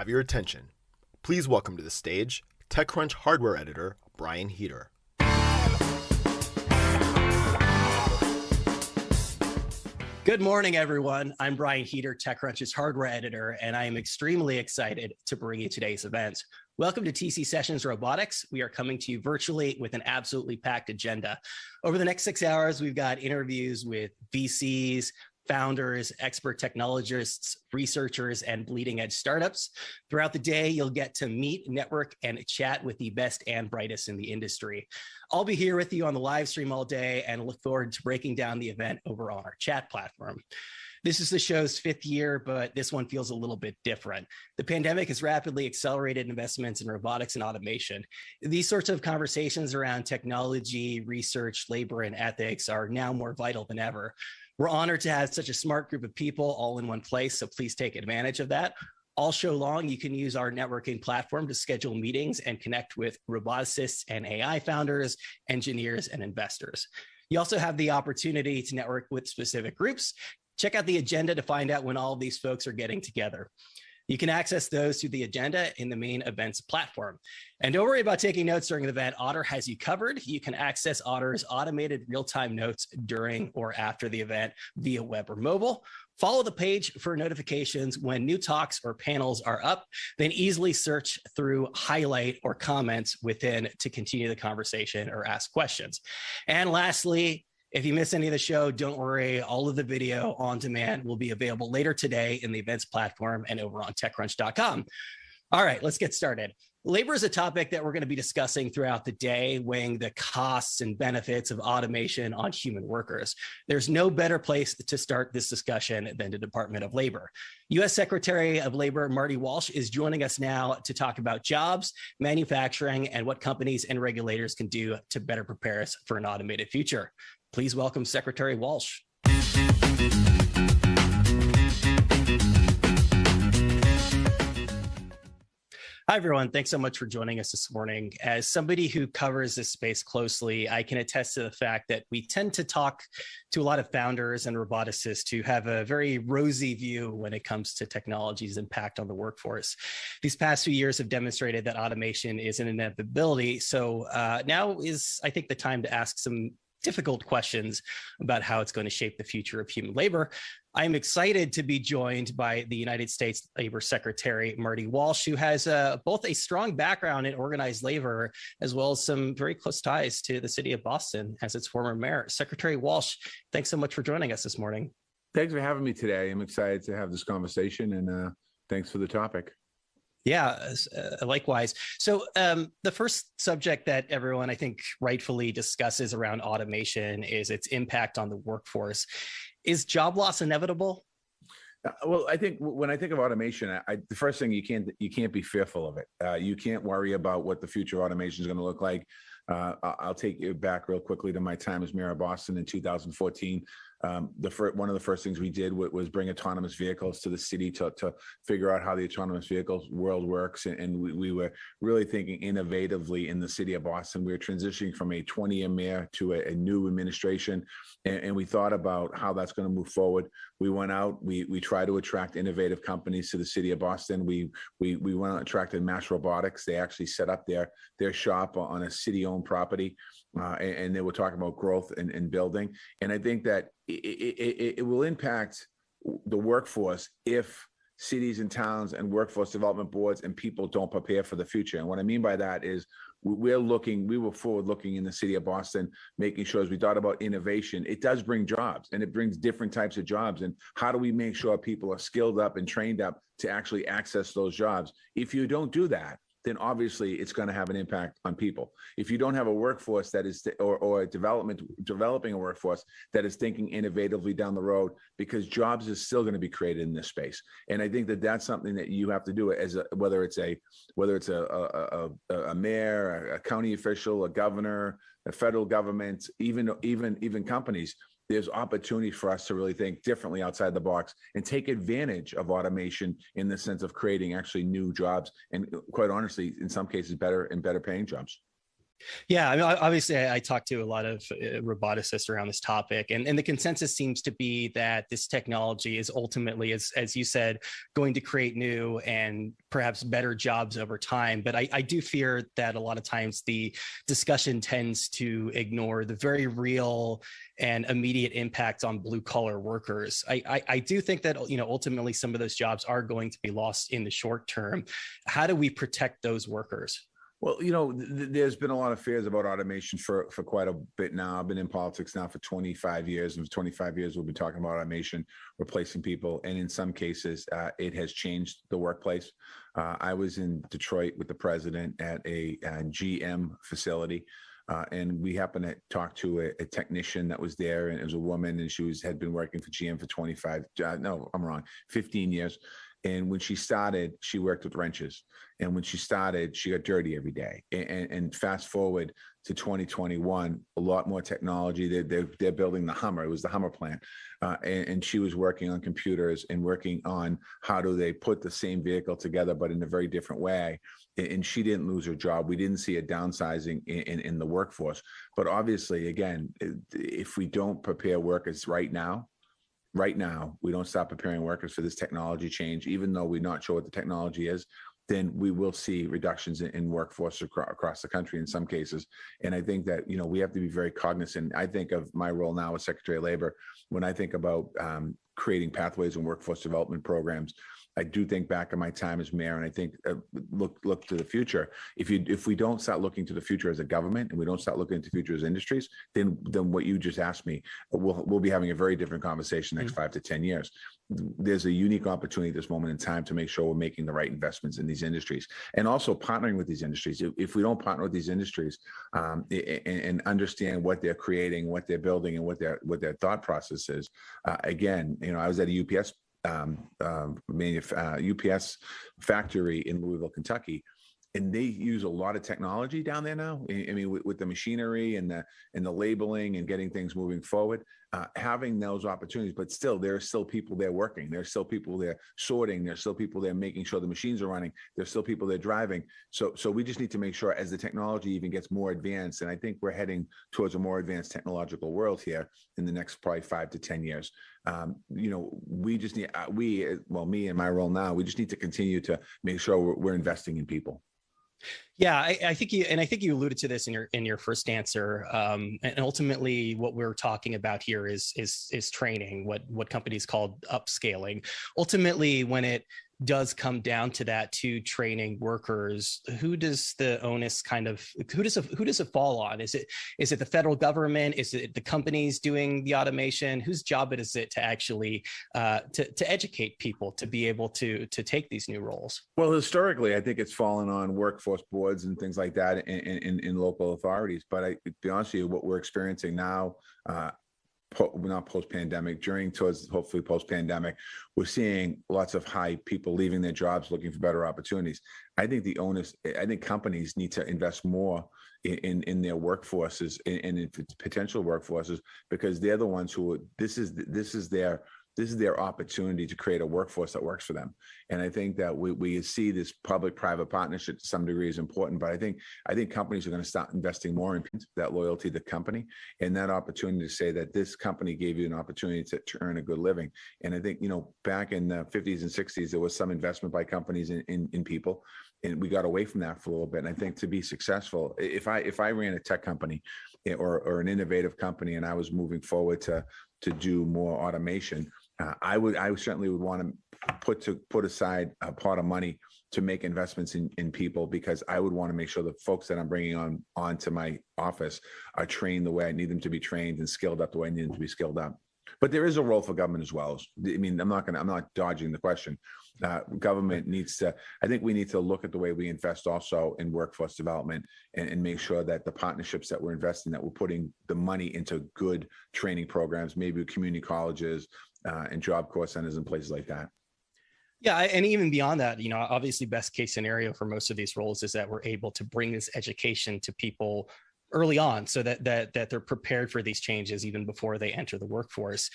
have your attention. Please welcome to the stage TechCrunch hardware editor, Brian Heater. Good morning, everyone. I'm Brian Heater, TechCrunch's hardware editor, and I am extremely excited to bring you today's event. Welcome to TC Sessions Robotics. We are coming to you virtually with an absolutely packed agenda. Over the next 6 hours, we've got interviews with VCs, founders, expert technologists, researchers, and bleeding edge startups. Throughout the day, you'll get to meet, network, and chat with the best and brightest in the industry. I'll be here with you on the live stream all day and look forward to breaking down the event over on our chat platform. This is the show's 5th year, but this one feels a little bit different. The pandemic has rapidly accelerated investments in robotics and automation. These sorts of conversations around technology, research, labor, and ethics are now more vital than ever. We're honored to have such a smart group of people all in one place, so please take advantage of that. All show long, you can use our networking platform to schedule meetings and connect with roboticists and AI founders, engineers, and investors. You also have the opportunity to network with specific groups. Check out the agenda to find out when all of these folks are getting together. You can access those through the agenda in the main events platform. And don't worry about taking notes during the event. Otter has you covered. You can access Otter's automated real-time notes during or after the event via web or mobile. Follow the page for notifications when new talks or panels are up, then easily search through highlight or comments within to continue the conversation or ask questions. And lastly, if you miss any of the show, don't worry. All of the video on demand will be available later today in the events platform and over on TechCrunch.com. All right, let's get started. Labor is a topic that we're going to be discussing throughout the day, weighing the costs and benefits of automation on human workers. There's no better place to start this discussion than the Department of Labor. U.S. Secretary of Labor Marty Walsh is joining us now to talk about jobs, manufacturing, and what companies and regulators can do to better prepare us for an automated future. Please welcome Secretary Walsh. Hi, everyone. Thanks so much for joining us this morning. As somebody who covers this space closely, I can attest to the fact that we tend to talk to a lot of founders and roboticists who have a very rosy view when it comes to technology's impact on the workforce. These past few years have demonstrated that automation is an inevitability. So now is, I think, the time to ask some difficult questions about how it's going to shape the future of human labor. I'm excited to be joined by the United States Labor Secretary, Marty Walsh, who has both a strong background in organized labor, as well as some very close ties to the city of Boston as its former mayor. Secretary Walsh, thanks so much for joining us this morning. Thanks for having me today. I'm excited to have this conversation, and thanks for the topic. Yeah, likewise. So the first subject that everyone, I think, rightfully discusses around automation is its impact on the workforce. Is job loss inevitable? Well, I think when I think of automation, the first thing you can't be fearful of it. You can't worry about what the future automation is going to look like. I'll take you back real quickly to my time as mayor of Boston in 2014. One of the first things we did was bring autonomous vehicles to the city to figure out how the autonomous vehicles world works. And we were really thinking innovatively in the city of Boston. We were transitioning from a 20-year mayor to a new administration. And we thought about how that's going to move forward. We went out, we tried to attract innovative companies to the city of Boston. We went out and attracted Mass Robotics. They actually set up their shop on a city-owned property. And they were talking about growth and building. And I think that it will impact the workforce if cities and towns and workforce development boards and people don't prepare for the future. And what I mean by that is we were forward looking in the city of Boston, making sure as we thought about innovation, it does bring jobs and it brings different types of jobs. And how do we make sure people are skilled up and trained up to actually access those jobs? If you don't do that, then obviously it's going to have an impact on people. If you don't have a workforce that is, or developing a workforce that is thinking innovatively down the road, because jobs is still going to be created in this space. And I think that that's something that you have to do as whether it's a mayor, a county official, a governor, a federal government, even companies. There's opportunity for us to really think differently outside the box and take advantage of automation in the sense of creating actually new jobs and, quite honestly, in some cases, better paying jobs. Yeah, I mean, obviously, I talked to a lot of roboticists around this topic, and the consensus seems to be that this technology is ultimately, as you said, going to create new and perhaps better jobs over time. But I do fear that a lot of times the discussion tends to ignore the very real and immediate impacts on blue collar workers. I do think that ultimately some of those jobs are going to be lost in the short term. How do we protect those workers? Well, there's been a lot of fears about automation for quite a bit now. I've been in politics now for 25 years, and for 25 years, we've been talking about automation replacing people. And in some cases, it has changed the workplace. I was in Detroit with the president at a GM facility. And we happened to talk to a technician that was there, and it was a woman, and she had been working for GM for 15 years. And when she started, she worked with wrenches. And when she started, she got dirty every day. And fast forward to 2021, a lot more technology. They're building the Hummer. It was the Hummer plant. And she was working on computers and working on how do they put the same vehicle together, but in a very different way. And she didn't lose her job. We didn't see a downsizing in the workforce. But obviously, again, if we don't prepare workers right now, we don't stop preparing workers for this technology change, even though we're not sure what the technology is, then we will see reductions in workforce across the country in some cases. And I think that, we have to be very cognizant. I think of my role now as Secretary of Labor, when I think about creating pathways and workforce development programs, I do think back on my time as mayor, and I think look to the future. If we don't start looking to the future as a government, and we don't start looking to the future as industries, then what you just asked me, we'll be having a very different conversation next 5 to 10 years. There's a unique opportunity at this moment in time to make sure we're making the right investments in these industries, and also partnering with these industries. If we don't partner with these industries and understand what they're creating, what they're building, and what their thought process is, again, I was at a UPS factory in Louisville, Kentucky, and they use a lot of technology down there now. I mean, with the machinery and the labeling and getting things moving forward, having those opportunities. But still, there are still people there working. There's still people there sorting. There's still people there making sure the machines are running. There's still people there driving. So we just need to make sure, as the technology even gets more advanced, and I think we're heading towards a more advanced technological world here in the next probably 5 to 10 years. We just need, me in my role now, we just need to continue to make sure we're investing in people. Yeah, I think you alluded to this in your first answer, and ultimately what we're talking about here is training, what companies call upscaling. Ultimately, when it does come down to that, to training workers, who does the onus who does it fall on? Is it the federal government? Is it the companies doing the automation? Whose job is it to actually to educate people to be able to take these new roles? Well, historically, I think it's fallen on workforce boards and things like that in local authorities. But to be honest with you, what we're experiencing now, not post-pandemic, towards hopefully post-pandemic, we're seeing lots of high people leaving their jobs looking for better opportunities. I think I think companies need to invest more in their workforces and in potential workforces, because they're the ones who this is their opportunity to create a workforce that works for them. And I think that we see this public-private partnership to some degree is important, but I think companies are going to start investing more in that loyalty to the company and that opportunity to say that this company gave you an opportunity to earn a good living. And I think, back in the 50s and 60s, there was some investment by companies in people, and we got away from that for a little bit. And I think to be successful, if I ran a tech company or an innovative company and I was moving forward to do more automation, I certainly would want to put aside a pot of money to make investments in people, because I would want to make sure the folks that I'm bringing onto my office are trained the way I need them to be trained and skilled up the way I need them to be skilled up. But there is a role for government as well. I mean, I'm not dodging the question. Government needs to, I think we need to look at the way we invest also in workforce development and make sure that the partnerships that we're investing, that we're putting the money into good training programs, maybe community colleges and job corps centers and places like that. Yeah, and even beyond that, obviously best case scenario for most of these roles is that we're able to bring this education to people early on, so that they're prepared for these changes even before they enter the workforce.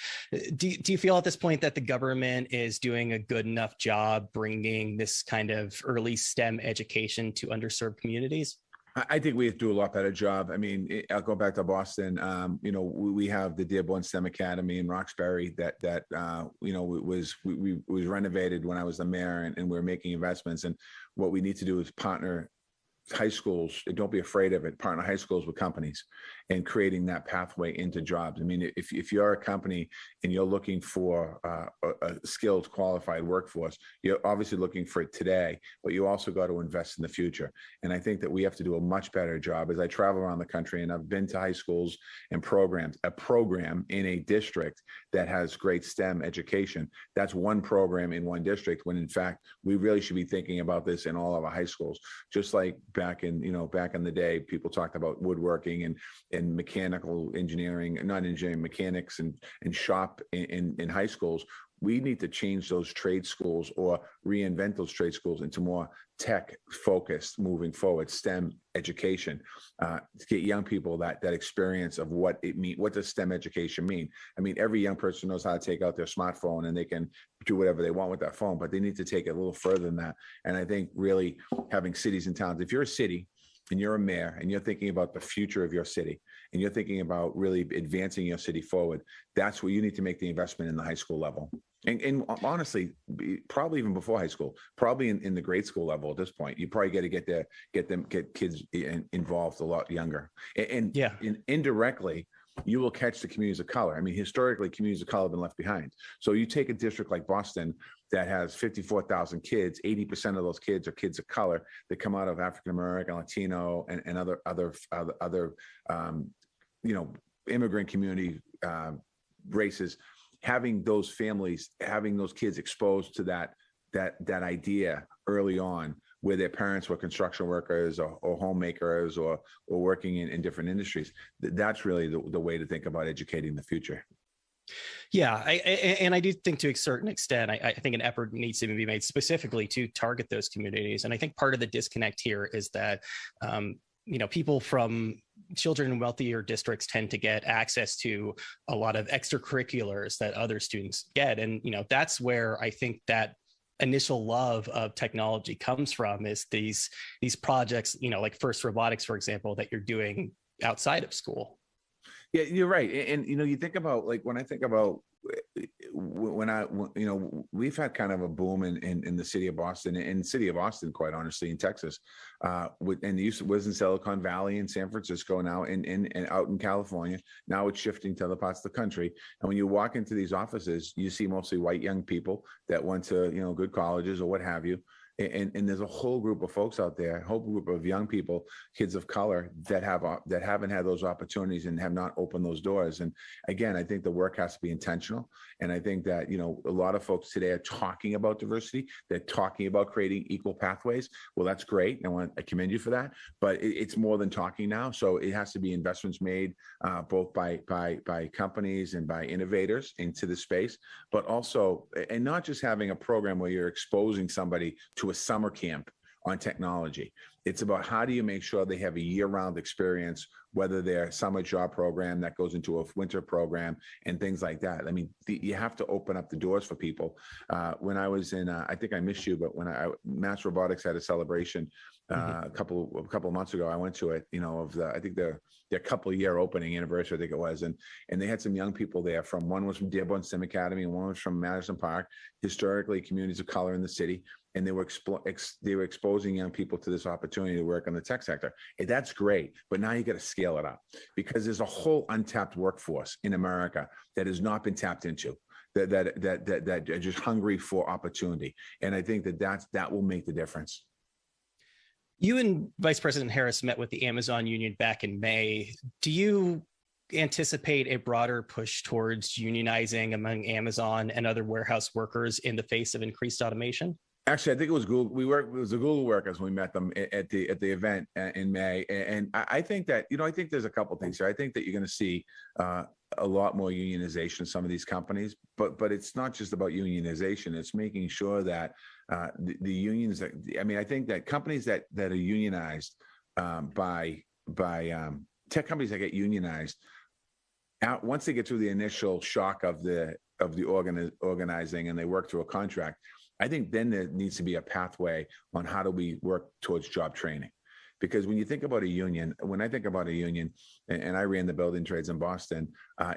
Do you feel at this point that the government is doing a good enough job bringing this kind of early STEM education to underserved communities? I think we have to do a lot better job. I mean, I'll go back to Boston. We have the Dearborn STEM Academy in Roxbury that was renovated when I was the mayor, and we're making investments. And what we need to do is partner high schools, don't be afraid of it, partner high schools with companies and creating that pathway into jobs. I mean, if you're a company and you're looking for a skilled, qualified workforce, you're obviously looking for it today, but you also got to invest in the future. And I think that we have to do a much better job. As I travel around the country, and I've been to high schools and programs, a program in a district that has great STEM education, that's one program in one district, when in fact, we really should be thinking about this in all of our high schools. Just like back in the day, people talked about woodworking and mechanical engineering, not engineering, mechanics and shop in high schools. We need to change those trade schools or reinvent those trade schools into more tech focused moving forward, STEM education, to get young people that experience of what it means. What does STEM education mean? I mean, every young person knows how to take out their smartphone and they can do whatever they want with that phone, but they need to take it a little further than that. And I think really having cities and towns, if you're a city and you're a mayor and you're thinking about the future of your city and you're thinking about really advancing your city forward, that's where you need to make the investment in the high school level. And honestly, probably even before high school, probably in the grade school level at this point, you probably got to get kids involved a lot younger. And indirectly, you will catch the communities of color. I mean, historically, communities of color have been left behind. So you take a district like Boston that has 54,000 kids, 80% of those kids are kids of color that come out of African American, Latino, and other immigrant community races. Having those families, having those kids exposed to that idea early on, where their parents were construction workers or homemakers or working in different industries, that's really the way to think about educating the future. Yeah, I do think to a certain extent, I think an effort needs to be made specifically to target those communities. And I think part of the disconnect here is that people from children in wealthier districts tend to get access to a lot of extracurriculars that other students get. And, that's where I think that initial love of technology comes from, is these projects, like First Robotics, for example, that you're doing outside of school. Yeah, you're right. And, you think about, like, when I think about we've had kind of a boom in the city of Boston, quite honestly, in Texas, and it was in Silicon Valley and San Francisco, now and out in California. Now it's shifting to other parts of the country. And when you walk into these offices, you see mostly white young people that went to, good colleges or what have you. And there's a whole group of folks out there, a whole group of young people, kids of color, that haven't had those opportunities and have not opened those doors. And again, I think the work has to be intentional. And I think that, a lot of folks today are talking about diversity. They're talking about creating equal pathways. Well, that's great. I commend you for that. But it's more than talking now. So it has to be investments made both by companies and by innovators into the space, but also, and not just having a program where you're exposing somebody to a summer camp on technology. It's about how do you make sure they have a year-round experience, whether they're a summer job program that goes into a winter program and things like that. I mean, you have to open up the doors for people. When I was in, I think I missed you, but when Mass Robotics had a celebration a couple of months ago, I went to it, I think their couple year opening anniversary, I think it was. And they had some young people there one was from Dearborn STEM Academy and one was from Madison Park, historically communities of color in the city. And they were exposing young people to this opportunity to work in the tech sector. And that's great, but now you got to scale it up, because there's a whole untapped workforce in America that has not been tapped into, that are just hungry for opportunity. And I think that will make the difference. You and Vice President Harris met with the Amazon union back in May. Do you anticipate a broader push towards unionizing among Amazon and other warehouse workers in the face of increased automation? Actually, I think it was Google. It was the Google workers when we met them at the event in May. And I think that, I think there's a couple of things here. I think that you're going to see a lot more unionization of some of these companies, but it's not just about unionization. It's making sure that the unions, I think that companies that are unionized by tech companies that get unionized, once they get through the initial shock of the organizing and they work through a contract, I think then there needs to be a pathway on how do we work towards job training. Because when you think about a union, when I think about a union, and I ran the building trades in Boston,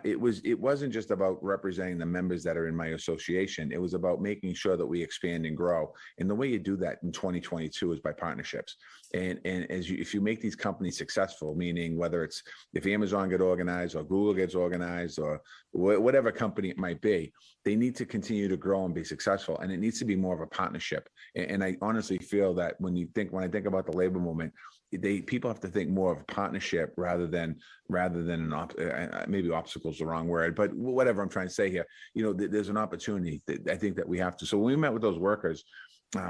it wasn't just about representing the members that are in my association. It was about making sure that we expand and grow. And the way you do that in 2022 is by partnerships. And if you make these companies successful, meaning whether it's if Amazon get organized or Google gets organized or whatever company it might be, they need to continue to grow and be successful. And it needs to be more of a partnership. And I honestly feel that when I think about the labor movement, people have to think more of a partnership rather than maybe obstacles the wrong word, but whatever I'm trying to say here, there's an opportunity that I think that we have to. So when we met with those workers,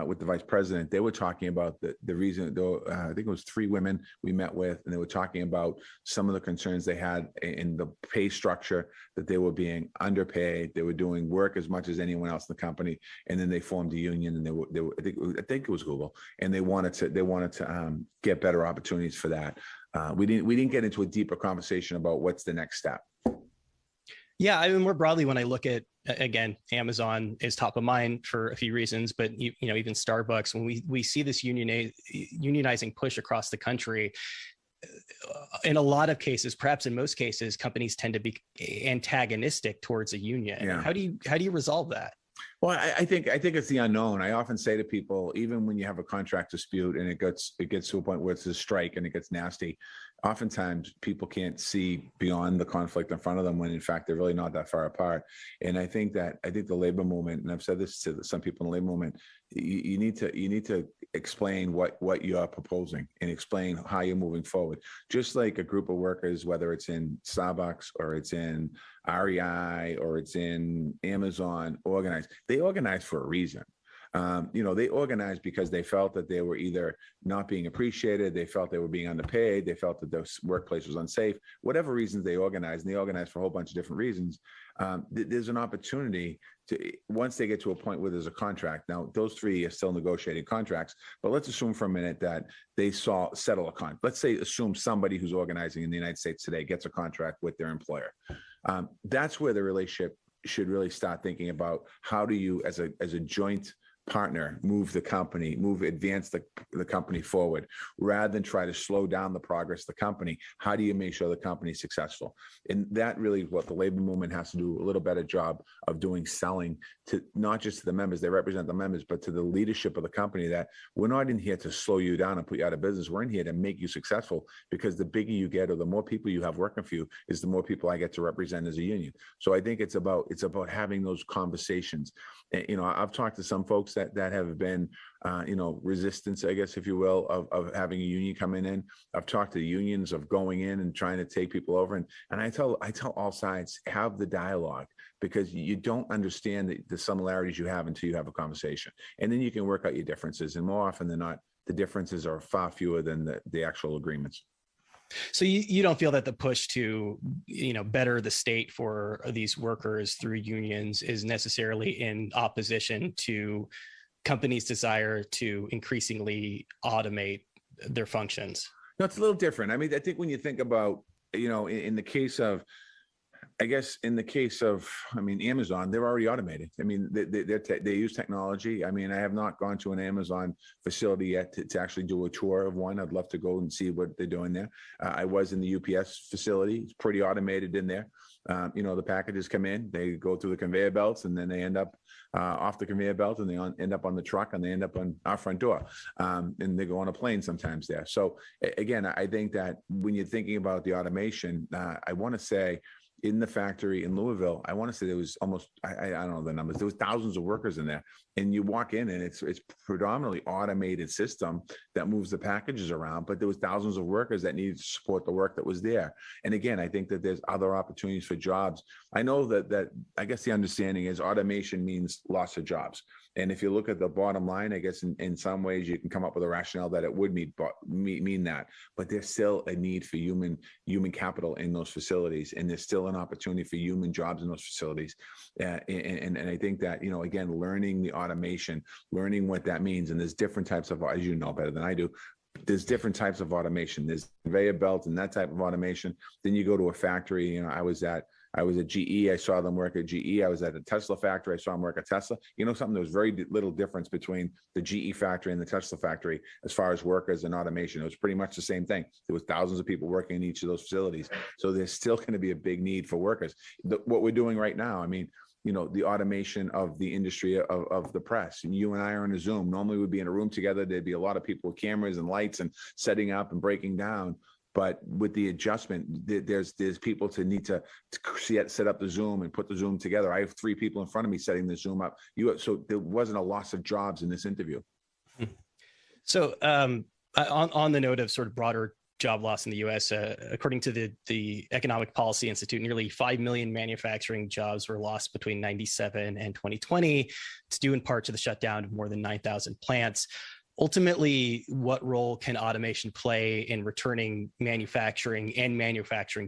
with the vice president, they were talking about the reason, though, I think it was 3 women we met with, and they were talking about some of the concerns they had in the pay structure, that they were being underpaid, they were doing work as much as anyone else in the company, and then they formed a union, and they were I think it was Google, and they wanted to get better opportunities for that. We didn't get into a deeper conversation about what's the next step. Yeah, I mean, more broadly, when I look at, again, Amazon is top of mind for a few reasons, but even Starbucks, when we see this unionizing push across the country, in a lot of cases, perhaps in most cases, companies tend to be antagonistic towards a union. Yeah. How do you resolve that? Well, I think it's the unknown. I often say to people, even when you have a contract dispute and it gets to a point where it's a strike and it gets nasty, oftentimes people can't see beyond the conflict in front of them when in fact they're really not that far apart. And I think the labor movement, and I've said this to some people in the labor movement, you need to explain what you are proposing and explain how you're moving forward. Just like a group of workers, whether it's in Starbucks or it's in REI or it's in Amazon, they organize for a reason. They organized because they felt that they were either not being appreciated, they felt they were being underpaid, they felt that the workplace was unsafe, whatever reasons they organized, and they organized for a whole bunch of different reasons. There's an opportunity to, once they get to a point where there's a contract. Now, those 3 are still negotiating contracts, but let's assume for a minute that they settle a contract. Let's assume somebody who's organizing in the United States today gets a contract with their employer. That's where the relationship should really start thinking about how do you, as a joint partner, advance the company forward, rather than try to slow down the progress of the company. How do you make sure the company is successful? And that really is what the labor movement has to do a little better job of doing, selling to not just to the members, they represent the members, but to the leadership of the company, that we're not in here to slow you down and put you out of business. We're in here to make you successful, because the bigger you get or the more people you have working for you is the more people I get to represent as a union. So I think it's about having those conversations. And, I've talked to some folks that have been, resistance, I guess, if you will, of having a union coming in. I've talked to unions of going in and trying to take people over. And I tell all sides, have the dialogue, because you don't understand the similarities you have until you have a conversation. And then you can work out your differences. And more often than not, the differences are far fewer than the actual agreements. So you don't feel that the push to, better the state for these workers through unions is necessarily in opposition to companies' desire to increasing automate their functions? No, it's a little different. I mean, I think when you think about, in the case of, Amazon, they're already automated. I mean, they use technology. I mean, I have not gone to an Amazon facility yet to actually do a tour of one. I'd love to go and see what they're doing there. I was in the UPS facility. It's pretty automated in there. The packages come in, they go through the conveyor belts, and then they end up off the conveyor belt, and they end up on the truck, and they end up on our front door. And they go on a plane sometimes there. So again, I think that when you're thinking about the automation, I want to say, in the factory in Louisville, I want to say there was almost, I don't know the numbers, there was thousands of workers in there. And you walk in and it's predominantly automated system that moves the packages around, but there was thousands of workers that needed to support the work that was there. And again, I think that there's other opportunities for jobs. I know that I guess the understanding is automation means loss of jobs. And if you look at the bottom line, I guess in some ways you can come up with a rationale that it would mean that, but there's still a need for human capital in those facilities, and there's still an opportunity for human jobs in those facilities. And I think that, again, learning the automation, learning what that means, and there's different types of, as you know better than I do, there's different types of automation. There's conveyor belt and that type of automation. Then you go to a factory. I was at I was at GE. I saw them work at GE. I was at the Tesla factory. I saw them work at Tesla. You know something? There was very little difference between the GE factory and the Tesla factory as far as workers and automation. It was pretty much the same thing. There was thousands of people working in each of those facilities. So there's still going to be a big need for workers. What we're doing right now, I mean, you know, the automation of the industry of the press. And you and I are on a Zoom. Normally we'd be in a room together. There'd be a lot of people with cameras and lights and setting up and breaking down. But with the adjustment, there's people to need to set up the Zoom and put the Zoom together. I have 3 people in front of me setting the Zoom up. So there wasn't a loss of jobs in this interview. So on the note of sort of broader job loss in the U.S., according to the Economic Policy Institute, nearly 5 million manufacturing jobs were lost between 97 and 2020. It's due in part to the shutdown of more than 9,000 plants. Ultimately, what role can automation play in returning manufacturing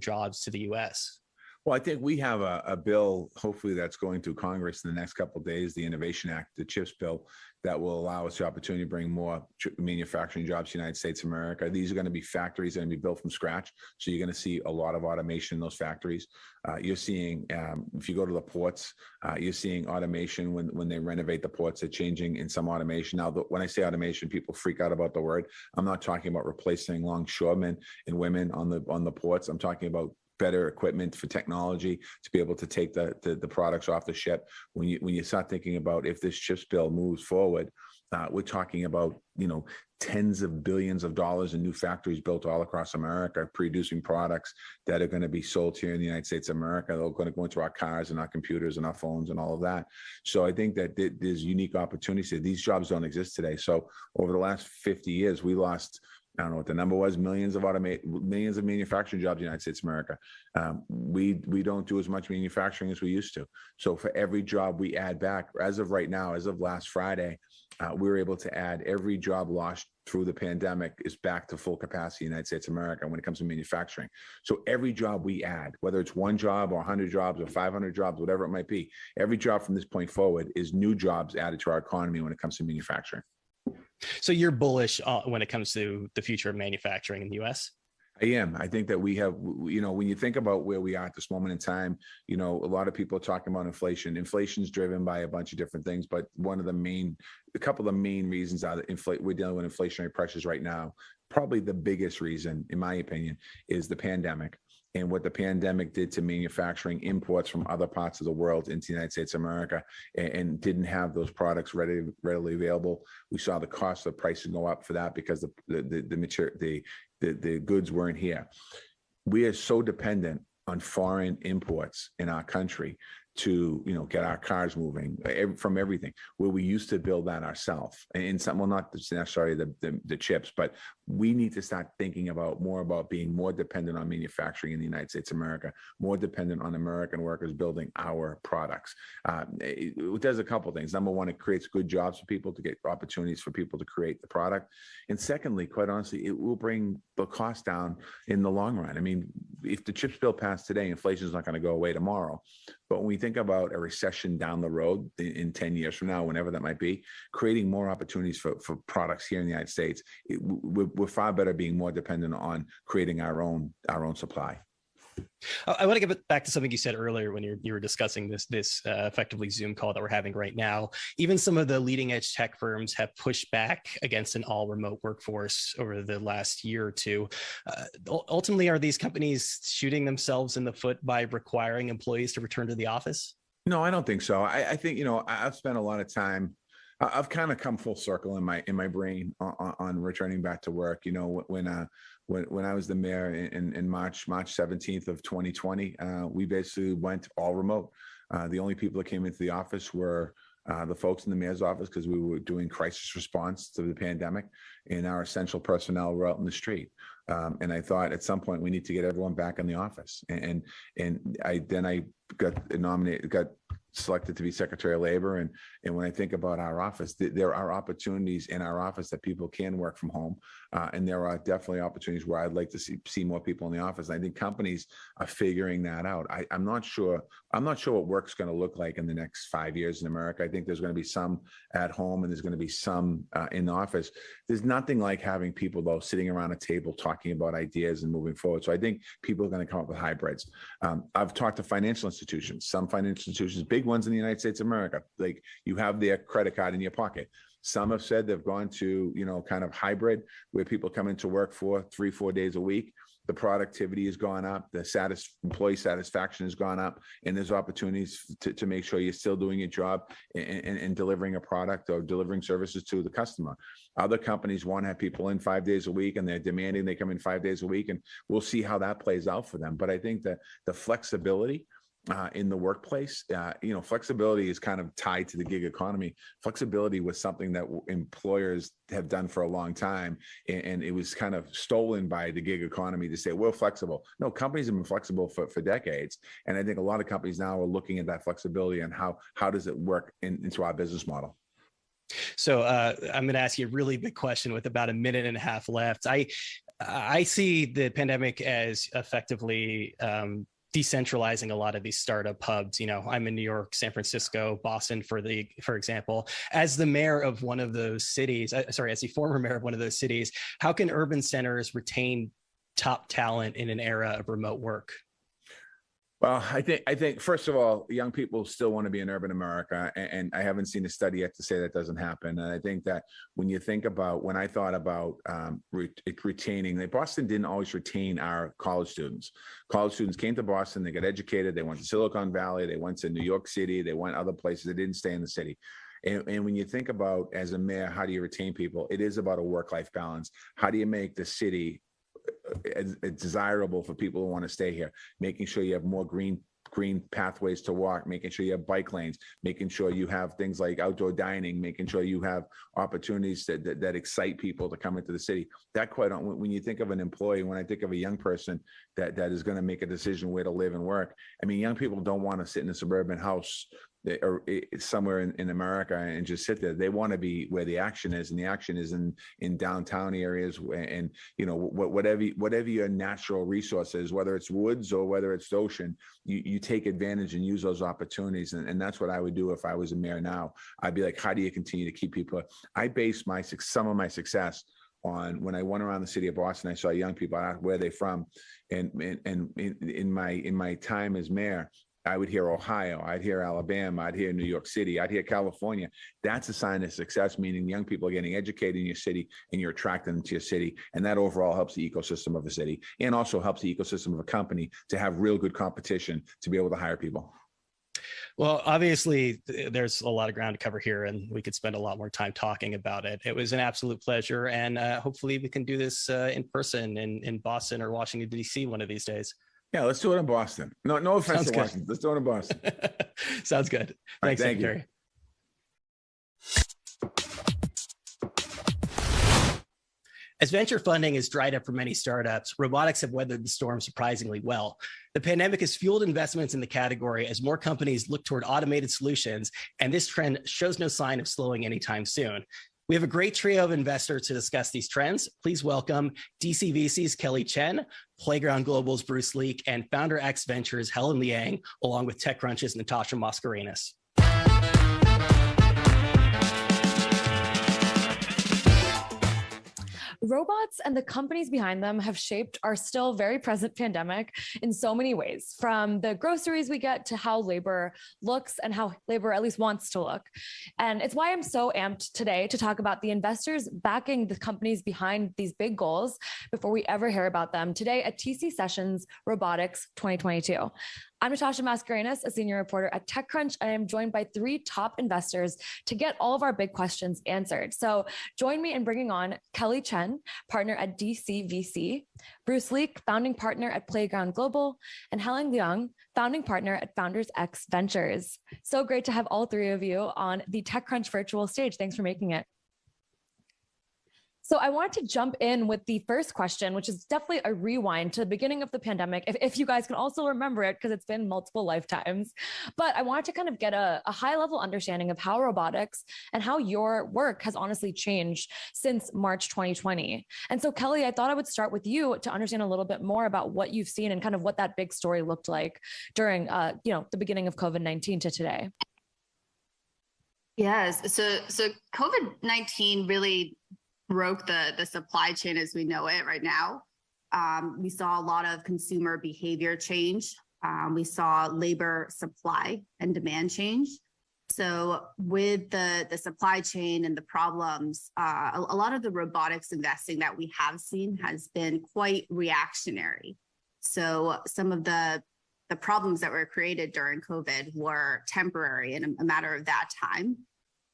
jobs to the U.S.? Well, I think we have a bill, hopefully that's going through Congress in the next couple of days, the Innovation Act, the CHIPS bill, that will allow us the opportunity to bring more manufacturing jobs to the United States of America. These are going to be factories that are going to be built from scratch. So you're going to see a lot of automation in those factories. You're seeing, if you go to the ports, you're seeing automation when they renovate the ports, they're changing in some automation. Now, when I say automation, people freak out about the word. I'm not talking about replacing longshoremen and women on the ports. I'm talking about better equipment for technology to be able to take the products off the ship. When you start thinking about if this CHIPS bill moves forward, we're talking about, you know, tens of billions of dollars in new factories built all across America, producing products that are going to be sold here in the United States of America. They're going to go into our cars and our computers and our phones and all of that. So I think that there's unique opportunities here. These jobs don't exist today. So over the last 50 years, we lost, I don't know what the number was, millions of manufacturing jobs in the United States of America. We don't do as much manufacturing as we used to. So for every job we add back, as of right now, as of last Friday, we were able to add every job lost through the pandemic is back to full capacity in the United States of America when it comes to manufacturing. So every job we add, whether it's 1 job or 100 jobs or 500 jobs, whatever it might be, every job from this point forward is new jobs added to our economy when it comes to manufacturing. So you're bullish when it comes to the future of manufacturing in the U.S.? I am. I think that we have, you know, when you think about where we are at this moment in time, you know, a lot of people are talking about inflation. Inflation is driven by a bunch of different things, but a couple of the main reasons are that we're dealing with inflationary pressures right now. Probably the biggest reason, in my opinion, is the pandemic. And what the pandemic did to manufacturing imports from other parts of the world into the United States of America, and didn't have those products readily available. We saw the cost of pricing go up for that because the goods weren't here. We are so dependent on foreign imports in our country to, you know, get our cars moving from everything, where we used to build that ourselves. And some, well, not necessarily the chips, but we need to start thinking more about being more dependent on manufacturing in the United States of America, more dependent on American workers building our products. It does a couple of things. Number one, it creates good jobs for people to get opportunities for people to create the product. And secondly, quite honestly, it will bring the cost down in the long run. I mean, if the CHIPS bill passed today, inflation is not going to go away tomorrow. But when we think about a recession down the road in 10 years from now, whenever that might be, creating more opportunities for products here in the United States, we're far better being more dependent on creating our own supply. I want to get back to something you said earlier when you were discussing this effectively Zoom call that we're having right now. Even some of the leading edge tech firms have pushed back against an all remote workforce over the last year or two. Ultimately, are these companies shooting themselves in the foot by requiring employees to return to the office? No, I don't think so. I think, you know, I've spent a lot of time. I've kind of come full circle in my brain on returning back to work. You know, when I was the mayor in March 17th of 2020, we basically went all remote. The only people that came into the office were the folks in the mayor's office, because we were doing crisis response to the pandemic, and our essential personnel were out in the street. And I thought at some point we need to get everyone back in the office. And I got selected to be Secretary of Labor. And when I think about our office, there are opportunities in our office that people can work from home. And there are definitely opportunities where I'd like to see more people in the office. I think companies are figuring that out. I'm not sure what work's going to look like in the next 5 years in America. I think there's going to be some at home and there's going to be some in the office. There's nothing like having people, though, sitting around a table talking about ideas and moving forward. So I think people are going to come up with hybrids. I've talked to financial institutions, some financial institutions, big ones in the United States of America, like you have their credit card in your pocket. Some have said they've gone to, kind of hybrid where people come into work for 3-4 days a week. The productivity has gone up, the employee satisfaction has gone up, and there's opportunities to make sure you're still doing your job and delivering a product or delivering services to the customer. Other companies want to have people in 5 days a week, and they're demanding they come in 5 days a week, and we'll see how that plays out for them. But I think that the flexibility in the workplace, flexibility is kind of tied to the gig economy. Flexibility was something that employers have done for a long time, and it was kind of stolen by the gig economy to say, we're flexible. No, companies have been flexible for decades. And I think a lot of companies now are looking at that flexibility and how does it work into our business model. So I'm going to ask you a really big question with about a minute and a half left. I see the pandemic as effectively decentralizing a lot of these startup hubs. I'm in New York, San Francisco, Boston, for example. As the mayor of one of those cities, as the former mayor of one of those cities, how can urban centers retain top talent in an era of remote work? Well, I think first of all, young people still want to be in urban America, and I haven't seen a study yet to say that doesn't happen. And I think that when I thought about retaining, Boston didn't always retain our college students. College students came to Boston, they got educated, they went to Silicon Valley, they went to New York City, they went other places, they didn't stay in the city. And when you think about, as a mayor, how do you retain people? It is about a work-life balance. How do you make the city it's desirable for people who want to stay here, making sure you have more green pathways to walk, making sure you have bike lanes, making sure you have things like outdoor dining, making sure you have opportunities that excite people to come into the city. When you think of an employee, when I think of a young person that is going to make a decision where to live and work, I mean, young people don't want to sit in a suburban house or somewhere in America and just sit there. They want to be where the action is, and the action is in downtown areas, and whatever your natural resource is, whether it's woods or whether it's the ocean, you take advantage and use those opportunities. And that's what I would do if I was a mayor now. I'd be like, how do you continue to keep people? I base some of my success on when I went around the city of Boston. I saw young people, where they're from, and in my time as mayor, I would hear Ohio, I'd hear Alabama, I'd hear New York City, I'd hear California. That's a sign of success, meaning young people are getting educated in your city and you're attracting them to your city. And that overall helps the ecosystem of a city and also helps the ecosystem of a company to have real good competition to be able to hire people. Well, obviously, there's a lot of ground to cover here, and we could spend a lot more time talking about it. It was an absolute pleasure, and hopefully we can do this in person in Boston or Washington, D.C. one of these days. Yeah, let's do it in Boston. No offense to Washington. Let's do it in Boston. Sounds good. Thanks, thank you. As venture funding has dried up for many startups, robotics have weathered the storm surprisingly well. The pandemic has fueled investments in the category as more companies look toward automated solutions, and this trend shows no sign of slowing anytime soon. We have a great trio of investors to discuss these trends. Please welcome DCVC's Kelly Chen, Playground Global's Bruce Leak, and Founder X Ventures' Helen Liang, along with TechCrunch's Natasha Mascarenas. Robots and the companies behind them have shaped our still very present pandemic in so many ways, from the groceries we get to how labor looks and how labor at least wants to look. And it's why I'm so amped today to talk about the investors backing the companies behind these big goals before we ever hear about them today at TC Sessions Robotics 2022. I'm Natasha Mascarenas, a senior reporter at TechCrunch. I am joined by 3 top investors to get all of our big questions answered. So join me in bringing on Kelly Chen, partner at DCVC, Bruce Leak, founding partner at Playground Global, and Helen Liang, founding partner at Founders X Ventures. So great to have all 3 of you on the TechCrunch virtual stage. Thanks for making it. So I wanted to jump in with the first question, which is definitely a rewind to the beginning of the pandemic, if you guys can also remember it, because it's been multiple lifetimes. But I wanted to kind of get a high level understanding of how robotics and how your work has honestly changed since March 2020. And so, Kelly, I thought I would start with you to understand a little bit more about what you've seen and kind of what that big story looked like during, the beginning of COVID-19 to today. Yes. So COVID-19 really broke the supply chain as we know it right now. We saw a lot of consumer behavior change. We saw labor supply and demand change. So with the supply chain and the problems, a lot of the robotics investing that we have seen has been quite reactionary. So some of the problems that were created during COVID were temporary in a matter of that time.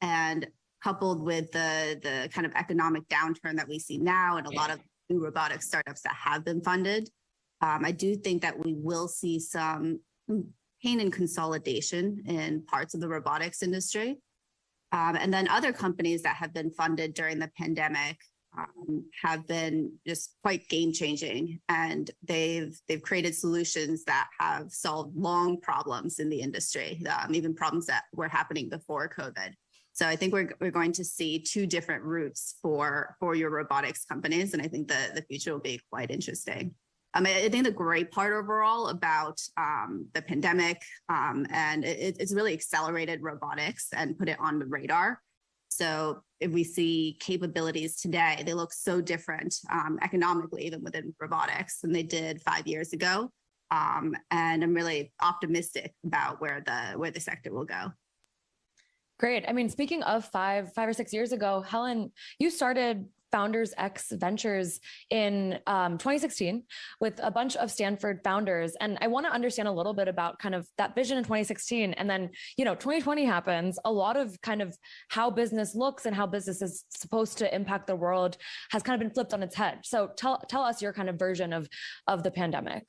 And coupled with the kind of economic downturn that we see now and a lot of new robotic startups that have been funded, I do think that we will see some pain and consolidation in parts of the robotics industry. And then other companies that have been funded during the pandemic have been just quite game-changing, and they've created solutions that have solved long problems in the industry, even problems that were happening before COVID. So I think we're going to see two different routes for your robotics companies, and I think the future will be quite interesting. I think the great part overall about the pandemic, and it's really accelerated robotics and put it on the radar. So if we see capabilities today, they look so different economically, even within robotics, than they did 5 years ago. And I'm really optimistic about where the sector will go. Great. I mean, speaking of 5 or 6 years ago, Helen, you started Founders X Ventures in 2016 with a bunch of Stanford founders. And I want to understand a little bit about kind of that vision in 2016. And then, 2020 happens. A lot of kind of how business looks and how business is supposed to impact the world has kind of been flipped on its head. So tell us your kind of version of the pandemic.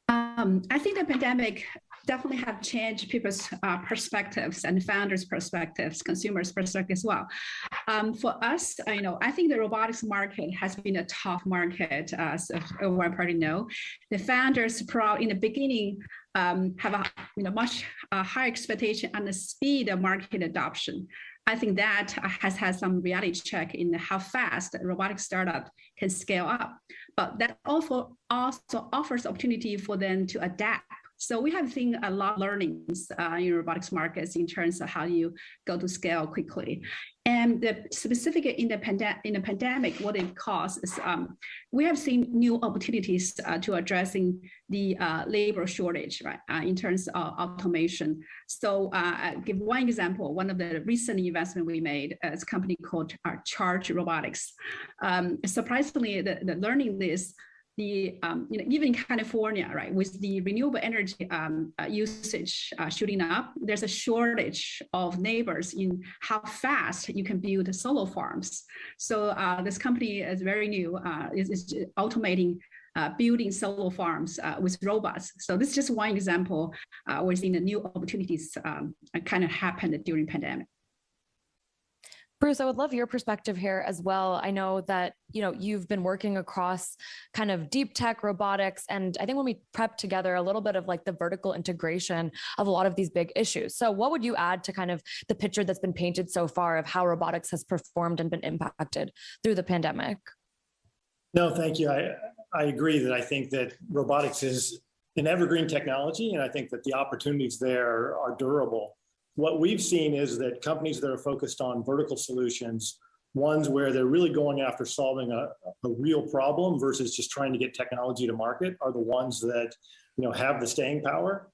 I think the pandemic definitely have changed people's perspectives and founders' perspectives, consumers' perspectives as well. For us, I think the robotics market has been a tough market, as everyone probably know. The founders in the beginning have a much higher expectation on the speed of market adoption. I think that has had some reality check in how fast a robotic startup can scale up, but that also offers opportunity for them to adapt. So we have seen a lot of learnings in robotics markets in terms of how you go to scale quickly. And the specific in the pandemic, what it caused is we have seen new opportunities to addressing the labor shortage, right? In terms of automation. So I'll give one example. One of the recent investment we made is a company called Charge Robotics. Surprisingly, the learning this. Even in California, right, with the renewable energy usage shooting up, there's a shortage of neighbors in how fast you can build solar farms. So this company is very new, is automating building solar farms with robots. So this is just one example. We're seeing the new opportunities kind of happened during pandemic. Bruce, I would love your perspective here as well. I know that, you've been working across kind of deep tech robotics. And I think when we prepped together a little bit of like the vertical integration of a lot of these big issues. So what would you add to kind of the picture that's been painted so far of how robotics has performed and been impacted through the pandemic? No, thank you. I agree that I think that robotics is an evergreen technology. And I think that the opportunities there are durable. What we've seen is that companies that are focused on vertical solutions, ones where they're really going after solving a real problem versus just trying to get technology to market, are the ones that have the staying power.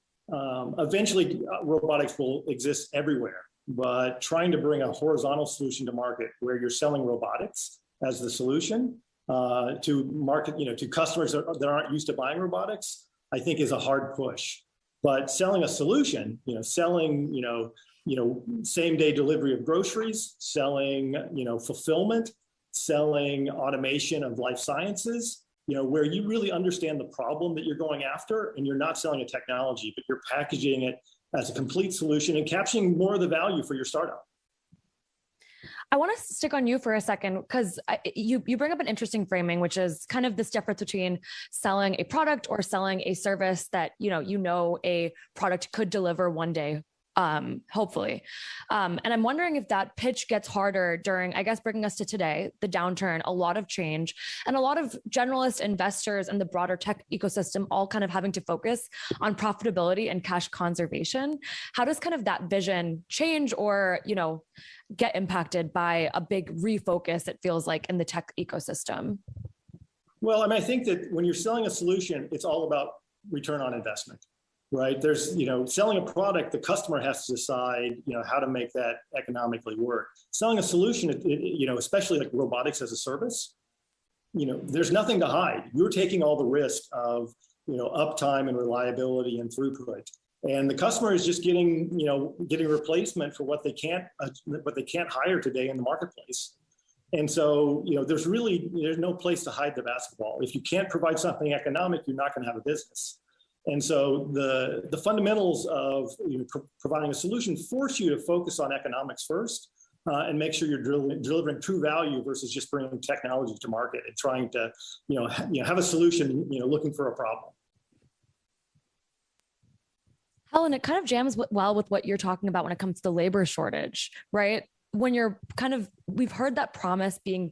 Eventually, robotics will exist everywhere, but trying to bring a horizontal solution to market where you're selling robotics as the solution to market, to customers that aren't used to buying robotics, I think is a hard push. But selling a solution, selling, same day delivery of groceries, selling, fulfillment, selling automation of life sciences, where you really understand the problem that you're going after, and you're not selling a technology, but you're packaging it as a complete solution and capturing more of the value for your startup. I want to stick on you for a second because you bring up an interesting framing, which is kind of this difference between selling a product or selling a service that a product could deliver one day, hopefully. And I'm wondering if that pitch gets harder during, I guess, bringing us to today, the downturn, a lot of change, and a lot of generalist investors and the broader tech ecosystem all kind of having to focus on profitability and cash conservation. How does kind of that vision change or, get impacted by a big refocus, it feels like, in the tech ecosystem? Well, I mean, I think that when you're selling a solution, it's all about return on investment, right? There's, selling a product, the customer has to decide, how to make that economically work. Selling a solution, especially like robotics as a service, there's nothing to hide. You're taking all the risk of, uptime and reliability and throughput. And the customer is just getting replacement for what they can't hire today in the marketplace. And so, there's no place to hide the basketball. If you can't provide something economic, you're not going to have a business. And so the fundamentals of providing a solution force you to focus on economics first and make sure you're delivering true value versus just bringing technology to market and trying to have a solution looking for a problem. Helen, it kind of jams well with what you're talking about when it comes to the labor shortage, right? When we've heard that promise being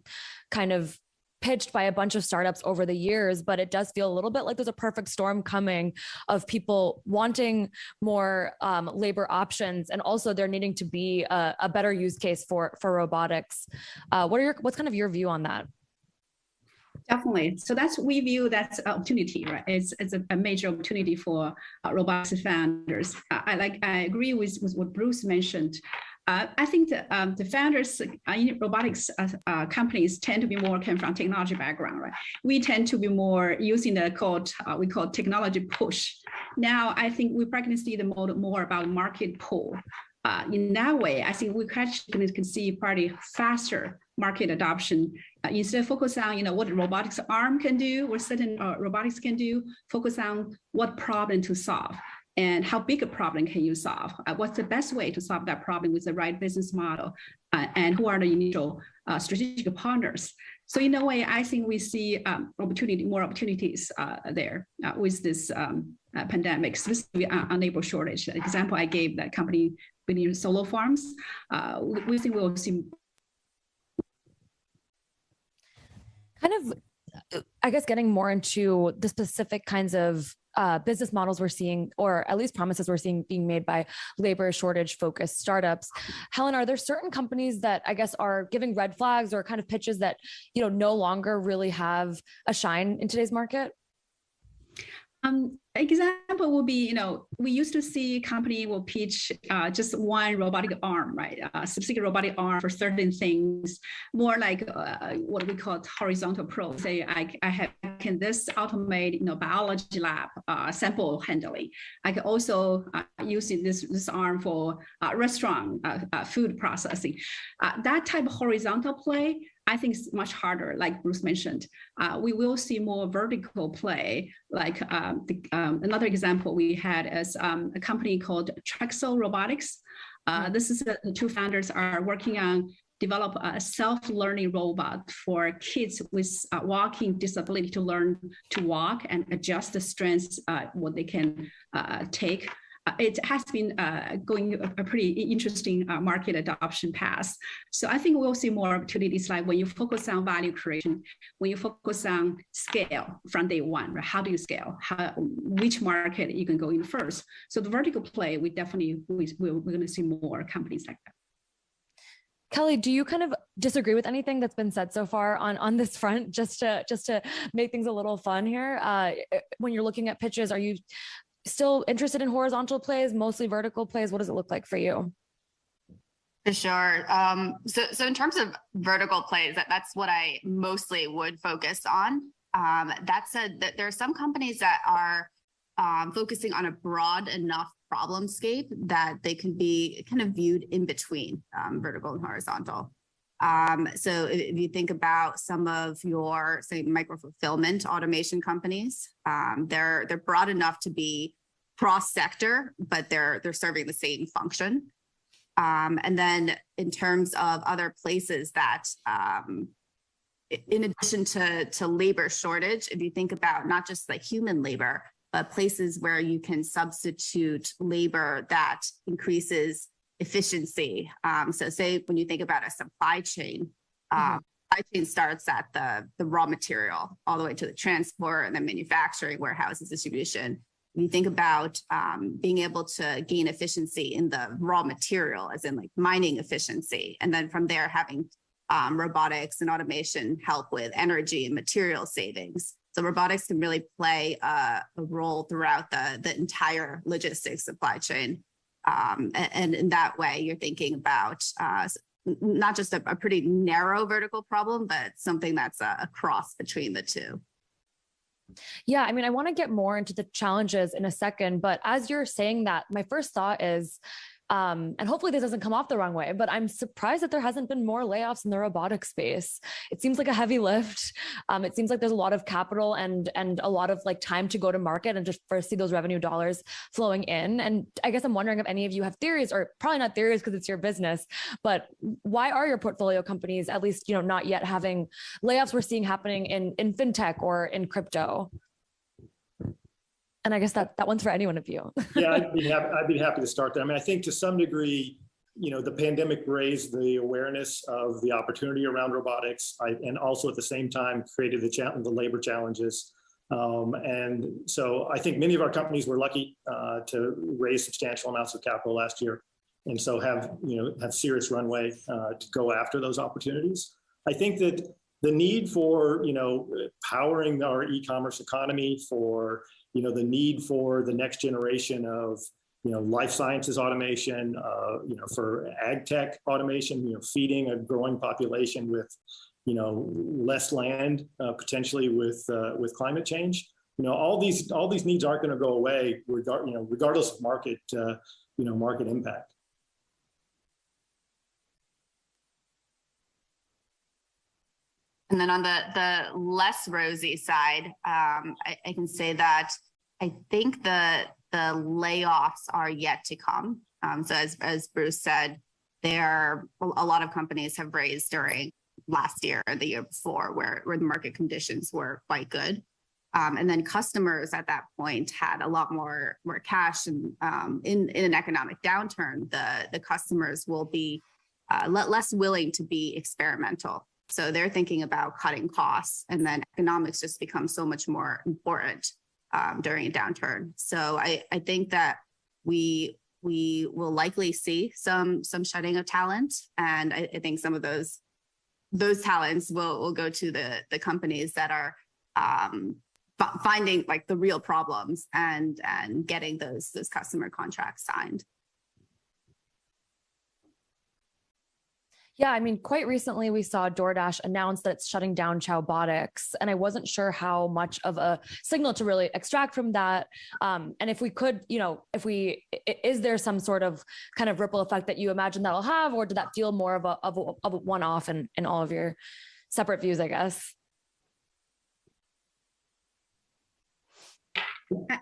kind of pitched by a bunch of startups over the years, but it does feel a little bit like there's a perfect storm coming of people wanting more labor options, and also there needing to be a better use case for robotics. What's kind of your view on that? Definitely. So we view that's an opportunity, right? It's a major opportunity for robotics founders. I agree with what Bruce mentioned. I think that the founders in robotics companies tend to be more come from technology background, right? We tend to be more using we call technology push. Now, I think we're practicing see the more about market pull. In that way, I think we actually can see probably faster market adoption. Instead of focus on what robotics arm can do, what certain robotics can do, focus on what problem to solve and how big a problem can you solve. What's the best way to solve that problem with the right business model, and who are the initial strategic partners. So in a way, I think we see more opportunities there with this pandemic, specifically on labor shortage. The example I gave, that company building solar farms, we think we'll see. Kind of, I guess, getting more into the specific kinds of business models we're seeing, or at least promises we're seeing being made by labor shortage focused startups. Helen, are there certain companies that I guess are giving red flags or kind of pitches that, no longer really have a shine in today's market? Example will be, we used to see company will pitch just one robotic arm, right? Specific robotic arm for certain things, more like what we call horizontal approach. Say, can this automate, biology lab sample handling? I can also use this arm for restaurant food processing. That type of horizontal play, I think is much harder, like Bruce mentioned. We will see more vertical play, like another example we had is a company called Trexel Robotics. This is the two founders are working on develop a self-learning robot for kids with walking disability to learn to walk and adjust the strengths what they can take. It has been going a pretty interesting market adoption path. So I think we'll see more opportunities, like when you focus on value creation, when you focus on scale from day one, right? How do you scale? Which market you can go in first? So the vertical play, we're going to see more companies like that. Kelly, do you kind of disagree with anything that's been said so far on this front? Just to make things a little fun here, when you're looking at pitches, are you still interested in horizontal plays, mostly vertical plays? What does it look like for you? For sure. So in terms of vertical plays, that's what I mostly would focus on. That said, that there are some companies that are focusing on a broad enough problem scape that they can be kind of viewed in between vertical and horizontal. So if you think about some of your, say, micro-fulfillment automation companies, they're broad enough to be cross-sector, but they're serving the same function. And then in terms of other places that, in addition to labor shortage, if you think about not just the human labor, but places where you can substitute labor that increases efficiency. So say when you think about a supply chain, supply chain starts at the raw material all the way to the transport and then manufacturing, warehouses, distribution. When you think about being able to gain efficiency in the raw material, as in like mining efficiency, and then from there having robotics and automation help with energy and material savings. So robotics can really play a role throughout the entire logistics supply chain. And in that way, you're thinking about not just a pretty narrow vertical problem, but something that's a cross between the two. Yeah, I mean, I want to get more into the challenges in a second, but as you're saying that, my first thought is, and hopefully this doesn't come off the wrong way, but I'm surprised that there hasn't been more layoffs in the robotic space. It seems like a heavy lift. It seems like there's a lot of capital and a lot of like time to go to market and just first see those revenue dollars flowing in. And I guess I'm wondering if any of you have theories, or probably not theories because it's your business, but why are your portfolio companies, at least, not yet having layoffs we're seeing happening in fintech or in crypto? And I guess that one's for any one of you. Yeah, I'd be happy to start there. I mean, I think to some degree, the pandemic raised the awareness of the opportunity around robotics, and also at the same time created the labor challenges. And so I think many of our companies were lucky to raise substantial amounts of capital last year, and so have serious runway to go after those opportunities. I think that the need for powering our e-commerce economy, for the need for the next generation of, life sciences automation, for agtech automation, feeding a growing population with, less land, potentially with climate change. All these needs aren't going to go away, regardless of market impact. And then on the less rosy side, I can say that I think the layoffs are yet to come. So as Bruce said, a lot of companies have raised during last year or the year before where the market conditions were quite good. And then customers at that point had a lot more cash, and in an economic downturn, the customers will be less willing to be experimental. So they're thinking about cutting costs, and then economics just becomes so much more important during a downturn. So I think that we will likely see some shedding of talent, and I think some of those talents will go to the companies that are finding like the real problems and getting those customer contracts signed. Yeah, I mean, quite recently we saw DoorDash announce that it's shutting down Robotics, and I wasn't sure how much of a signal to really extract from that. And if we could, is there some sort of kind of ripple effect that you imagine that'll have, or did that feel more of a one-off in all of your separate views, I guess?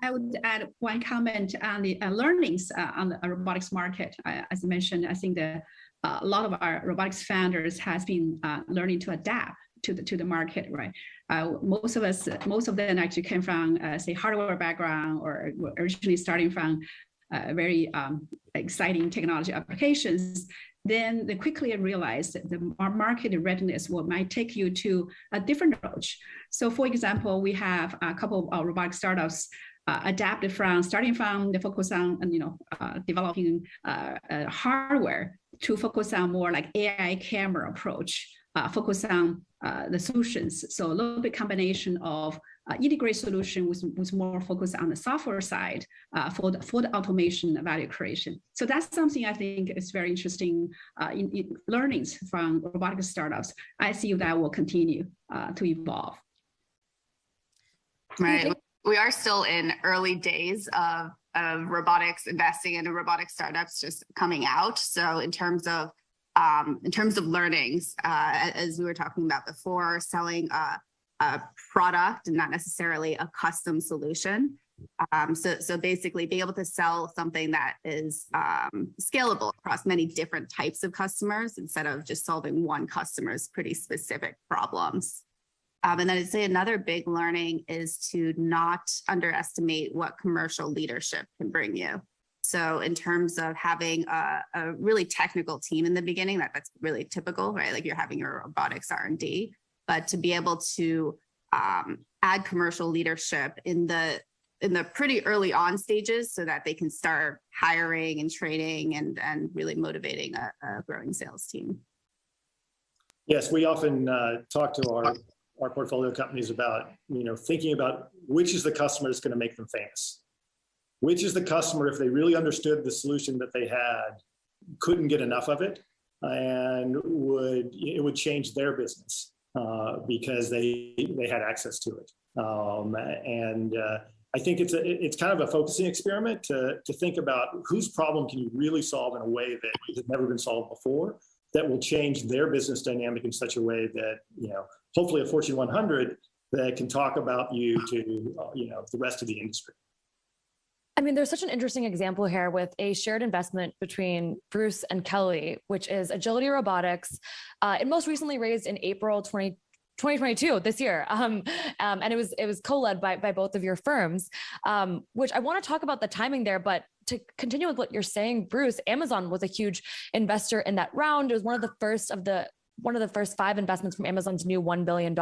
I would add one comment on the learnings on the robotics market. As I mentioned, I think a lot of our robotics founders has been learning to adapt to the market, right? Most of them actually came from, say, hardware background, or originally starting from very exciting technology applications. Then they quickly realized that the market readiness might take you to a different approach. So, for example, we have a couple of robotic startups adapted starting from the focus on developing hardware to focus on more like AI camera approach, focus on the solutions. So a little bit combination of integrated solution was more focused on the software side for the automation value creation. So that's something I think is very interesting in learnings from robotic startups. I see that will continue to evolve. Right. We are still in early days of robotics investing in robotic startups just coming out. So in terms of learnings, as we were talking about before, selling a product and not necessarily a custom solution, So basically be able to sell something that is scalable across many different types of customers instead of just solving one customer's pretty specific problems. And then I'd say another big learning is to not underestimate what commercial leadership can bring you. So in terms of having a really technical team in the beginning, that's really typical, right? Like you're having your robotics R&D, but to be able to add commercial leadership in the pretty early on stages so that they can start hiring and training and really motivating a growing sales team. Yes, we often talk to our portfolio companies about, thinking about which is the customer that's going to make them famous. Which is the customer, if they really understood the solution that they had, couldn't get enough of it, and it would change their business because they had access to it. I think it's kind of a focusing experiment to think about whose problem can you really solve in a way that has never been solved before, that will change their business dynamic in such a way that, hopefully a Fortune 100 that can talk about you to, the rest of the industry. I mean, there's such an interesting example here with a shared investment between Bruce and Kelly, which is Agility Robotics. It most recently raised in April 2022, this year. And it was co-led by both of your firms, which I want to talk about the timing there, but to continue with what you're saying, Bruce, Amazon was a huge investor in that round. It was one of the first 5 investments from Amazon's new $1 billion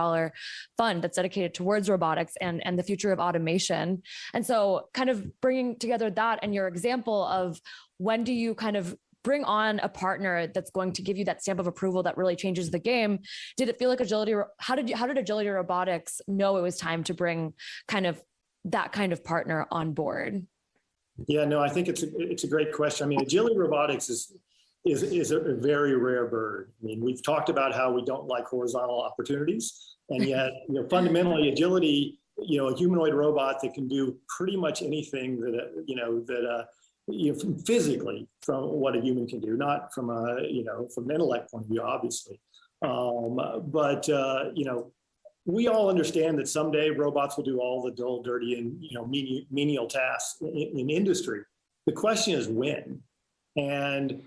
fund that's dedicated towards robotics and the future of automation. And so kind of bringing together that and your example of when do you kind of bring on a partner that's going to give you that stamp of approval that really changes the game? Did it feel like how did Agility Robotics know it was time to bring that kind of partner on board? Yeah, no, I think it's a great question. I mean, Agility Robotics is a very rare bird. I mean, we've talked about how we don't like horizontal opportunities, and yet, fundamentally, Agility, a humanoid robot that can do pretty much anything physically from what a human can do, not from from an intellect point of view, obviously. We all understand that someday robots will do all the dull, dirty, and menial tasks in industry. The question is when. And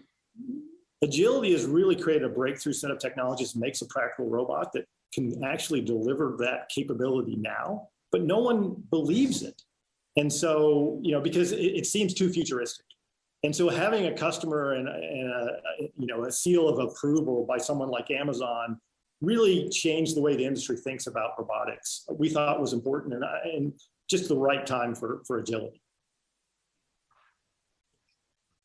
Agility has really created a breakthrough set of technologies that makes a practical robot that can actually deliver that capability now, but no one believes it. And so, because it seems too futuristic. And so having a customer and a seal of approval by someone like Amazon really changed the way the industry thinks about robotics. We thought was important and just the right time for Agility.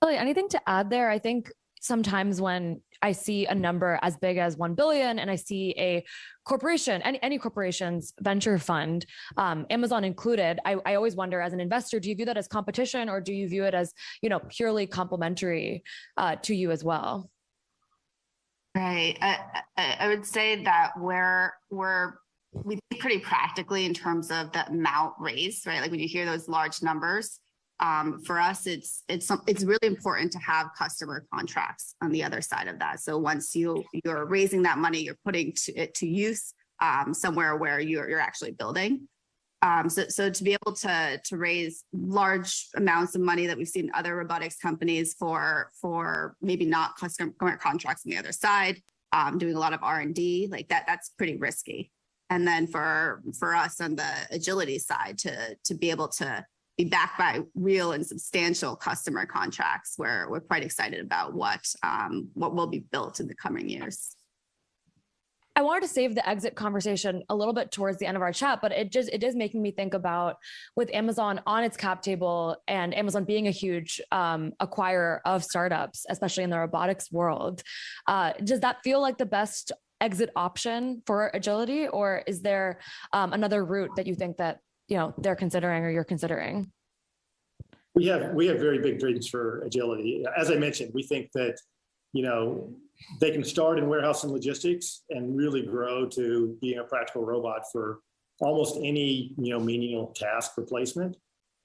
Really, anything to add there? I think sometimes when I see a number as big as 1 billion and I see a corporation, any corporation's venture fund, Amazon included, I always wonder as an investor, do you view that as competition or do you view it as, purely complementary to you as well? Right. I would say that we think pretty practically in terms of the amount raised, right? Like when you hear those large numbers, for us, it's really important to have customer contracts on the other side of that. So once you're raising that money, you're putting it to use somewhere where you're actually building. So to be able to raise large amounts of money that we've seen other robotics companies for maybe not customer contracts on the other side, doing a lot of R&D, like that's pretty risky. And then for us on the Agility side to be able to be backed by real and substantial customer contracts, we're quite excited about what will be built in the coming years. I wanted to save the exit conversation a little bit towards the end of our chat, but it is making me think about with Amazon on its cap table and Amazon being a huge acquirer of startups, especially in the robotics world. Does that feel like the best exit option for Agility, or is there another route that you think that they're considering or you're considering? We have very big dreams for Agility. As I mentioned, we think that they can start in warehouse and logistics and really grow to being a practical robot for almost any menial task replacement.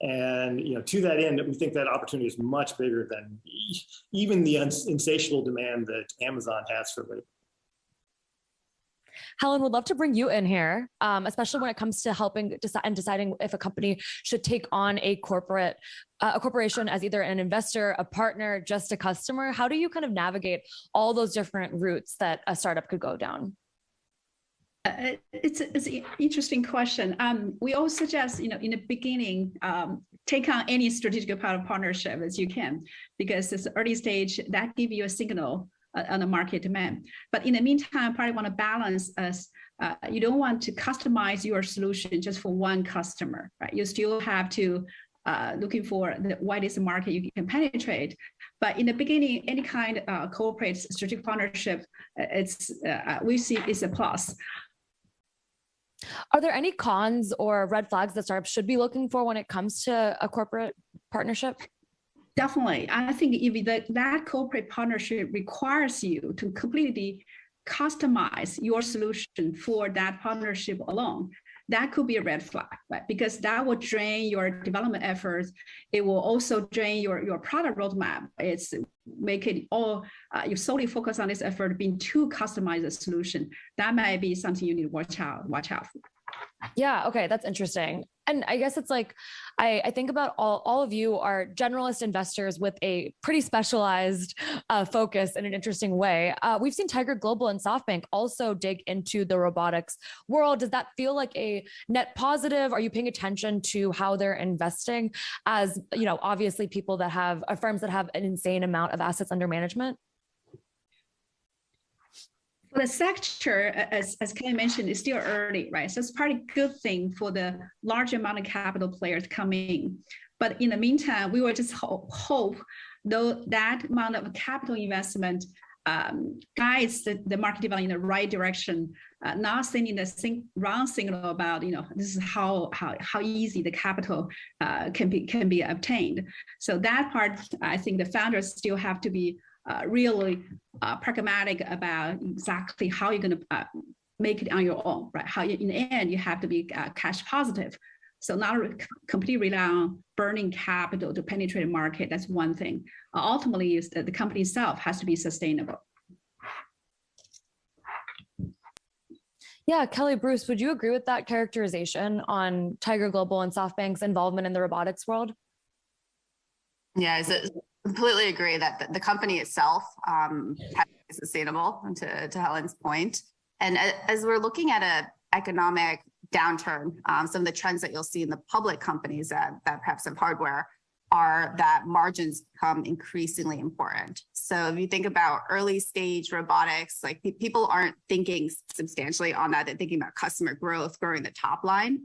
And to that end, we think that opportunity is much bigger than even the insatiable demand that Amazon has for labor. Helen, would love to bring you in here, especially when it comes to helping and deciding if a company should take on a corporation as either an investor, a partner, just a customer. How do you kind of navigate all those different routes that a startup could go down? It's an interesting question. We always suggest, in the beginning, take on any strategic partnership as you can, because it's early stage that give you a signal on the market demand. But in the meantime, probably want to balance as you don't want to customize your solution just for one customer, right? You still have to looking for the widest market you can penetrate. But in the beginning, any kind of corporate strategic partnership, we see is a plus. Are there any cons or red flags that startups should be looking for when it comes to a corporate partnership? Definitely. I think if that corporate partnership requires you to completely customize your solution for that partnership alone, that could be a red flag, right? Because that will drain your development efforts. It will also drain your product roadmap. It's make it all, you solely focus on this effort being too customized a solution. That might be something you need to watch out for. Yeah, okay, that's interesting. And I guess it's like, I think about all of you are generalist investors with a pretty specialized focus in an interesting way. We've seen Tiger Global and SoftBank also dig into the robotics world. Does that feel like a net positive? Are you paying attention to how they're investing as, obviously people that have, firms that have an insane amount of assets under management? The sector, as Kelly mentioned, is still early, right? So it's probably a good thing for the large amount of capital players coming. But in the meantime, we will just hope though that amount of capital investment guides the market development in the right direction, not sending the wrong signal about, this is how easy the capital can be obtained. So that part, I think the founders still have to be really pragmatic about exactly how you're going to make it on your own, right? How in the end you have to be cash positive. So not completely rely on burning capital to penetrate the market. That's one thing. Ultimately, is that the company itself has to be sustainable. Yeah, Kelly, Bruce, would you agree with that characterization on Tiger Global and SoftBank's involvement in the robotics world? Yeah, completely agree that the company itself has to be sustainable, to Helen's point. And as we're looking at an economic downturn, some of the trends that you'll see in the public companies that perhaps have hardware are that margins become increasingly important. So if you think about early stage robotics, like people aren't thinking substantially on that. They're thinking about customer growth, growing the top line.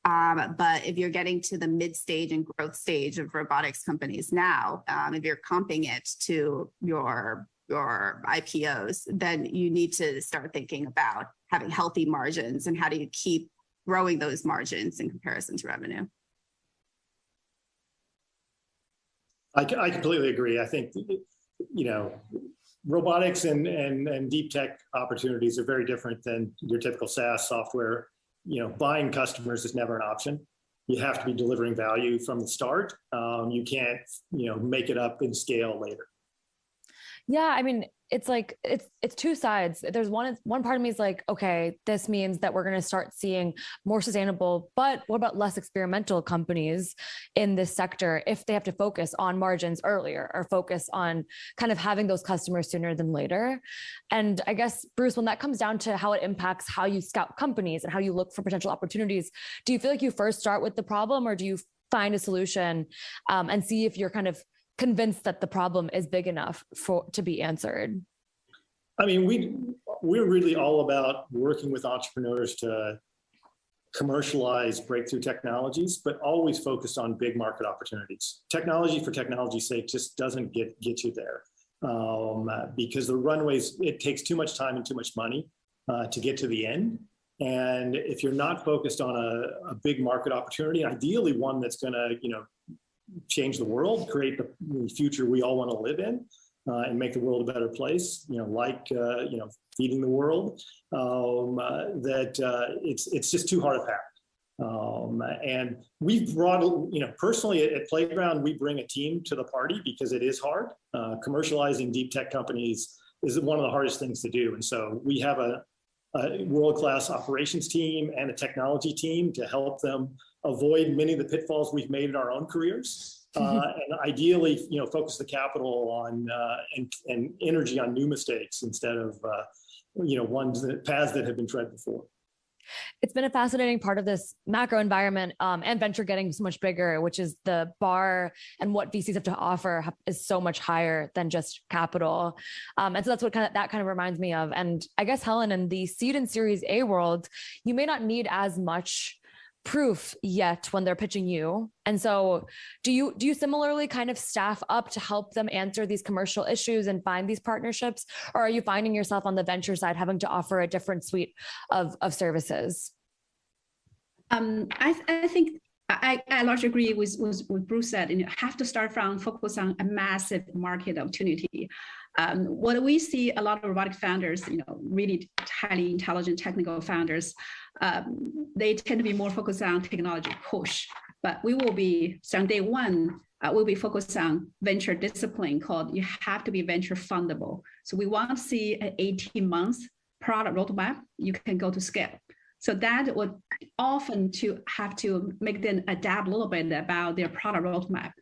But if you're getting to the mid stage and growth stage of robotics companies now, if you're comping it to your IPOs, then you need to start thinking about having healthy margins and how do you keep growing those margins in comparison to revenue. I completely agree. I think, robotics and deep tech opportunities are very different than your typical SaaS software. Buying customers is never an option. You have to be delivering value from the start. You can't, make it up in scale later. Yeah, I mean, it's like it's two sides. There's one part of me is like, okay, this means that we're going to start seeing more sustainable, but what about less experimental companies in this sector if they have to focus on margins earlier or focus on kind of having those customers sooner than later? And I guess, Bruce, when that comes down to how it impacts how you scout companies and how you look for potential opportunities, do you feel like you first start with the problem, or do you find a solution and see if you're kind of convinced that the problem is big enough to be answered? I mean, we're really all about working with entrepreneurs to commercialize breakthrough technologies, but always focused on big market opportunities. Technology for technology's sake just doesn't get you there because the runways, it takes too much time and too much money to get to the end. And if you're not focused on a big market opportunity, ideally one that's going to, change the world, create the future we all want to live in, and make the world a better place, feeding the world, it's just too hard a path. And we've brought, personally at Playground, we bring a team to the party because it is hard. Commercializing deep tech companies is one of the hardest things to do. And so we have a a world-class operations team and a technology team to help them avoid many of the pitfalls we've made in our own careers. And ideally, focus the capital on and energy on new mistakes instead of paths that have been tread before. It's been a fascinating part of this macro environment and venture getting so much bigger, which is the bar and what VCs have to offer is so much higher than just capital. And so that's what that kind of reminds me of. And I guess, Helen, in the seed and Series A world, you may not need as much proof yet when they're pitching you. And so do you similarly kind of staff up to help them answer these commercial issues and find these partnerships? Or are you finding yourself on the venture side having to offer a different suite of services? I think I largely agree with what Bruce said. And you have to start from focus on a massive market opportunity. What we see a lot of robotic founders, really highly intelligent technical founders, they tend to be more focused on technology push. But we will be, so on day one, we'll be focused on venture discipline called you have to be venture fundable. So we want to see an 18 months product roadmap, you can go to scale. So that would often have to make them adapt a little bit about their product roadmap.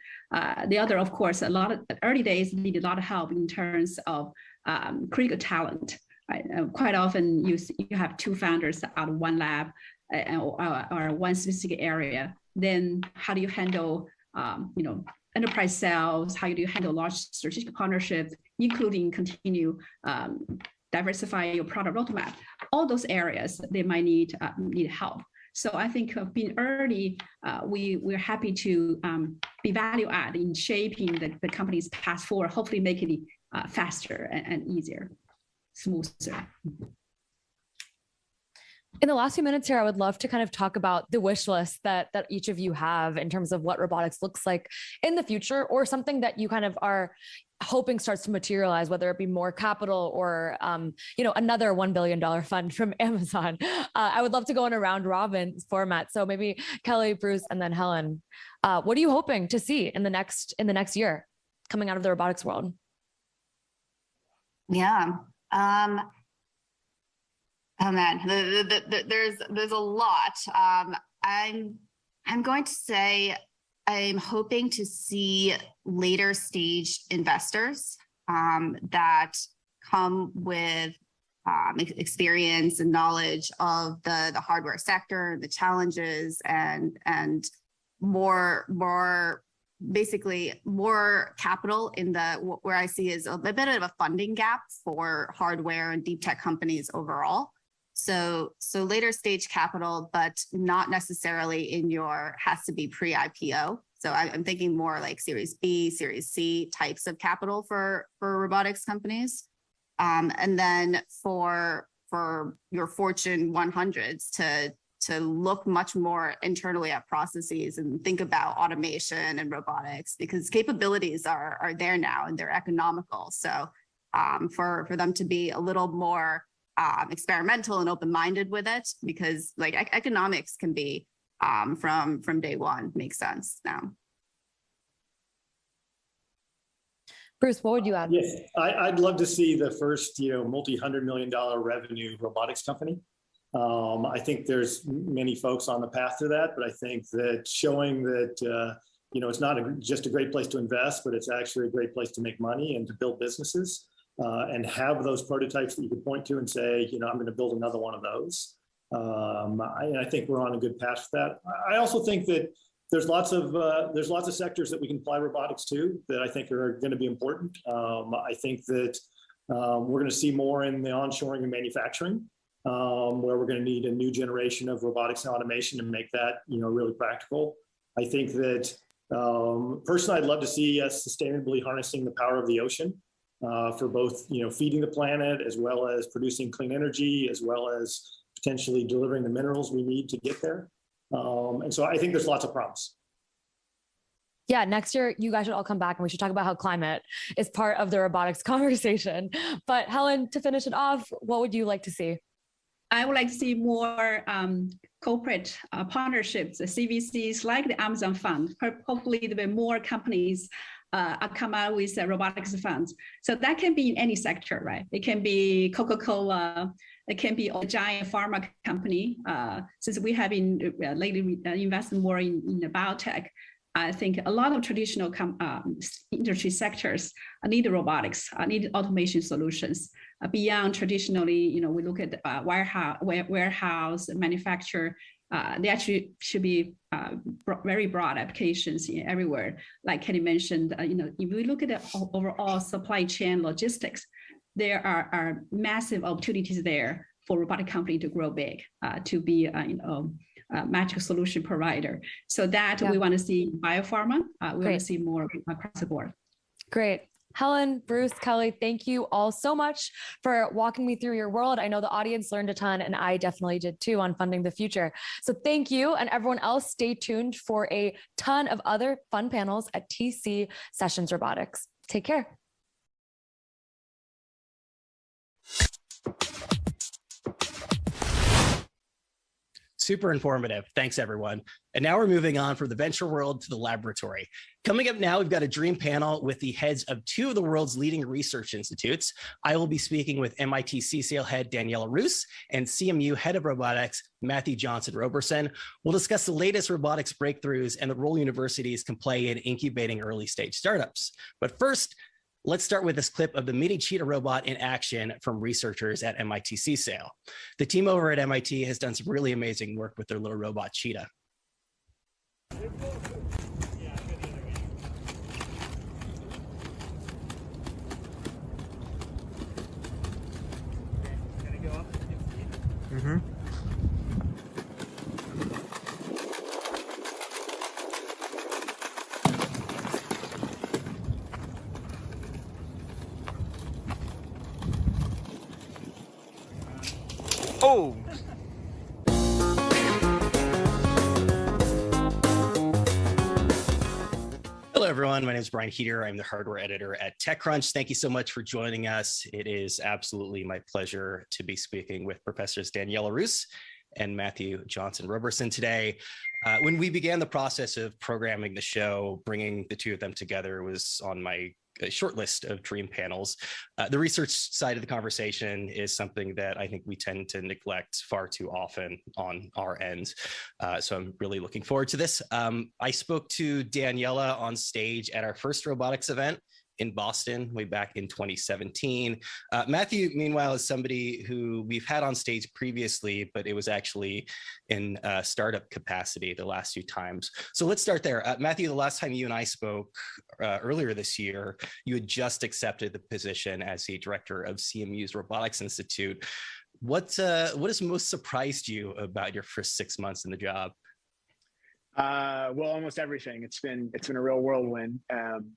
The other, of course, a lot of early days need a lot of help in terms of critical talent. Right? Quite often you have two founders out of one lab or one specific area. Then how do you handle enterprise sales? How do you handle large strategic partnerships, including continue diversify your product roadmap? All those areas they might need help. So I think being early, we're happy to be value add in shaping the company's path forward, hopefully making it faster and easier, smoother. In the last few minutes here, I would love to kind of talk about the wish list that each of you have in terms of what robotics looks like in the future, or something that you kind of are hoping starts to materialize, whether it be more capital or, another $1 billion fund from Amazon. I would love to go in a round robin format. So maybe Kelly, Bruce, and then Helen. What are you hoping to see in the next year coming out of the robotics world? Yeah. Oh man, there's a lot. I'm going to say I'm hoping to see later stage investors that come with experience and knowledge of the hardware sector, the challenges, and more basically more capital in where I see is a bit of a funding gap for hardware and deep tech companies overall. So later stage capital, but not necessarily has to be pre-IPO. So I'm thinking more like Series B, Series C types of capital for robotics companies. And then for your Fortune 100s to look much more internally at processes and think about automation and robotics, because capabilities are there now and they're economical. So for them to be a little more experimental and open-minded with it, because like economics can be from day one makes sense now. Bruce, what would you add? Yes, I'd love to see the first, multi-$100 million revenue robotics company. I think there's many folks on the path to that, but I think that showing that, it's not just a great place to invest, but it's actually a great place to make money and to build businesses. And have those prototypes that you can point to and say, I'm going to build another one of those. I think we're on a good path for that. I also think that there's lots of sectors that we can apply robotics to that I think are going to be important. I think that we're going to see more in the onshoring and manufacturing, where we're going to need a new generation of robotics and automation to make that really practical. I think that personally, I'd love to see us sustainably harnessing the power of the ocean. For both, feeding the planet as well as producing clean energy, as well as potentially delivering the minerals we need to get there. And so I think there's lots of promise. Yeah, next year you guys should all come back and we should talk about how climate is part of the robotics conversation. But Helen, to finish it off, what would you like to see? I would like to see more corporate partnerships, the CVCs like the Amazon Fund. Hopefully there'll be more companies come out with robotics funds. So that can be in any sector, right? It can be Coca-Cola, it can be a giant pharma company. Since we have been lately investing more in the biotech, I think a lot of traditional industry sectors need robotics, need automation solutions. Beyond traditionally, we look at warehouse manufacture. They actually should be very broad applications everywhere. Like Kenny mentioned, if we look at the overall supply chain logistics, there are massive opportunities there for robotic company to grow big, to be a magic solution provider. So that we want to see biopharma. We want to see more across the board. Great. Helen, Bruce, Kelly, thank you all so much for walking me through your world. I know the audience learned a ton, and I definitely did too on funding the future. So thank you, and everyone else, stay tuned for a ton of other fun panels at TC Sessions Robotics. Take care. Super informative. Thanks, everyone. And now we're moving on from the venture world to the laboratory. Coming up now, we've got a dream panel with the heads of two of the world's leading research institutes. I will be speaking with MIT CSAIL head Daniela Roos and CMU head of robotics, Matthew Johnson-Roberson. We'll discuss the latest robotics breakthroughs and the role universities can play in incubating early stage startups. But first, let's start with this clip of the mini cheetah robot in action from researchers at MIT CSAIL. The team over at MIT has done some really amazing work with their little robot cheetah. Mm-hmm. Oh! Hello, everyone. My name is Brian Heater. I'm the hardware editor at TechCrunch. Thank you so much for joining us. It is absolutely my pleasure to be speaking with Professors Daniela Roos and Matthew Johnson-Roberson today. When we began the process of programming the show, bringing the two of them together was on my short list of dream panels. The research side of the conversation is something that I think we tend to neglect far too often on our end. So I'm really looking forward to this. I spoke to Daniela on stage at our first robotics event in Boston way back in 2017. Matthew, meanwhile, is somebody who we've had on stage previously, but it was actually in startup capacity the last few times. So let's start there. Matthew, the last time you and I spoke earlier this year, you had just accepted the position as the director of CMU's Robotics Institute. What has most surprised you about your first 6 months in the job? Well, almost everything. It's been a real whirlwind.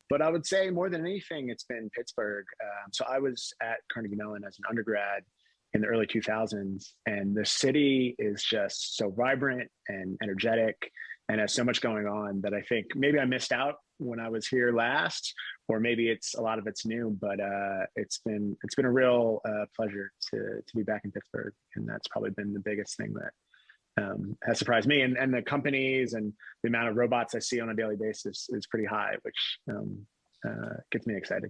But I would say more than anything, it's been Pittsburgh. So I was at Carnegie Mellon as an undergrad in the early 2000s, and the city is just so vibrant and energetic and has so much going on that I think maybe I missed out when I was here last, or maybe a lot of it's new, but it's been a real pleasure to be back in Pittsburgh. And that's probably been the biggest thing that has surprised me, and the companies and the amount of robots I see on a daily basis is pretty high, which gets me excited.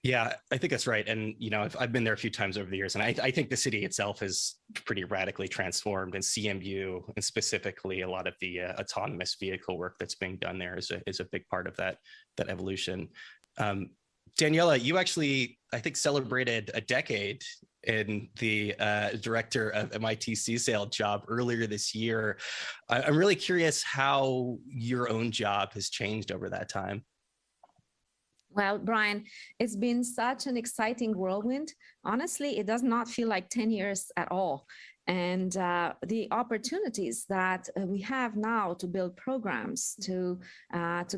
Yeah, I think that's right. And, I've been there a few times over the years, and I think the city itself is pretty radically transformed, and CMU, and specifically a lot of the autonomous vehicle work that's being done there is a big part of that evolution. Daniela, you actually, I think, celebrated a decade in the director of MIT CSAIL job earlier this year. I'm really curious how your own job has changed over that time. Well, Brian, it's been such an exciting whirlwind. Honestly, it does not feel like 10 years at all. And the opportunities that we have now to build programs, to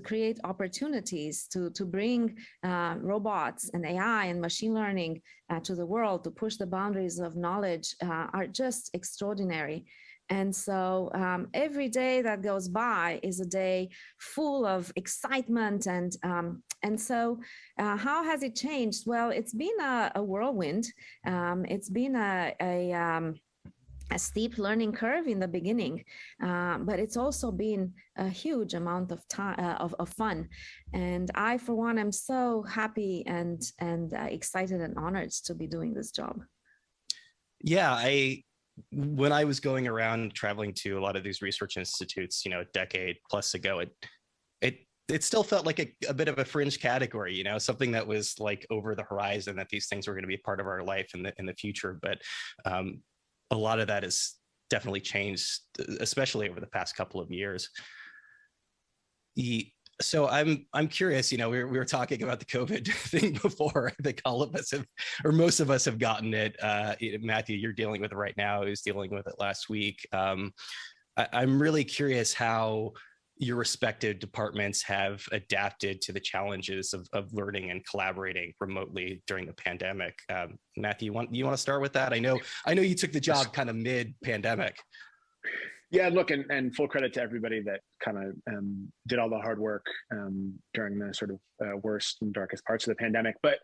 create opportunities, to bring robots and AI and machine learning to the world, to push the boundaries of knowledge are just extraordinary. And so every day that goes by is a day full of excitement. And so how has it changed? Well, it's been a whirlwind. It's been a steep learning curve in the beginning, but it's also been a huge amount of time of fun. And I, for one, am so happy and excited and honored to be doing this job. Yeah, when I was going around traveling to a lot of these research institutes, a decade plus ago, it still felt like a bit of a fringe category, something that was like over the horizon, that these things were going to be part of our life in the future. But a lot of that has definitely changed, especially over the past couple of years. So I'm curious, we were talking about the COVID thing before. I think all of us have, or most of us have gotten it. Matthew, you're dealing with it right now. I was dealing with it last week. I'm really curious how your respective departments have adapted to the challenges of learning and collaborating remotely during the pandemic. Matthew, you want to start with that? I know you took the job kind of mid-pandemic. Yeah, look, and full credit to everybody that kind of did all the hard work during the sort of worst and darkest parts of the pandemic. But,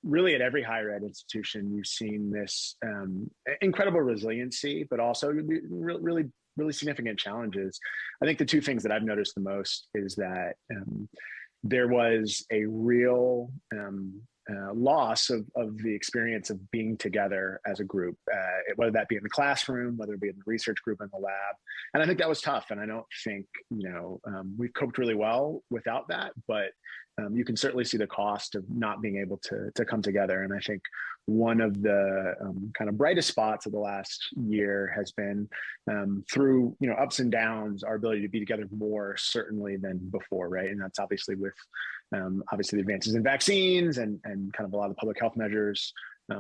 really at every higher ed institution, you've seen this incredible resiliency, but also really significant challenges. I think the two things that I've noticed the most is that there was a real loss of the experience of being together as a group, whether that be in the classroom, whether it be in the research group in the lab. And I think that was tough. And I don't think, we've coped really well without that, but you can certainly see the cost of not being able to come together. And I think one of the kind of brightest spots of the last year has been through, ups and downs, our ability to be together more certainly than before, right? And that's obviously with obviously the advances in vaccines and kind of a lot of public health measures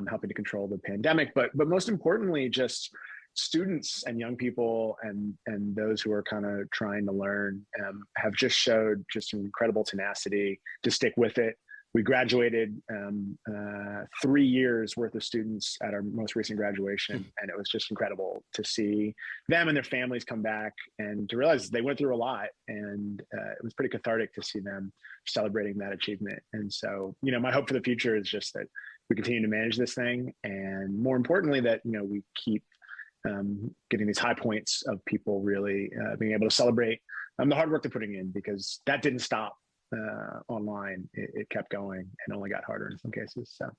helping to control the pandemic. But most importantly, just students and young people and those who are kind of trying to learn have just showed just incredible tenacity to stick with it. We graduated 3 years worth of students at our most recent graduation, and it was just incredible to see them and their families come back and to realize they went through a lot, and it was pretty cathartic to see them celebrating that achievement. And so, my hope for the future is just that we continue to manage this thing, and more importantly, that we keep getting these high points of people really being able to celebrate the hard work they're putting in, because that didn't stop. Online, it kept going and only got harder in some cases. So,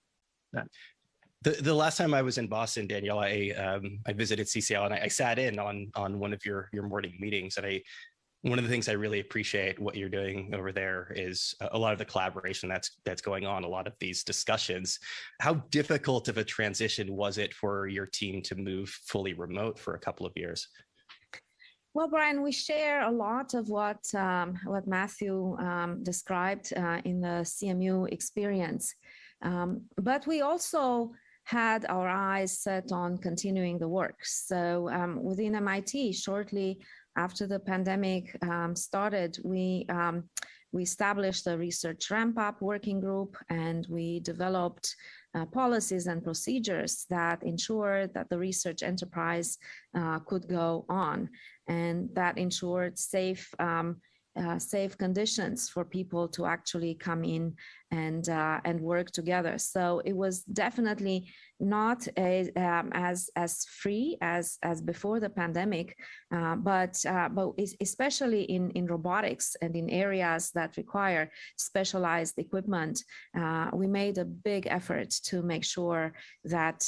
the last time I was in Boston, Danielle, I visited CCL and I sat in on one of your morning meetings. And one of the things I really appreciate what you're doing over there is a lot of the collaboration that's going on, a lot of these discussions. How difficult of a transition was it for your team to move fully remote for a couple of years? Well, Brian, we share a lot of what Matthew described in the CMU experience, but we also had our eyes set on continuing the work. So within MIT, shortly after the pandemic started, we established a research ramp-up working group, and we developed policies and procedures that ensured that the research enterprise could go on, and that ensured safe conditions for people to actually come in and work together. So it was definitely not as free as before the pandemic, but especially in robotics and in areas that require specialized equipment, we made a big effort to make sure that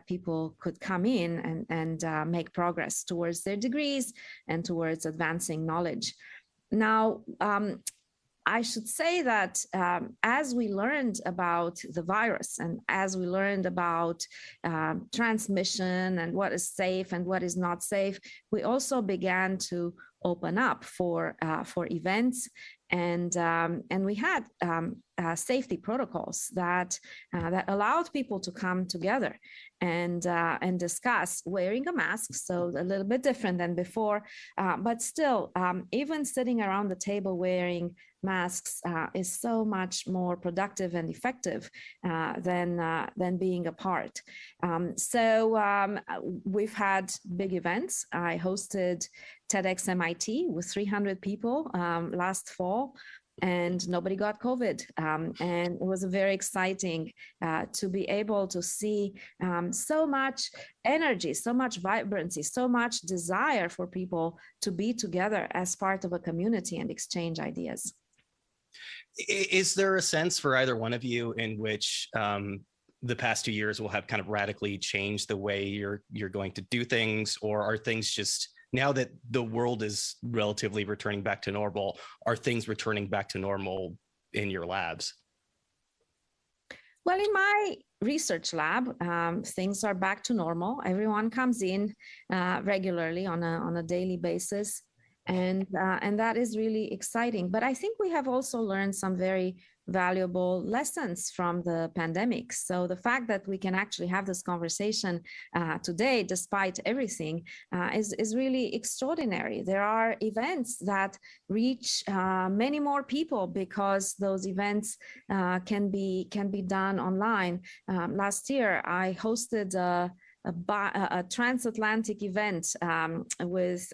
people could come in and make progress towards their degrees and towards advancing knowledge. Now, I should say that as we learned about the virus and as we learned about transmission and what is safe and what is not safe, we also began to open up for events, and we had safety protocols that allowed people to come together and discuss wearing a mask, so a little bit different than before, but still, even sitting around the table wearing masks is so much more productive and effective than being apart. So we've had big events. I hosted TEDx MIT with 300 people last fall. and nobody got COVID. And it was very exciting to be able to see so much energy, so much vibrancy, so much desire for people to be together as part of a community and exchange ideas. Is there a sense for either one of you in which the past 2 years will have kind of radically changed the way you're going to do things, or are things just, now that the world is relatively returning back to normal, are things returning back to normal in your labs? Well, in my research lab, things are back to normal. Everyone comes in regularly on a daily basis. And that is really exciting. But I think we have also learned some very valuable lessons from the pandemic. So the fact that we can actually have this conversation today, despite everything, is really extraordinary. There are events that reach many more people because those events can be done online. Last year, I hosted a transatlantic event with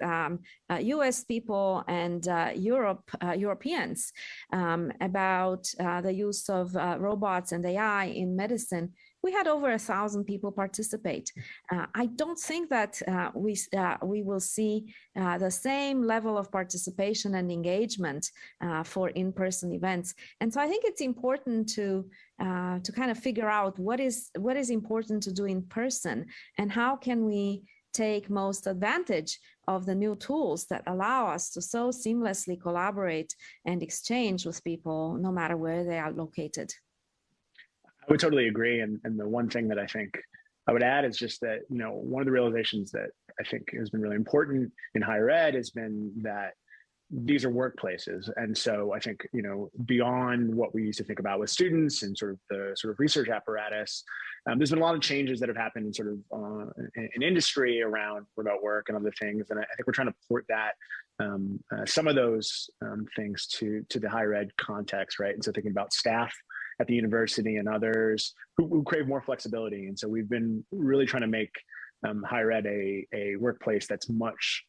US people and Europeans about the use of robots and AI in medicine. We had over 1,000 people participate. I don't think that we will see the same level of participation and engagement for in-person events. And so I think it's important to kind of figure out what is important to do in person, and how can we take most advantage of the new tools that allow us to so seamlessly collaborate and exchange with people no matter where they are located. I would totally agree. And the one thing that I think I would add is just that, one of the realizations that I think has been really important in higher ed has been that these are workplaces. And so I think, beyond what we used to think about with students and sort of research apparatus, there's been a lot of changes that have happened in sort of in industry around remote work and other things. And I think we're trying to port that some of those things to the higher ed context, right? And so thinking about staff at the university and others who crave more flexibility. And so we've been really trying to make higher ed a workplace that's much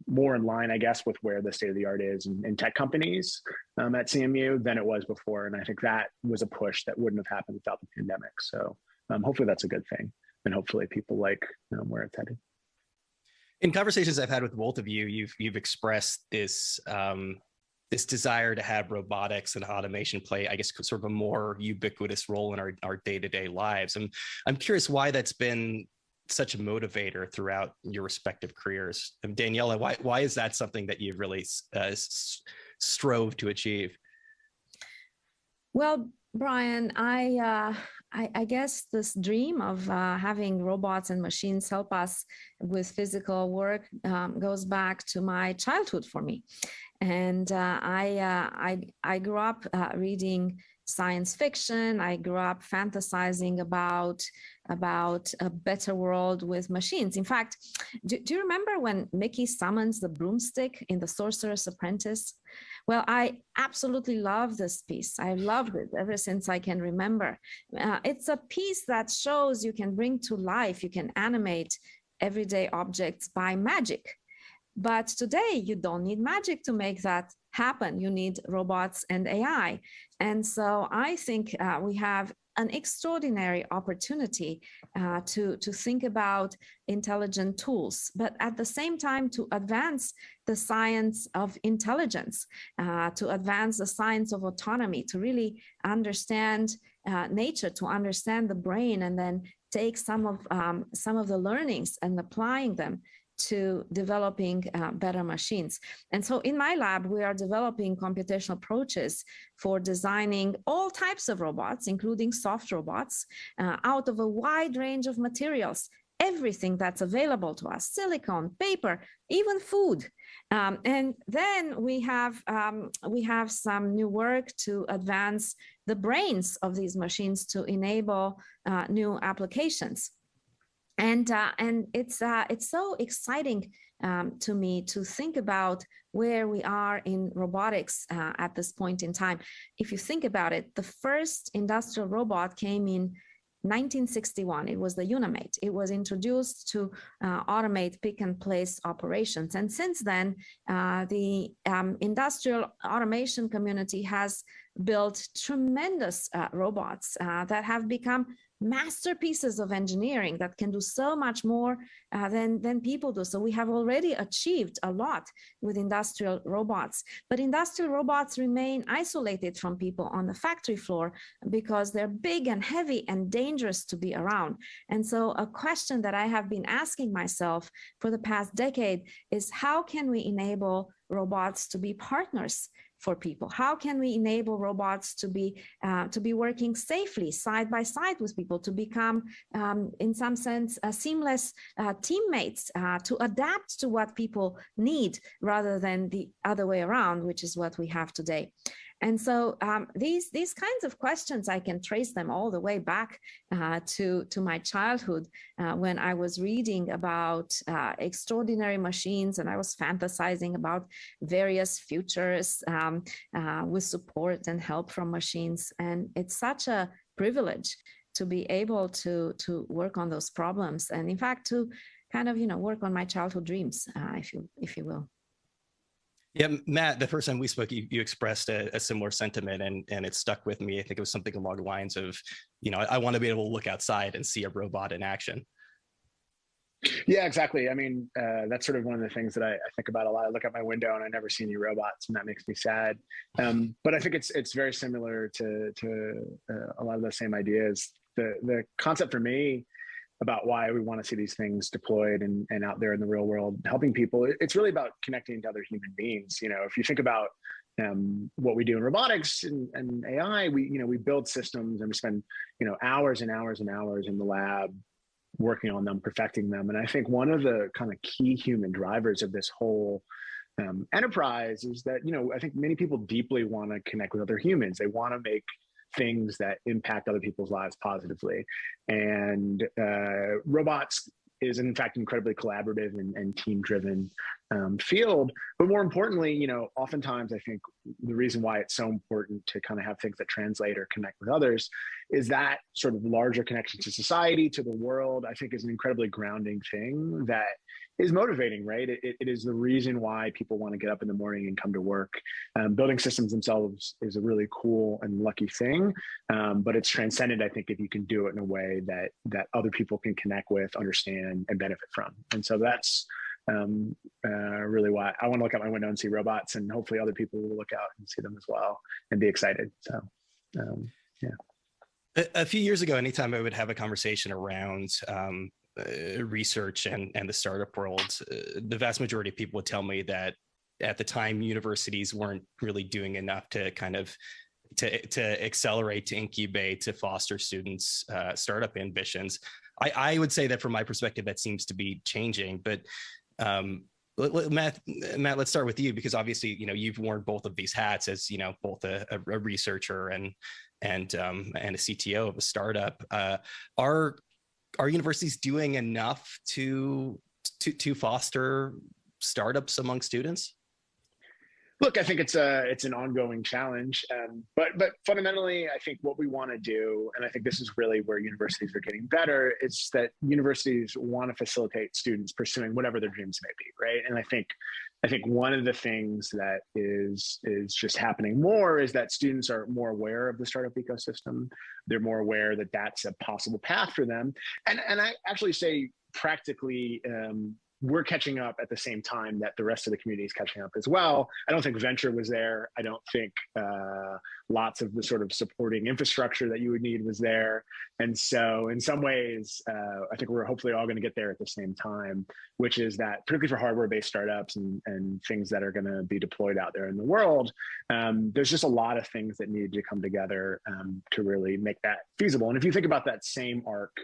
more in line, I guess, with where the state of the art is in tech companies at CMU than it was before. And I think that was a push that wouldn't have happened without the pandemic. So hopefully that's a good thing. And hopefully people like where it's headed. In conversations I've had with both of you, you've expressed this this desire to have robotics and automation play, I guess, sort of a more ubiquitous role in our day-to-day lives. I'm curious why that's been such a motivator throughout your respective careers. And Daniela, why is that something that you've really strove to achieve? Well, Brian, I guess this dream of having robots and machines help us with physical work goes back to my childhood for me. And I grew up reading science fiction. I grew up fantasizing about a better world with machines. In fact, do you remember when Mickey summons the broomstick in The Sorcerer's Apprentice? Well, I absolutely love this piece. I loved it ever since I can remember. It's a piece that shows you can bring to life, you can animate everyday objects by magic. But today, you don't need magic to make that happen. You need robots and AI. And so I think we have an extraordinary opportunity to think about intelligent tools, but at the same time to advance the science of intelligence, to advance the science of autonomy, to really understand nature, to understand the brain, and then take some of the learnings and applying them to developing better machines. And so in my lab, we are developing computational approaches for designing all types of robots, including soft robots, out of a wide range of materials, everything that's available to us, silicone, paper, even food. And then we have some new work to advance the brains of these machines to enable new applications. And it's so exciting to me to think about where we are in robotics at this point in time. If you think about it, the first industrial robot came in 1961, it was the Unimate. It was introduced to automate pick and place operations. And since then, the industrial automation community has built tremendous robots that have become masterpieces of engineering that can do so much more than people do. So we have already achieved a lot with industrial robots, but industrial robots remain isolated from people on the factory floor because they're big and heavy and dangerous to be around. And so a question that I have been asking myself for the past decade is, how can we enable robots to be partners for people? How can we enable robots to be working safely side by side with people, to become, in some sense, seamless teammates, to adapt to what people need rather than the other way around, which is what we have today. And so these kinds of questions, I can trace them all the way back to my childhood when I was reading about extraordinary machines, and I was fantasizing about various futures with support and help from machines. And it's such a privilege to be able to work on those problems, and in fact to kind of work on my childhood dreams, if you will. Yeah, Matt, the first time we spoke, you expressed a similar sentiment, and it stuck with me. I think it was something along the lines of, I want to be able to look outside and see a robot in action. Yeah, exactly. I mean, that's sort of one of the things that I think about a lot. I look out my window and I never see any robots, and that makes me sad. But I think it's very similar to a lot of the same ideas. The concept for me about why we want to see these things deployed and out there in the real world, helping people, it's really about connecting to other human beings. If you think about what we do in robotics and AI, we build systems and we spend hours and hours and hours in the lab working on them, perfecting them. And I think one of the kind of key human drivers of this whole enterprise is that I think many people deeply want to connect with other humans. They want to make things that impact other people's lives positively. And robots is in fact incredibly collaborative and team-driven field. But more importantly, oftentimes I think the reason why it's so important to kind of have things that translate or connect with others is that sort of larger connection to society, to the world, I think is an incredibly grounding thing that is motivating, right? It is the reason why people want to get up in the morning and come to work. Building systems themselves is a really cool and lucky thing, but it's transcended, I think, if you can do it in a way that other people can connect with, understand, and benefit from. And so that's really why I want to look out my window and see robots, and hopefully other people will look out and see them as well and be excited. So, yeah. A few years ago, anytime I would have a conversation around research and the startup world, the vast majority of people would tell me that at the time universities weren't really doing enough to kind of to accelerate, to incubate, to foster students' startup ambitions. I would say that from my perspective, that seems to be changing. But Matt, let's start with you, because obviously you've worn both of these hats as both a researcher and a CTO of a startup. Are universities doing enough to foster startups among students? Look, I think it's an ongoing challenge, but fundamentally, I think what we want to do, and I think this is really where universities are getting better, is that universities want to facilitate students pursuing whatever their dreams may be, right? And I think one of the things that is just happening more is that students are more aware of the startup ecosystem. They're more aware that that's a possible path for them, and I actually say practically. We're catching up at the same time that the rest of the community is catching up as well. I don't think venture was there. I don't think lots of the sort of supporting infrastructure that you would need was there. And so in some ways, I think we're hopefully all going to get there at the same time, which is that particularly for hardware-based startups and things that are going to be deployed out there in the world, there's just a lot of things that need to come together to really make that feasible. And if you think about that same arc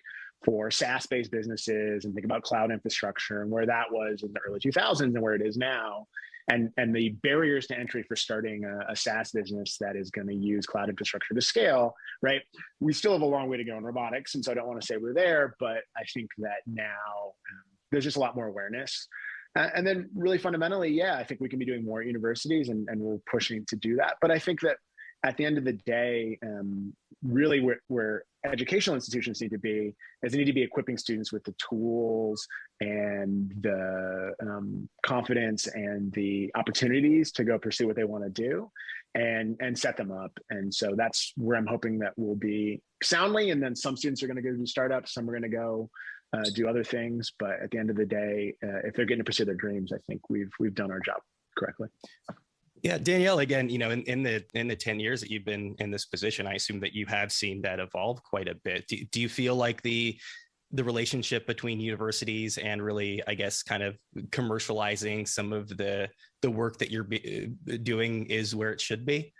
for SaaS-based businesses and think about cloud infrastructure and where that was in the early 2000s and where it is now, and the barriers to entry for starting a SaaS business that is going to use cloud infrastructure to scale, right? We still have a long way to go in robotics, and so I don't want to say we're there, but I think that now there's just a lot more awareness. And then really fundamentally, yeah, I think we can be doing more at universities, and we're pushing to do that. But I think that at the end of the day, really where educational institutions need to be is they need to be equipping students with the tools and the confidence and the opportunities to go pursue what they want to do and set them up. And so that's where I'm hoping that we'll be soundly. And then some students are going to go do startups, some are going to go do other things. But at the end of the day, if they're getting to pursue their dreams, I think we've done our job correctly. Yeah, Danielle, again, in the 10 years that you've been in this position, I assume that you have seen that evolve quite a bit. Do you feel like the relationship between universities and really, I guess, kind of commercializing some of the work that you're doing is where it should be?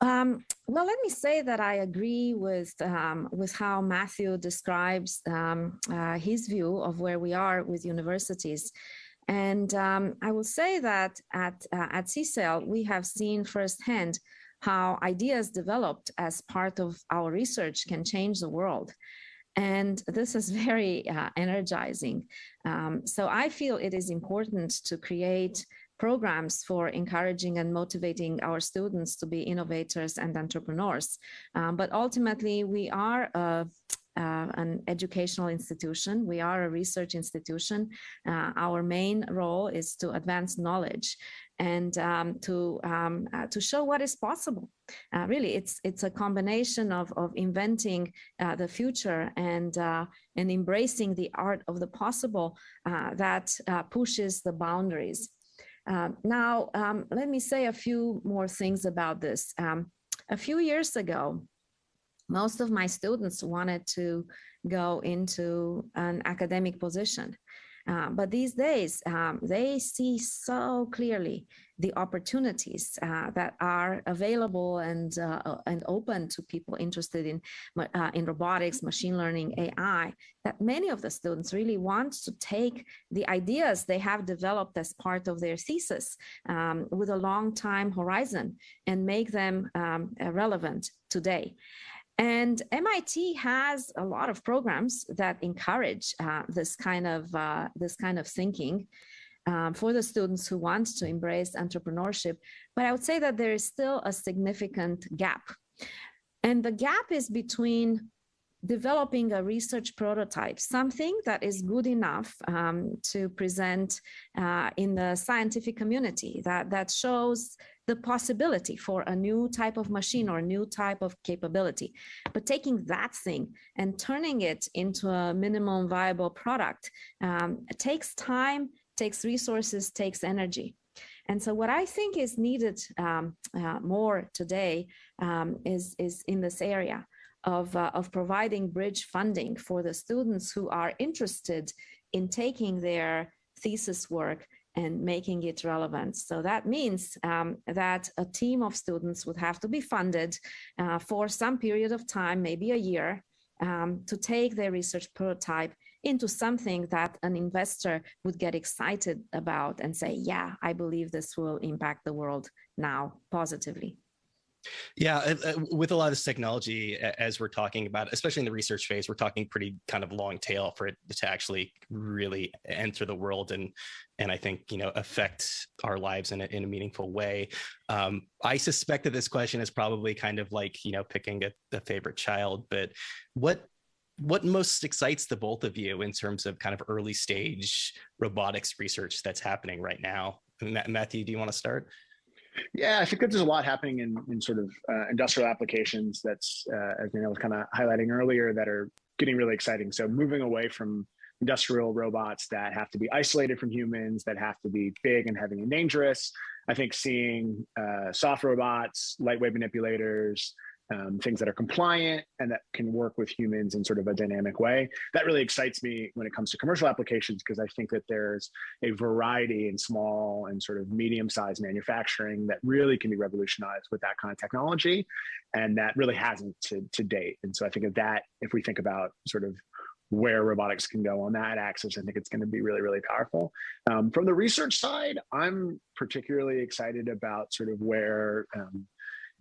Well, let me say that I agree with how Matthew describes his view of where we are with universities. And I will say that at CSAIL, we have seen firsthand how ideas developed as part of our research can change the world. And this is very energizing. So I feel it is important to create programs for encouraging and motivating our students to be innovators and entrepreneurs. But ultimately, we are an educational institution. We are a research institution. Our main role is to advance knowledge and to show what is possible. Really, it's a combination of inventing the future and embracing the art of the possible that pushes the boundaries. Now, let me say a few more things about this. A few years ago, most of my students wanted to go into an academic position. But these days, they see so clearly the opportunities that are available and open to people interested in robotics, machine learning, AI, that many of the students really want to take the ideas they have developed as part of their thesis with a long time horizon and make them relevant today. And MIT has a lot of programs that encourage this kind of thinking for the students who want to embrace entrepreneurship. But I would say that there is still a significant gap. And the gap is between developing a research prototype, something that is good enough to present in the scientific community, that shows the possibility for a new type of machine or a new type of capability. But taking that thing and turning it into a minimum viable product takes time, takes resources, takes energy. And so what I think is needed more today is in this area of providing bridge funding for the students who are interested in taking their thesis work and making it relevant. So that means that a team of students would have to be funded for some period of time, maybe a year, to take their research prototype into something that an investor would get excited about and say, yeah, I believe this will impact the world now positively. Yeah, with a lot of this technology, as we're talking about, especially in the research phase, we're talking pretty kind of long tail for it to actually really enter the world and I think, affect our lives in a meaningful way. I suspect that this question is probably kind of like, picking a favorite child, but what most excites the both of you in terms of kind of early stage robotics research that's happening right now? Matthew, do you want to start? Yeah, I think that there's a lot happening in sort of industrial applications that's, as Danielle was kind of highlighting earlier, that are getting really exciting. So moving away from industrial robots that have to be isolated from humans, that have to be big and heavy and dangerous. I think seeing soft robots, lightweight manipulators, things that are compliant and that can work with humans in sort of a dynamic way. That really excites me when it comes to commercial applications, because I think that there's a variety in small and sort of medium-sized manufacturing that really can be revolutionized with that kind of technology, and that really hasn't to date. And so I think of that, if we think about sort of where robotics can go on that axis, I think it's going to be really, really powerful. From the research side, I'm particularly excited about sort of where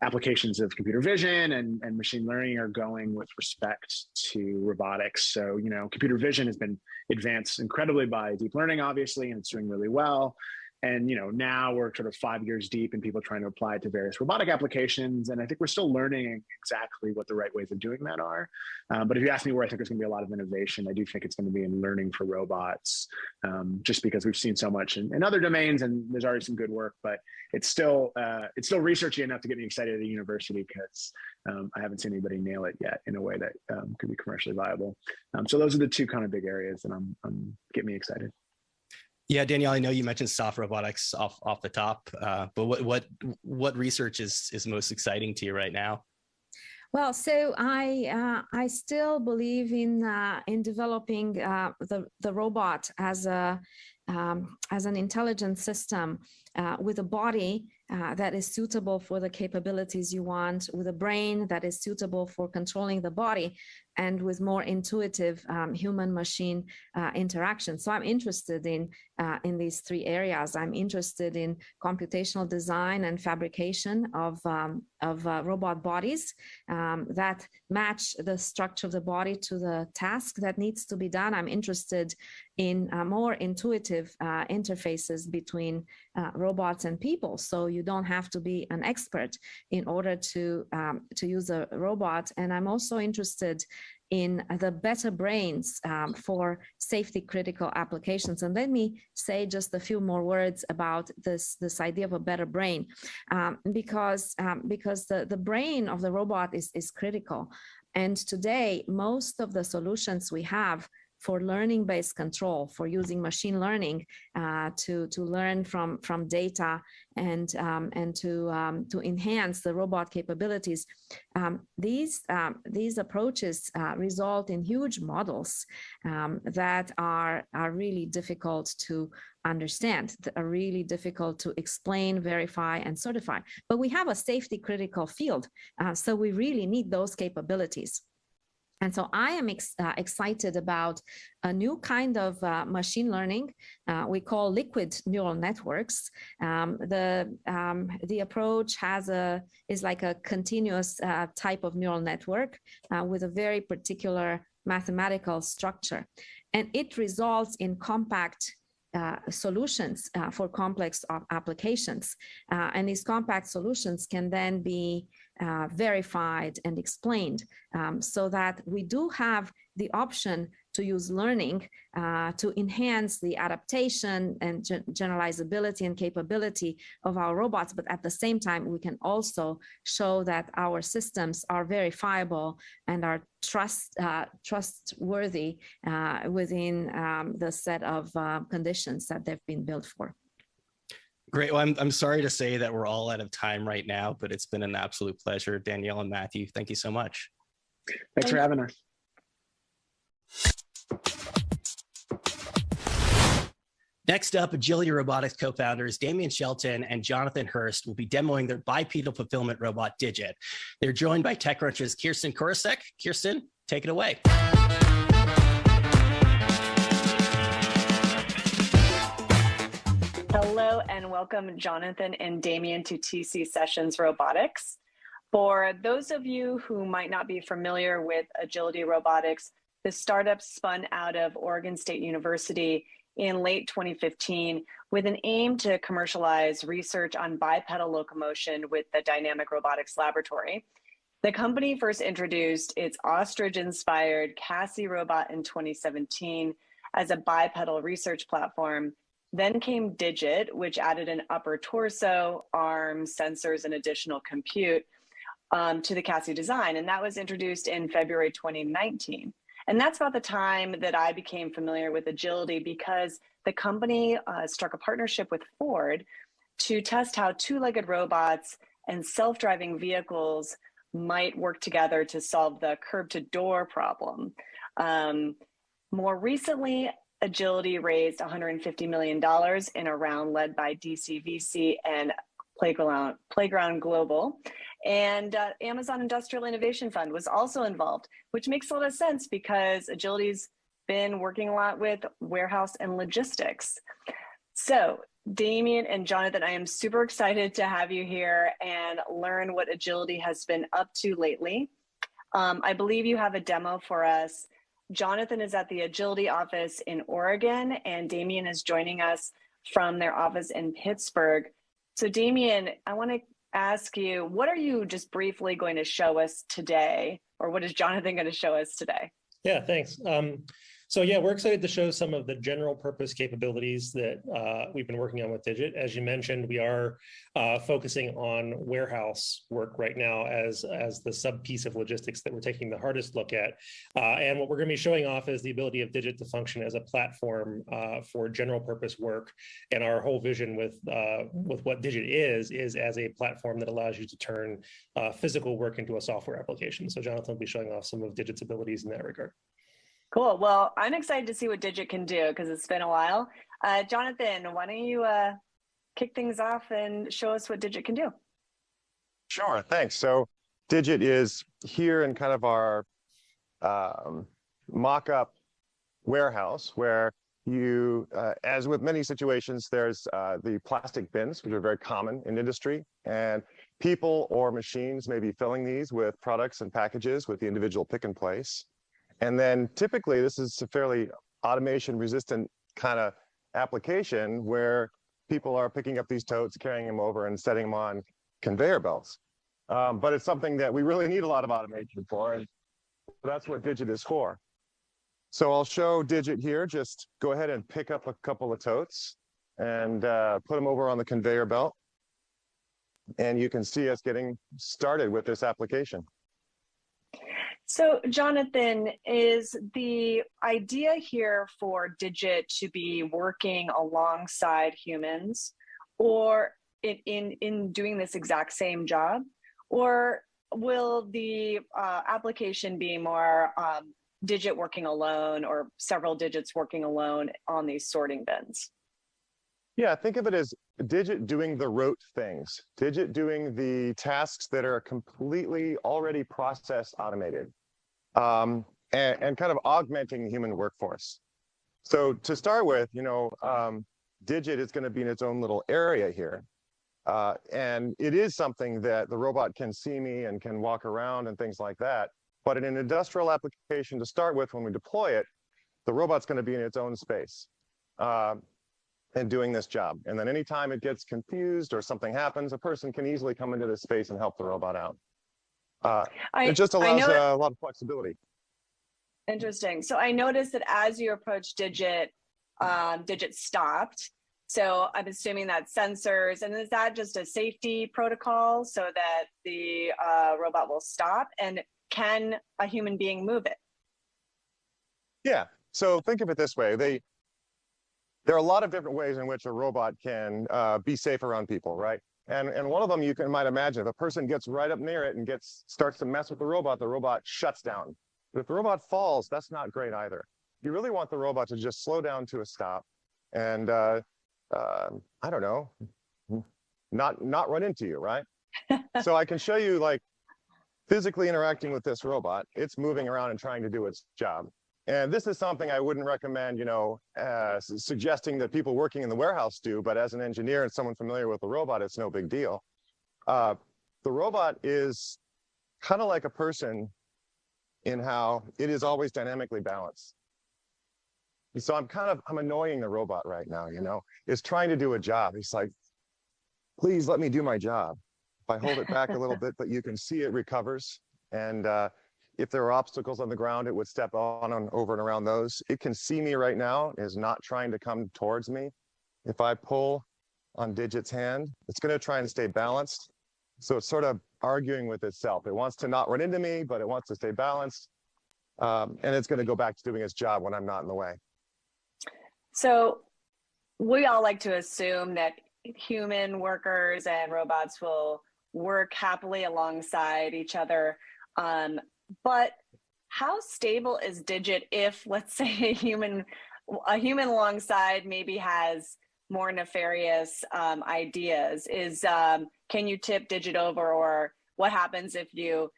applications of computer vision and machine learning are going with respect to robotics. So, computer vision has been advanced incredibly by deep learning, obviously, and it's doing really well. And now we're sort of 5 years deep, and people trying to apply it to various robotic applications. And I think we're still learning exactly what the right ways of doing that are. But if you ask me where I think there's going to be a lot of innovation, I do think it's going to be in learning for robots, just because we've seen so much in other domains, and there's already some good work. But it's still researchy enough to get me excited at a university, because I haven't seen anybody nail it yet in a way that could be commercially viable. So those are the two kind of big areas that get me excited. Yeah, Danielle, I know you mentioned soft robotics off the top, but what research is most exciting to you right now? Well, so I still believe in developing the robot as an intelligent system with a body that is suitable for the capabilities you want, with a brain that is suitable for controlling the body, and with more intuitive human-machine interaction. So I'm interested in these three areas. I'm interested in computational design and fabrication of robot bodies that match the structure of the body to the task that needs to be done. I'm interested in more intuitive interfaces between robots and people. So you don't have to be an expert in order to use a robot. And I'm also interested in the better brains for safety critical applications. And let me say just a few more words about this idea of a better brain, because the brain of the robot is critical. And today, most of the solutions we have for learning-based control, for using machine learning to learn from data and to enhance the robot capabilities. These approaches result in huge models that are really difficult to understand, that are really difficult to explain, verify, and certify. But we have a safety critical field, so we really need those capabilities. And so I am excited about a new kind of machine learning we call liquid neural networks. The approach is like a continuous type of neural network with a very particular mathematical structure. And it results in compact solutions for complex applications. And these compact solutions can then be verified and explained so that we do have the option to use learning to enhance the adaptation and generalizability and capability of our robots. But at the same time, we can also show that our systems are verifiable and are trustworthy within the set of conditions that they've been built for. Great. Well, I'm sorry to say that we're all out of time right now, but it's been an absolute pleasure. Danielle and Matthew, thank you so much. Thanks for having us. Next up, Agility Robotics co-founders Damian Shelton and Jonathan Hurst will be demoing their bipedal fulfillment robot, Digit. They're joined by TechCrunch's Kirsten Korosek. Kirsten, take it away. Hello and welcome, Jonathan and Damian, to TC Sessions Robotics. For those of you who might not be familiar with Agility Robotics, the startup spun out of Oregon State University in late 2015 with an aim to commercialize research on bipedal locomotion with the Dynamic Robotics Laboratory. The company first introduced its ostrich-inspired Cassie robot in 2017 as a bipedal research platform. Then came Digit, which added an upper torso, arms, sensors, and additional compute to the Cassie design. And that was introduced in February 2019. And that's about the time that I became familiar with Agility, because the company struck a partnership with Ford to test how two-legged robots and self-driving vehicles might work together to solve the curb-to-door problem. More recently, Agility raised $150 million in a round led by DCVC and Playground Global. And Amazon Industrial Innovation Fund was also involved, which makes a lot of sense because Agility's been working a lot with warehouse and logistics. So Damian and Jonathan, I am super excited to have you here and learn what Agility has been up to lately. I believe you have a demo for us. Jonathan is at the Agility office in Oregon, and Damian is joining us from their office in Pittsburgh. So Damien, I want to ask you, what are you just briefly going to show us today? Or what is Jonathan going to show us today? Yeah, thanks. So yeah, we're excited to show some of the general purpose capabilities that we've been working on with Digit. As you mentioned, we are focusing on warehouse work right now as the sub piece of logistics that we're taking the hardest look at. And what we're going to be showing off is the ability of Digit to function as a platform for general purpose work. And our whole vision with what Digit is as a platform that allows you to turn physical work into a software application. So Jonathan will be showing off some of Digit's abilities in that regard. Cool. Well, I'm excited to see what Digit can do because it's been a while. Jonathan, why don't you kick things off and show us what Digit can do? Sure, thanks. So Digit is here in kind of our mock-up warehouse where you, as with many situations, there's the plastic bins, which are very common in industry, and people or machines may be filling these with products and packages with the individual pick and place. And then typically this is a fairly automation resistant kind of application where people are picking up these totes, carrying them over and setting them on conveyor belts. But it's something that we really need a lot of automation for, and that's what Digit is for. So I'll show Digit here. Just go ahead and pick up a couple of totes and put them over on the conveyor belt. And you can see us getting started with this application. So Jonathan, is the idea here for Digit to be working alongside humans or in doing this exact same job? Or will the application be more Digit working alone or several Digits working alone on these sorting bins? Yeah, think of it as Digit doing the rote things, Digit doing the tasks that are completely already process automated, and kind of augmenting the human workforce. So to start with, Digit is going to be in its own little area here. And it is something that the robot can see me and can walk around and things like that. But in an industrial application to start with, when we deploy it, the robot's going to be in its own space. And doing this job. And then anytime it gets confused or something happens, a person can easily come into this space and help the robot out. It just allows a lot of flexibility. Interesting. So I noticed that as you approach Digit, Digit stopped. So I'm assuming that's sensors. And is that just a safety protocol so that the robot will stop? And can a human being move it? Yeah. So think of it this way. There are a lot of different ways in which a robot can be safe around people, right? And one of them you might imagine, if a person gets right up near it and starts to mess with the robot shuts down. But if the robot falls, that's not great either. You really want the robot to just slow down to a stop and, I don't know, not run into you, right? So I can show you like physically interacting with this robot. It's moving around and trying to do its job. And this is something I wouldn't recommend, suggesting that people working in the warehouse do, but as an engineer and someone familiar with the robot, it's no big deal. The robot is kind of like a person in how it is always dynamically balanced. So I'm annoying the robot right now, It's trying to do a job. He's like, please let me do my job. If I hold it back a little bit, but you can see it recovers. And if there are obstacles on the ground, it would step on and over and around those. It can see me right now, is not trying to come towards me. If I pull on Digit's hand, it's going to try and stay balanced. So it's sort of arguing with itself. It wants to not run into me, but it wants to stay balanced. And it's going to go back to doing its job when I'm not in the way. So we all like to assume that human workers and robots will work happily alongside each other. But how stable is Digit if, let's say, a human alongside maybe has more nefarious ideas? Can you tip Digit over, or what happens if you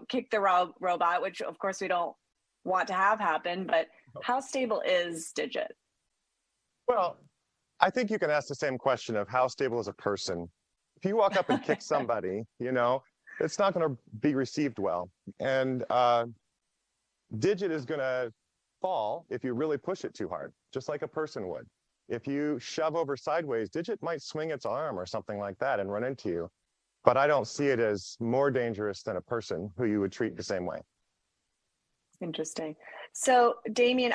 kick the robot, which of course we don't want to have happen, but how stable is Digit? Well, I think you can ask the same question of how stable is a person. If you walk up and kick somebody, it's not going to be received well. And Digit is going to fall if you really push it too hard, just like a person would. if you shove over sideways, Digit might swing its arm or something like that and run into you. But I don't see it as more dangerous than a person who you would treat the same way. Interesting. So, Damien,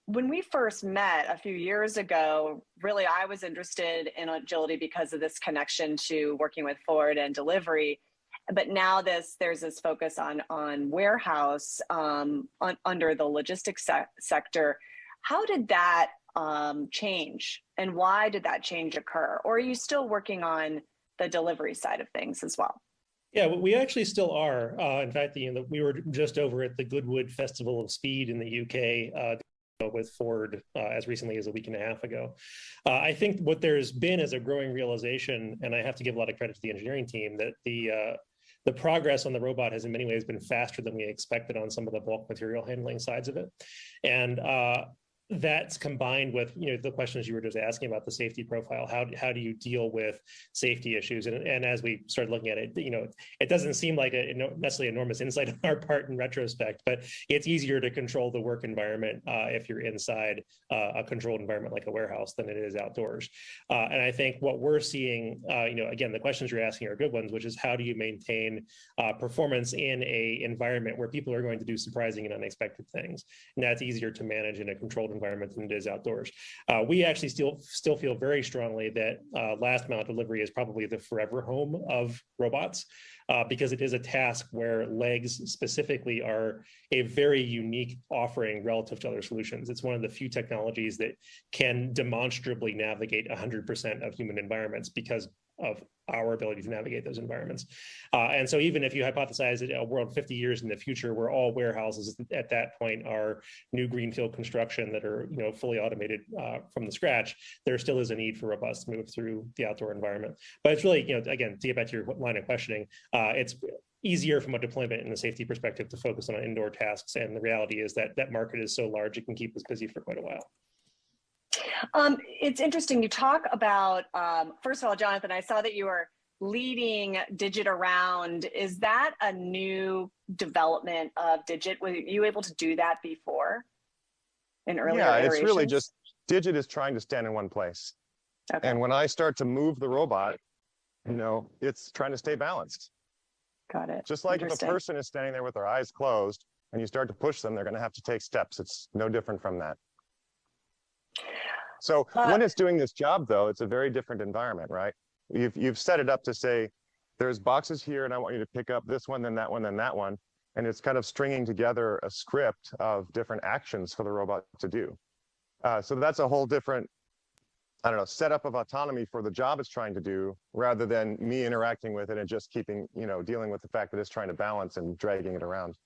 when we first met a few years ago, really, I was interested in agility because of this connection to working with Ford and delivery. But now there's this focus on warehouse under the logistics sector. How did that change, and why did that change occur? Or are you still working on the delivery side of things as well? Yeah, we actually still are. In fact, we were just over at the Goodwood Festival of Speed in the UK with Ford as recently as a week and a half ago. I think what there's been is a growing realization, and I have to give a lot of credit to the engineering team, that the progress on the robot has in many ways been faster than we expected on some of the bulk material handling sides of it. And that's combined with, the questions you were just asking about the safety profile. How do you deal with safety issues? And as we started looking at it, it doesn't seem like a necessarily enormous insight on our part in retrospect, but it's easier to control the work environment if you're inside a controlled environment like a warehouse than it is outdoors. And I think what we're seeing, again, the questions you're asking are good ones, which is how do you maintain performance in a environment where people are going to do surprising and unexpected things? And that's easier to manage in a controlled environment than it is outdoors. We actually still feel very strongly that last mile delivery is probably the forever home of robots because it is a task where legs specifically are a very unique offering relative to other solutions. It's one of the few technologies that can demonstrably navigate 100% of human environments because of our ability to navigate those environments. And so even if you hypothesize a world 50 years in the future where all warehouses at that point are new greenfield construction that are fully automated from the scratch, there still is a need for robots to move through the outdoor environment. But it's really, again, to get back to your line of questioning, it's easier from a deployment and a safety perspective to focus on indoor tasks. And the reality is that that market is so large, it can keep us busy for quite a while. It's interesting. You talk about, first of all, Jonathan, I saw that you were leading Digit around. Is that a new development of Digit? Were you able to do that before in earlier iterations? It's really just Digit is trying to stand in one place. Okay. And when I start to move the robot, it's trying to stay balanced. Got it. Just like if a person is standing there with their eyes closed and you start to push them, they're going to have to take steps. It's no different from that. So when it's doing this job, though, it's a very different environment, right? You've set it up to say, there's boxes here, and I want you to pick up this one, then that one, then that one. And it's kind of stringing together a script of different actions for the robot to do. So that's a whole different, setup of autonomy for the job it's trying to do, rather than me interacting with it and just keeping, dealing with the fact that it's trying to balance and dragging it around.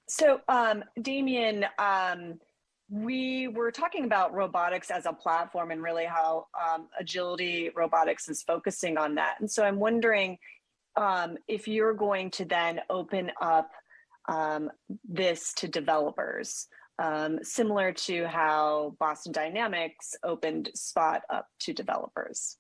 So, Damien, we were talking about robotics as a platform and really how Agility Robotics is focusing on that. And so I'm wondering if you're going to then open up this to developers, similar to how Boston Dynamics opened Spot up to developers.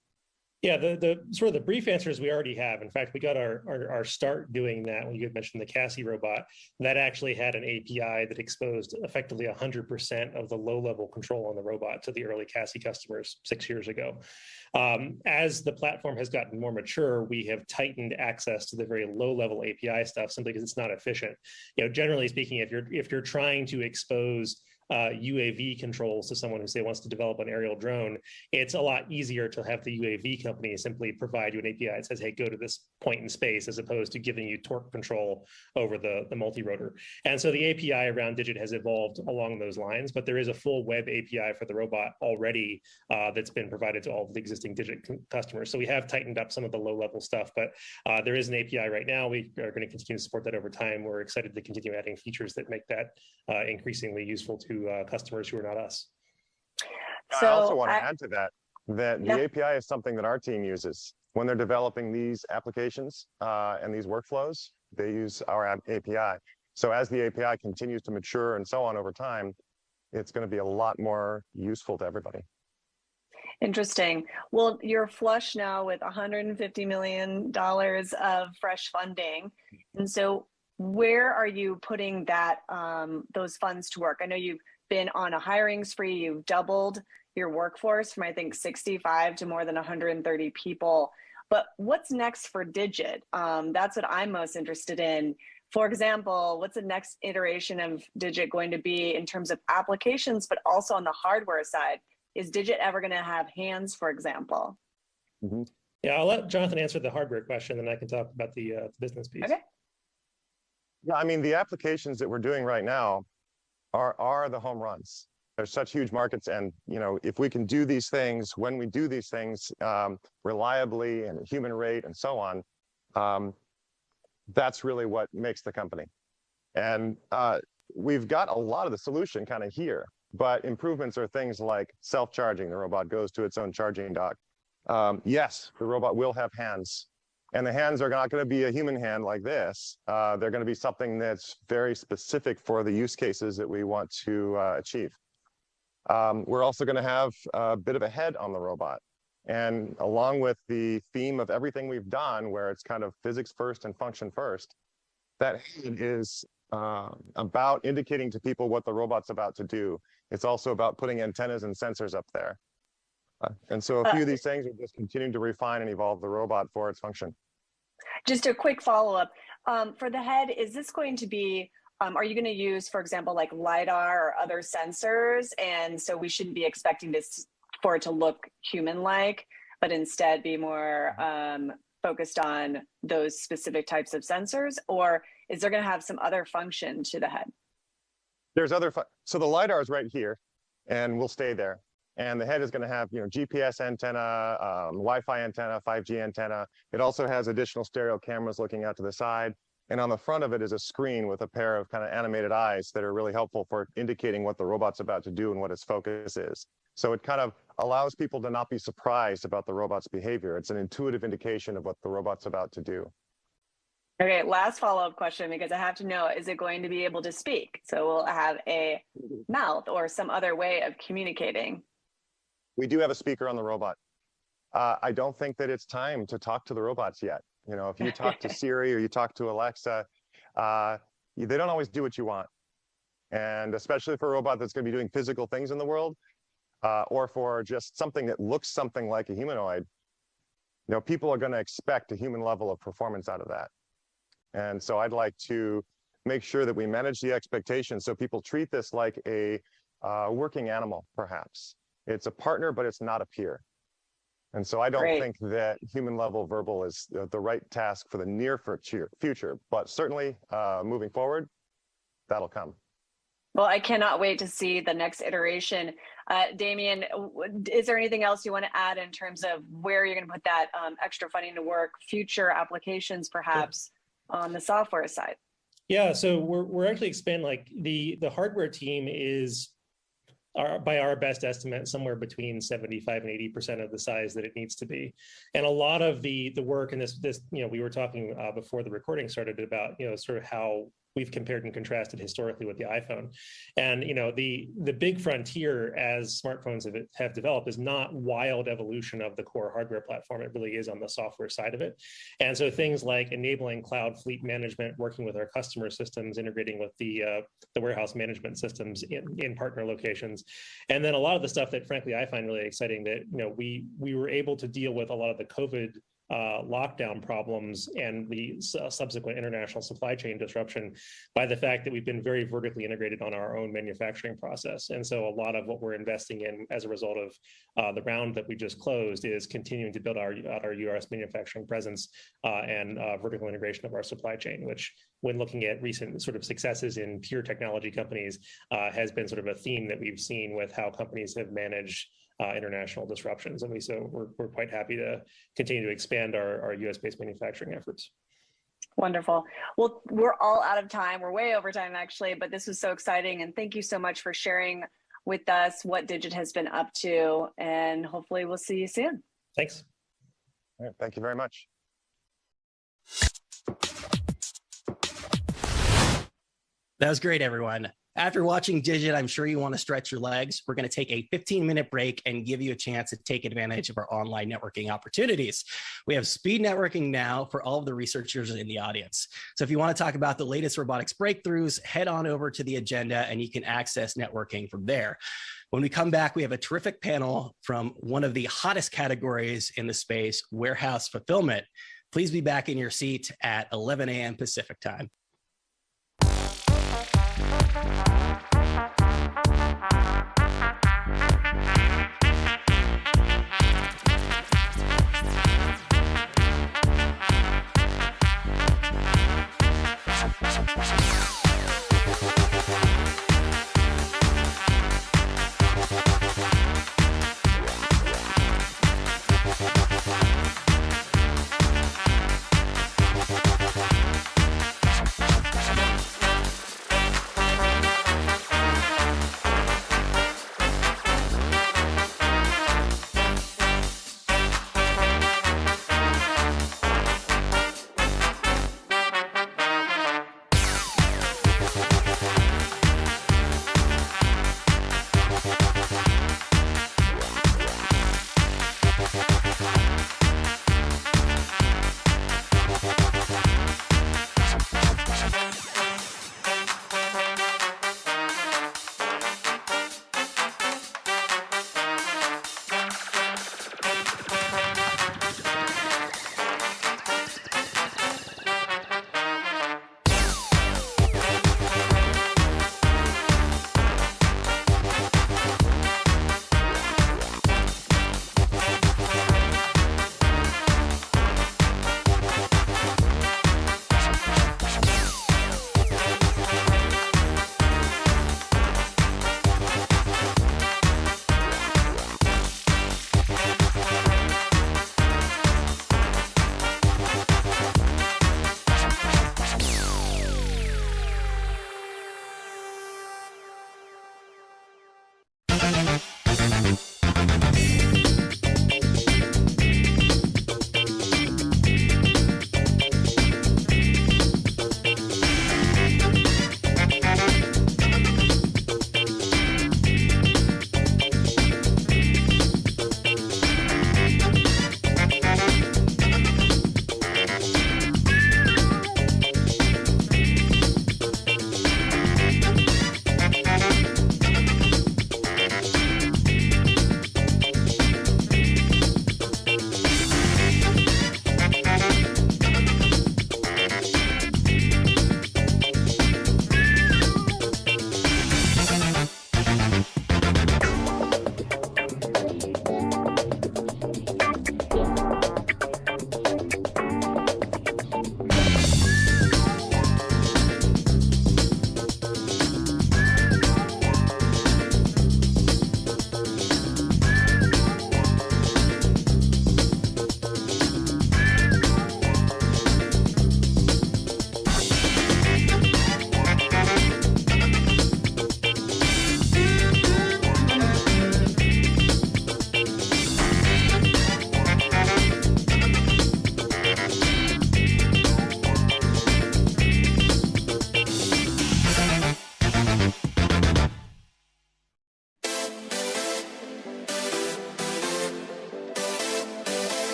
Yeah, the sort of the brief answer is we already have. In fact, we got our start doing that when you had mentioned the Cassie robot. That actually had an API that exposed effectively 100% of the low-level control on the robot to the early Cassie customers 6 years ago. As the platform has gotten more mature, we have tightened access to the very low-level API stuff simply because it's not efficient. Generally speaking, if you're trying to expose UAV controls to someone who, say, wants to develop an aerial drone, it's a lot easier to have the UAV company simply provide you an API that says, hey, go to this point in space, as opposed to giving you torque control over the multi-rotor. And so the API around Digit has evolved along those lines, but there is a full web API for the robot already that's been provided to all of the existing Digit customers. So we have tightened up some of the low-level stuff, but there is an API right now. We are going to continue to support that over time. We're excited to continue adding features that make that increasingly useful to customers who are not us. So I also want to add to that the API is something that our team uses when they're developing these applications and these workflows. They use our API. So as the API continues to mature and so on over time, it's going to be a lot more useful to everybody. Interesting. Well, you're flush now with $150 million of fresh funding, and so where are you putting that those funds to work? I know you've been on a hiring spree. You've doubled your workforce from, I think, 65 to more than 130 people. But what's next for Digit? That's what I'm most interested in. For example, what's the next iteration of Digit going to be in terms of applications, but also on the hardware side? Is Digit ever going to have hands, for example? Mm-hmm. Yeah, I'll let Jonathan answer the hardware question, and I can talk about the business piece. Okay. Yeah, I mean, the applications that we're doing right now are the home runs. There's such huge markets, and if we can do these things, when we do these things reliably and at human rate and so on, that's really what makes the company. And we've got a lot of the solution kind of here, but improvements are things like self-charging. The robot goes to its own charging dock. Yes, the robot will have hands, and the hands are not going to be a human hand like this. They're going to be something that's very specific for the use cases that we want to achieve. We're also going to have a bit of a head on the robot. And along with the theme of everything we've done, where it's kind of physics first and function first, that head is about indicating to people what the robot's about to do. It's also about putting antennas and sensors up there. And so a few of these things are just continuing to refine and evolve the robot for its function. Just a quick follow-up. For the head, is this going to be, are you going to use, for example, like LiDAR or other sensors? And so we shouldn't be expecting this for it to look human-like, but instead be more focused on those specific types of sensors? Or is there going to have some other function to the head? There's other, so the LiDAR is right here, and we'll stay there. And the head is going to have, GPS antenna, Wi-Fi antenna, 5G antenna. It also has additional stereo cameras looking out to the side. And on the front of it is a screen with a pair of kind of animated eyes that are really helpful for indicating what the robot's about to do and what its focus is. So it kind of allows people to not be surprised about the robot's behavior. It's an intuitive indication of what the robot's about to do. Okay, last follow-up question, because I have to know, is it going to be able to speak? So we'll have a mouth or some other way of communicating. We do have a speaker on the robot. I don't think that it's time to talk to the robots yet. If you talk to Siri or you talk to Alexa, they don't always do what you want. And especially for a robot that's going to be doing physical things in the world, or for just something that looks something like a humanoid, people are going to expect a human level of performance out of that. And so I'd like to make sure that we manage the expectations so people treat this like a working animal, perhaps. It's a partner, but it's not a peer. And so I don't think that human level verbal is the right task for the near future, but certainly moving forward, that'll come. Well, I cannot wait to see the next iteration. Damien, is there anything else you want to add in terms of where you're going to put that extra funding to work, future applications perhaps on the software side? Yeah, so we're actually expanding, like the hardware team is, by our best estimate, somewhere between 75 and 80% of the size that it needs to be. And a lot of the work, and this we were talking before the recording started about, sort of how we've compared and contrasted historically with the iPhone. And the big frontier as smartphones have developed is not wild evolution of the core hardware platform. It really is on the software side of it. And so things like enabling cloud fleet management, working with our customer systems, integrating with the warehouse management systems in partner locations. And then a lot of the stuff that frankly I find really exciting, that we were able to deal with a lot of the COVID lockdown problems and the subsequent international supply chain disruption by the fact that we've been very vertically integrated on our own manufacturing process. And so a lot of what we're investing in as a result of the round that we just closed is continuing to build out our US manufacturing presence and vertical integration of our supply chain, which, when looking at recent sort of successes in pure technology companies, has been sort of a theme that we've seen with how companies have managed international disruptions. And we're quite happy to continue to expand our US-based manufacturing efforts. Wonderful. Well, we're all out of time. We're way over time, actually, but this was so exciting. And thank you so much for sharing with us what Digit has been up to. And hopefully we'll see you soon. Thanks. All right, thank you very much. That was great, everyone. After watching Digit, I'm sure you want to stretch your legs. We're going to take a 15-minute break and give you a chance to take advantage of our online networking opportunities. We have speed networking now for all of the researchers in the audience. So if you want to talk about the latest robotics breakthroughs, head on over to the agenda and you can access networking from there. When we come back, we have a terrific panel from one of the hottest categories in the space, warehouse fulfillment. Please be back in your seat at 11 a.m. Pacific time.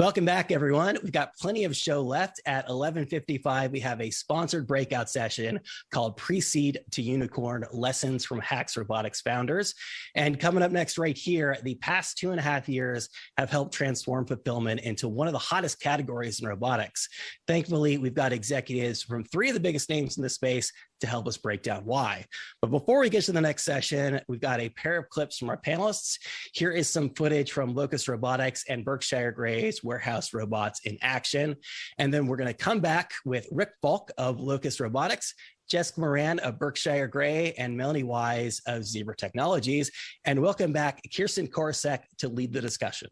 Welcome back, everyone. We've got plenty of show left. At 11:55, we have a sponsored breakout session called Pre-Seed to Unicorn, Lessons from Hacks Robotics Founders. And coming up next right here, the past 2.5 years have helped transform fulfillment into one of the hottest categories in robotics. Thankfully, we've got executives from 3 of the biggest names in the space to help us break down why. But before we get to the next session, we've got a pair of clips from our panelists. Here is some footage from Locust Robotics and Berkshire Gray's warehouse robots in action. And then we're going to come back with Rick Falk of Locust Robotics, Jessica Moran of Berkshire Gray, and Melanie Wise of Zebra Technologies. And welcome back Kirsten Korosek to lead the discussion.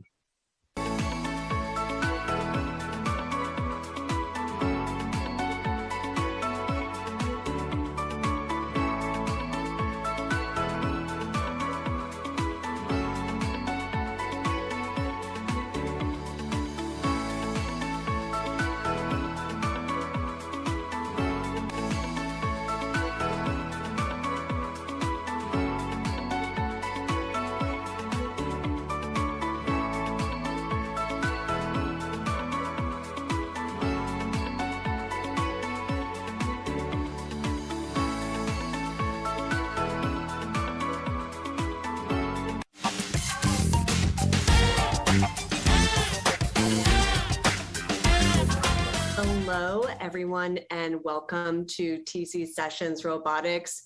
Hello, everyone, and welcome to TC Sessions Robotics.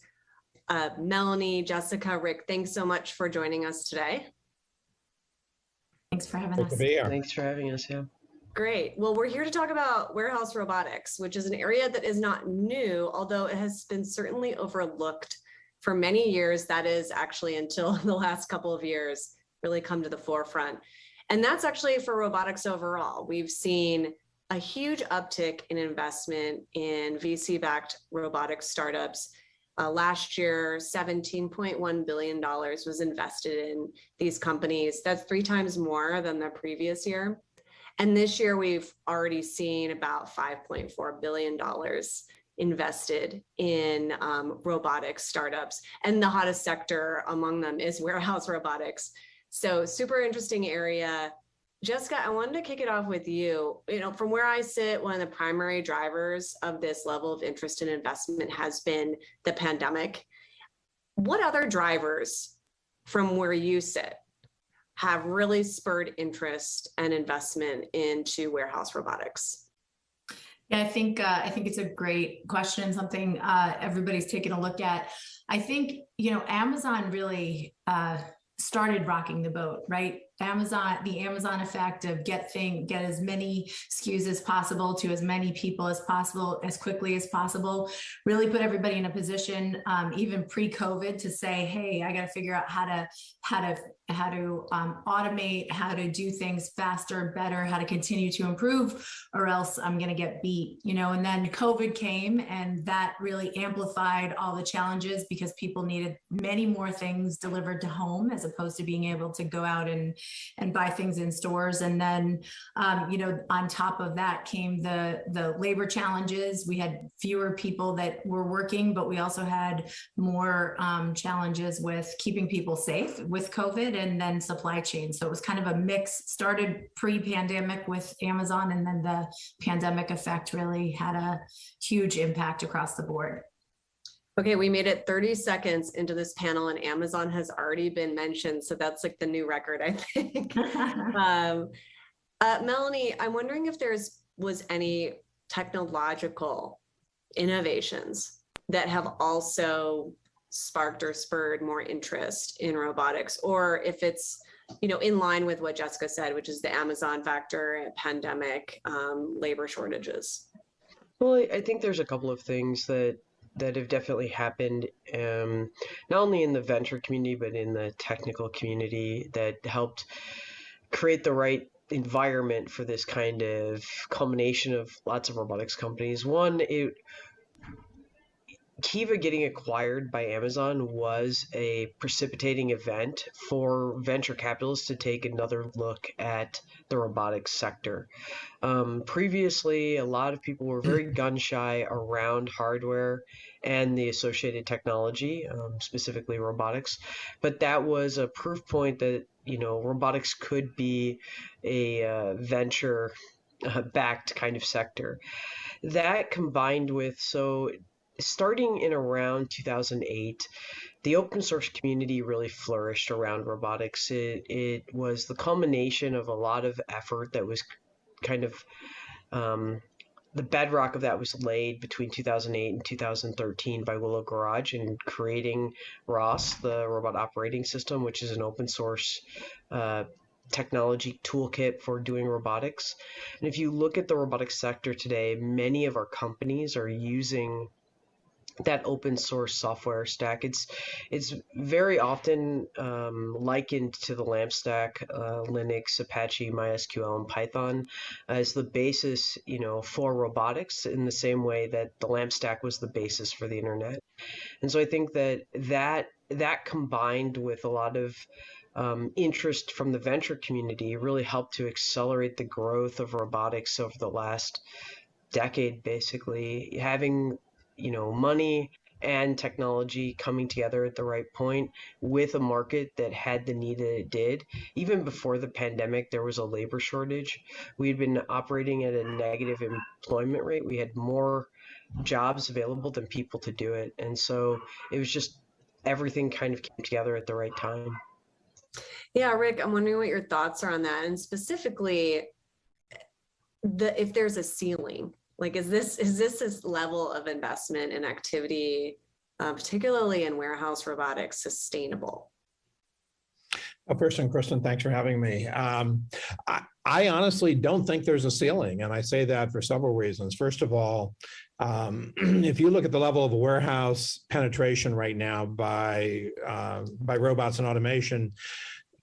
Melanie, Jessica, Rick, thanks so much for joining us today. Thanks for having us. Thanks for having us, yeah. Great. Well, we're here to talk about warehouse robotics, which is an area that is not new, although it has been certainly overlooked for many years. That is actually until the last couple of years really come to the forefront. And that's actually for robotics overall. We've seen a huge uptick in investment in VC-backed robotic startups. Last year, $17.1 billion was invested in these companies. That's 3 times more than the previous year. And this year, we've already seen about $5.4 billion invested in robotic startups. And the hottest sector among them is warehouse robotics. So super interesting area. Jessica, I wanted to kick it off with you. From where I sit, one of the primary drivers of this level of interest and investment has been the pandemic. What other drivers from where you sit have really spurred interest and investment into warehouse robotics? Yeah, I think it's a great question, something everybody's taken a look at. I think, Amazon really started rocking the boat, right? The Amazon effect of get as many SKUs as possible to as many people as possible, as quickly as possible, really put everybody in a position, even pre-COVID, to say, hey, I got to figure out how to automate, how to do things faster, better, how to continue to improve, or else I'm going to get beat, and then COVID came and that really amplified all the challenges because people needed many more things delivered to home as opposed to being able to go out and buy things in stores. And then, on top of that came the labor challenges. We had fewer people that were working, but we also had more challenges with keeping people safe with COVID, and then supply chain. So it was kind of a mix. Started pre-pandemic with Amazon, and then the pandemic effect really had a huge impact across the board. Okay, we made it 30 seconds into this panel and Amazon has already been mentioned. So that's like the new record, I think. Melanie, I'm wondering if was any technological innovations that have also sparked or spurred more interest in robotics, or if it's, in line with what Jessica said, which is the Amazon factor, pandemic, labor shortages. Well, I think there's a couple of things that have definitely happened, not only in the venture community, but in the technical community, that helped create the right environment for this kind of culmination of lots of robotics companies. One, Kiva getting acquired by Amazon was a precipitating event for venture capitalists to take another look at the robotics sector. Previously, a lot of people were very gun shy around hardware and the associated technology, specifically robotics. But that was a proof point that robotics could be a venture backed kind of sector. That combined with, so starting in around 2008, the open source community really flourished around robotics. It was the culmination of a lot of effort that was kind of the bedrock of that was laid between 2008 and 2013 by Willow Garage in creating ROS, the Robot Operating System, which is an open source technology toolkit for doing robotics. And if you look at the robotics sector today, many of our companies are using that open source software stack. It's very often likened to the LAMP stack, Linux, Apache, MySQL, and Python as the basis, for robotics, in the same way that the LAMP stack was the basis for the internet. And so I think that combined with a lot of interest from the venture community really helped to accelerate the growth of robotics over the last decade, basically. Having money and technology coming together at the right point with a market that had the need that it did. Even before the pandemic, there was a labor shortage. We'd been operating at a negative employment rate. We had more jobs available than people to do it. And so it was just everything kind of came together at the right time. Yeah, Rick, I'm wondering what your thoughts are on that. And specifically, if there's a ceiling. Like, is this level of investment and activity, particularly in warehouse robotics, sustainable? Well, first, and Kristen, thanks for having me. I honestly don't think there's a ceiling, and I say that for several reasons. First of all, if you look at the level of warehouse penetration right now by robots and automation,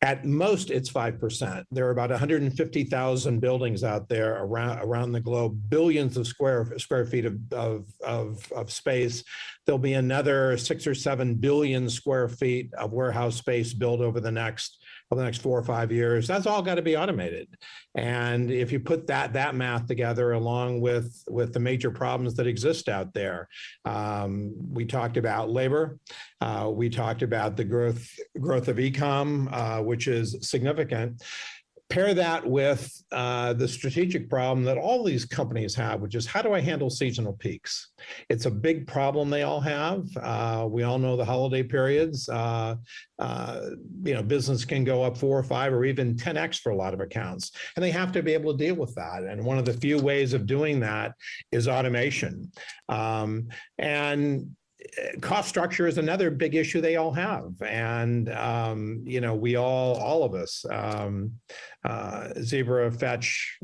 at most, it's 5%. There are about 150,000 buildings out there around the globe, billions of square feet of space. There'll be another 6 or 7 billion square feet of warehouse space built over the next 4 or 5 years. That's all got to be automated. And if you put that math together along with the major problems that exist out there, we talked about labor. We talked about the growth of e-com, which is significant. Pair that with the strategic problem that all these companies have, which is how do I handle seasonal peaks? It's a big problem they all have. We all know the holiday periods. Business can go up 4 or 5 or even 10x for a lot of accounts, and they have to be able to deal with that. And one of the few ways of doing that is automation. And cost structure is another big issue they all have. And, we all of us, Zebra, Fetch,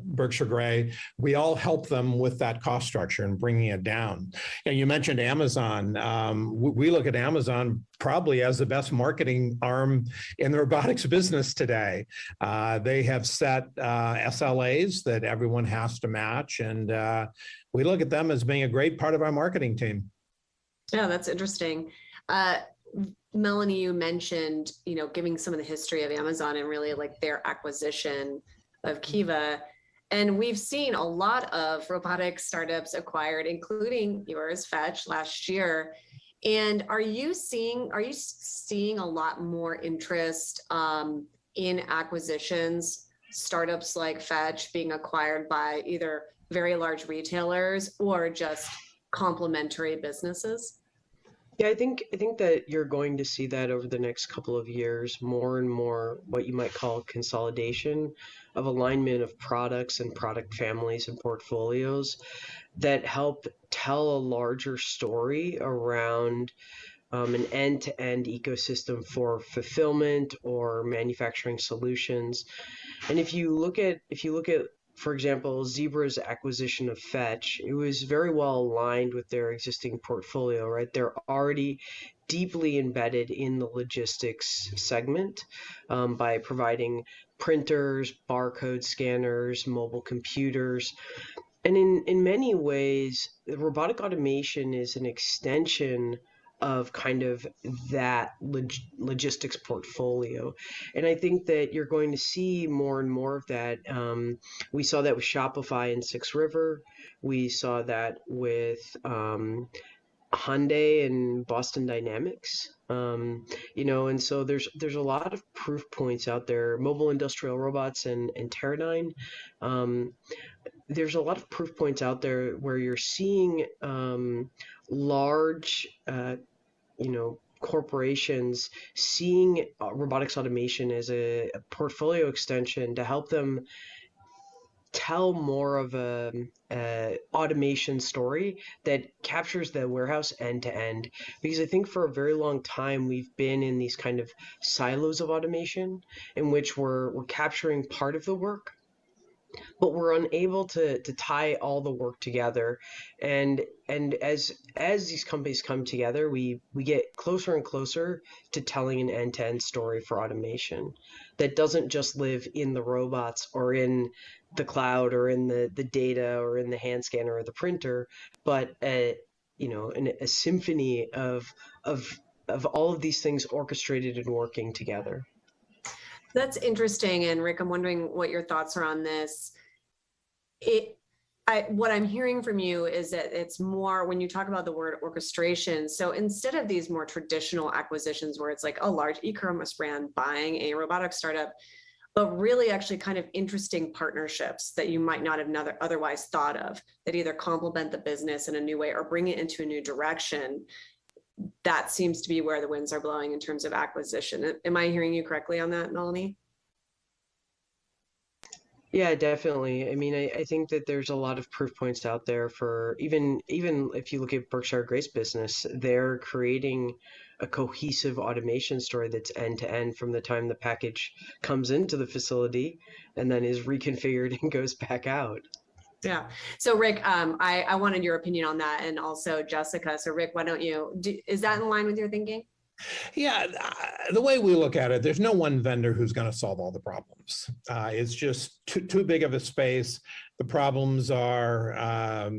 Berkshire Grey, we all help them with that cost structure and bringing it down. And you mentioned Amazon. We look at Amazon probably as the best marketing arm in the robotics business today. They have set SLAs that everyone has to match. And we look at them as being a great part of our marketing team. Yeah, that's interesting. Melanie, you mentioned, giving some of the history of Amazon and really like their acquisition of Kiva. And we've seen a lot of robotic startups acquired, including yours, Fetch, last year. And are you seeing a lot more interest in acquisitions, startups like Fetch being acquired by either very large retailers or just complementary businesses? Yeah, I think that you're going to see that over the next couple of years, more and more what you might call consolidation of alignment of products and product families and portfolios that help tell a larger story around an end-to-end ecosystem for fulfillment or manufacturing solutions. And if you look at for example, Zebra's acquisition of Fetch, it was very well aligned with their existing portfolio, right? They're already deeply embedded in the logistics segment by providing printers, barcode scanners, mobile computers. And in many ways, robotic automation is an extension of kind of that logistics portfolio. And I think that you're going to see more and more of that. We saw that with Shopify and 6 River. We saw that with Hyundai and Boston Dynamics. And so there's a lot of proof points out there. Mobile Industrial Robots and Teradyne. There's a lot of proof points out there where you're seeing large, corporations seeing robotics automation as a portfolio extension to help them tell more of a automation story that captures the warehouse end to end. Because I think for a very long time we've been in these kind of silos of automation in which we're capturing part of the work, but we're unable to tie all the work together. And as these companies come together, we get closer and closer to telling an end-to-end story for automation that doesn't just live in the robots or in the cloud or in the data or in the hand scanner or the printer, but a symphony of all of these things orchestrated and working together. That's interesting. And Rick, I'm wondering what your thoughts are on this. What I'm hearing from you is that it's more when you talk about the word orchestration. So instead of these more traditional acquisitions where it's like a large e-commerce brand buying a robotic startup, but really actually kind of interesting partnerships that you might not have otherwise thought of that either complement the business in a new way or bring it into a new direction. That seems to be where the winds are blowing in terms of acquisition. Am I hearing you correctly on that, Melanie? Yeah, definitely. I mean, I think that there's a lot of proof points out there for even if you look at Berkshire Gray's business, they're creating a cohesive automation story that's end to end from the time the package comes into the facility and then is reconfigured and goes back out. Yeah. So Rick, I wanted your opinion on that, and also Jessica. So Rick, why don't is that in line with your thinking? Yeah, the way we look at it, there's no one vendor who's going to solve all the problems. It's just too big of a space. The problems are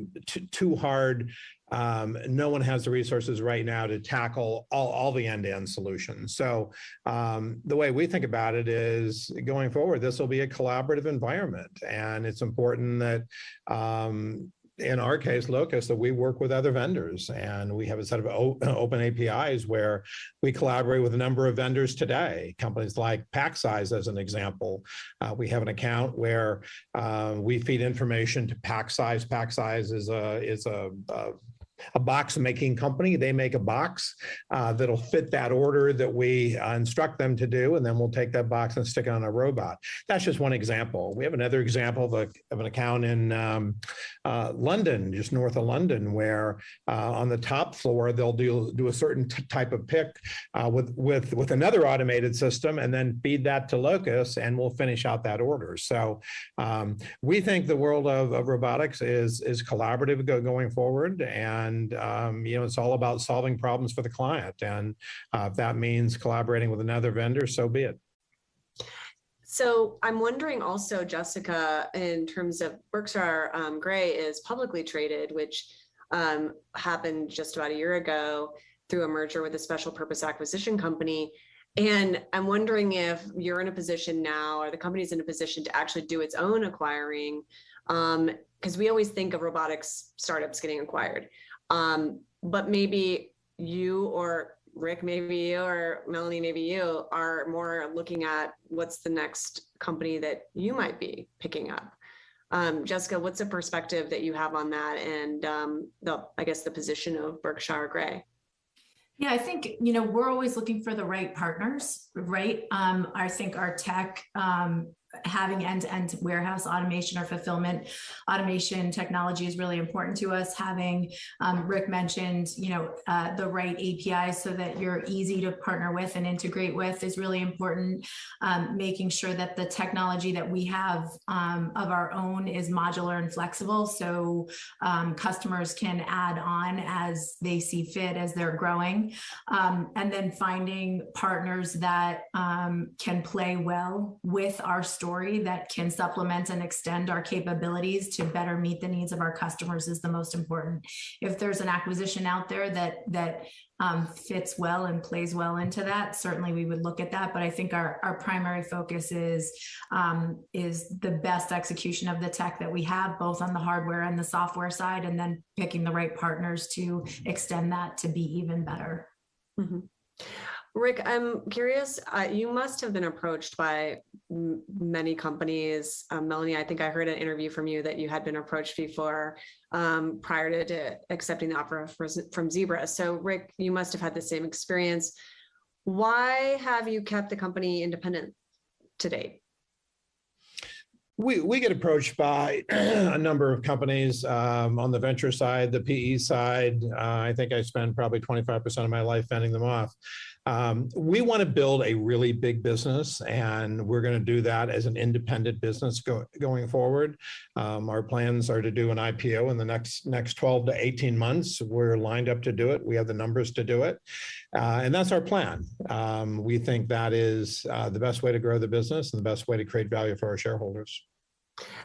too hard. No one has the resources right now to tackle all the end-to-end solutions. So the way we think about it is going forward, this will be a collaborative environment. And it's important that in our case, Locus, that we work with other vendors, and we have a set of open APIs where we collaborate with a number of vendors today. Companies like PackSize, as an example. We have an account where we feed information to PackSize. PackSize is a box making company. They make a box that'll fit that order that we instruct them to do, and then we'll take that box and stick it on a robot. That's just one example. We have another example of an account in London, just north of London, where on the top floor they'll do a certain type of pick with another automated system, and then feed that to Locus, and we'll finish out that order. So we think the world of robotics is collaborative going forward, and it's all about solving problems for the client. And if that means collaborating with another vendor, so be it. So I'm wondering also, Jessica, in terms of Berkshire Gray is publicly traded, which happened just about a year ago through a merger with a special purpose acquisition company. And I'm wondering if you're in a position now, or the company's in a position to actually do its own acquiring, because we always think of robotics startups getting acquired. But maybe you, or Rick, maybe you, or Melanie, maybe you are more looking at what's the next company that you might be picking up. Jessica, what's the perspective that you have on that, and the position of Berkshire Gray? Yeah, I think, we're always looking for the right partners, right? I think our tech, having end-to-end warehouse automation or fulfillment automation technology is really important to us. Having, Rick mentioned, the right APIs so that you're easy to partner with and integrate with is really important. Making sure that the technology that we have of our own is modular and flexible, so customers can add on as they see fit as they're growing. And then finding partners that can play well with our story that can supplement and extend our capabilities to better meet the needs of our customers is the most important. If there's an acquisition out there that fits well and plays well into that, certainly we would look at that. But I think our primary focus is the best execution of the tech that we have, both on the hardware and the software side, and then picking the right partners to extend that to be even better. Mm-hmm. Rick, I'm curious, you must have been approached by many companies. Melanie, I think I heard an interview from you that you had been approached before prior to accepting the offer from Zebra. So Rick, you must have had the same experience. Why have you kept the company independent to date? We get approached by a number of companies on the venture side, the PE side. I think I spend probably 25% of my life fending them off. We want to build a really big business, and we're going to do that as an independent business going forward. Our plans are to do an IPO in the next 12 to 18 months. We're lined up to do it. We have the numbers to do it. And that's our plan. We think that is the best way to grow the business and the best way to create value for our shareholders.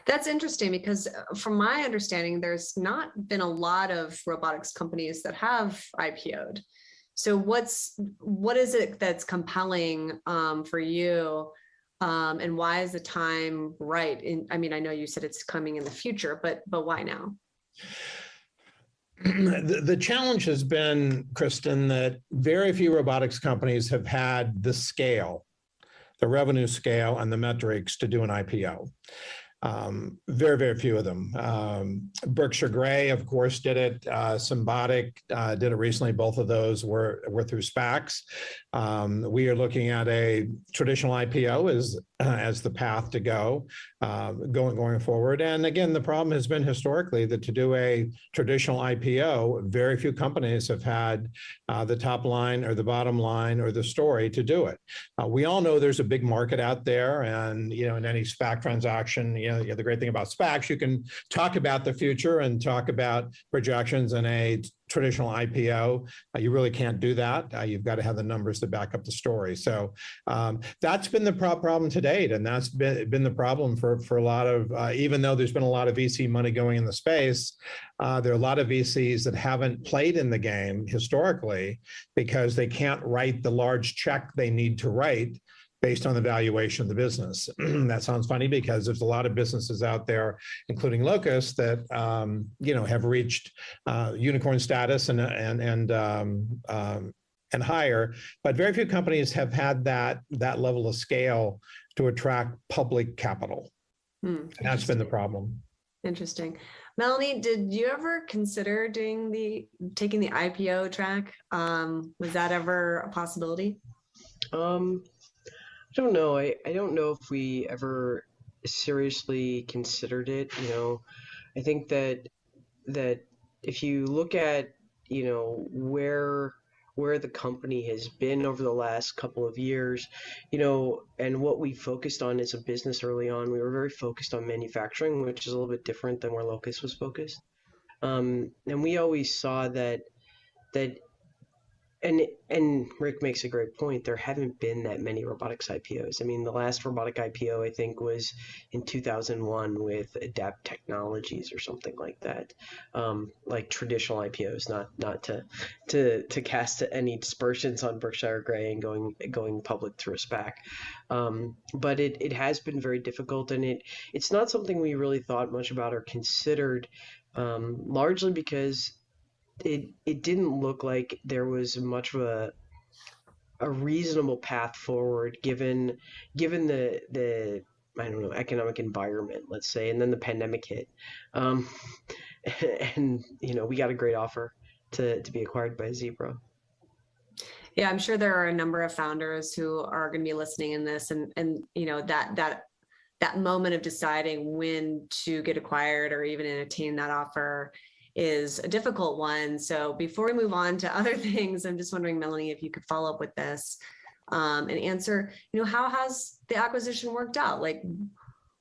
That's interesting because from my understanding, there's not been a lot of robotics companies that have IPO'd. So what is it that's compelling for you, and why is the time right? I mean, I know you said it's coming in the future, but why now? The challenge has been, Kristen, that very few robotics companies have had the scale, the revenue scale, and the metrics to do an IPO. Very, very few of them. Berkshire Grey, of course, did it. Symbotic did it recently. Both of those were through SPACs. We are looking at a traditional IPO as the path to go going forward. And again, the problem has been historically that to do a traditional IPO, very few companies have had the top line or the bottom line or the story to do it. We all know there's a big market out there, and in any SPAC transaction, the great thing about SPACs, you can talk about the future and talk about projections. In a traditional IPO, you really can't do that. You've got to have the numbers to back up the story. So that's been the problem to date, and that's been the problem for a lot of, even though there's been a lot of VC money going in the space, there are a lot of VCs that haven't played in the game historically because they can't write the large check they need to write based on the valuation of the business. That sounds funny because there's a lot of businesses out there, including Locust, that have reached unicorn status and higher, but very few companies have had that level of scale to attract public capital. And that's been the problem. Interesting. Melanie, did you ever consider taking the IPO track? Was that ever a possibility? I don't know. I don't know if we ever seriously considered it. I think that if you look at where the company has been over the last couple of years, and what we focused on as a business early on, we were very focused on manufacturing, which is a little bit different than where Locust was focused. And we always saw that and Rick makes a great point. There haven't been that many robotics IPOs. I mean, the last robotic IPO, I think, was in 2001 with Adapt Technologies or something like that. Like traditional IPOs, not to cast any dispersions on Berkshire Grey and going public through a SPAC. But it has been very difficult, and it's not something we really thought much about or considered, largely because it didn't look like there was much of a reasonable path forward given the I don't know, economic environment, let's say, and then the pandemic hit, and we got a great offer to be acquired by Zebra. Yeah, I'm sure there are a number of founders who are going to be listening in this, and that moment of deciding when to get acquired or even entertain that offer is a difficult one. So before we move on to other things, I'm just wondering, Melanie, if you could follow up with this and answer, how has the acquisition worked out? Like,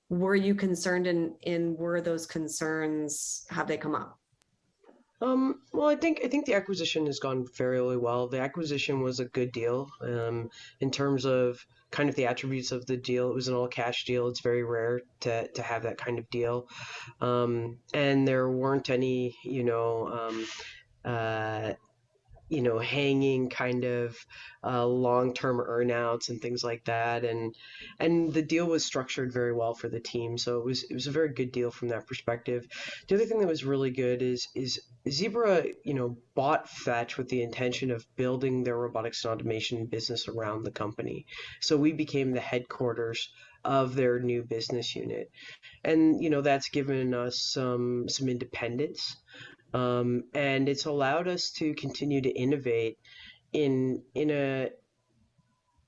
were you concerned and were those concerns, have they come up? Well, I think the acquisition has gone fairly well. The acquisition was a good deal in terms of kind of the attributes of the deal. It was an all-cash deal. It's very rare to have that kind of deal, and there weren't any, hanging kind of long-term earnouts and things like that, and the deal was structured very well for the team, so it was a very good deal from that perspective. The other thing that was really good is Zebra, bought Fetch with the intention of building their robotics and automation business around the company, so we became the headquarters of their new business unit, and that's given us some independence. And it's allowed us to continue to innovate in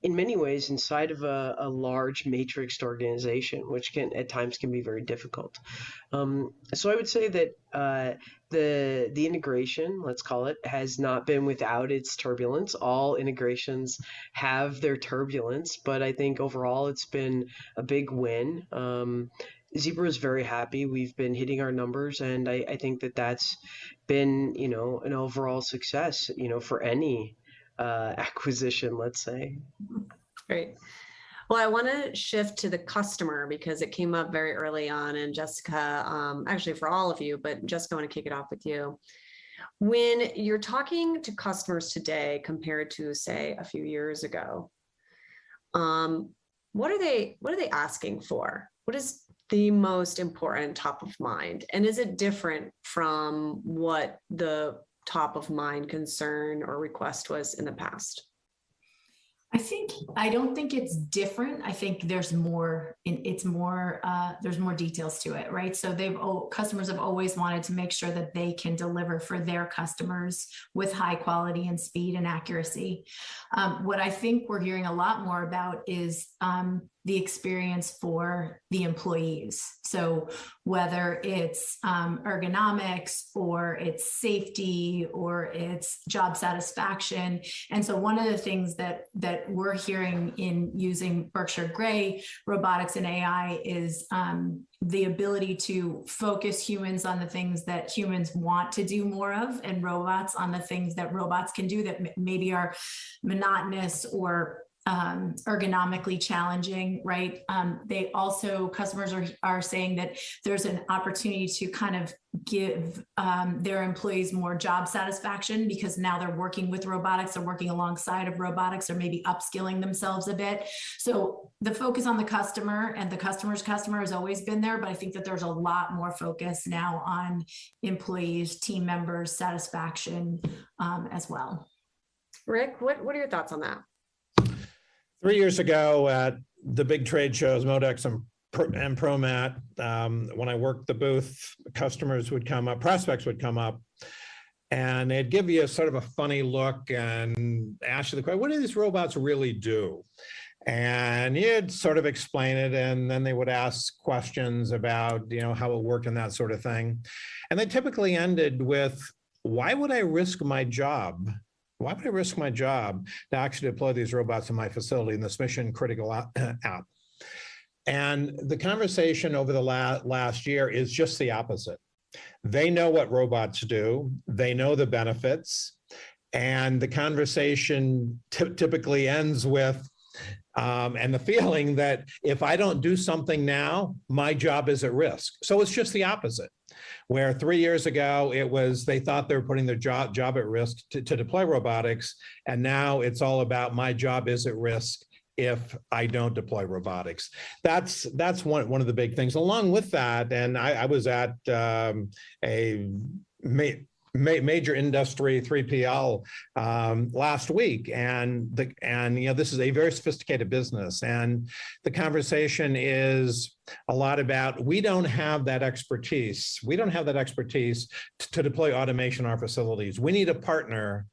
many ways inside of a large matrixed organization, which at times can be very difficult. So I would say that the integration, let's call it, has not been without its turbulence. All integrations have their turbulence, but I think overall it's been a big win. Zebra is very happy. We've been hitting our numbers, and I think that's been, an overall success, for any acquisition, let's say. Great. Well, I want to shift to the customer because it came up very early on, and Jessica, actually for all of you, but Jessica, I want to kick it off with you. When you're talking to customers today compared to, say, a few years ago, what are they asking for? What is the most important top of mind? And is it different from what the top of mind concern or request was in the past? I don't think it's different. I think there's more, there's more details to it, right? So customers have always wanted to make sure that they can deliver for their customers with high quality and speed and accuracy. What I think we're hearing a lot more about is the experience for the employees. So whether it's ergonomics or it's safety or it's job satisfaction. And so one of the things that we're hearing in using Berkshire Grey robotics and AI is the ability to focus humans on the things that humans want to do more of, and robots on the things that robots can do that maybe are monotonous or ergonomically challenging, right? They also, customers are saying that there's an opportunity to kind of give their employees more job satisfaction because now they're working with robotics, they're working alongside of robotics, or maybe upskilling themselves a bit. So the focus on the customer and the customer's customer has always been there, but I think that there's a lot more focus now on employees, team members, satisfaction as well. Rick, what are your thoughts on that? 3 years ago at the big trade shows, Modex and ProMat, when I worked the booth, customers would come up, prospects would come up, and they'd give you a sort of a funny look and ask you the question, what do these robots really do? And you'd sort of explain it, and then they would ask questions about, how it worked and that sort of thing. And they typically ended with, why would I risk my job? Why would I risk my job to actually deploy these robots in my facility in this mission critical app? And the conversation over the last year is just the opposite. They know what robots do. They know the benefits. And the conversation typically ends with, and the feeling that if I don't do something now, my job is at risk. So it's just the opposite. Where 3 years ago, it was they thought they were putting their job at risk to deploy robotics. And now it's all about my job is at risk if I don't deploy robotics. That's one of the big things. Along with that, and I was at a major industry 3PL last week, and this is a very sophisticated business, and the conversation is a lot about we don't have that expertise. We don't have that expertise to deploy automation in our facilities. We need a partner.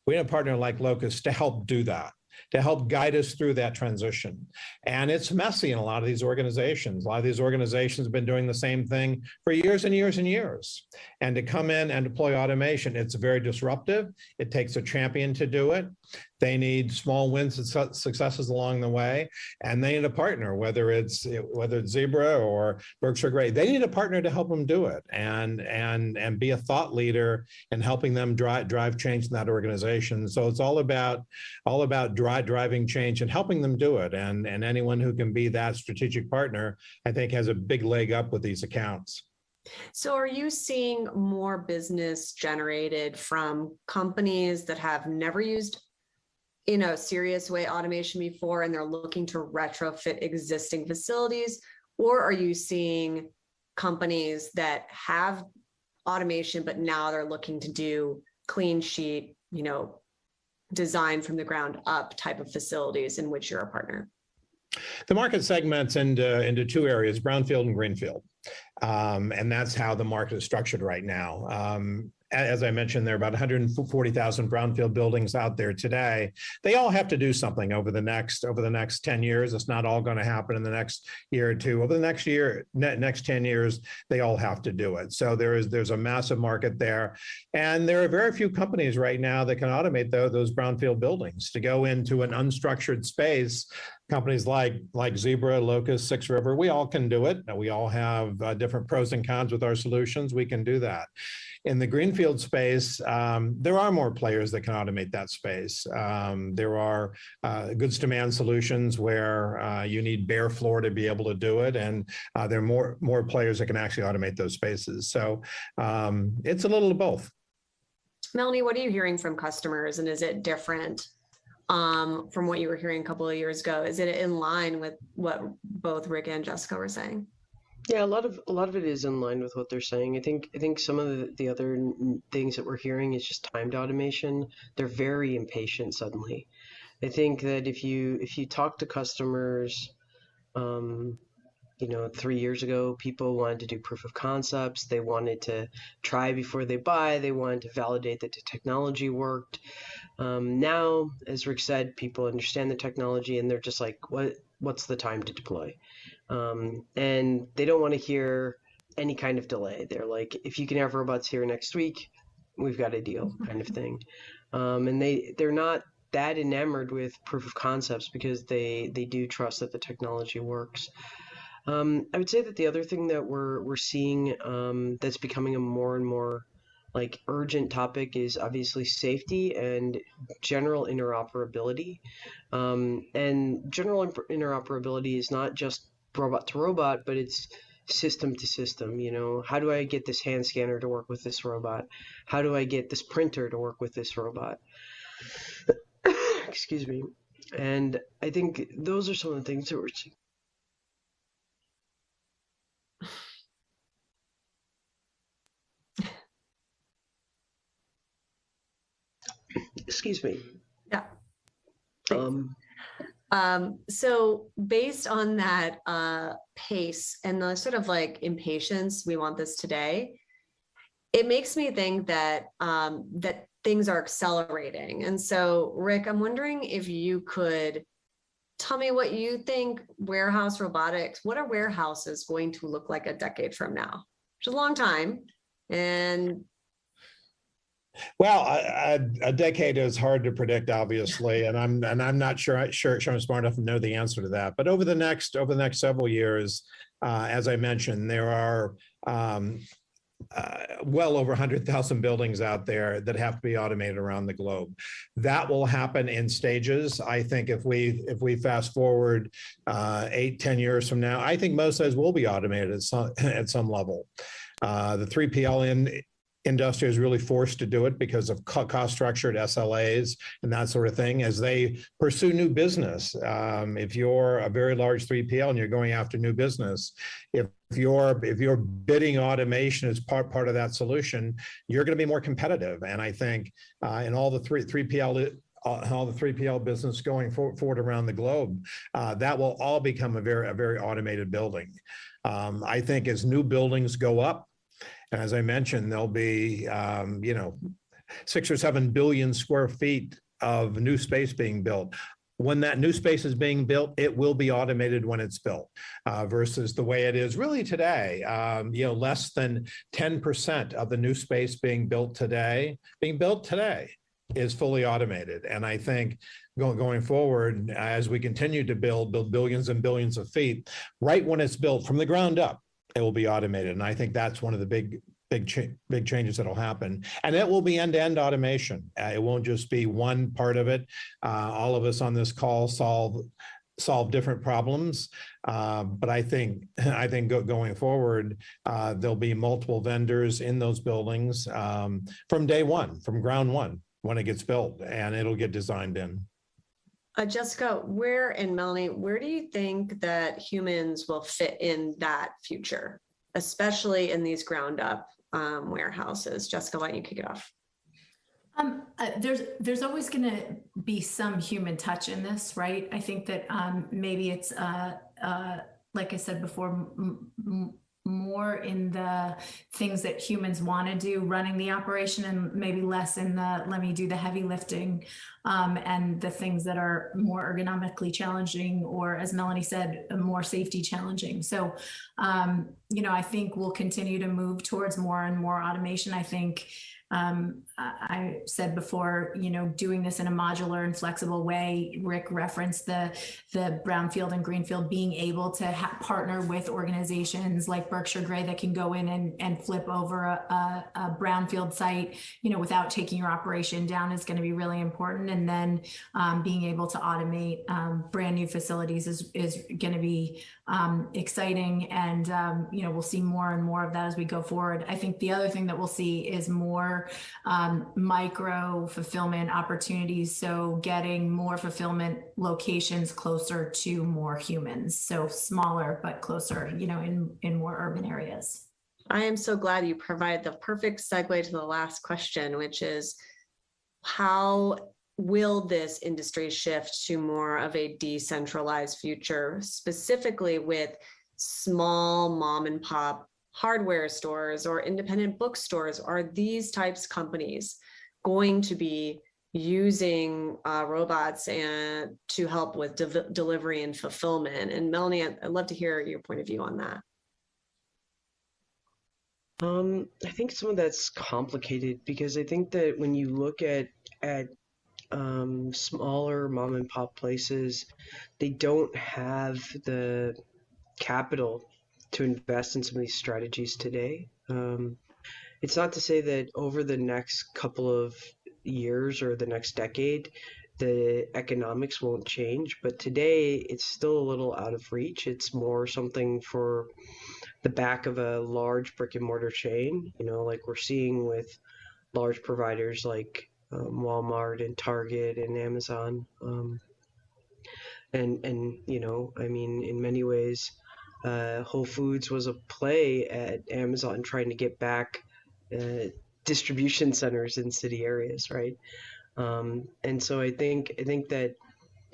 We need a partner like Locus to help do that, to help guide us through that transition. And it's messy in a lot of these organizations. A lot of these organizations have been doing the same thing for years and years and years. And to come in and deploy automation, it's very disruptive. It takes a champion to do it. They need small wins and successes along the way, and they need a partner, whether it's Zebra or Berkshire Grey. They need a partner to help them do it, and be a thought leader in helping them drive change in that organization. So it's all about driving change and helping them do it. And anyone who can be that strategic partner, I think, has a big leg up with these accounts. So are you seeing more business generated from companies that have never used in a serious way automation before, and they're looking to retrofit existing facilities? Or are you seeing companies that have automation, but now they're looking to do clean sheet, design from the ground up type of facilities in which you're a partner? The market segments into two areas, brownfield and greenfield. And that's how the market is structured right now. As I mentioned, there are about 140,000 brownfield buildings out there today. They all have to do something over the next 10 years. It's not all going to happen in the next year or two. Over the next 10 years, they all have to do it. So there's a massive market there. And there are very few companies right now that can automate those brownfield buildings. To go into an unstructured space, companies like Zebra, Locust, Six River, we all can do it. We all have different pros and cons with our solutions. We can do that. In the greenfield space, there are more players that can automate that space. There are goods demand solutions where you need bare floor to be able to do it, and there are more players that can actually automate those spaces. So it's a little of both. Melanie, what are you hearing from customers, and is it different from what you were hearing a couple of years ago? Is it in line with what both Rick and Jessica were saying? Yeah, a lot of it is in line with what they're saying. I think some of the other things that we're hearing is just timed automation. They're very impatient suddenly. I think that if you talk to customers, 3 years ago, people wanted to do proof of concepts. They wanted to try before they buy. They wanted to validate that the technology worked. Now, as Rick said, people understand the technology and they're just like, what's the time to deploy? And they don't want to hear any kind of delay. They're like, if you can have robots here next week, we've got a deal, kind of thing. And they're not that enamored with proof of concepts because they do trust that the technology works. I would say that the other thing that we're seeing that's becoming a more and more urgent topic is obviously safety and general interoperability. And general interoperability is not just robot to robot, but it's system to system. How do I get this hand scanner to work with this robot? How do I get this printer to work with this robot? Excuse me. And I think those are some of the things that we're seeing. Excuse me. Yeah. So based on that pace and the sort of impatience, we want this today, it makes me think that that things are accelerating. And so, Rick, I'm wondering if you could tell me what you think warehouse robotics, what are warehouses going to look like a decade from now? Which is a long time. And well, a decade is hard to predict, obviously, and I'm not sure I'm smart enough to know the answer to that. But over the next several years, as I mentioned, there are well over 100,000 buildings out there that have to be automated around the globe. That will happen in stages. I think if we fast forward 8-10 years from now, I think most of those will be automated at some level. The 3PL industry is really forced to do it because of cost structure at SLAs and that sort of thing as they pursue new business. If you're a very large 3PL and you're going after new business, if you're bidding automation as part of that solution, you're going to be more competitive. And I think in all the 3PL business going forward around the globe, that will all become a very automated building. I think as new buildings go up, and as I mentioned, there'll be 6 or 7 billion square feet of new space being built. When that new space is being built, it will be automated when it's built, versus the way it is really today. Less than 10% of the new space being built today is fully automated. And I think going forward, as we continue to build billions and billions of feet, right when it's built from the ground up, it will be automated. And I think that's one of the big changes that'll happen. And it will be end-to-end automation. It won't just be one part of it. All of us on this call solve different problems. But I think going forward, there'll be multiple vendors in those buildings from day one, from ground one, when it gets built, and it'll get designed in. Jessica, and Melanie, where do you think that humans will fit in that future, especially in these ground up warehouses? Jessica, why don't you kick it off? There's always going to be some human touch in this, right? I think that maybe it's like I said before, more in the things that humans want to do running the operation, and maybe less in the let me do the heavy lifting and the things that are more ergonomically challenging, or as Melanie said, more safety challenging. So I think we'll continue to move towards more and more automation. I think I said before, doing this in a modular and flexible way. Rick referenced the brownfield and greenfield, being able to partner with organizations like Berkshire Grey that can go in and flip over a brownfield site, without taking your operation down, is going to be really important. And then being able to automate brand new facilities is going to be exciting. And, we'll see more and more of that as we go forward. I think the other thing that we'll see is more micro fulfillment opportunities. So getting more fulfillment locations closer to more humans. So smaller, but closer, in more urban areas. I am so glad you provided the perfect segue to the last question, which is how will this industry shift to more of a decentralized future, specifically with small mom and pop hardware stores or independent bookstores? Are these types of companies going to be using robots and to help with delivery and fulfillment? And Melanie, I'd love to hear your point of view on that. I think some of that's complicated, because I think that when you look at smaller mom and pop places, they don't have the capital to invest in some of these strategies today. It's not to say that over the next couple of years or the next decade, the economics won't change, but today it's still a little out of reach. It's more something for the back of a large brick and mortar chain, like we're seeing with large providers like Walmart and Target and Amazon. And in many ways, Whole Foods was a play at Amazon trying to get back distribution centers in city areas, right? And so I think that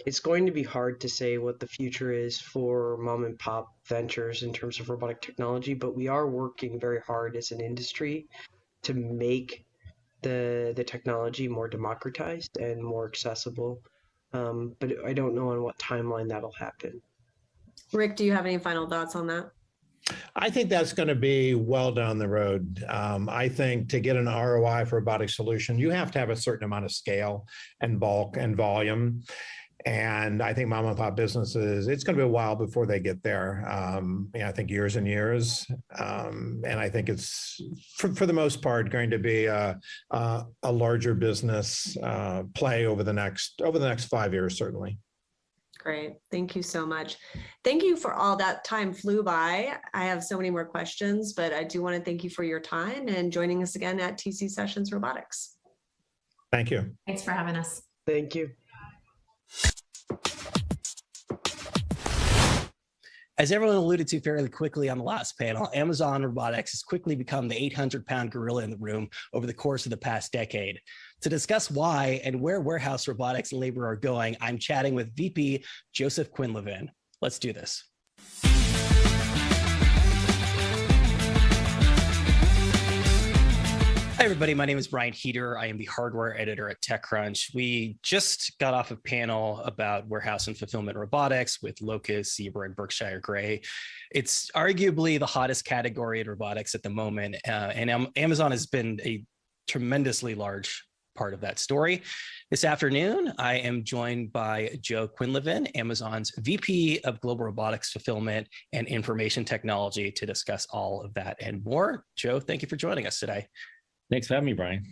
it's going to be hard to say what the future is for mom and pop ventures in terms of robotic technology, but we are working very hard as an industry to make the technology more democratized and more accessible. But I don't know on what timeline that'll happen. Rick, do you have any final thoughts on that? I think that's going to be well down the road. I think to get an ROI for a robotic solution, you have to have a certain amount of scale and bulk and volume. And I think mom and pop businesses, it's going to be a while before they get there. I think years and years. And I think it's, for the most part, going to be a larger business play over the next 5 years, certainly. Great. Thank you so much. Thank you for all that. Time flew by. I have so many more questions, but I do want to thank you for your time and joining us again at TC Sessions Robotics. Thank you. Thanks for having us. Thank you. As everyone alluded to fairly quickly on the last panel, Amazon Robotics has quickly become the 800-pound gorilla in the room over the course of the past decade. To discuss why and where warehouse robotics and labor are going, I'm chatting with VP Joseph Quinlivan. Let's do this. Hi, everybody. My name is Brian Heater. I am the hardware editor at TechCrunch. We just got off a panel about warehouse and fulfillment robotics with Locust, Zebra, and Berkshire Grey. It's arguably the hottest category in robotics at the moment, and Amazon has been a tremendously large part of that story. This afternoon, I am joined by Joe Quinlivan, Amazon's VP of Global Robotics Fulfillment and Information Technology, to discuss all of that and more. Joe, thank you for joining us today. Thanks for having me, Brian.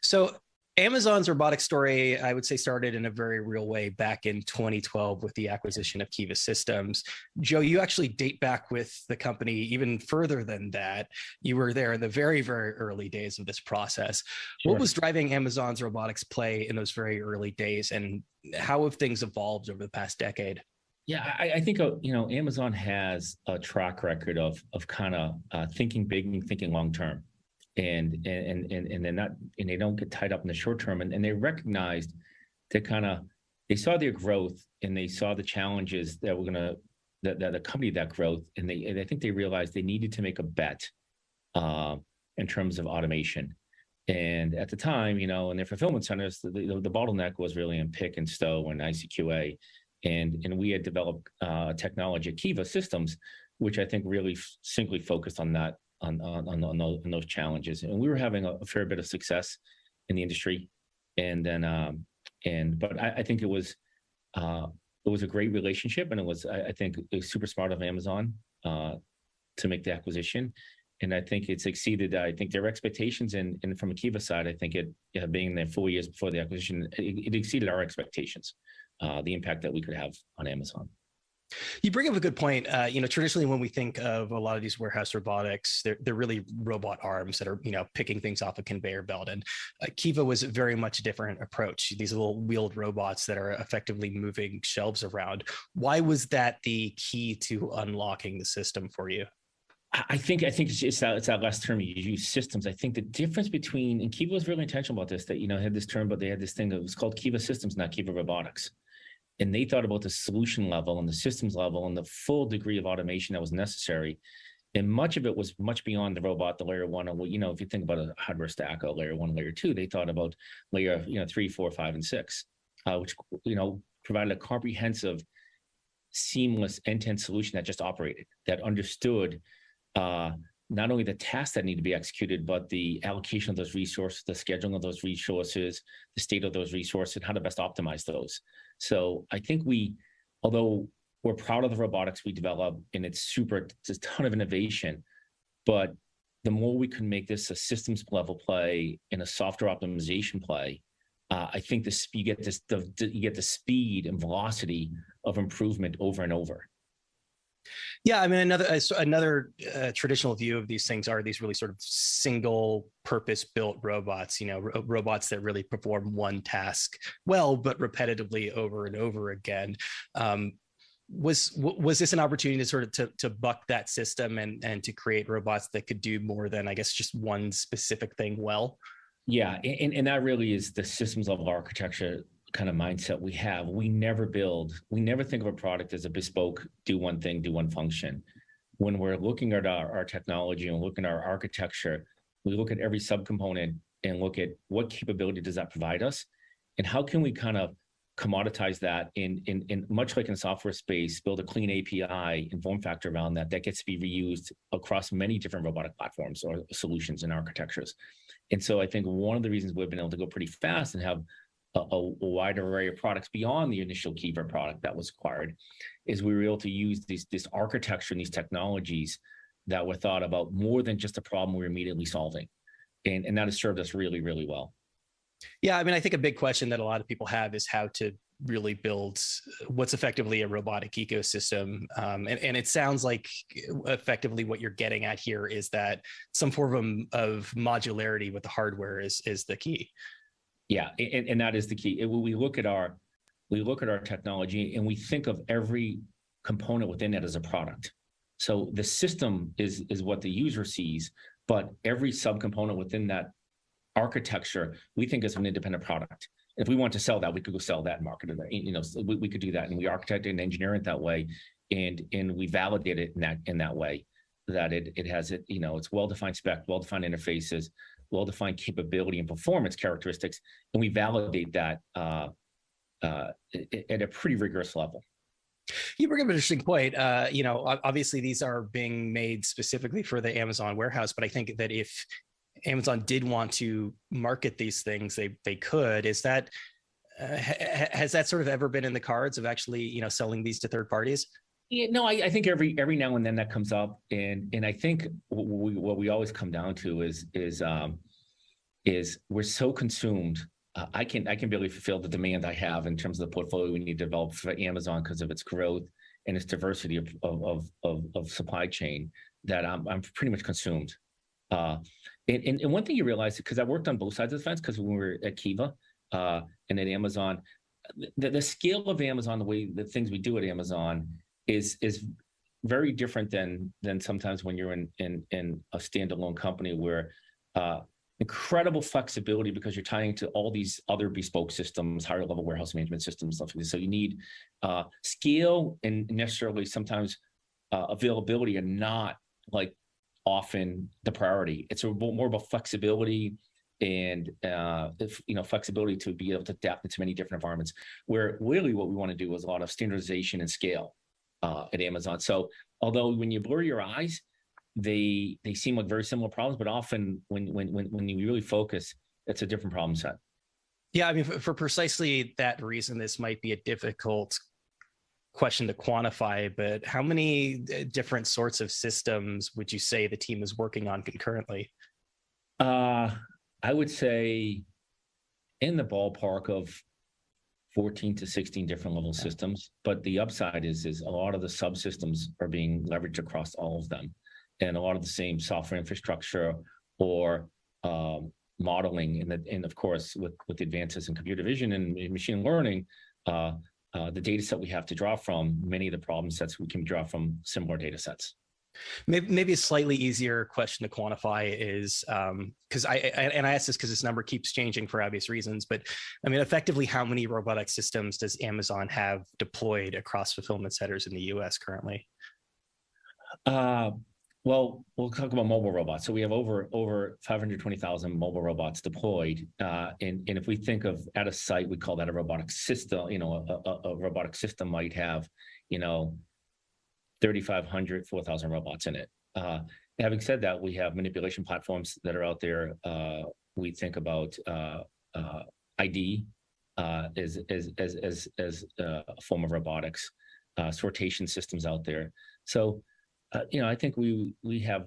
So Amazon's robotics story, I would say, started in a very real way back in 2012 with the acquisition of Kiva Systems. Joe, you actually date back with the company even further than that. You were there in the very, very early days of this process. Sure. What was driving Amazon's robotics play in those very early days, and how have things evolved over the past decade? Yeah, I think Amazon has a track record of kind of thinking big and thinking long term. And they're not, and they don't get tied up in the short term. And they recognized that they saw their growth and they saw the challenges that were that accompanied that growth. And I think they realized they needed to make a bet in terms of automation. And at the time, in their fulfillment centers, the bottleneck was really in pick and stow and ICQA. And we had developed technology at Kiva Systems, which I think really simply focused on that. On those challenges, and we were having a fair bit of success in the industry, and then but I think it was a great relationship, and I think it was super smart of Amazon to make the acquisition, and I think it's exceeded their expectations, and from a Kiva side, I think it being there 4 years before the acquisition, it exceeded our expectations, the impact that we could have on Amazon. You bring up a good point. Traditionally, when we think of a lot of these warehouse robotics, they're really robot arms that are, picking things off a conveyor belt. And Kiva was a very much different approach. These little wheeled robots that are effectively moving shelves around. Why was that the key to unlocking the system for you? I think it's that last term you use, systems. I think the difference between, and Kiva was really intentional about this, that had this term, but they had this thing that was called Kiva Systems, not Kiva Robotics. And they thought about the solution level and the systems level and the full degree of automation that was necessary. And much of it was much beyond the robot, the layer one. If you think about a hardware stack, a layer one, layer two, they thought about layer 3, 4, 5, and 6, which provided a comprehensive, seamless end-to-end solution that just operated, that understood not only the tasks that need to be executed, but the allocation of those resources, the scheduling of those resources, the state of those resources, and how to best optimize those. So I think although we're proud of the robotics we develop, and it's a ton of innovation, but the more we can make this a systems level play and a software optimization play, I think you get the speed and velocity of improvement over and over. Yeah, I mean, another traditional view of these things are these really sort of single purpose-built robots, robots that really perform one task well, but repetitively over and over again. Was this an opportunity to sort of to buck that system and to create robots that could do more than, I guess, just one specific thing well? Yeah, and that really is the systems level architecture kind of mindset we have. We never think of a product as a bespoke, do one thing, do one function. When we're looking at our technology and looking at our architecture, we look at every subcomponent and look at what capability does that provide us, and how can we kind of commoditize that in much like in software space, build a clean API and form factor around that gets to be reused across many different robotic platforms or solutions and architectures. And so I think one of the reasons we've been able to go pretty fast and have a wide array of products beyond the initial Kiva product that was acquired is we were able to use this architecture and these technologies that were thought about more than just a problem we were immediately solving. And that has served us really, really well. Yeah, I mean, I think a big question that a lot of people have is how to really build what's effectively a robotic ecosystem. And it sounds like effectively what you're getting at here is that some form of modularity with the hardware is the key. Yeah, and that is the key. We look at our technology and we think of every component within it as a product. So the system is what the user sees, but every subcomponent within that architecture we think is an independent product. If we want to sell that, we could go sell that and market it. We could do that, and we architect and engineer it that way, and we validate it in that way, that it has it's well-defined spec, well-defined interfaces, well-defined capability and performance characteristics, and we validate that at a pretty rigorous level. You bring up an interesting point. Obviously these are being made specifically for the Amazon warehouse, but I think that if Amazon did want to market these things, they could. Is that has that sort of ever been in the cards of actually, selling these to third parties? Yeah, no, I think every now and then that comes up, and I think what we always come down to is we're so consumed. I can barely fulfill the demand I have in terms of the portfolio we need to develop for Amazon because of its growth and its diversity of supply chain, that I'm pretty much consumed. And one thing you realize, because I worked on both sides of the fence, because when we were at Kiva and at Amazon, the scale of Amazon, the things we do at Amazon is very different than sometimes when you're in a standalone company where incredible flexibility, because you're tying to all these other bespoke systems, higher level warehouse management systems, stuff like this. So you need scale, and necessarily sometimes availability are not like often the priority. It's more about flexibility and flexibility to be able to adapt into many different environments, where really what we want to do is a lot of standardization and scale at Amazon. So although when you blur your eyes, they seem like very similar problems, but often when you really focus, it's a different problem set. Yeah, I mean, for precisely that reason, this might be a difficult question to quantify, but how many different sorts of systems would you say the team is working on concurrently? I would say in the ballpark of 14 to 16 different level systems, but the upside is a lot of the subsystems are being leveraged across all of them, and a lot of the same software infrastructure or modeling, and of course with the advances in computer vision and machine learning, the data set we have to draw from, many of the problem sets we can draw from similar data sets. Maybe a slightly easier question to quantify is, because I ask this because this number keeps changing for obvious reasons, but I mean, effectively, how many robotic systems does Amazon have deployed across fulfillment centers in the US currently? Well, we'll talk about mobile robots. So we have over 520,000 mobile robots deployed. And if we think of at a site, we call that a robotic system. A robotic system might have, 3,500, 4,000 robots in it. Having said that, we have manipulation platforms that are out there. We think about ID as a form of robotics, sortation systems out there. So, I think we have,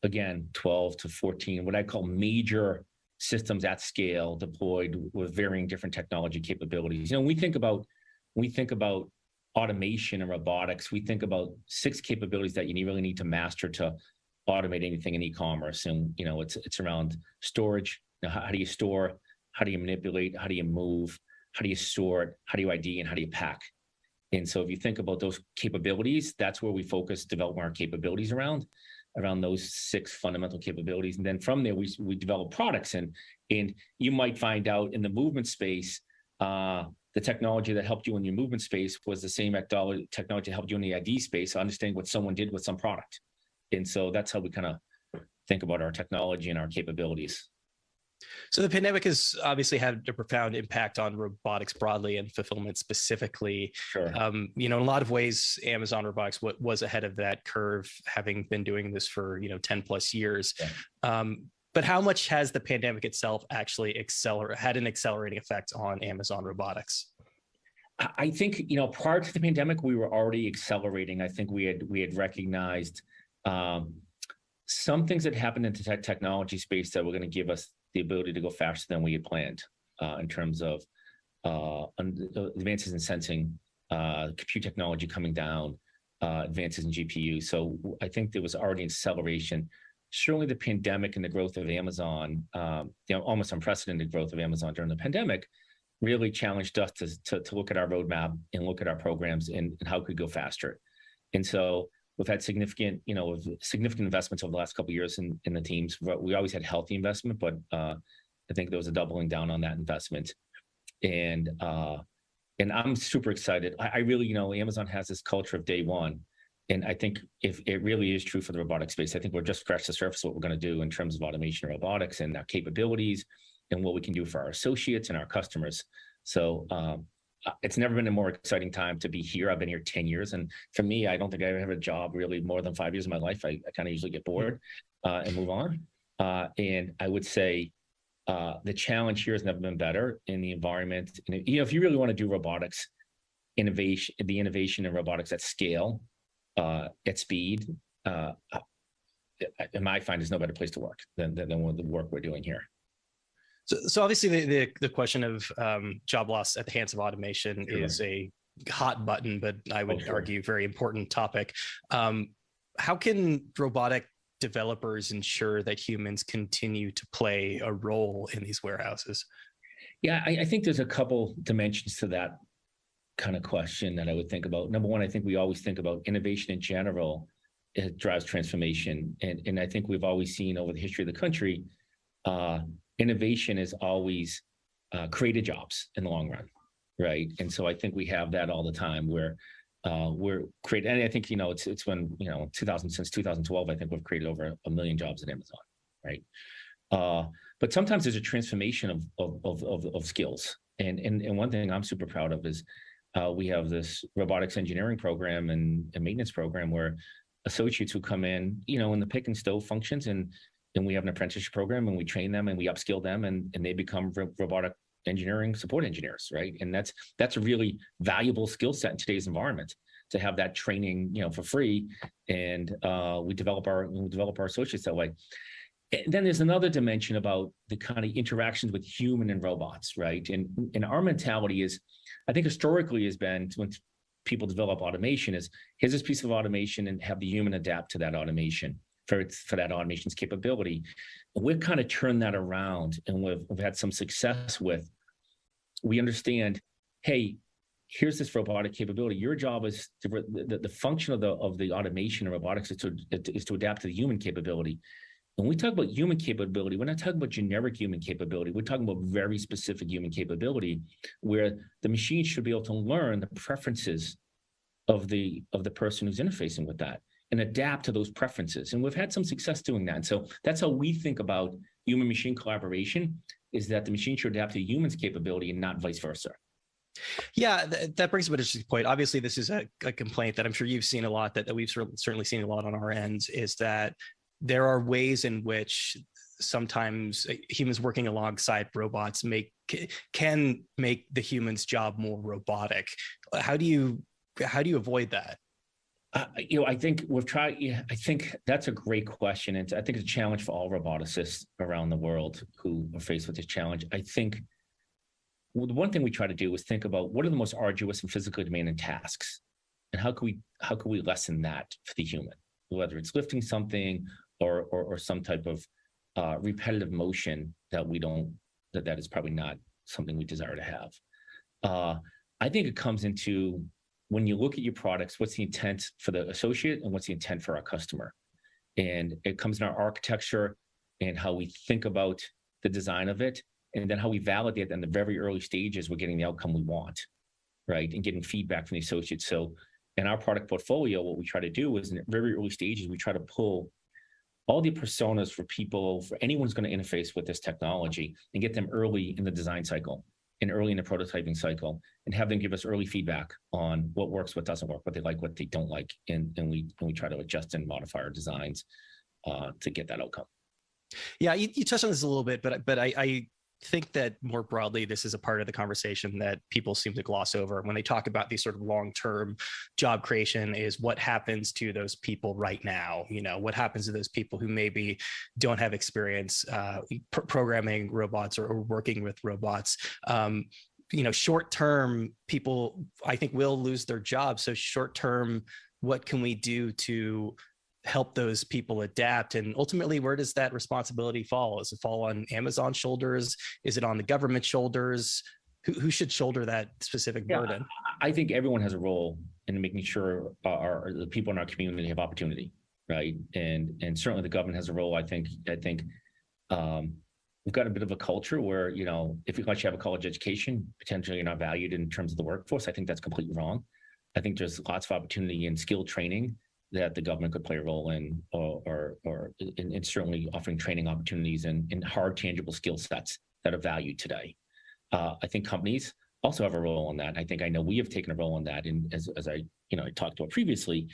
again, 12 to 14, what I call major systems at scale deployed with varying different technology capabilities. When we think about automation and robotics, we think about 6 capabilities that you really need to master to automate anything in e-commerce. And, it's around storage. How do you store? How do you manipulate? How do you move? How do you sort? How do you ID? And how do you pack? And so if you think about those capabilities, that's where we focus developing our capabilities around those 6 fundamental capabilities. And then from there, we develop products. And you might find out in the movement space, the technology that helped you in your movement space was the same technology that helped you in the ID space, understanding what someone did with some product. And so that's how we kind of think about our technology and our capabilities. So the pandemic has obviously had a profound impact on robotics broadly and fulfillment specifically. Sure. In a lot of ways, Amazon Robotics was ahead of that curve, having been doing this for 10 plus years. Yeah. But how much has the pandemic itself actually had an accelerating effect on Amazon Robotics? I think prior to the pandemic, we were already accelerating. I think we had recognized some things that happened in the technology space that were going to give us the ability to go faster than we had planned in terms of advances in sensing, compute technology coming down, advances in GPU. So I think there was already an acceleration. Certainly the pandemic and the growth of Amazon, almost unprecedented growth of Amazon during the pandemic, really challenged us to look at our roadmap and look at our programs and how we could go faster. And so we've had significant investments over the last couple of years in the teams. We always had healthy investment, but I think there was a doubling down on that investment. And I'm super excited. I really, Amazon has this culture of day one. And I think if it really is true for the robotic space, I think we're just scratched the surface of what we're going to do in terms of automation and robotics and our capabilities and what we can do for our associates and our customers. So it's never been a more exciting time to be here. I've been here 10 years. And for me, I don't think I ever had a job really more than 5 years of my life. I kind of usually get bored and move on. And I would say the challenge here has never been better in the environment. And if you really want to do robotics, the innovation in robotics at scale, at speed, in my find, is no better place to work than the work we're doing here. So obviously the question of job loss at the hands of automation is a hot button, but I would argue very important topic. How can robotic developers ensure that humans continue to play a role in these warehouses? Yeah, I think there's a couple dimensions to that kind of question that I would think about. Number one, I think we always think about innovation in general. It drives transformation. And I think we've always seen over the history of the country, innovation has always created jobs in the long run, right? And so I think we have that all the time where we're creating, and I think, it's when, since 2012, I think we've created over 1 million jobs at Amazon, right? But sometimes there's a transformation of skills. And one thing I'm super proud of is we have this robotics engineering program and maintenance program where associates who come in, in the pick and stow functions, and we have an apprenticeship program, and we train them and we upskill them, and they become robotic engineering support engineers, right? And that's a really valuable skill set in today's environment, to have that training, for free. And we develop our associates that way. And then there's another dimension about the kind of interactions with human and robots, right? And our mentality is, I think historically has been, when people develop automation, is here's this piece of automation and have the human adapt to that automation for that automation's capability. And we've kind of turned that around, and we've had some success with, we understand, hey, here's this robotic capability. Your job is the function of the automation and robotics is to adapt to the human capability. When we talk about human capability, we're not talking about generic human capability. We're talking about very specific human capability, where the machine should be able to learn the preferences of the person who's interfacing with that and adapt to those preferences. And we've had some success doing that. And so that's how we think about human-machine collaboration, is that the machine should adapt to humans' capability and not vice versa. Yeah, that brings up an interesting point. Obviously, this is a complaint that I'm sure you've seen a lot, that we've certainly seen a lot on our ends, is that there are ways in which sometimes humans working alongside robots can make the human's job more robotic. How do you avoid that? I think we've tried. I think that's a great question, and I think it's a challenge for all roboticists around the world who are faced with this challenge. I think the one thing we try to do is think about what are the most arduous and physically demanding tasks, and how can we lessen that for the human, whether it's lifting something or some type of repetitive motion that is probably not something we desire to have. I think it comes into, when you look at your products, what's the intent for the associate and what's the intent for our customer? And it comes in our architecture and how we think about the design of it, and then how we validate in the very early stages we're getting the outcome we want, right? And getting feedback from the associates. So in our product portfolio, what we try to do is in the very early stages, we try to pull all the personas for anyone who's going to interface with this technology, and get them early in the design cycle and early in the prototyping cycle, and have them give us early feedback on what works, what doesn't work, what they like, what they don't like. And we try to adjust and modify our designs to get that outcome. Yeah, you touched on this a little bit, but I think that more broadly, this is a part of the conversation that people seem to gloss over when they talk about these sort of long-term job creation, is what happens to those people right now? What happens to those people who maybe don't have experience programming robots or working with robots? Short-term people, I think, will lose their jobs. So short-term, what can we do to help those people adapt? And ultimately, where does that responsibility fall? Does it fall on Amazon's shoulders? Is it on the government's shoulders? Who should shoulder that specific burden? I think everyone has a role in making sure the people in our community have opportunity, right? And certainly the government has a role. I think we've got a bit of a culture where, if you have a college education, potentially you're not valued in terms of the workforce. I think that's completely wrong. I think there's lots of opportunity in skill training that the government could play a role in, or certainly offering training opportunities in hard, tangible skill sets that are valued today. I think companies also have a role in that. I know we have taken a role in that. And as I talked about previously,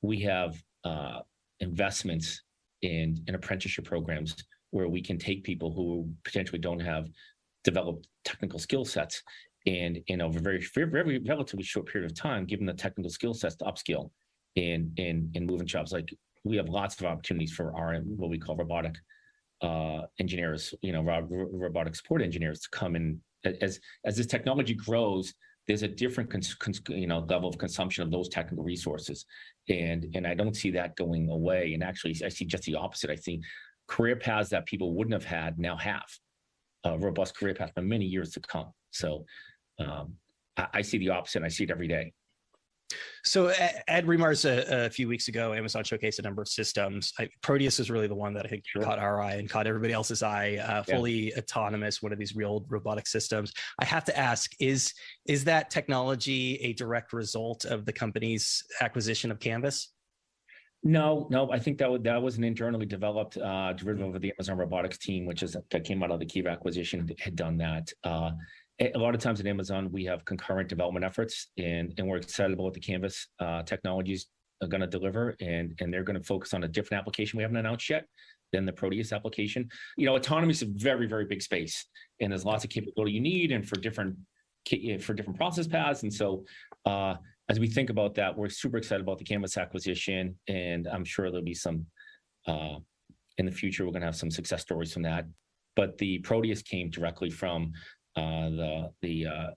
we have investments and apprenticeship programs where we can take people who potentially don't have developed technical skill sets and in a very relatively short period of time, give them the technical skill sets to upskill and move in jobs. Like we have lots of opportunities for our what we call robotic engineers, robotic support engineers to come in as this technology grows. There's a different level of consumption of those technical resources, and I don't see that going away. And actually, I see just the opposite. I see career paths that people wouldn't have had now have a robust career path for many years to come. So I see the opposite. And I see it every day. So at Remars a few weeks ago, Amazon showcased a number of systems. Proteus is really the one that I think caught our eye and caught everybody else's eye. Fully autonomous, one of these real robotic systems. I have to ask, is that technology a direct result of the company's acquisition of Canvas? No. I think that was an internally developed derivative of the Amazon Robotics team, that came out of the Kiva acquisition, had done that. A lot of times at Amazon, we have concurrent development efforts, and we're excited about what the Canvas technologies are going to deliver, and they're going to focus on a different application we haven't announced yet than the Proteus application. Autonomy is a very, very big space, and there's lots of capability you need, and for different process paths. And so, as we think about that, we're super excited about the Canvas acquisition, and I'm sure there'll be some in the future. We're going to have some success stories from that. But the Proteus came directly from the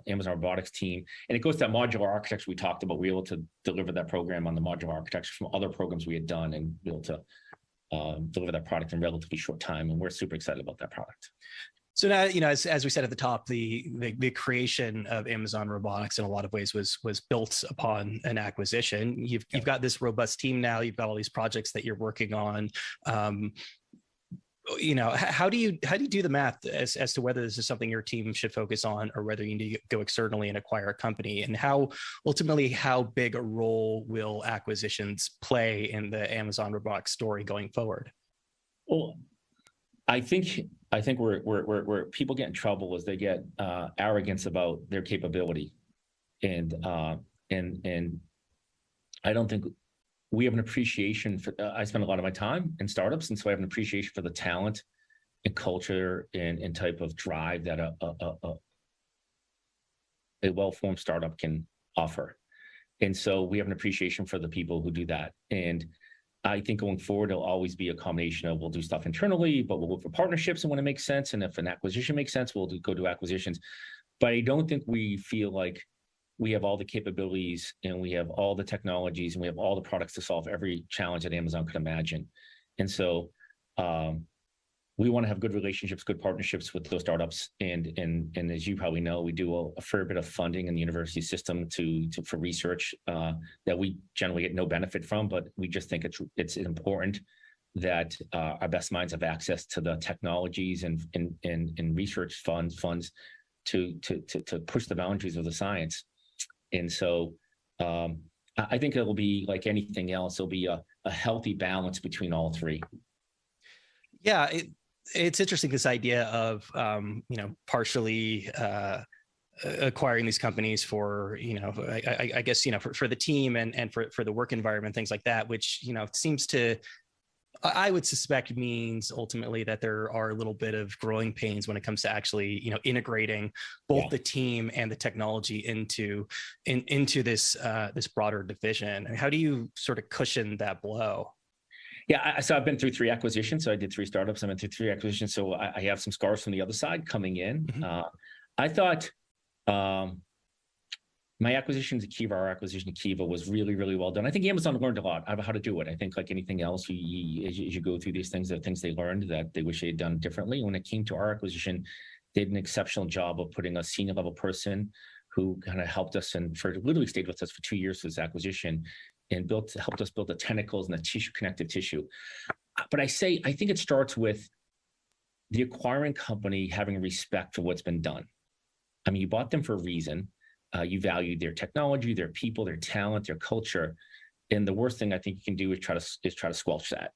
Amazon Robotics team, and it goes to that modular architecture we talked about. We were able to deliver that program on the modular architecture from other programs we had done, and be able to deliver that product in relatively short time. And we're super excited about that product. So now, as we said at the top, the creation of Amazon Robotics in a lot of ways was built upon an acquisition. You've got this robust team now. You've got all these projects that you're working on. How do you do the math as to whether this is something your team should focus on, or whether you need to go externally and acquire a company? And how big a role will acquisitions play in the Amazon Robotics story going forward? Well, I think where people get in trouble is they get arrogance about their capability, and I don't think we have an appreciation for. I spend a lot of my time in startups, and so I have an appreciation for the talent and culture and type of drive that a well-formed startup can offer. And so we have an appreciation for the people who do that. And I think going forward, it'll always be a combination of we'll do stuff internally, but we'll look for partnerships and when it makes sense. And if an acquisition makes sense, we'll go do acquisitions. But I don't think we feel like we have all the capabilities, and we have all the technologies, and we have all the products to solve every challenge that Amazon could imagine. And so we want to have good relationships, good partnerships with those startups. And as you probably know, we do a fair bit of funding in the university system for research that we generally get no benefit from, but we just think it's important that our best minds have access to the technologies and research funds to push the boundaries of the science. And so I think it'll be like anything else. It'll be a healthy balance between all three. Yeah, it's interesting, this idea of partially acquiring these companies for I guess for the team and for the work environment, things like that, which seems to, I would suspect, means ultimately that there are a little bit of growing pains when it comes to actually integrating both the team and the technology into this broader division. I mean, how do you sort of cushion that blow? Yeah, so I've been through 3 acquisitions. So I did 3 startups. I've been through 3 acquisitions. So I have some scars from the other side coming in. Mm-hmm. I thought my acquisition to Kiva, our acquisition to Kiva, was really, really well done. I think Amazon learned a lot about how to do it. I think like anything else, as you go through these things, there are things they learned that they wish they had done differently. When it came to our acquisition, they did an exceptional job of putting a senior level person who kind of helped us and literally stayed with us for 2 years for this acquisition, and helped us build the tentacles and the connective tissue. But I think it starts with the acquiring company having respect for what's been done. I mean, you bought them for a reason. You valued their technology, their people, their talent, their culture. And the worst thing I think you can do is try to squelch that.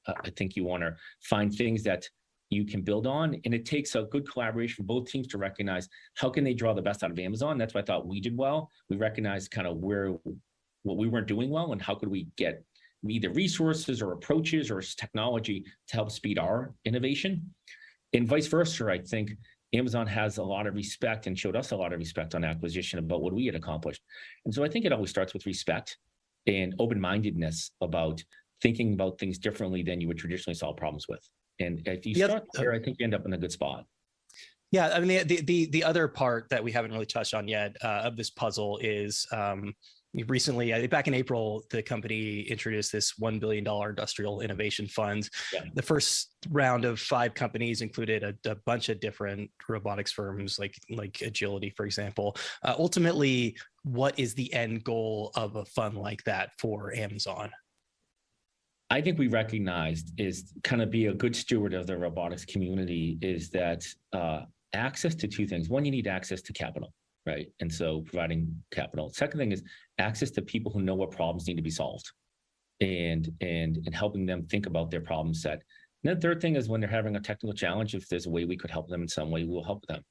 I think you want to find things that you can build on. And it takes a good collaboration from both teams to recognize how can they draw the best out of Amazon. That's what I thought we did well. We recognized kind of what we weren't doing well, and how could we get either resources or approaches or technology to help speed our innovation. And vice versa, I think Amazon has a lot of respect and showed us a lot of respect on acquisition about what we had accomplished. And so I think it always starts with respect and open-mindedness about thinking about things differently than you would traditionally solve problems with. And if you start there, I think you end up in a good spot. Yeah, I mean, the other part that we haven't really touched on yet of this puzzle is recently, back in April, the company introduced this $1 billion industrial innovation fund. Yeah. The first round of 5 companies included a bunch of different robotics firms, like Agility, for example. Ultimately, what is the end goal of a fund like that for Amazon? I think we recognized is kind of be a good steward of the robotics community is that access to 2 things. One, you need access to capital, right? And so providing capital. Second thing is access to people who know what problems need to be solved and helping them think about their problem set. And then third thing is when they're having a technical challenge, if there's a way we could help them in some way, we'll help them.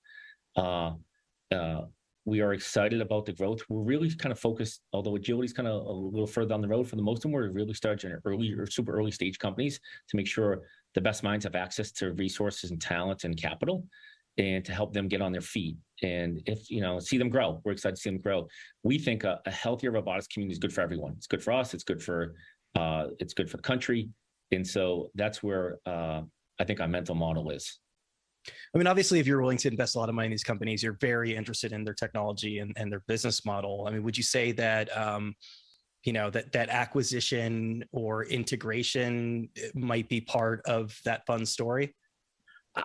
We are excited about the growth. We're really kind of focused, although Agility is kind of a little further down the road, for the most of them, we're really starting early or super early stage companies to make sure the best minds have access to resources and talent and capital and to help them get on their feet. And if, see them grow, we're excited to see them grow. We think a healthier robotics community is good for everyone. It's good for us. It's good for the country. And so that's where I think our mental model is. I mean, obviously, if you're willing to invest a lot of money in these companies, you're very interested in their technology and their business model. I mean, would you say that, that acquisition or integration might be part of that fund story?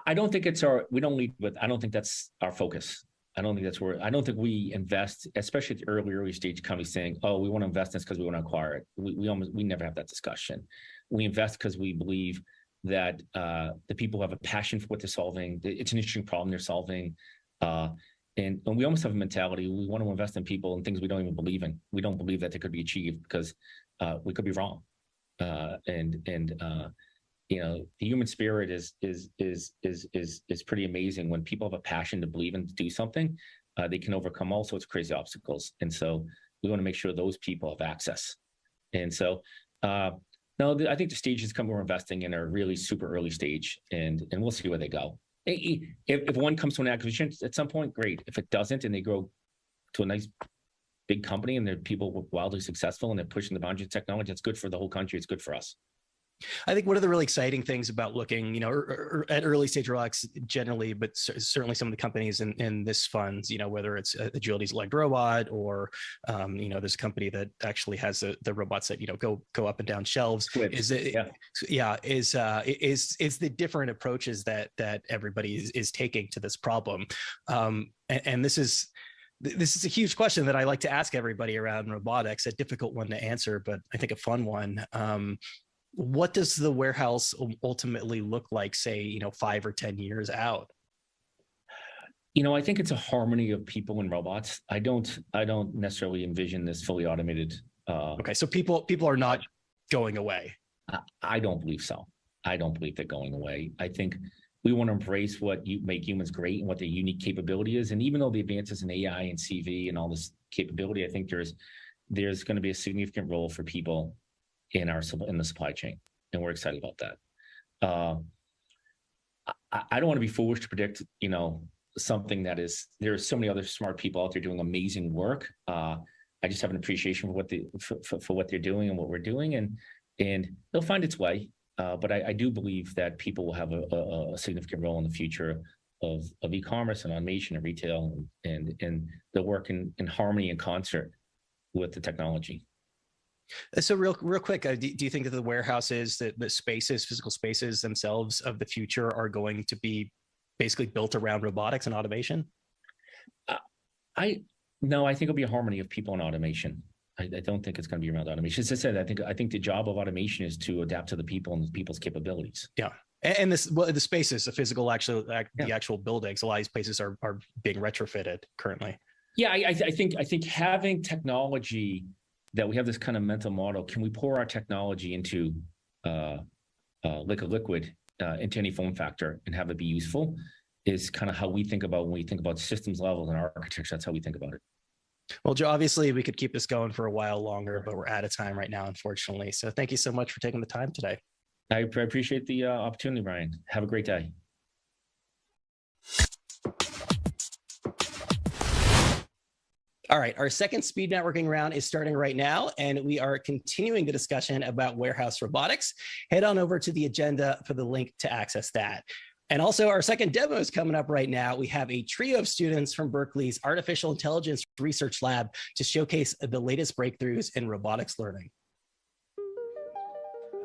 I don't think we don't lead with, I don't think that's our focus. I don't think we invest, especially at the early stage companies saying, oh, we want to invest in this because we want to acquire it. We never have that discussion. We invest because we believe that the people who have a passion for what they're solving, it's an interesting problem they're solving. And we almost have a mentality, we want to invest in people and things we don't even believe in. We don't believe that they could be achieved because we could be wrong. The human spirit is pretty amazing. When people have a passion to believe and to do something, they can overcome all sorts of crazy obstacles. And so we want to make sure those people have access. And so, no, I think the stages we're investing in are really super early stage, and we'll see where they go. If one comes to an acquisition at some point, great. If it doesn't, and they grow to a nice big company and they're people wildly successful and they're pushing the boundaries of technology, it's good for the whole country. It's good for us. I think one of the really exciting things about looking, at early stage robotics generally, but certainly some of the companies in this fund, whether it's Agility's Leg Robot or, there's a company that actually has the robots that, go up and down shelves. Is the different approaches that everybody is taking to this problem. And this is a huge question that I like to ask everybody around robotics, a difficult one to answer, but I think a fun one. What does the warehouse ultimately look like, say, 5 or 10 years out? I think it's a harmony of people and robots. I don't necessarily envision this fully automated. Okay, so people are not going away. I don't believe so. I don't believe they're going away. I think we want to embrace what make humans great and what their unique capability is. And even though the advances in AI and CV and all this capability, I think there's going to be a significant role for people in the supply chain, and we're excited about that. I don't want to be foolish to predict, something that is. There are so many other smart people out there doing amazing work. I just have an appreciation for what they're doing and what we're doing, and they'll find its way. But I do believe that people will have a significant role in the future of e-commerce and automation and retail, and they'll work in harmony and concert with the technology. So real quick, do you think that the warehouses, the physical spaces themselves of the future are going to be basically built around robotics and automation? No, I think it'll be a harmony of people and automation. I don't think it's going to be around automation. As I said, I think the job of automation is to adapt to the people and the people's capabilities. Yeah. And the spaces, the physical, the actual buildings, a lot of these places are being retrofitted currently. Yeah, I think having technology, that we have this kind of mental model. Can we pour our technology into like a liquid into any form factor and have it be useful? Is kind of how we think about when we think about systems level and architecture. That's how we think about it. Well, Joe, obviously we could keep this going for a while longer, but we're out of time right now, unfortunately. So thank you so much for taking the time today. I appreciate the opportunity, Brian. Have a great day. All right, our second speed networking round is starting right now, and we are continuing the discussion about warehouse robotics. Head on over to the agenda for the link to access that. And also our second demo is coming up right now. We have a trio of students from Berkeley's Artificial Intelligence Research Lab to showcase the latest breakthroughs in robotics learning.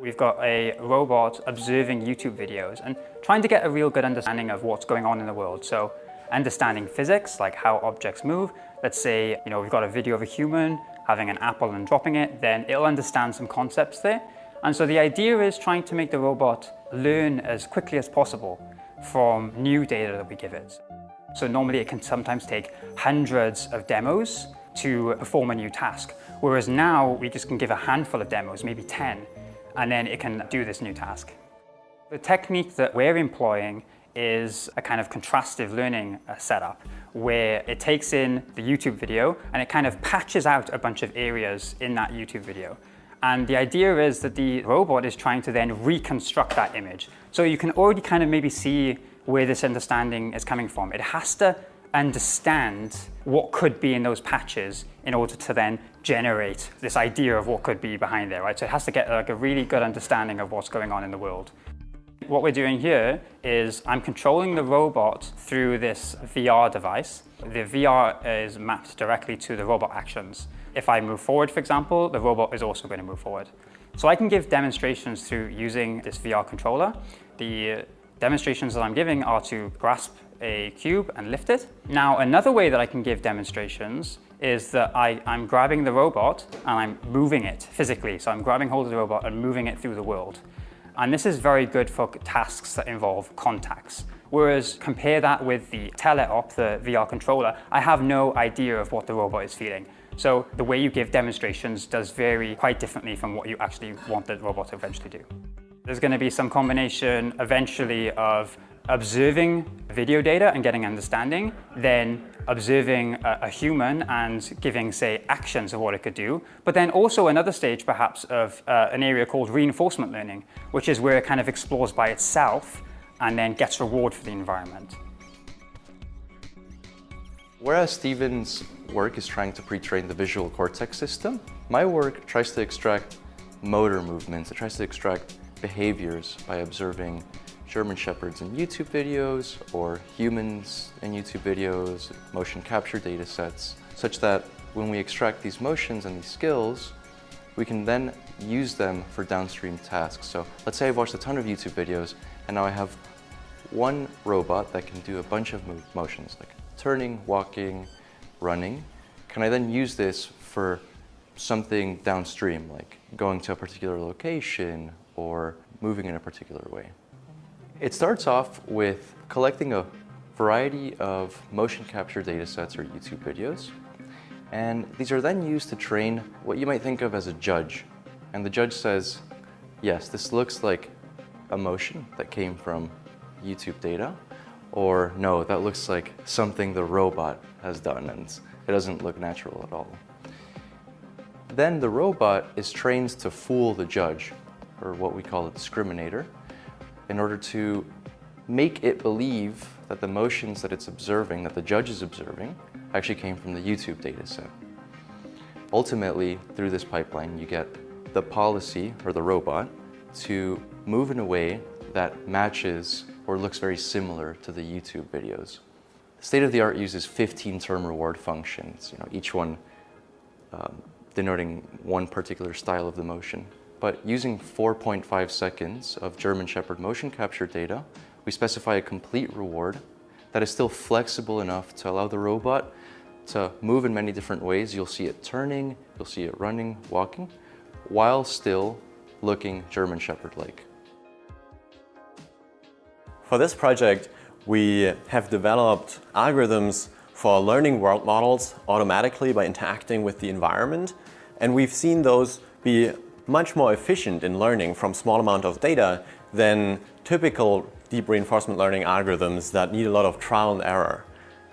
We've got a robot observing YouTube videos and trying to get a real good understanding of what's going on in the world. So understanding physics, like how objects move. Let's say, we've got a video of a human having an apple and dropping it, then it'll understand some concepts there. And so the idea is trying to make the robot learn as quickly as possible from new data that we give it. So normally it can sometimes take hundreds of demos to perform a new task. Whereas now we just can give a handful of demos, maybe 10, and then it can do this new task. The technique that we're employing is a kind of contrastive learning setup where it takes in the YouTube video and it kind of patches out a bunch of areas in that YouTube video. And the idea is that the robot is trying to then reconstruct that image. So you can already kind of maybe see where this understanding is coming from. It has to understand what could be in those patches in order to then generate this idea of what could be behind there, right? So it has to get like a really good understanding of what's going on in the world. What we're doing here is I'm controlling the robot through this VR device. The VR is mapped directly to the robot actions. If I move forward, for example, the robot is also going to move forward. So I can give demonstrations through using this VR controller. The demonstrations that I'm giving are to grasp a cube and lift it. Now, another way that I can give demonstrations is that I'm grabbing the robot and I'm moving it physically. So I'm grabbing hold of the robot and moving it through the world. And this is very good for tasks that involve contacts. Whereas compare that with the teleop, the VR controller, I have no idea of what the robot is feeling. So the way you give demonstrations does vary quite differently from what you actually want the robot to eventually do. There's going to be some combination eventually of observing video data and getting understanding, then observing a human and giving, say, actions of what it could do, but then also another stage perhaps of an area called reinforcement learning, which is where it kind of explores by itself and then gets reward for the environment. Whereas Stephen's work is trying to pre-train the visual cortex system, my work tries to extract motor movements. It tries to extract behaviors by observing German Shepherds in YouTube videos or humans in YouTube videos, motion capture data sets, such that when we extract these motions and these skills, we can then use them for downstream tasks. So let's say I've watched a ton of YouTube videos and now I have one robot that can do a bunch of motions like turning, walking, running. Can I then use this for something downstream, like going to a particular location or moving in a particular way? It starts off with collecting a variety of motion capture data sets or YouTube videos. And these are then used to train what you might think of as a judge. And the judge says, yes, this looks like a motion that came from YouTube data, or no, that looks like something the robot has done and it doesn't look natural at all. Then the robot is trained to fool the judge, or what we call a discriminator, in order to make it believe that the motions that it's observing, that the judge is observing, actually came from the YouTube data set. Ultimately, through this pipeline, you get the policy, or the robot, to move in a way that matches or looks very similar to the YouTube videos. State-of-the-art uses 15 term reward functions, each one denoting one particular style of the motion. But using 4.5 seconds of German Shepherd motion capture data, we specify a complete reward that is still flexible enough to allow the robot to move in many different ways. You'll see it turning, you'll see it running, walking, while still looking German Shepherd-like. For this project, we have developed algorithms for learning world models automatically by interacting with the environment. And we've seen those be much more efficient in learning from small amount of data than typical deep reinforcement learning algorithms that need a lot of trial and error.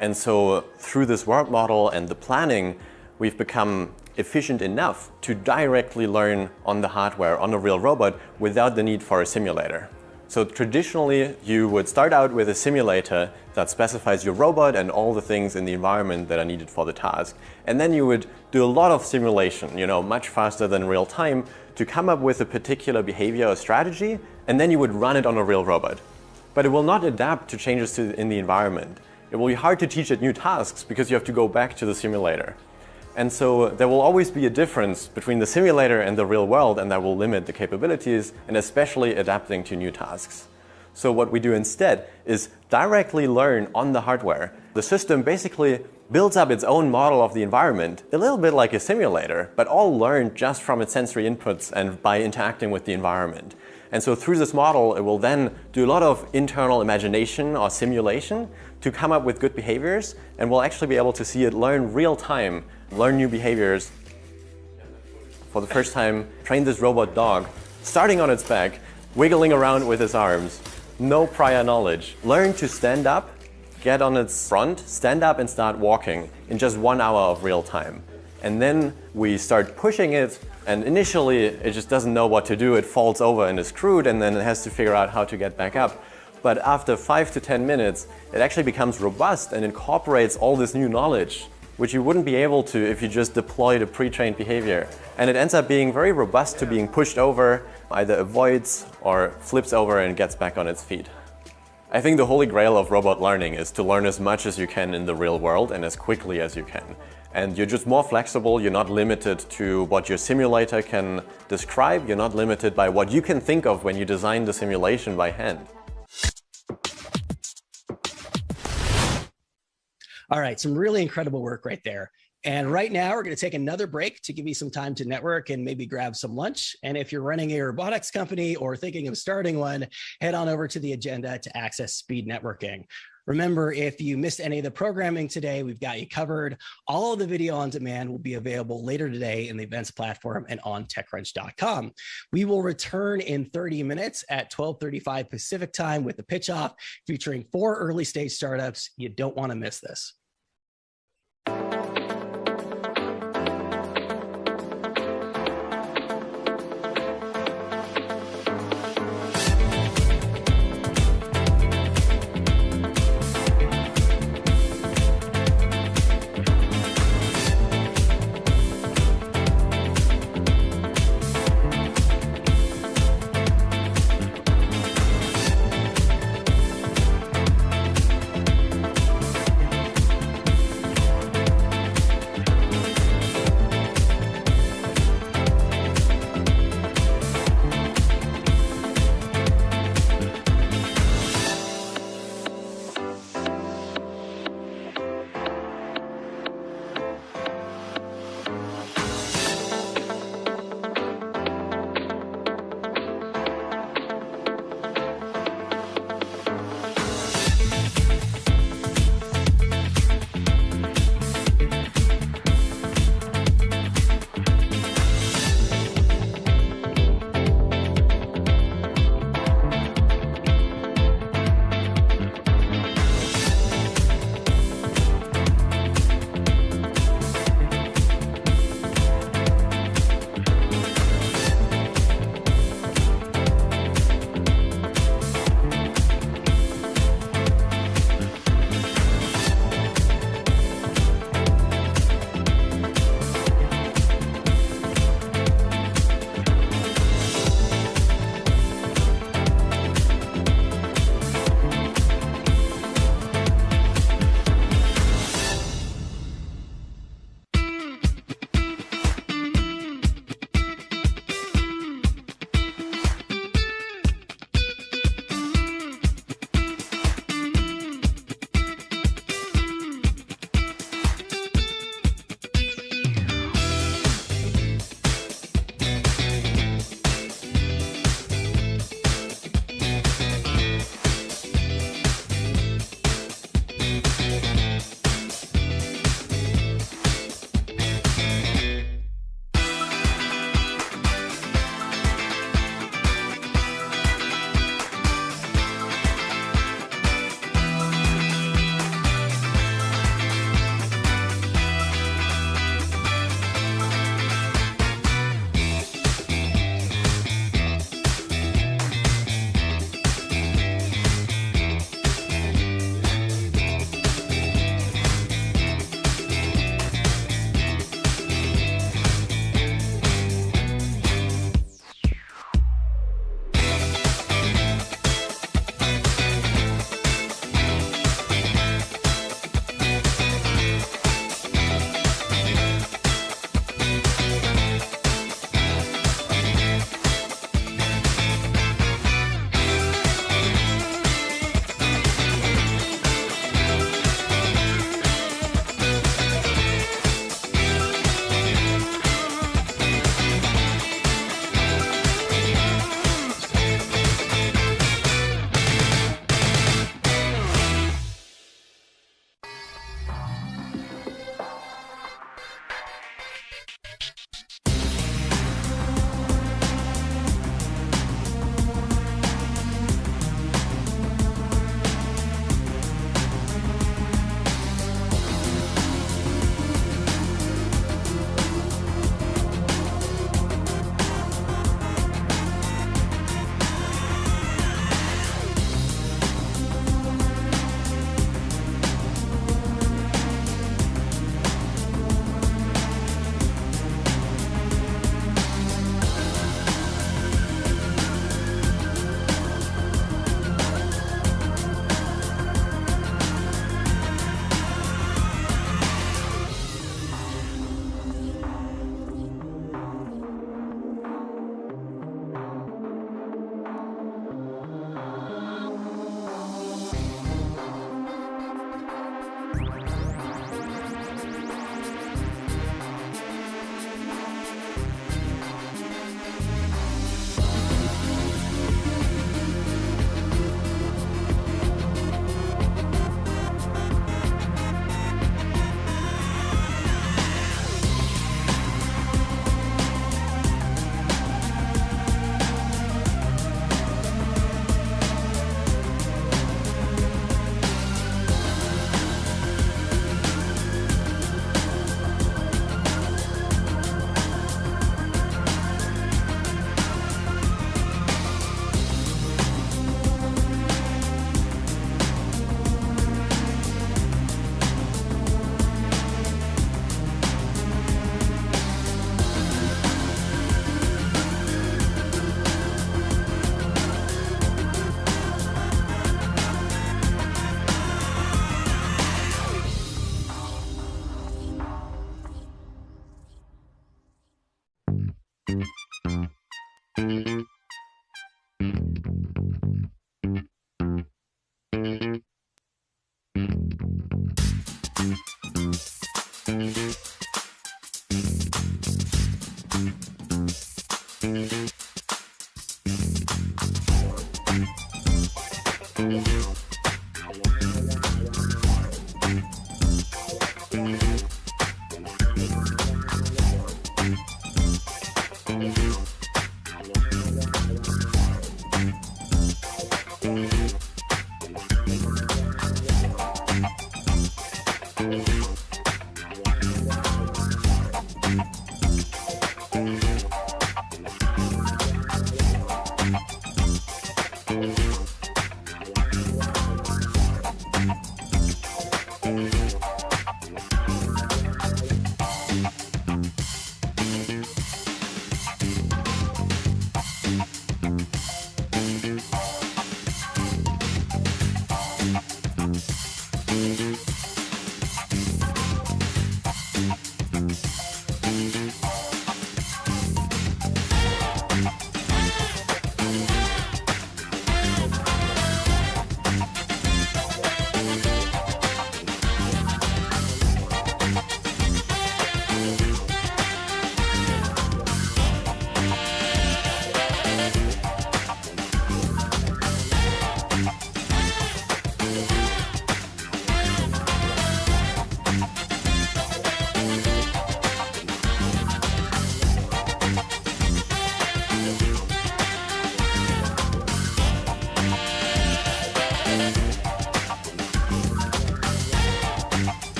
And so through this world model and the planning, we've become efficient enough to directly learn on the hardware, on a real robot, without the need for a simulator. So traditionally, you would start out with a simulator that specifies your robot and all the things in the environment that are needed for the task. And then you would do a lot of simulation, much faster than real time, to come up with a particular behavior or strategy, and then you would run it on a real robot. But it will not adapt to changes in the environment. It will be hard to teach it new tasks because you have to go back to the simulator. And so there will always be a difference between the simulator and the real world, and that will limit the capabilities and especially adapting to new tasks. So what we do instead is directly learn on the hardware. The system basically builds up its own model of the environment, a little bit like a simulator, but all learned just from its sensory inputs and by interacting with the environment. And so through this model, it will then do a lot of internal imagination or simulation to come up with good behaviors, and we'll actually be able to see it learn real time, learn new behaviors. For the first time, train this robot dog, starting on its back, wiggling around with its arms, no prior knowledge. Learn to stand up, get on its front, stand up and start walking in just 1 hour of real time. And then we start pushing it, and initially it just doesn't know what to do. It falls over and is screwed, and then it has to figure out how to get back up. But after 5 to 10 minutes, it actually becomes robust and incorporates all this new knowledge, which you wouldn't be able to if you just deployed a pre-trained behavior. And it ends up being very robust to being pushed over, either avoids or flips over and gets back on its feet. I think the holy grail of robot learning is to learn as much as you can in the real world and as quickly as you can. And you're just more flexible, you're not limited to what your simulator can describe, you're not limited by what you can think of when you design the simulation by hand. All right, some really incredible work right there. And right now we're going to take another break to give you some time to network and maybe grab some lunch. And if you're running a robotics company or thinking of starting one, head on over to the agenda to access speed networking. Remember, if you missed any of the programming today, we've got you covered. All of the video on demand will be available later today in the events platform and on TechCrunch.com. We will return in 30 minutes at 12:35 Pacific time with the pitch off featuring 4 early stage startups. You don't want to miss this.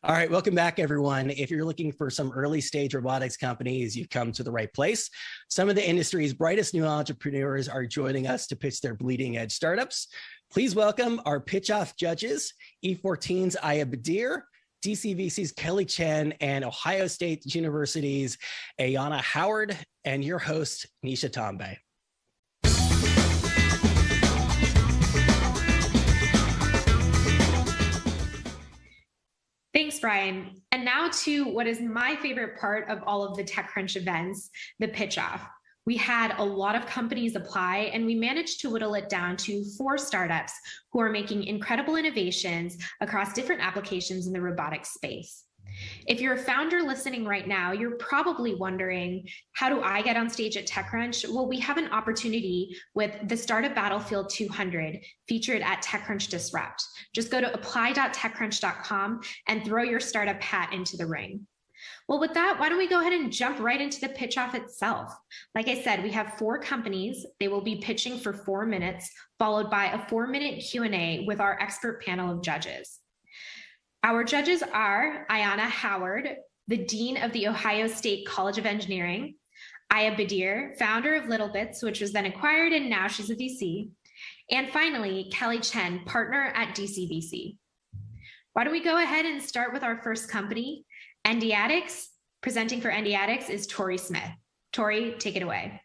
All right, welcome back, everyone. If you're looking for some early stage robotics companies, you've come to the right place. Some of the industry's brightest new entrepreneurs are joining us to pitch their bleeding edge startups. Please welcome our pitch off judges, E14's Aya Badir, DCVC's Kelly Chen, and Ohio State University's Ayana Howard, and your host, Nisha Tombe. Thanks, Brian. And now to what is my favorite part of all of the TechCrunch events, the pitch off. We had a lot of companies apply, and we managed to whittle it down to 4 startups who are making incredible innovations across different applications in the robotics space. If you're a founder listening right now, you're probably wondering, how do I get on stage at TechCrunch? Well, we have an opportunity with the Startup Battlefield 200 featured at TechCrunch Disrupt. Just go to apply.techcrunch.com and throw your startup hat into the ring. Well, with that, why don't we go ahead and jump right into the pitch off itself? Like I said, we have 4 companies. They will be pitching for 4 minutes, followed by a 4-minute Q&A with our expert panel of judges. Our judges are Ayana Howard, the Dean of the Ohio State College of Engineering, Aya Badir, founder of Little Bits, which was then acquired and now she's a VC, and finally, Kelly Chen, partner at DCVC. Why don't we go ahead and start with our first company, Endiatics. Presenting for Endiatics is Tori Smith. Tori, take it away.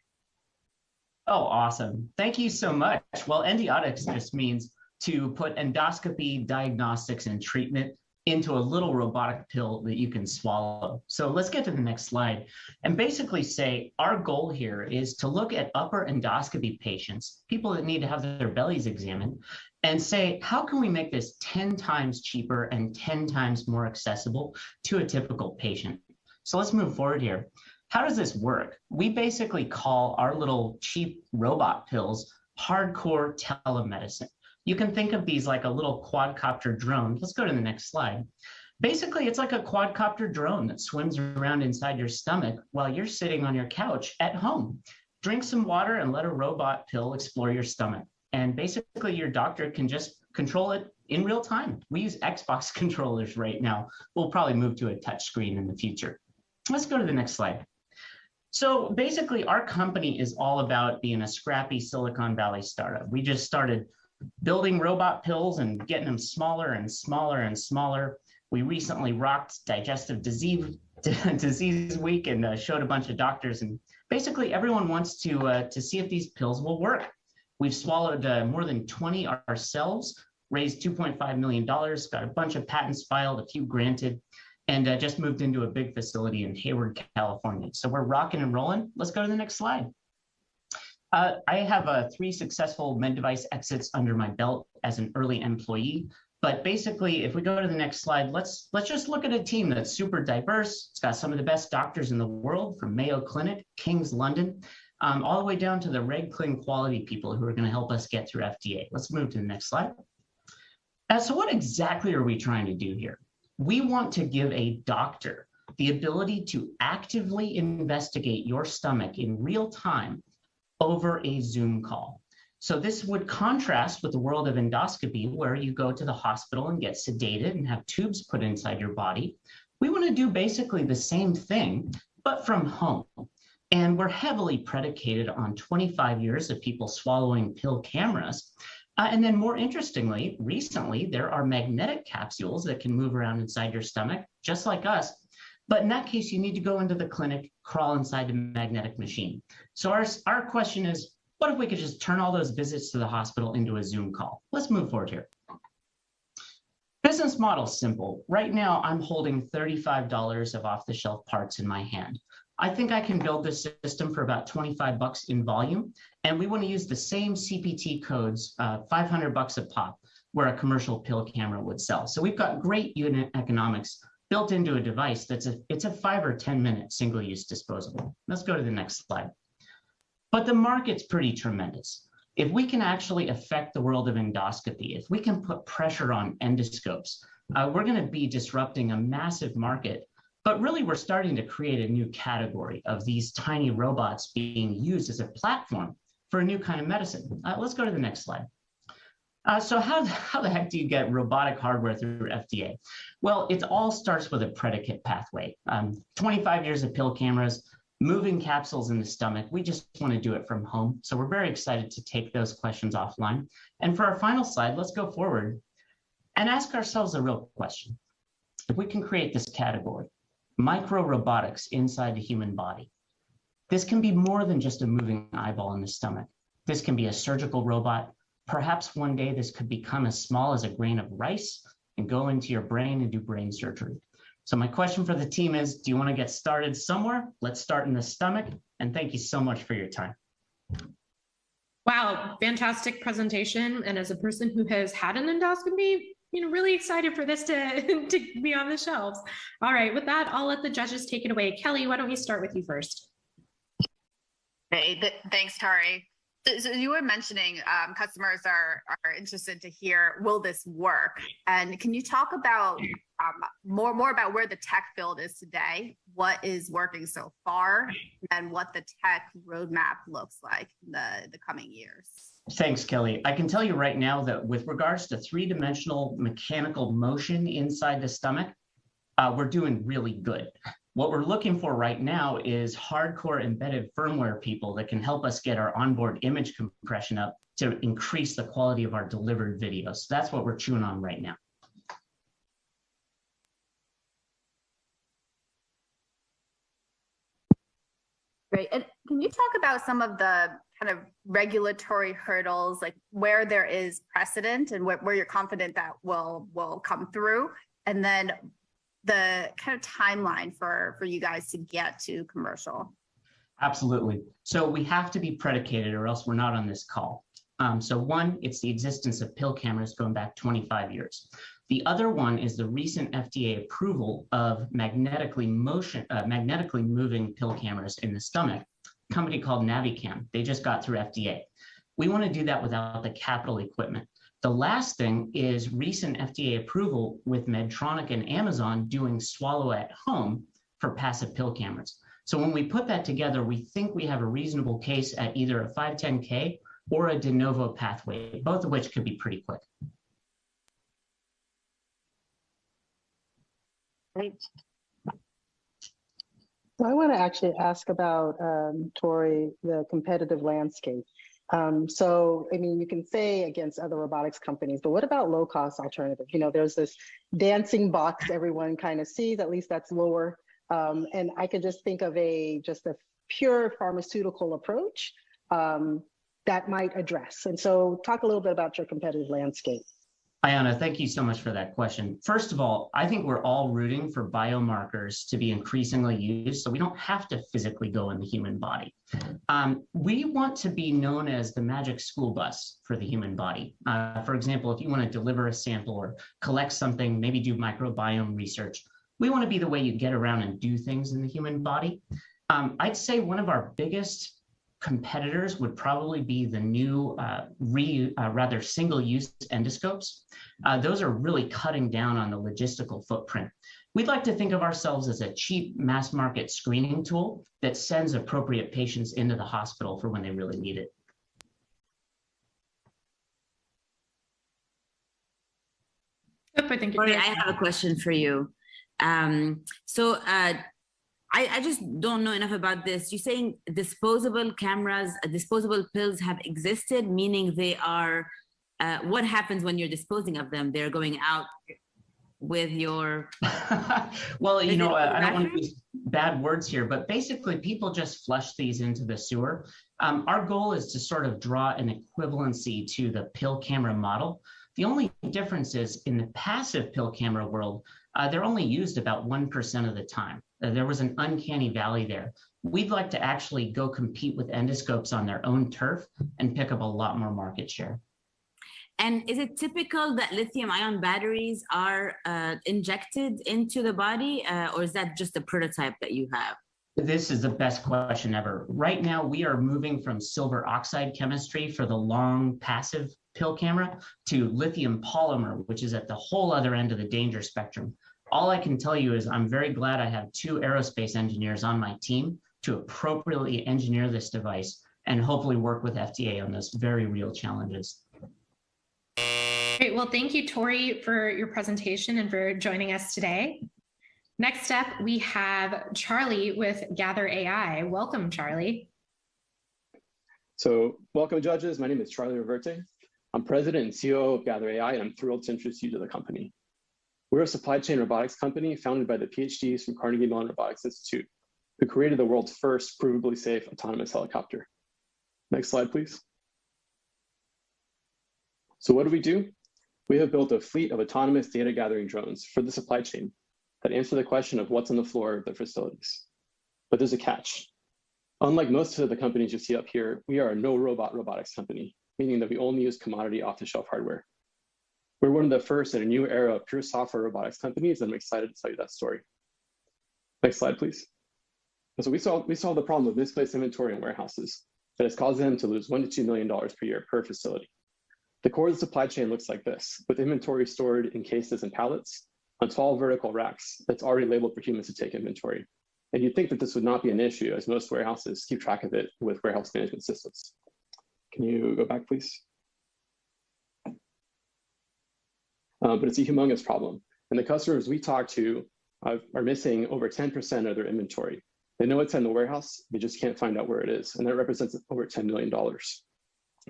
Oh, awesome. Thank you so much. Well, Endiatics just means to put endoscopy, diagnostics, and treatment into a little robotic pill that you can swallow. So let's get to the next slide and basically say our goal here is to look at upper endoscopy patients, people that need to have their bellies examined, and say, how can we make this 10 times cheaper and 10 times more accessible to a typical patient? So let's move forward here. How does this work? We basically call our little cheap robot pills hardcore telemedicine. You can think of these like a little quadcopter drone. Let's go to the next slide. Basically, it's like a quadcopter drone that swims around inside your stomach while you're sitting on your couch at home. Drink some water and let a robot pill explore your stomach. And basically, your doctor can just control it in real time. We use Xbox controllers right now. We'll probably move to a touch screen in the future. Let's go to the next slide. So basically, our company is all about being a scrappy Silicon Valley startup. We just started building robot pills and getting them smaller and smaller and smaller. We recently rocked Digestive Disease Week and showed a bunch of doctors. And basically, everyone wants to see if these pills will work. We've swallowed more than 20 ourselves, raised $2.5 million, got a bunch of patents filed, a few granted, and just moved into a big facility in Hayward, California. So we're rocking and rolling. Let's go to the next slide. I have 3 successful med device exits under my belt as an early employee. But basically, if we go to the next slide, let's just look at a team that's super diverse. It's got some of the best doctors in the world, from Mayo Clinic, King's London, all the way down to the Reg Clean quality people who are going to help us get through FDA. Let's move to the next slide. So what exactly are we trying to do here? We want to give a doctor the ability to actively investigate your stomach in real time over a Zoom call. So this would contrast with the world of endoscopy, where you go to the hospital and get sedated and have tubes put inside your body. We want to do basically the same thing, but from home. And we're heavily predicated on 25 years of people swallowing pill cameras. And then more interestingly, recently, there are magnetic capsules that can move around inside your stomach, just like us. But in that case, you need to go into the clinic, crawl inside the magnetic machine. So our question is, what if we could just turn all those visits to the hospital into a Zoom call? Let's move forward here. Business model is simple. Right now, I'm holding $35 of off-the-shelf parts in my hand. I think I can build this system for about $25 in volume, and we want to use the same CPT codes, $500 a pop, where a commercial pill camera would sell. So we've got great unit economics built into a device it's a 5 or 10 minute single-use disposable. Let's go to the next slide. But the market's pretty tremendous. If we can actually affect the world of endoscopy, if we can put pressure on endoscopes, we're going to be disrupting a massive market. But really, we're starting to create a new category of these tiny robots being used as a platform for a new kind of medicine. Let's go to the next slide. So how the heck do you get robotic hardware through FDA? Well, it all starts with a predicate pathway. 25 years of pill cameras, moving capsules in the stomach. We just want to do it from home. So we're very excited to take those questions offline. And for our final slide, let's go forward and ask ourselves a real question. If we can create this category, micro robotics inside the human body, this can be more than just a moving eyeball in the stomach. This can be a surgical robot. Perhaps one day this could become as small as a grain of rice and go into your brain and do brain surgery. So my question for the team is, do you want to get started somewhere? Let's start in the stomach. And thank you so much for your time. Wow, fantastic presentation. And as a person who has had an endoscopy, really excited for this to be on the shelves. All right, with that, I'll let the judges take it away. Kelly, why don't we start with you first? Hey, thanks, Tari. So you were mentioning customers are interested to hear, will this work? And can you talk about more about where the tech field is today, what is working so far, and what the tech roadmap looks like in the coming years? Thanks, Kelly. I can tell you right now that with regards to three-dimensional mechanical motion inside the stomach, we're doing really good. What we're looking for right now is hardcore embedded firmware people that can help us get our onboard image compression up to increase the quality of our delivered videos. So that's what we're chewing on right now. Great. And can you talk about some of the kind of regulatory hurdles, like where there is precedent and where you're confident that will come through? And then the kind of timeline for you guys to get to commercial? Absolutely. So we have to be predicated or else we're not on this call. So one, it's the existence of pill cameras going back 25 years. The other one is the recent FDA approval of magnetically moving pill cameras in the stomach, a company called Navicam. They just got through FDA. We want to do that without the capital equipment. The last thing is recent FDA approval with Medtronic and Amazon doing swallow at home for passive pill cameras. So when we put that together, we think we have a reasonable case at either a 510K or a de novo pathway, both of which could be pretty quick. Great. So I want to actually ask about, Tori, the competitive landscape. So, I mean, you can say against other robotics companies, but what about low-cost alternatives? There's this dancing box everyone kind of sees, at least that's lower. And I could just think of just a pure pharmaceutical approach that might address. And so talk a little bit about your competitive landscape. Ayana, thank you so much for that question. First of all, I think we're all rooting for biomarkers to be increasingly used so we don't have to physically go in the human body. We want to be known as the magic school bus for the human body. For example, if you want to deliver a sample or collect something, maybe do microbiome research, we want to be the way you get around and do things in the human body. I'd say one of our biggest competitors would probably be the new rather single-use endoscopes. Those are really cutting down on the logistical footprint. We'd like to think of ourselves as a cheap mass market screening tool that sends appropriate patients into the hospital for when they really need it. Marty, I have a question for you. I just don't know enough about this. You're saying disposable cameras, disposable pills have existed, meaning they are, what happens when you're disposing of them? They're going out with your... Well, I don't want to use bad words here, but basically people just flush these into the sewer. Our goal is to sort of draw an equivalency to the pill camera model. The only difference is in the passive pill camera world, they're only used about 1% of the time. There was an uncanny valley there. We'd like to actually go compete with endoscopes on their own turf and pick up a lot more market share. And is it typical that lithium-ion batteries are injected into the body, or is that just a prototype that you have? This is the best question ever. Right now, we are moving from silver oxide chemistry for the long passive pill camera to lithium polymer, which is at the whole other end of the danger spectrum. All I can tell you is I'm very glad I have 2 aerospace engineers on my team to appropriately engineer this device and hopefully work with FDA on those very real challenges. Great. Well, thank you, Tori, for your presentation and for joining us today. Next up, we have Charlie with Gather AI. Welcome, Charlie. So welcome, judges. My name is Charlie Reverte. I'm president and COO of Gather AI, and I'm thrilled to introduce you to the company. We're a supply chain robotics company founded by the PhDs from Carnegie Mellon Robotics Institute, who created the world's first provably safe autonomous helicopter. Next slide, please. So what do? We have built a fleet of autonomous data gathering drones for the supply chain that answer the question of what's on the floor of the facilities. But there's a catch. Unlike most of the companies you see up here, we are a no-robot robotics company, meaning that we only use commodity off-the-shelf hardware. We're one of the first in a new era of pure software robotics companies, and I'm excited to tell you that story. Next slide, please. And so we solve the problem of misplaced inventory in warehouses that has caused them to lose $1 to $2 million per year per facility. The core of the supply chain looks like this, with inventory stored in cases and pallets on 12 vertical racks that's already labeled for humans to take inventory. And you'd think that this would not be an issue, as most warehouses keep track of it with warehouse management systems. Can you go back, please? But it's a humongous problem. And the customers we talk to are missing over 10% of their inventory. They know it's in the warehouse, they just can't find out where it is. And that represents over $10 million.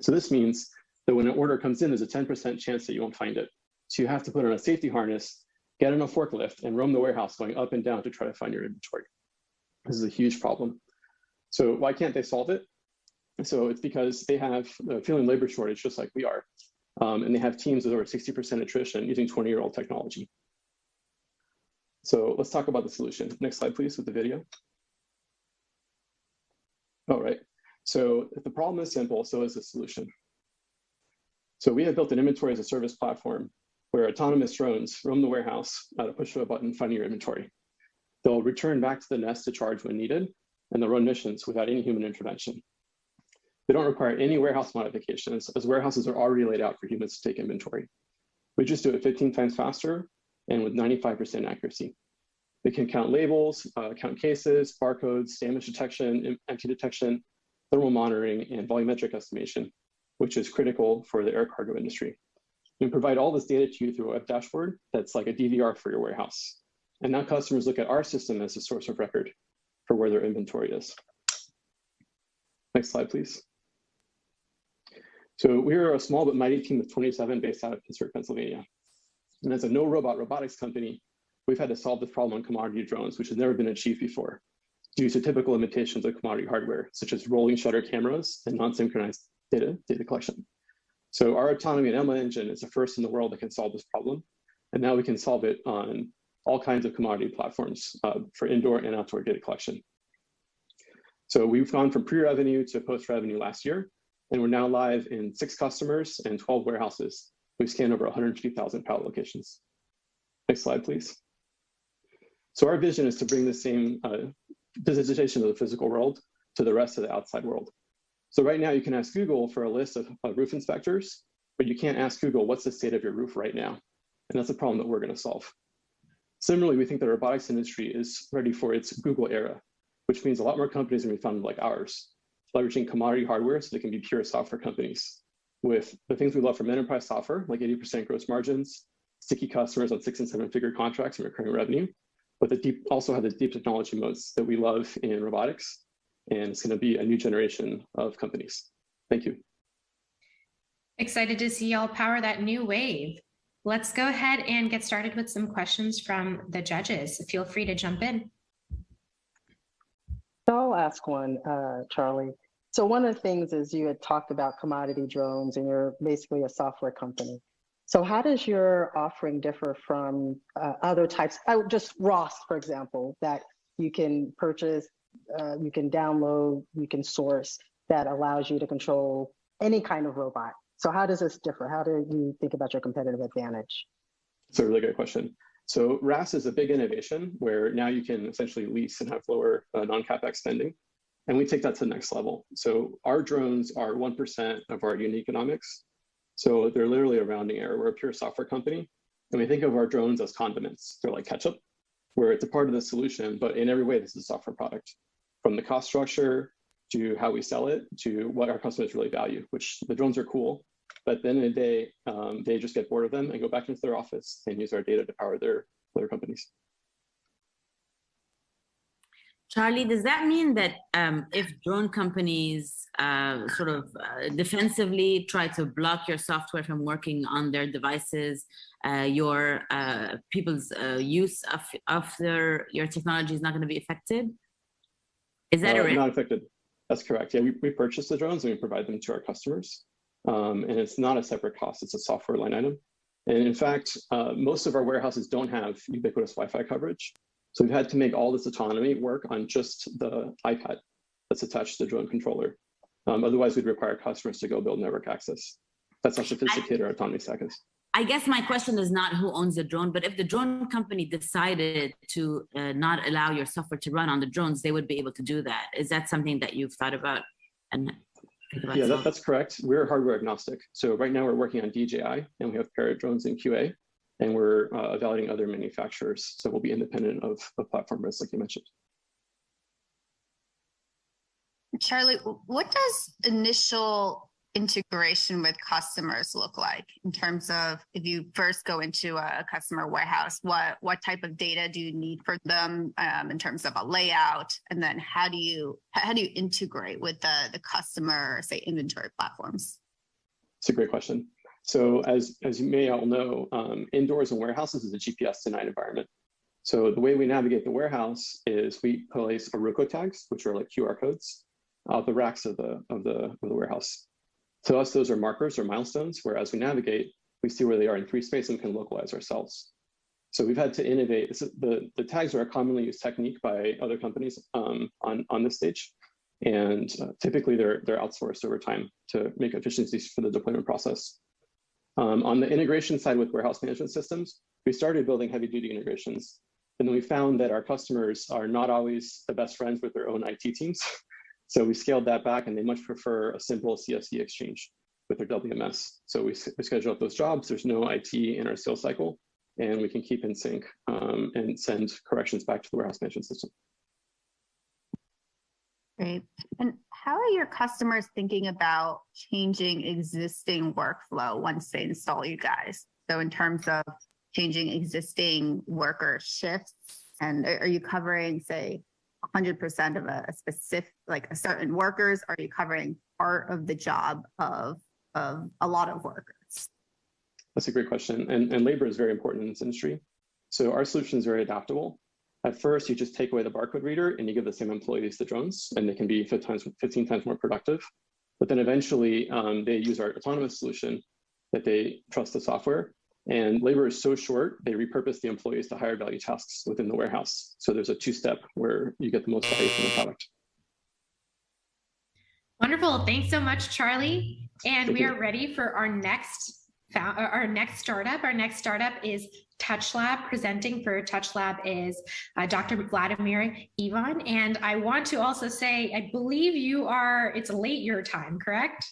So this means that when an order comes in, there's a 10% chance that you won't find it. So you have to put on a safety harness, get on a forklift, and roam the warehouse going up and down to try to find your inventory. This is a huge problem. So why can't they solve it? So it's because they have a feeling labor shortage, just like we are. And they have teams with over 60% attrition using 20-year-old technology. So let's talk about the solution. Next slide, please, with the video. All right. So if the problem is simple, so is the solution. So we have built an inventory as a service platform where autonomous drones roam the warehouse to push a button, finding your inventory. They'll return back to the nest to charge when needed, and they'll run missions without any human intervention. They don't require any warehouse modifications, as warehouses are already laid out for humans to take inventory. We just do it 15 times faster and with 95% accuracy. They can count labels, count cases, barcodes, damage detection, empty detection, thermal monitoring, and volumetric estimation, which is critical for the air cargo industry. We provide all this data to you through a web dashboard that's like a DVR for your warehouse. And now customers look at our system as a source of record for where their inventory is. Next slide, please. So we are a small but mighty team of 27 based out of Pittsburgh, Pennsylvania. And as a no-robot robotics company, we've had to solve this problem on commodity drones, which has never been achieved before, due to typical limitations of commodity hardware, such as rolling shutter cameras and non-synchronized data collection. So our autonomy and ML engine is the first in the world that can solve this problem. And now we can solve it on all kinds of commodity platforms for indoor and outdoor data collection. So we've gone from pre-revenue to post-revenue last year, and we're now live in 6 customers and 12 warehouses. We've scanned over 150,000 pallet locations. Next slide, please. So our vision is to bring the same digitization of the physical world to the rest of the outside world. So right now you can ask Google for a list of roof inspectors, but you can't ask Google, what's the state of your roof right now? And that's a problem that we're going to solve. Similarly, we think the robotics industry is ready for its Google era, which means a lot more companies are going to be founded like ours, leveraging commodity hardware so they can be pure software companies with the things we love from enterprise software, like 80% gross margins, sticky customers on 6- and 7-figure contracts and recurring revenue, but also have the deep technology moats that we love in robotics. And it's going to be a new generation of companies. Thank you. Excited to see y'all power that new wave. Let's go ahead and get started with some questions from the judges. Feel free to jump in. So I'll ask one, Charlie. So one of the things is you had talked about commodity drones and you're basically a software company. So how does your offering differ from other types, just ROS, for example, that you can purchase, you can download, you can source, that allows you to control any kind of robot? So how does this differ? How do you think about your competitive advantage? It's a really good question. So RAS is a big innovation where now you can essentially lease and have lower non-CapEx spending. And we take that to the next level. So our drones are 1% of our unit economics. So they're literally a rounding error. We're a pure software company. And we think of our drones as condiments. They're like ketchup, where it's a part of the solution, but in every way, this is a software product. From the cost structure to how we sell it to what our customers really value, which the drones are cool, But at the end of the day, they just get bored of them and go back into their office and use our data to power their companies. Charlie, does that mean that if drone companies defensively try to block your software from working on their devices, your people's use of your technology is not going to be affected? Is that a risk? Not affected. That's correct. Yeah, we purchase the drones and we provide them to our customers. And it's not a separate cost, it's a software line item. And in fact, most of our warehouses don't have ubiquitous Wi-Fi coverage. So we've had to make all this autonomy work on just the iPad that's attached to the drone controller. Otherwise, we'd require customers to go build network access. That's how sophisticated our autonomy stack is. I guess my question is not who owns the drone, but if the drone company decided to not allow your software to run on the drones, they would be able to do that. Is that something that you've thought about? Yeah, that's correct. We're hardware agnostic. So right now we're working on DJI and we have Parrot drones in QA, and we're evaluating other manufacturers. So we'll be independent of platform risk, like you mentioned. Charlie, what does initial integration with customers look like in terms of if you first go into a customer warehouse, what type of data do you need for them in terms of a layout? And then how do you integrate with the customer, say, inventory platforms? It's a great question. So as you may all know, indoors in warehouses is a GPS denied environment. So the way we navigate the warehouse is we place Roku tags, which are like QR codes, out the racks of the warehouse. To us, those are markers or milestones, where as we navigate, we see where they are in 3 space and can localize ourselves. So we've had to innovate. The tags are a commonly used technique by other companies on this stage. And typically they're outsourced over time to make efficiencies for the deployment process. On the integration side with warehouse management systems, we started building heavy duty integrations. And then we found that our customers are not always the best friends with their own IT teams. So we scaled that back and they much prefer a simple CSV exchange with their WMS. So we schedule out those jobs. There's no IT in our sales cycle and we can keep in sync and send corrections back to the warehouse management system. Great. And how are your customers thinking about changing existing workflow once they install you guys? So in terms of changing existing worker shifts, and are you covering, say, 100% of a specific, like a certain workers? Are you covering part of the job of a lot of workers? That's a great question. And labor is very important in this industry. So our solution is very adaptable. At first, you just take away the barcode reader and you give the same employees the drones, and they can be 15 times more productive. But then eventually they use our autonomous solution that they trust the software. And labor is so short, they repurpose the employees to higher value tasks within the warehouse. So there's a 2-step where you get the most value from the product. Wonderful. Thanks so much, Charlie. And we are ready for our next startup. Our next startup is TouchLab. Presenting for TouchLab is Dr. Vladimir Ivan. And I want to also say, I believe it's late your time, correct?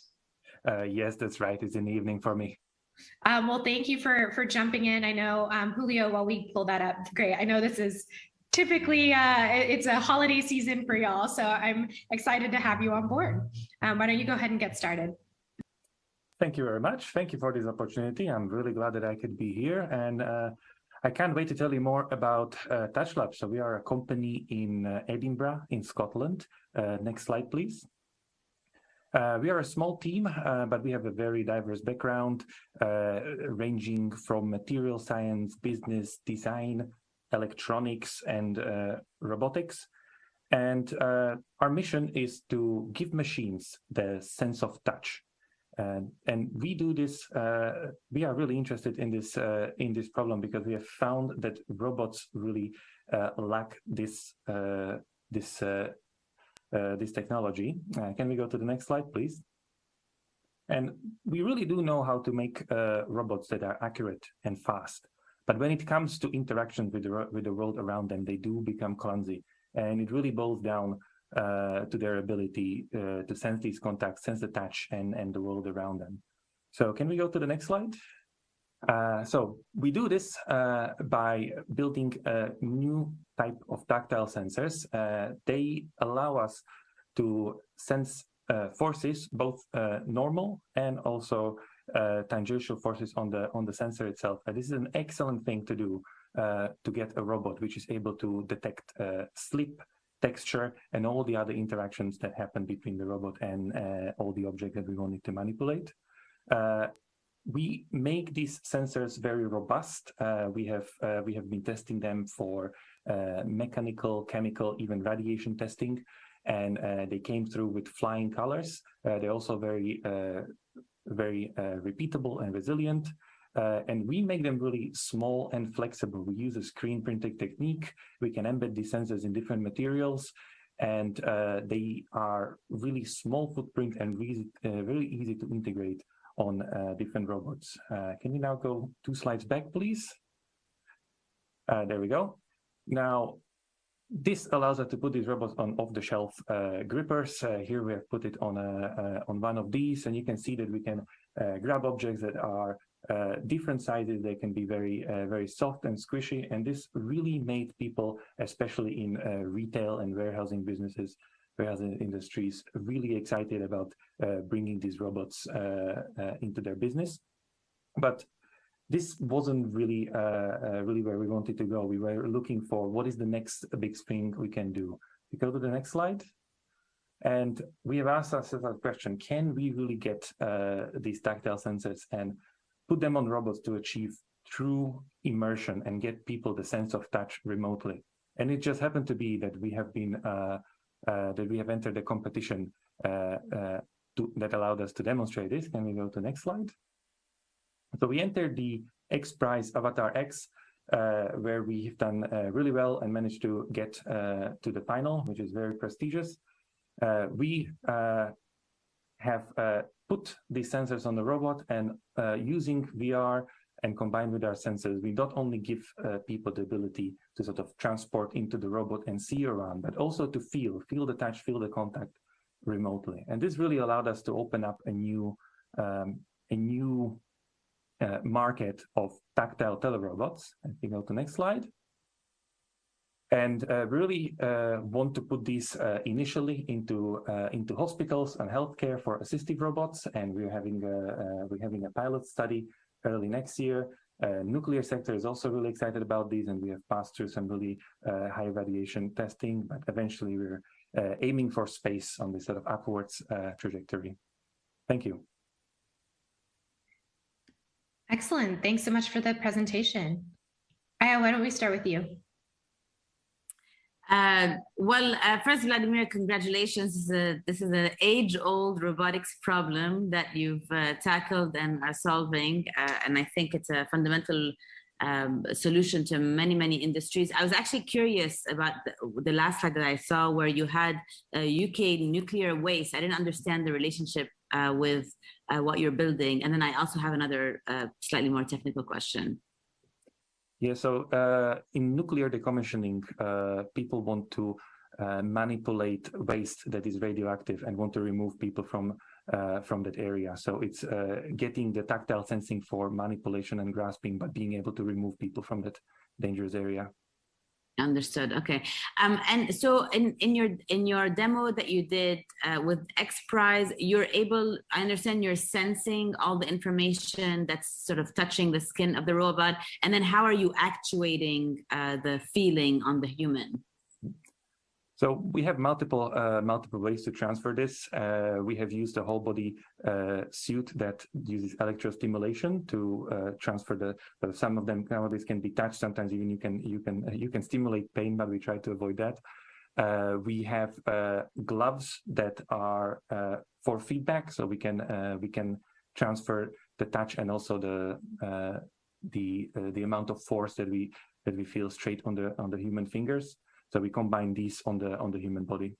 Yes, that's right. It's in the evening for me. Well, thank you for jumping in. I know, Julio, while we pull that up, great. I know this is typically, it's a holiday season for y'all, so I'm excited to have you on board. Why don't you go ahead and get started? Thank you very much. Thank you for this opportunity. I'm really glad that I could be here. And I can't wait to tell you more about TouchLab. So we are a company in Edinburgh, in Scotland. Next slide, please. We are a small team, but we have a very diverse background, ranging from material science, business, design, electronics, and robotics. And our mission is to give machines the sense of touch. And we do this, we are really interested in this problem because we have found that robots really lack this technology. Can we go to the next slide, please? And we really do know how to make robots that are accurate and fast. But when it comes to interaction with the world around them, they do become clumsy. And it really boils down to their ability to sense these contacts, sense the touch and the world around them. So can we go to the next slide? So we do this by building a new type of tactile sensors. They allow us to sense forces, both normal and also tangential forces on the sensor itself. This is an excellent thing to do to get a robot which is able to detect slip, texture, and all the other interactions that happen between the robot and all the objects that we wanted to manipulate. We make these sensors very robust. We have been testing them for mechanical, chemical, even radiation testing, and they came through with flying colors. They're also very repeatable and resilient. And we make them really small and flexible. We use a screen printing technique. We can embed these sensors in different materials, and they are really small footprint and very easy to integrate on different robots. Can you now go 2 slides back, please? There we go. Now, this allows us to put these robots on off-the-shelf grippers. Here we have put it on one of these, and you can see that we can grab objects that are different sizes. They can be very soft and squishy, and this really made people, especially in retail and warehousing businesses, warehousing industries, really excited about bringing these robots into their business. But this wasn't really where we wanted to go. We were looking for what is the next big thing we can do. We go to the next slide. And we have asked ourselves a question: can we really get these tactile sensors and put them on robots to achieve true immersion and get people the sense of touch remotely? And it just happened to be that we have been that we have entered a competition that allowed us to demonstrate this. Can we go to the next slide? So we entered the X Prize Avatar X, where we've done really well and managed to get to the final, which is very prestigious. We have put these sensors on the robot, and using VR and combined with our sensors, we not only give people the ability to sort of transport into the robot and see around, but also to feel the touch, feel the contact remotely. And this really allowed us to open up a new market of tactile telerobots. If you go to the next slide. And really want to put these initially into hospitals and healthcare for assistive robots. And we're having a pilot study early next year. Nuclear sector is also really excited about these, and we have passed through some really high radiation testing. But eventually, we're aiming for space on this sort of upwards trajectory. Thank you. Excellent. Thanks so much for the presentation. Aya, why don't we start with you? First, Vladimir, congratulations. This is an age-old robotics problem that you've tackled and are solving, and I think it's a fundamental solution to many industries. I was actually curious about the last slide that I saw, where you had UK nuclear waste. I didn't understand the relationship with what you're building, and then I also have another slightly more technical question. Yeah, so in nuclear decommissioning, people want to manipulate waste that is radioactive and want to remove people from that area. So it's getting the tactile sensing for manipulation and grasping, but being able to remove people from that dangerous area. Understood. Okay. And so in your demo that you did with X Prize, you're able, I understand you're sensing all the information that's sort of touching the skin of the robot. And then how are you actuating the feeling on the human? So we have multiple ways to transfer this. We have used a whole body suit that uses electrostimulation to transfer some of them nowadays can be touched. Sometimes even you can stimulate pain, but we try to avoid that. We have gloves that are for feedback, so we can transfer the touch and also the amount of force that we feel straight on the human fingers. So we combine these on the human body.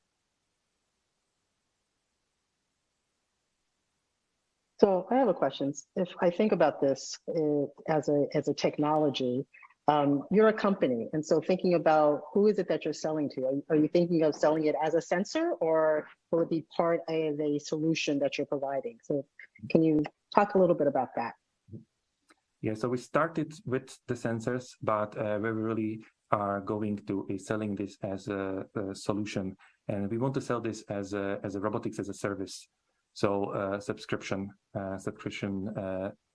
So I have a question. If I think about this as a technology, you're a company, and so thinking about who is it that you're selling to? Are you thinking of selling it as a sensor, or will it be part of a solution that you're providing? So can you talk a little bit about that? Yeah, so we started with the sensors, but we really are going to be selling this as a solution, and we want to sell this as a robotics as a service. So subscription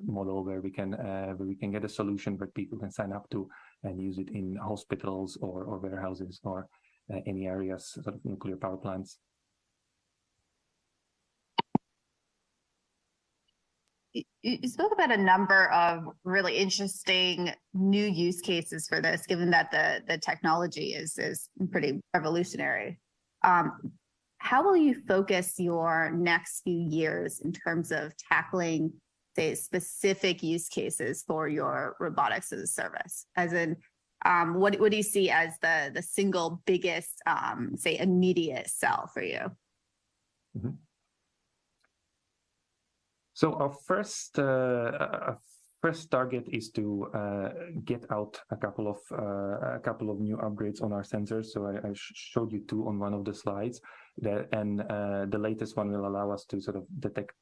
model where we can get a solution where people can sign up to and use it in hospitals or warehouses or any areas, sort of nuclear power plants. You spoke about a number of really interesting new use cases for this, given that the technology is pretty revolutionary. How will you focus your next few years in terms of tackling, say, specific use cases for your robotics as a service? As in, what do you see as the single biggest, say, immediate sell for you? Mm-hmm. So our first target is to get out a couple of new upgrades on our sensors. So I showed you two on one of the slides, and the latest one will allow us to sort of detect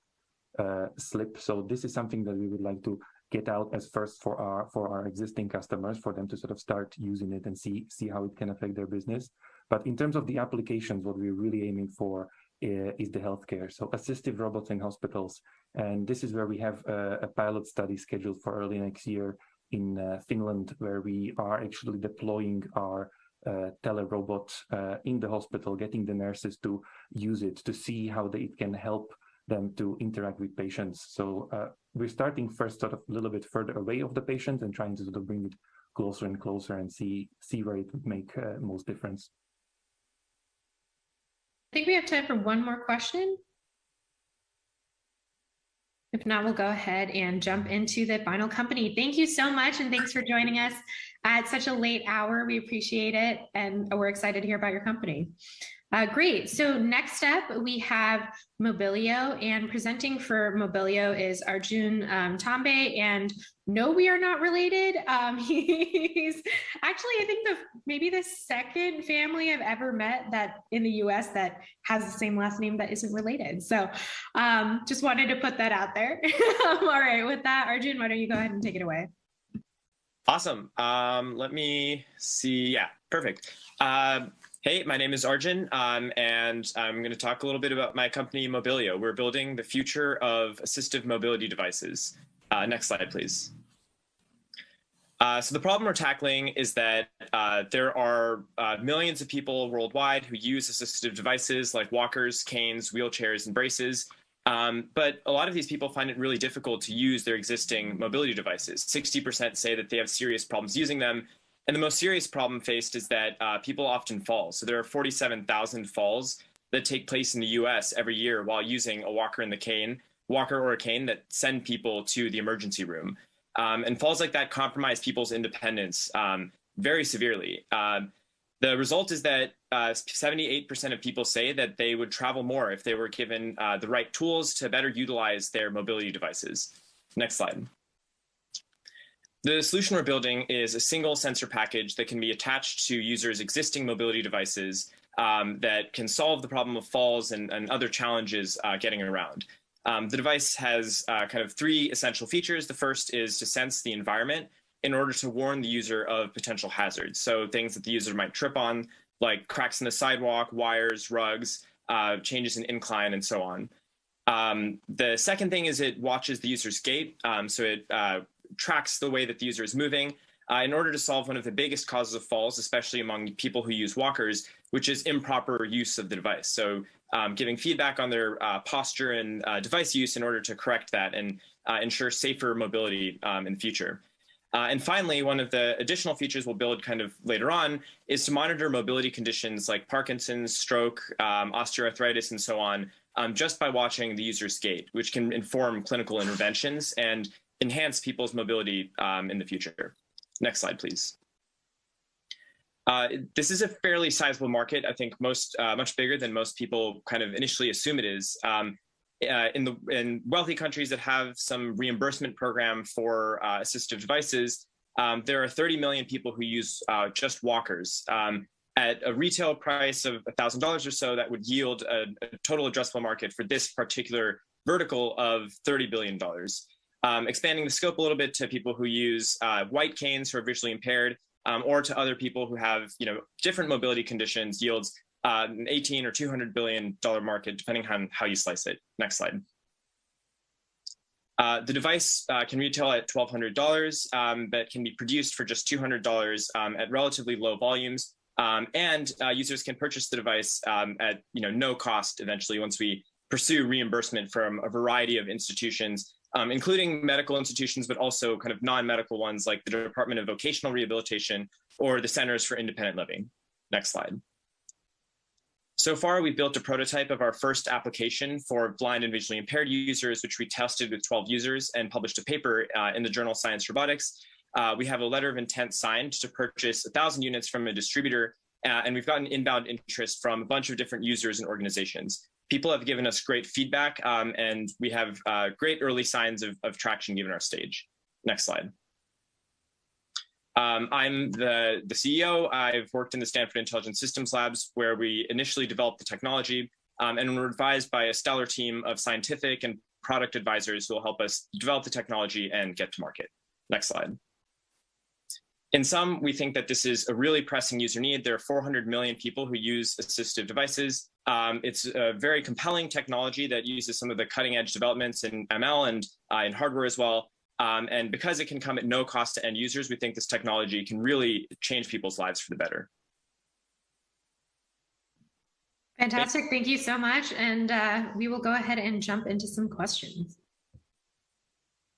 slip. So this is something that we would like to get out as first for our existing customers, for them to sort of start using it and see how it can affect their business. But in terms of the applications, what we're really aiming for is the healthcare. So assistive robots in hospitals. And this is where we have a pilot study scheduled for early next year in Finland, where we are actually deploying our telerobot in the hospital, getting the nurses to use it to see how it can help them to interact with patients. So we're starting first sort of a little bit further away of the patient and trying to sort of bring it closer and closer and see where it would make most difference. I think we have time for one more question. If not, we'll go ahead and jump into the final company. Thank you so much, and thanks for joining us at such a late hour. We appreciate it, and we're excited to hear about your company. Great. So next up, we have Mobilio, and presenting for Mobilio is Arjun Tambe. And no, we are not related. He's actually, I think, maybe the second family I've ever met that in the US that has the same last name that isn't related. So just wanted to put that out there. All right, with that, Arjun, why don't you go ahead and take it away? Awesome. Let me see. Yeah, perfect. Hey, my name is Arjun, and I'm going to talk a little bit about my company, Mobilio. We're building the future of assistive mobility devices. Next slide, please. So the problem we're tackling is that there are millions of people worldwide who use assistive devices like walkers, canes, wheelchairs, and braces. But a lot of these people find it really difficult to use their existing mobility devices. 60% say that they have serious problems using them. And the most serious problem faced is that people often fall. So there are 47,000 falls that take place in the US every year while using a walker or a cane that send people to the emergency room. And falls like that compromise people's independence very severely. The result is that 78% of people say that they would travel more if they were given the right tools to better utilize their mobility devices. Next slide. The solution we're building is a single sensor package that can be attached to users' existing mobility devices that can solve the problem of falls and other challenges getting around. The device has kind of three essential features. The first is to sense the environment in order to warn the user of potential hazards. So things that the user might trip on, like cracks in the sidewalk, wires, rugs, changes in incline, and so on. The second thing is it watches the user's gait. So it tracks the way that the user is moving in order to solve one of the biggest causes of falls, especially among people who use walkers, which is improper use of the device. So giving feedback on their posture and device use in order to correct that and ensure safer mobility in the future. And finally, one of the additional features we'll build kind of later on is to monitor mobility conditions like Parkinson's, stroke, osteoarthritis, and so on, just by watching the user's gait, which can inform clinical interventions and enhance people's mobility in the future. Next slide, please. This is a fairly sizable market. I think much bigger than most people kind of initially assume it is. In wealthy countries that have some reimbursement program for assistive devices, there are 30 million people who use just walkers. At a retail price of $1,000 or so, that would yield a total addressable market for this particular vertical of $30 billion. Expanding the scope a little bit to people who use white canes who are visually impaired, or to other people who have different mobility conditions, yields an 18 or $200 billion market, depending on how you slice it. Next slide. The device can retail at $1,200, but can be produced for just $200 at relatively low volumes. And users can purchase the device at no cost eventually once we pursue reimbursement from a variety of institutions, including medical institutions, but also kind of non-medical ones like the Department of Vocational Rehabilitation or the Centers for Independent Living. Next slide. So far, we've built a prototype of our first application for blind and visually impaired users, which we tested with 12 users and published a paper in the journal Science Robotics. We have a letter of intent signed to purchase 1,000 units from a distributor, and we've gotten inbound interest from a bunch of different users and organizations. People have given us great feedback, and we have great early signs of traction given our stage. Next slide. I'm the CEO. I've worked in the Stanford Intelligent Systems Labs, where we initially developed the technology, and we're advised by a stellar team of scientific and product advisors who will help us develop the technology and get to market. Next slide. In sum, we think that this is a really pressing user need. There are 400 million people who use assistive devices. It's a very compelling technology that uses some of the cutting edge developments in ML and in hardware as well. And because it can come at no cost to end users, we think this technology can really change people's lives for the better. Fantastic. Thank you so much. And we will go ahead and jump into some questions.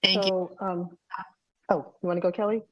Thank you. Oh, you want to go, Kelly?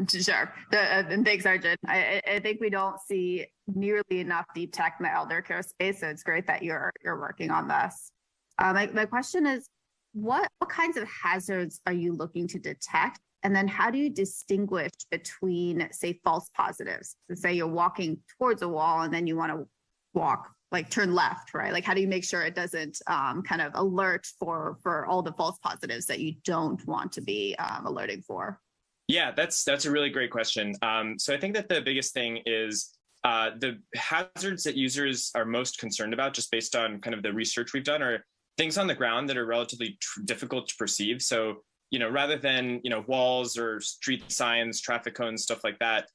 Sure. And thanks, Arjun. I think we don't see nearly enough deep tech in the elder care space, so it's great that you're working on this. My question is, what kinds of hazards are you looking to detect? And then how do you distinguish between, say, false positives? So say you're walking towards a wall and then you want to walk, like turn left, right? Like how do you make sure it doesn't kind of alert for all the false positives that you don't want to be alerting for? Yeah, that's a really great question. So I think that the biggest thing is the hazards that users are most concerned about, just based on kind of the research we've done, are things on the ground that are relatively difficult to perceive. So, rather than, walls or street signs, traffic cones, stuff like that,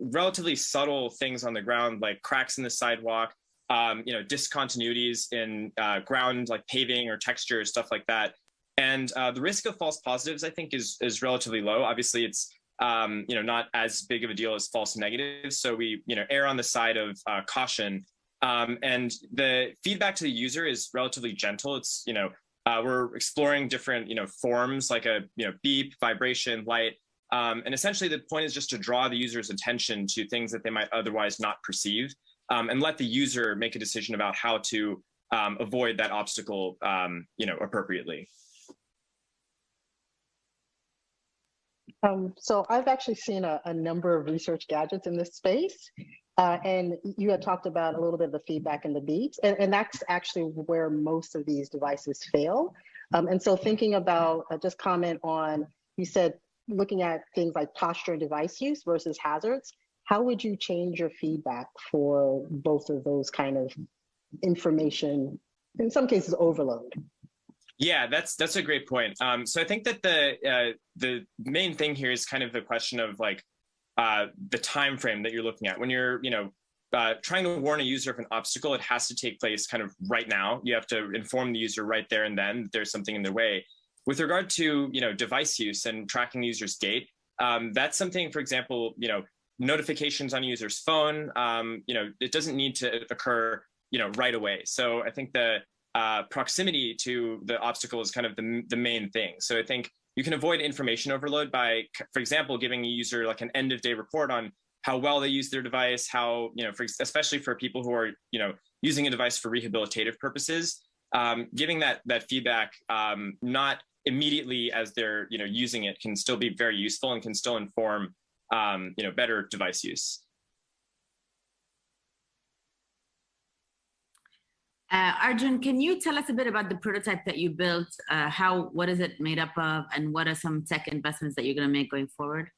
relatively subtle things on the ground, like cracks in the sidewalk, discontinuities in ground, like paving or texture, stuff like that. And the risk of false positives, I think, is relatively low. Obviously, it's not as big of a deal as false negatives. So we err on the side of caution. And the feedback to the user is relatively gentle. It's we're exploring different forms like a beep, vibration, light, and essentially the point is just to draw the user's attention to things that they might otherwise not perceive, and let the user make a decision about how to avoid that obstacle appropriately. So I've actually seen a number of research gadgets in this space, and you had talked about a little bit of the feedback and the beeps, and that's actually where most of these devices fail. And so thinking about, just comment on, you said looking at things like posture and device use versus hazards, how would you change your feedback for both of those kind of information, in some cases overload? Yeah, that's a great point. So I think that the main thing here is kind of the question of like the time frame that you're looking at. When you're trying to warn a user of an obstacle, it has to take place kind of right now. You have to inform the user right there and then that there's something in their way. With regard to device use and tracking the user's gait, that's something, for example, notifications on a user's phone. It doesn't need to occur right away. So I think the proximity to the obstacle is kind of the main thing. So I think you can avoid information overload by, for example, giving a user like an end of day report on how well they use their device, how, especially for people who are, using a device for rehabilitative purposes, giving that feedback, not immediately as they're, using it, can still be very useful and can still inform, better device use. Arjun, can you tell us a bit about the prototype that you built? What is it made up of, and what are some tech investments that you're going to make going forward?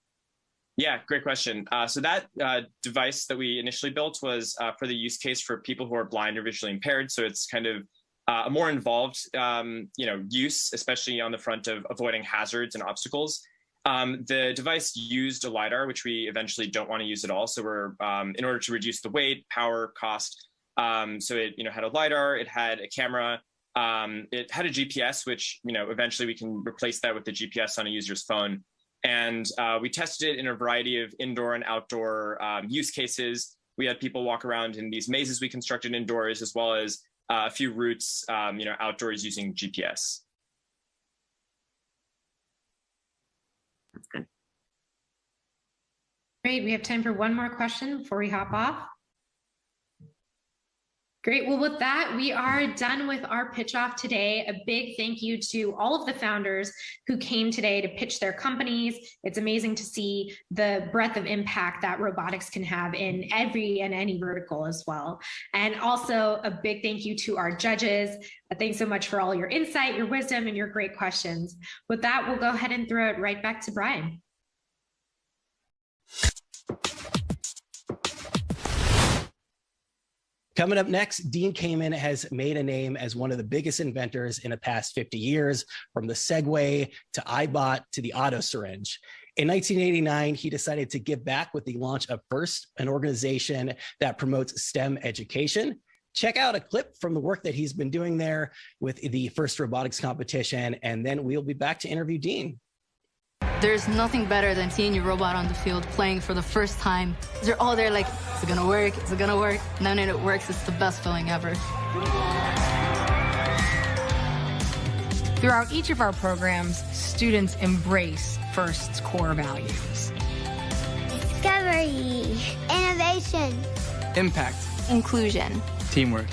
Yeah, great question. So that device that we initially built was for the use case for people who are blind or visually impaired. So it's kind of a more involved, use, especially on the front of avoiding hazards and obstacles. The device used a LiDAR, which we eventually don't want to use at all. So we're, in order to reduce the weight, power, cost, so it had a LiDAR, it had a camera, it had a GPS, which eventually we can replace that with the GPS on a user's phone. And we tested it in a variety of indoor and outdoor use cases. We had people walk around in these mazes we constructed indoors, as well as a few routes, outdoors using GPS. That's good. Great. We have time for one more question before we hop off. Great. Well, with that, we are done with our pitch off today. A big thank you to all of the founders who came today to pitch their companies. It's amazing to see the breadth of impact that robotics can have in every and any vertical as well. And also a big thank you to our judges. Thanks so much for all your insight, your wisdom, and your great questions. With that, we'll go ahead and throw it right back to Brian. Coming up next, Dean Kamen has made a name as one of the biggest inventors in the past 50 years, from the Segway to iBot to the auto syringe. In 1989, he decided to give back with the launch of FIRST, an organization that promotes STEM education. Check out a clip from the work that he's been doing there with the FIRST robotics competition, and then we'll be back to interview Dean. There's nothing better than seeing your robot on the field playing for the first time. They're all there like, is it gonna work? Is it gonna work? And then when it works, it's the best feeling ever. Throughout each of our programs, students embrace FIRST's core values. Discovery, innovation, Impact, inclusion, teamwork.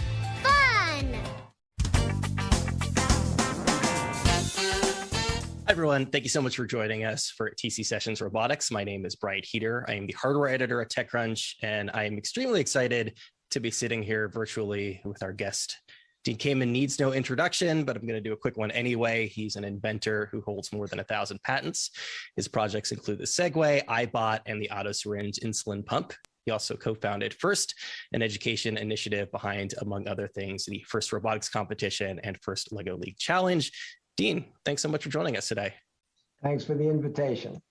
Hi, everyone. Thank you so much for joining us for TC Sessions Robotics. My name is Brian Heater. I am the hardware editor at TechCrunch, and I am extremely excited to be sitting here virtually with our guest. Dean Kamen needs no introduction, but I'm going to do a quick one anyway. He's an inventor who holds more than 1,000 patents. His projects include the Segway, iBot, and the auto syringe insulin pump. He also co-founded FIRST, an education initiative behind, among other things, the FIRST Robotics Competition and FIRST LEGO League Challenge. Dean, thanks so much for joining us today. Thanks for the invitation.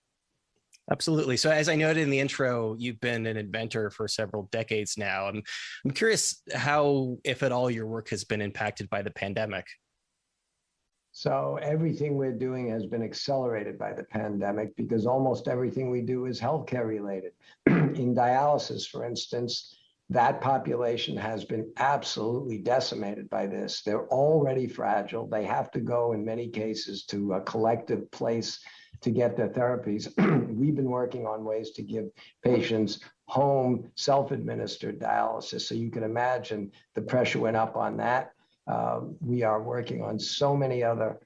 Absolutely. So as I noted in the intro, you've been an inventor for several decades now. I'm curious how, if at all, your work has been impacted by the pandemic. So everything we're doing has been accelerated by the pandemic because almost everything we do is healthcare related. In dialysis, for instance, that population has been absolutely decimated by this. They're already fragile. They have to go, in many cases, to a collective place to get their therapies. We've been working on ways to give patients home self-administered dialysis. So you can imagine the pressure went up on that. We are working on so many other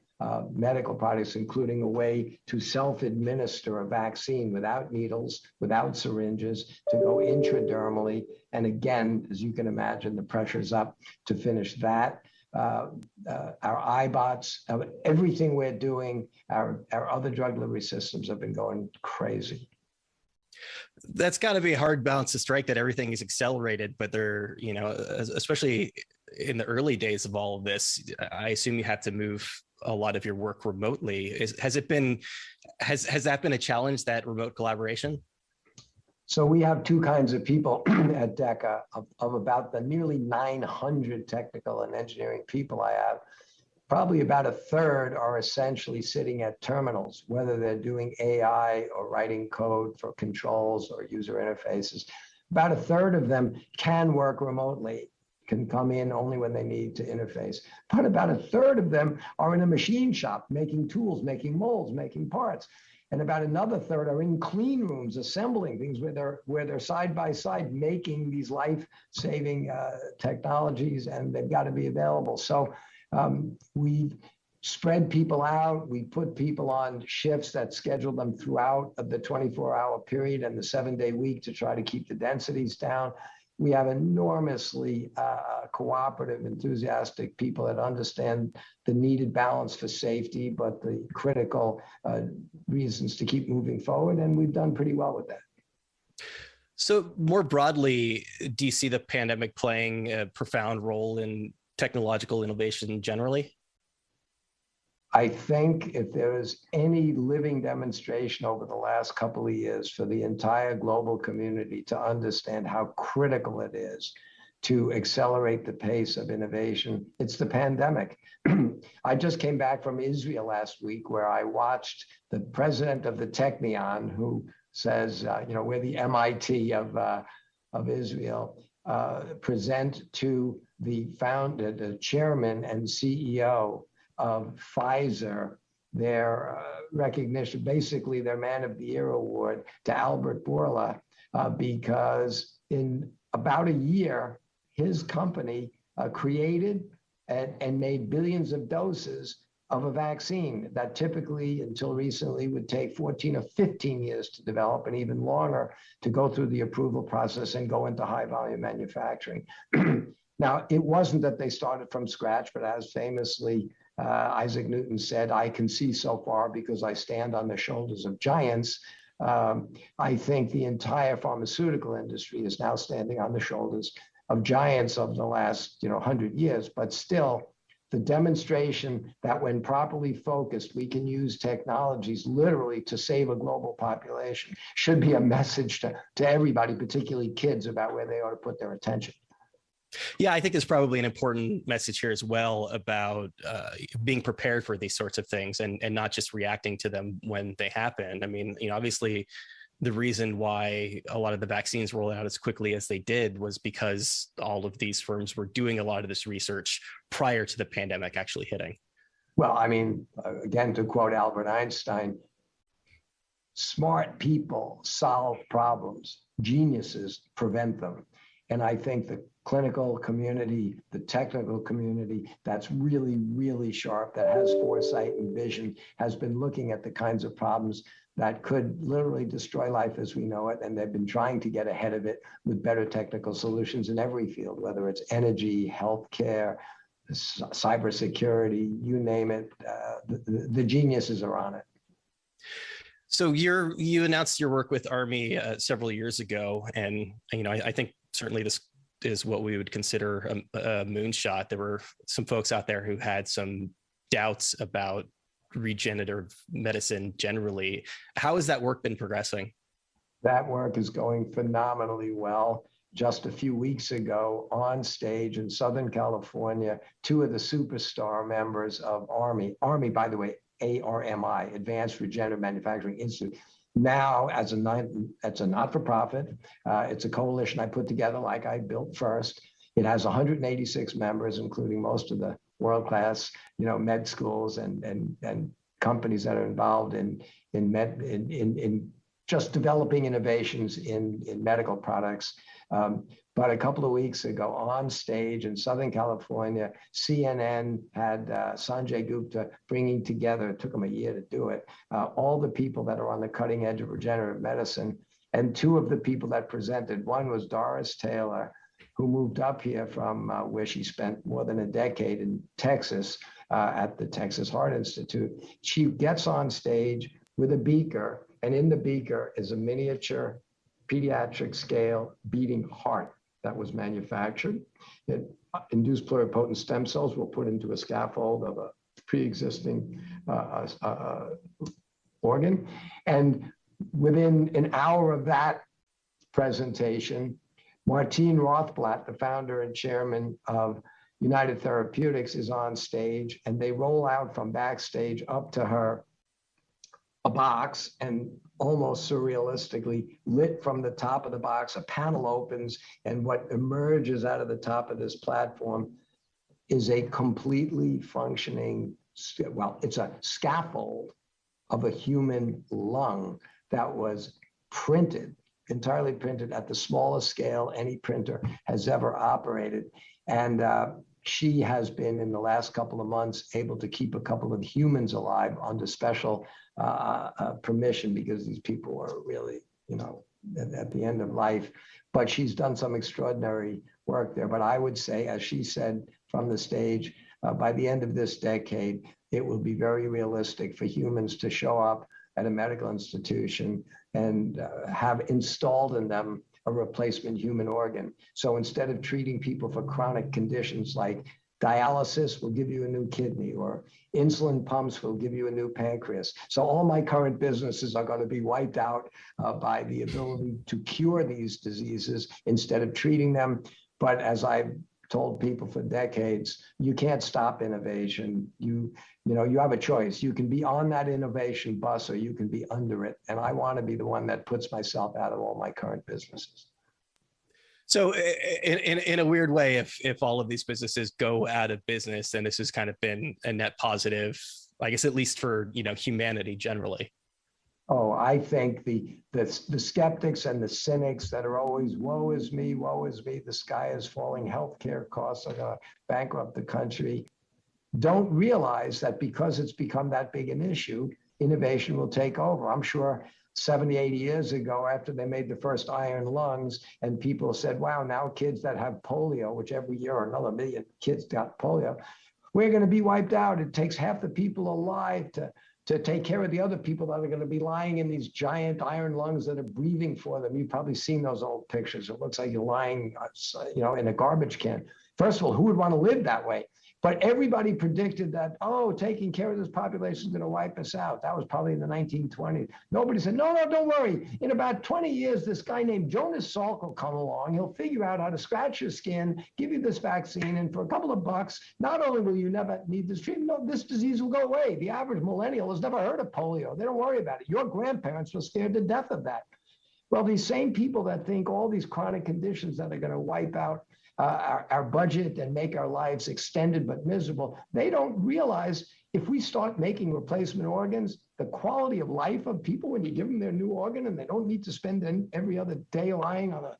medical products, including a way to self-administer a vaccine without needles, without syringes, to go intradermally. And again, as you can imagine, the pressure's up to finish that. Our iBots, everything we're doing, our other drug delivery systems have been going crazy. That's got to be a hard balance to strike, that everything is accelerated, but they're, especially in the early days of all of this, I assume you have to move a lot of your work remotely. Has that been a challenge, that remote collaboration? So we have two kinds of people at DECA. Of about the nearly 900 technical and engineering people I have, probably about a third are essentially sitting at terminals, whether they're doing AI or writing code for controls or user interfaces. About a third of them can work remotely, can come in only when they need to interface. But about a third of them are in a machine shop, making tools, making molds, making parts. And about another third are in clean rooms, assembling things where they're side by side making these life-saving technologies, and they've got to be available. So we've spread people out. We put people on shifts that schedule them throughout the 24-hour period and the 7-day week to try to keep the densities down. We have enormously cooperative, enthusiastic people that understand the needed balance for safety, but the critical reasons to keep moving forward. And we've done pretty well with that. So more broadly, do you see the pandemic playing a profound role in technological innovation generally? I think if there is any living demonstration over the last couple of years for the entire global community to understand how critical it is to accelerate the pace of innovation, it's the pandemic. I just came back from Israel last week, where I watched the president of the Technion, who says, we're the MIT of Israel, present to the founder, the chairman and CEO of Pfizer, their recognition, basically their Man of the Year award to Albert Bourla, because in about a year, his company created and made billions of doses of a vaccine that typically, until recently, would take 14 or 15 years to develop, and even longer to go through the approval process and go into high volume manufacturing. Now, it wasn't that they started from scratch, but as famously Isaac Newton said, I can see so far because I stand on the shoulders of giants. I think the entire pharmaceutical industry is now standing on the shoulders of giants of the last 100 years, but still the demonstration that when properly focused, we can use technologies literally to save a global population should be a message to everybody, particularly kids, about where they ought to put their attention. Yeah, I think there's probably an important message here as well about being prepared for these sorts of things and not just reacting to them when they happen. I mean, obviously the reason why a lot of the vaccines rolled out as quickly as they did was because all of these firms were doing a lot of this research prior to the pandemic actually hitting. Well, I mean, again, to quote Albert Einstein, smart people solve problems, geniuses prevent them. And I think the clinical community, the technical community that's really, really sharp, that has foresight and vision, has been looking at the kinds of problems that could literally destroy life as we know it. And they've been trying to get ahead of it with better technical solutions in every field, whether it's energy, healthcare, cybersecurity, you name it. The geniuses are on it. So you announced your work with Army several years ago, and I think certainly this is what we would consider a moonshot. There were some folks out there who had some doubts about regenerative medicine generally. How has that work been progressing? That work is going phenomenally well. Just a few weeks ago, on stage in Southern California, two of the superstar members of Army, by the way, ARMI, Advanced Regenerative Manufacturing Institute, now as a not-for-profit. It's a coalition I put together, like I built first. It has 186 members, including most of the world-class, med schools and companies that are involved in just developing innovations in medical products. But a couple of weeks ago, on stage in Southern California, CNN had Sanjay Gupta bringing together, it took him a year to do it, all the people that are on the cutting edge of regenerative medicine. And two of the people that presented, one was Doris Taylor, who moved up here from where she spent more than a decade in Texas at the Texas Heart Institute. She gets on stage with a beaker, and in the beaker is a miniature pediatric scale beating heart that was manufactured. Induced pluripotent stem cells were put into a scaffold of a pre-existing organ. And within an hour of that presentation, Martine Rothblatt, the founder and chairman of United Therapeutics, is on stage, and they roll out from backstage up to her a box, and almost surrealistically, lit from the top of the box, a panel opens, and what emerges out of the top of this platform is a completely functioning, it's a scaffold of a human lung that was printed, entirely printed at the smallest scale any printer has ever operated. And she has been, in the last couple of months, able to keep a couple of humans alive under special permission, because these people are really, at the end of life. But she's done some extraordinary work there. But I would say, as she said from the stage, by the end of this decade, it will be very realistic for humans to show up at a medical institution and have installed in them a replacement human organ. So instead of treating people for chronic conditions like Dialysis will give you a new kidney, or insulin pumps will give you a new pancreas. So all my current businesses are going to be wiped out by the ability to cure these diseases instead of treating them. But as I've told people for decades, you can't stop innovation. You have a choice. You can be on that innovation bus or you can be under it. And I want to be the one that puts myself out of all my current businesses. So in a weird way, if all of these businesses go out of business, then this has kind of been a net positive, I guess, at least for, humanity generally. Oh, I think the skeptics and the cynics that are always, woe is me, the sky is falling, healthcare costs are going to bankrupt the country, don't realize that because it's become that big an issue, innovation will take over. I'm sure 70, 80 years ago, after they made the first iron lungs, and people said, wow, now kids that have polio, which every year another million kids got polio, we're going to be wiped out. It takes half the people alive to take care of the other people that are going to be lying in these giant iron lungs that are breathing for them. You've probably seen those old pictures. It looks like you're lying, in a garbage can. First of all, who would want to live that way? But everybody predicted that, taking care of this population is going to wipe us out. That was probably in the 1920s. Nobody said, no, don't worry. In about 20 years, this guy named Jonas Salk will come along. He'll figure out how to scratch your skin, give you this vaccine, and for a couple of bucks, not only will you never need this treatment, no, this disease will go away. The average millennial has never heard of polio. They don't worry about it. Your grandparents were scared to death of that. Well, these same people that think all these chronic conditions that are going to wipe out our budget and make our lives extended but miserable, they don't realize if we start making replacement organs, the quality of life of people when you give them their new organ and they don't need to spend every other day lying on a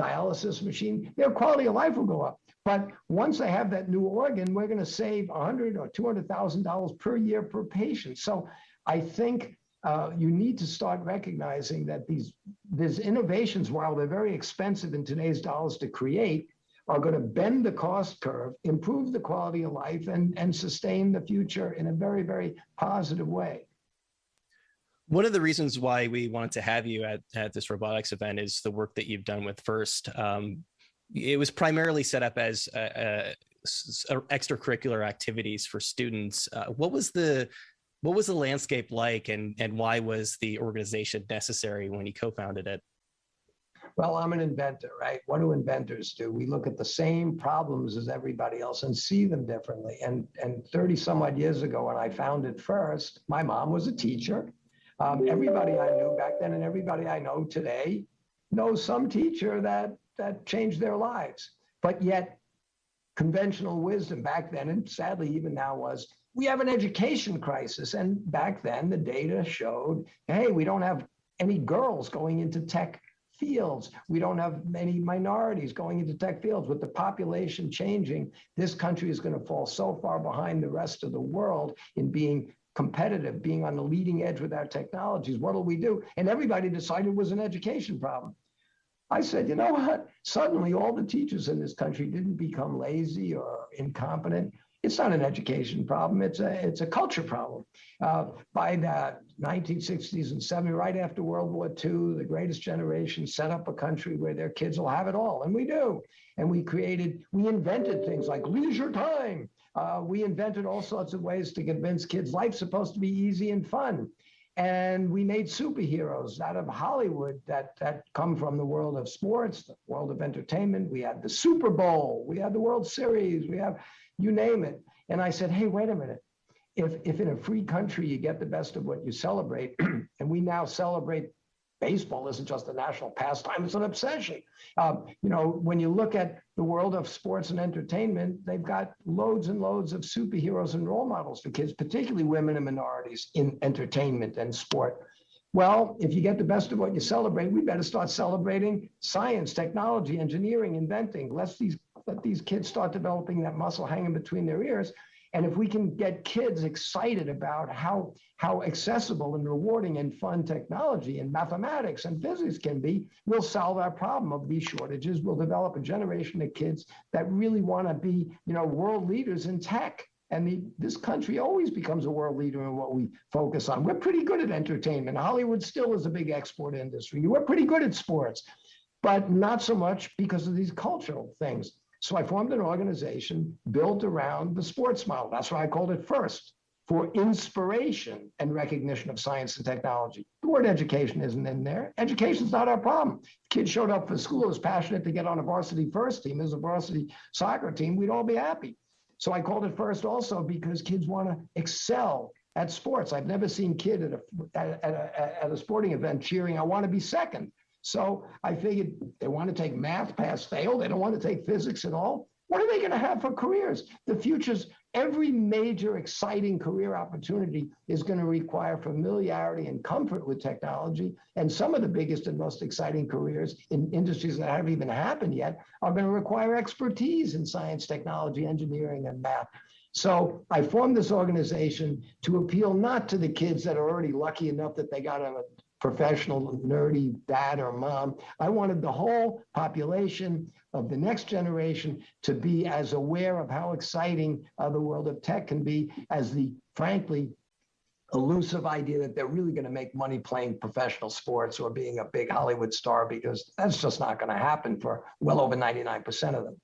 dialysis machine, their quality of life will go up. But once they have that new organ, we're going to save $100,000 or $200,000 per year per patient. So I think you need to start recognizing that these innovations, while they're very expensive in today's dollars to create, are going to bend the cost curve, improve the quality of life, and sustain the future in a very, very positive way. One of the reasons why we wanted to have you at this robotics event is the work that you've done with FIRST. It was primarily set up as extracurricular activities for students. What was the landscape like, and why was the organization necessary when you co-founded it? Well, I'm an inventor, right? What do inventors do? We look at the same problems as everybody else and see them differently. And 30 some odd years ago, when I founded FIRST, my mom was a teacher. Everybody I knew back then and everybody I know today knows some teacher that changed their lives. But yet, conventional wisdom back then, and sadly even now, was we have an education crisis. And back then, the data showed, hey, we don't have any girls going into tech fields. We don't have many minorities going into tech fields. With the population changing, this country is going to fall so far behind the rest of the world in being competitive, being on the leading edge with our technologies. What will we do? And everybody decided it was an education problem. I said, you know what? Suddenly all the teachers in this country didn't become lazy or incompetent. It's not an education problem. It's a culture problem. By the 1960s and 70s, right after World War II, the greatest generation set up a country where their kids will have it all, and we do. And we invented things like leisure time. We invented all sorts of ways to convince kids life's supposed to be easy and fun. And we made superheroes out of Hollywood that come from the world of sports, the world of entertainment. We had the Super Bowl, we had the World Series, we have you name it. And I said, hey, wait a minute. If in a free country you get the best of what you celebrate, and we now celebrate baseball isn't just a national pastime, it's an obsession. When you look at the world of sports and entertainment, they've got loads and loads of superheroes and role models for kids, particularly women and minorities in entertainment and sport. Well, if you get the best of what you celebrate, we better start celebrating science, technology, engineering, inventing. Let these kids start developing that muscle hanging between their ears. And if we can get kids excited about how accessible and rewarding and fun technology and mathematics and physics can be, we'll solve our problem of these shortages. We'll develop a generation of kids that really want to be, world leaders in tech. And this country always becomes a world leader in what we focus on. We're pretty good at entertainment. Hollywood still is a big export industry. We're pretty good at sports, but not so much because of these cultural things. So I formed an organization built around the sports model. That's why I called it FIRST, for inspiration and recognition of science and technology. The word education isn't in there. Education's not our problem. If kids showed up for school as passionate to get on a varsity first team as a varsity soccer team, we'd all be happy. So I called it FIRST also because kids want to excel at sports. I've never seen a kid at a sporting event cheering, "I want to be second." So I figured they want to take math, pass, fail. They don't want to take physics at all. What are they going to have for careers? The future's every major exciting career opportunity is going to require familiarity and comfort with technology. And some of the biggest and most exciting careers in industries that haven't even happened yet are going to require expertise in science, technology, engineering, and math. So I formed this organization to appeal not to the kids that are already lucky enough that they got a professional, nerdy dad or mom. I wanted the whole population of the next generation to be as aware of how exciting the world of tech can be as the, frankly, elusive idea that they're really going to make money playing professional sports or being a big Hollywood star, because that's just not going to happen for well over 99% of them.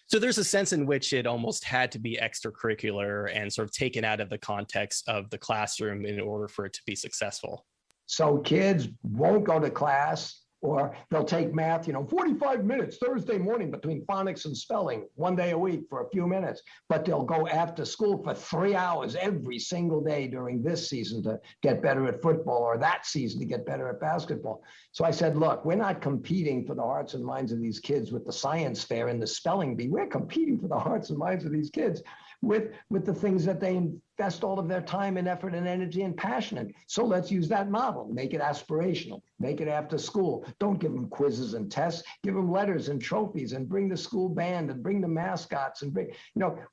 So there's a sense in which it almost had to be extracurricular and sort of taken out of the context of the classroom in order for it to be successful. So kids won't go to class, or they'll take math, 45 minutes Thursday morning between phonics and spelling, 1 day a week for a few minutes, but they'll go after school for 3 hours every single day during this season to get better at football, or that season to get better at basketball. So I said, look, we're not competing for the hearts and minds of these kids with the science fair and the spelling bee. We're competing for the hearts and minds of these kids with the things that they invest all of their time and effort and energy and passion in. So let's use that model, make it aspirational, make it after school. Don't give them quizzes and tests, give them letters and trophies, and bring the school band and bring the mascots and bring,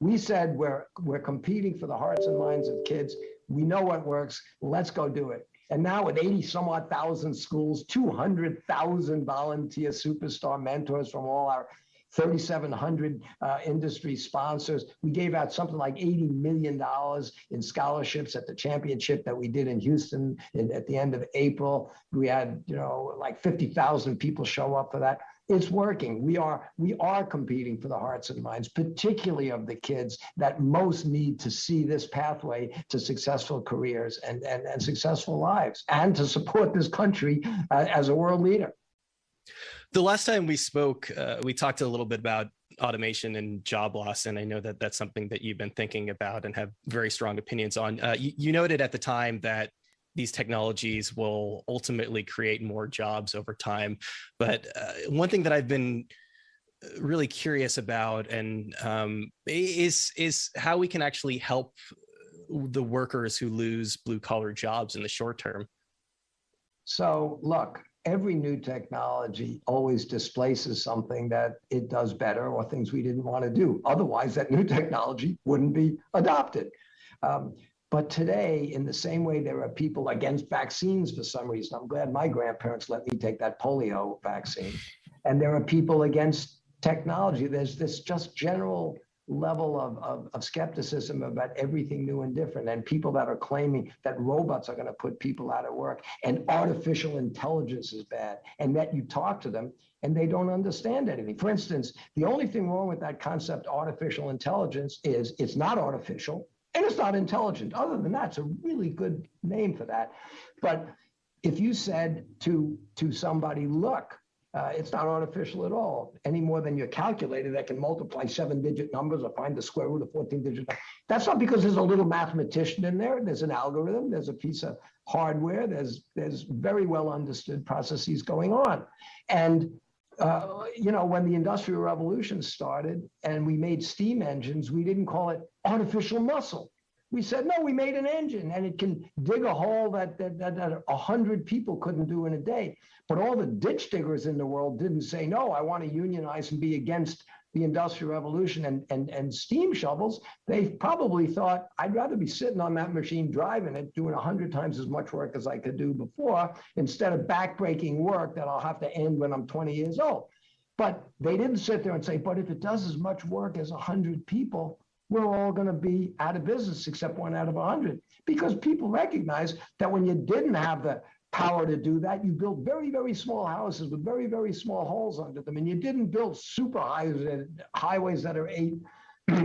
we said we're competing for the hearts and minds of kids. We know what works. Let's go do it. And now with 80 some odd thousand schools, 200,000 volunteer superstar mentors from all our 3,700 industry sponsors. We gave out something like $80 million in scholarships at the championship that we did in Houston at the end of April. We had, like 50,000 people show up for that. It's working. We are competing for the hearts and minds, particularly of the kids that most need to see this pathway to successful careers and successful lives, and to support this country as a world leader. The last time we spoke, we talked a little bit about automation and job loss, and I know that that's something that you've been thinking about and have very strong opinions on. You noted at the time that these technologies will ultimately create more jobs over time. But one thing that I've been really curious about and is how we can actually help the workers who lose blue-collar jobs in the short term. So look, every new technology always displaces something that it does better, or things we didn't want to do. Otherwise, that new technology wouldn't be adopted. But today, in the same way there are people against vaccines for some reason, I'm glad my grandparents let me take that polio vaccine. And there are people against technology. There's this just general level of skepticism about everything new and different, and people that are claiming that robots are going to put people out of work and artificial intelligence is bad, and that you talk to them and they don't understand anything. For instance, the only thing wrong with that concept, artificial intelligence, is it's not artificial and it's not intelligent. Other than that, it's a really good name for that. But if you said to somebody, look, it's not artificial at all, any more than your calculator that can multiply 7-digit numbers or find the square root of 14-digit numbers. That's not because there's a little mathematician in there. There's an algorithm. There's a piece of hardware. There's very well understood processes going on. And when the Industrial Revolution started and we made steam engines, we didn't call it artificial muscle. We said, no, we made an engine and it can dig a hole that 100 people couldn't do in a day. But all the ditch diggers in the world didn't say, no, I want to unionize and be against the Industrial Revolution and steam shovels. They probably thought, I'd rather be sitting on that machine driving it, doing 100 times as much work as I could do before, instead of backbreaking work that I'll have to end when I'm 20 years old. But they didn't sit there and say, but if it does as much work as 100 people, we're all going to be out of business except 1 out of 100, because people recognize that when you didn't have the power to do that. You built very, very small houses with very, very small holes under them. And you didn't build super highways that are 8